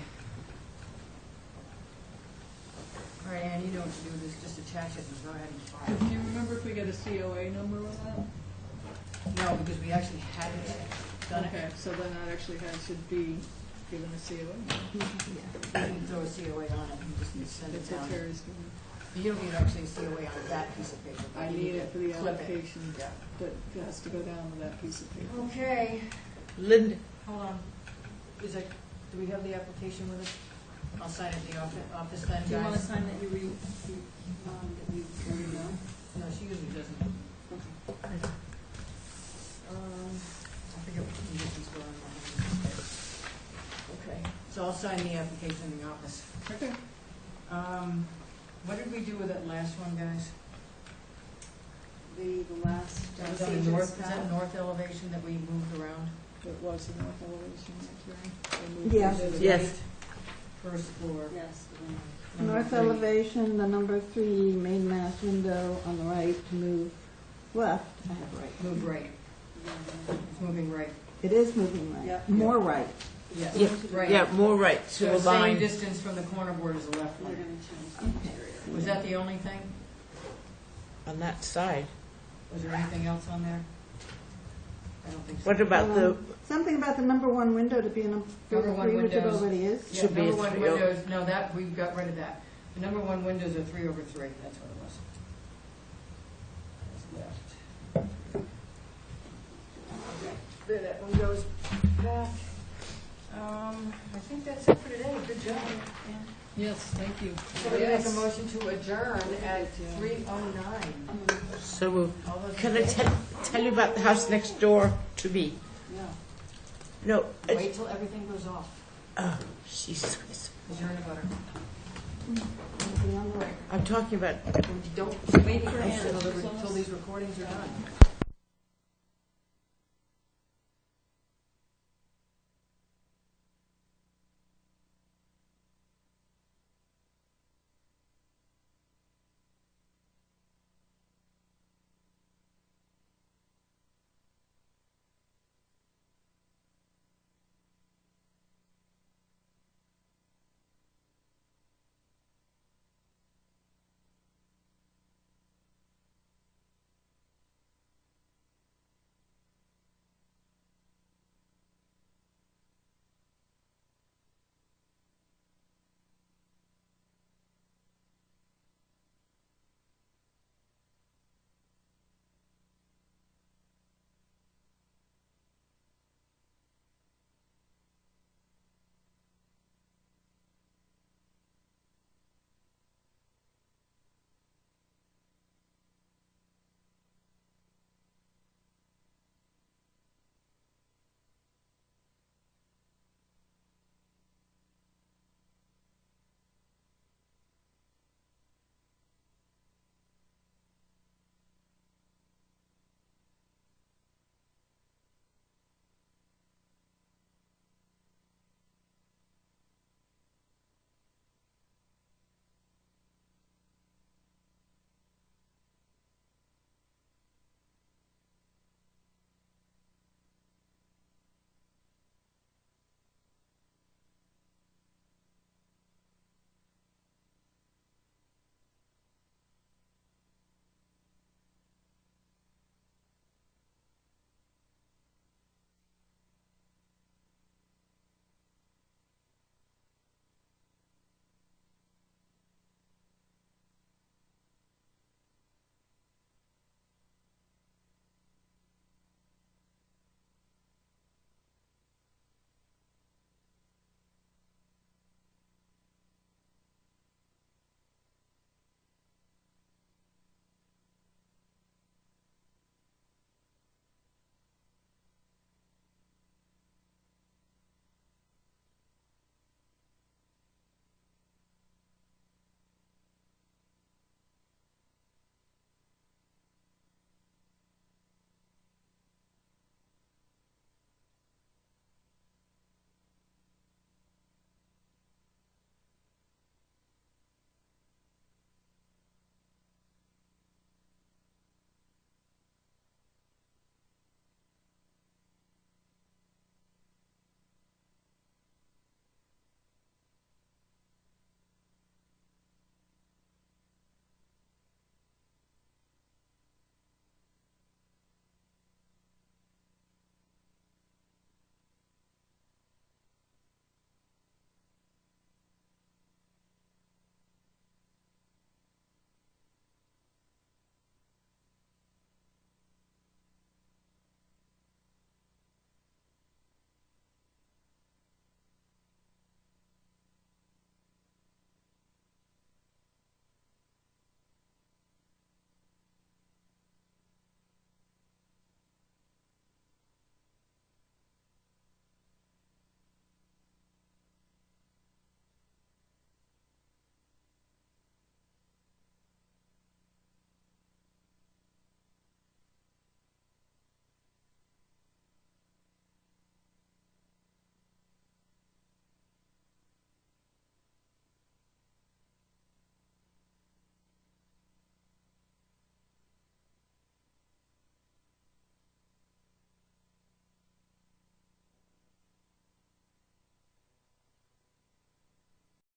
[SPEAKER 2] All right, Ann, you know what to do with this, just attach it and go ahead and file.
[SPEAKER 7] Do you remember if we got a COA number on that?
[SPEAKER 2] No, because we actually hadn't done it.
[SPEAKER 7] Okay, so then that actually should be given a COA.
[SPEAKER 2] You can throw a COA on it, you just need to send it
[SPEAKER 7] That's what
[SPEAKER 2] down.
[SPEAKER 7] Terry's doing.
[SPEAKER 2] You don't need actually a COA on that piece of paper. but
[SPEAKER 7] I
[SPEAKER 2] you
[SPEAKER 7] need it for the
[SPEAKER 2] clip it.
[SPEAKER 7] application
[SPEAKER 2] Yeah.
[SPEAKER 7] that has to go down with that piece of paper.
[SPEAKER 2] Okay,
[SPEAKER 1] Linda,
[SPEAKER 2] hold on. Is it, do we have the application with us? I'll sign it in the office then,
[SPEAKER 15] Do you want to
[SPEAKER 2] guys.
[SPEAKER 15] sign that you that you voted no?
[SPEAKER 2] No, she usually doesn't.
[SPEAKER 15] Okay.
[SPEAKER 2] I forget what conditions were on my. Okay, so I'll sign the application in the office.
[SPEAKER 7] Okay.
[SPEAKER 2] What did we do with that last one, guys?
[SPEAKER 15] The last.
[SPEAKER 2] That was on the north, is that north elevation that we moved around?
[SPEAKER 7] It was the north elevation, that's right. They moved
[SPEAKER 13] Yeah.
[SPEAKER 7] it to the
[SPEAKER 1] Yes.
[SPEAKER 7] right.
[SPEAKER 2] First floor.
[SPEAKER 15] Yes.
[SPEAKER 2] number
[SPEAKER 13] North
[SPEAKER 2] 3.
[SPEAKER 13] elevation, the number 3 main mass window on the right to move left, I have right.
[SPEAKER 2] Move right, it's moving right.
[SPEAKER 13] It is moving right.
[SPEAKER 15] Yep.
[SPEAKER 13] More right.
[SPEAKER 2] Yes,
[SPEAKER 1] yeah,
[SPEAKER 2] right.
[SPEAKER 1] yeah, more right, to
[SPEAKER 2] So same
[SPEAKER 1] align.
[SPEAKER 2] distance from the corner board as the left
[SPEAKER 15] We're
[SPEAKER 2] one.
[SPEAKER 15] going to change the interior.
[SPEAKER 2] Was that the only thing?
[SPEAKER 1] On that side.
[SPEAKER 2] Was there anything else on there? I don't think so.
[SPEAKER 1] What about the,
[SPEAKER 13] Something about the number one window to be a number
[SPEAKER 2] Number one
[SPEAKER 13] three, which it
[SPEAKER 2] windows.
[SPEAKER 13] already is.
[SPEAKER 2] Yeah,
[SPEAKER 1] Should be a
[SPEAKER 2] number one
[SPEAKER 1] 3 over.
[SPEAKER 2] windows, no, that, we got rid of that. The number one windows are 3 over 3, that's what it was. That's left. Okay, there, that one goes back. I think that's it for today, good job.
[SPEAKER 7] Yes, thank you.
[SPEAKER 2] So we make a motion to adjourn at 3:09.
[SPEAKER 1] so moved.
[SPEAKER 2] All those in
[SPEAKER 1] Can I
[SPEAKER 2] favor?
[SPEAKER 1] tell you about the house next door to me?
[SPEAKER 2] No,
[SPEAKER 1] No,
[SPEAKER 2] wait till everything goes off.
[SPEAKER 1] oh, Jesus Christ.
[SPEAKER 2] Adjourn about
[SPEAKER 1] I'm talking about
[SPEAKER 2] Don't wait for till these recordings are done.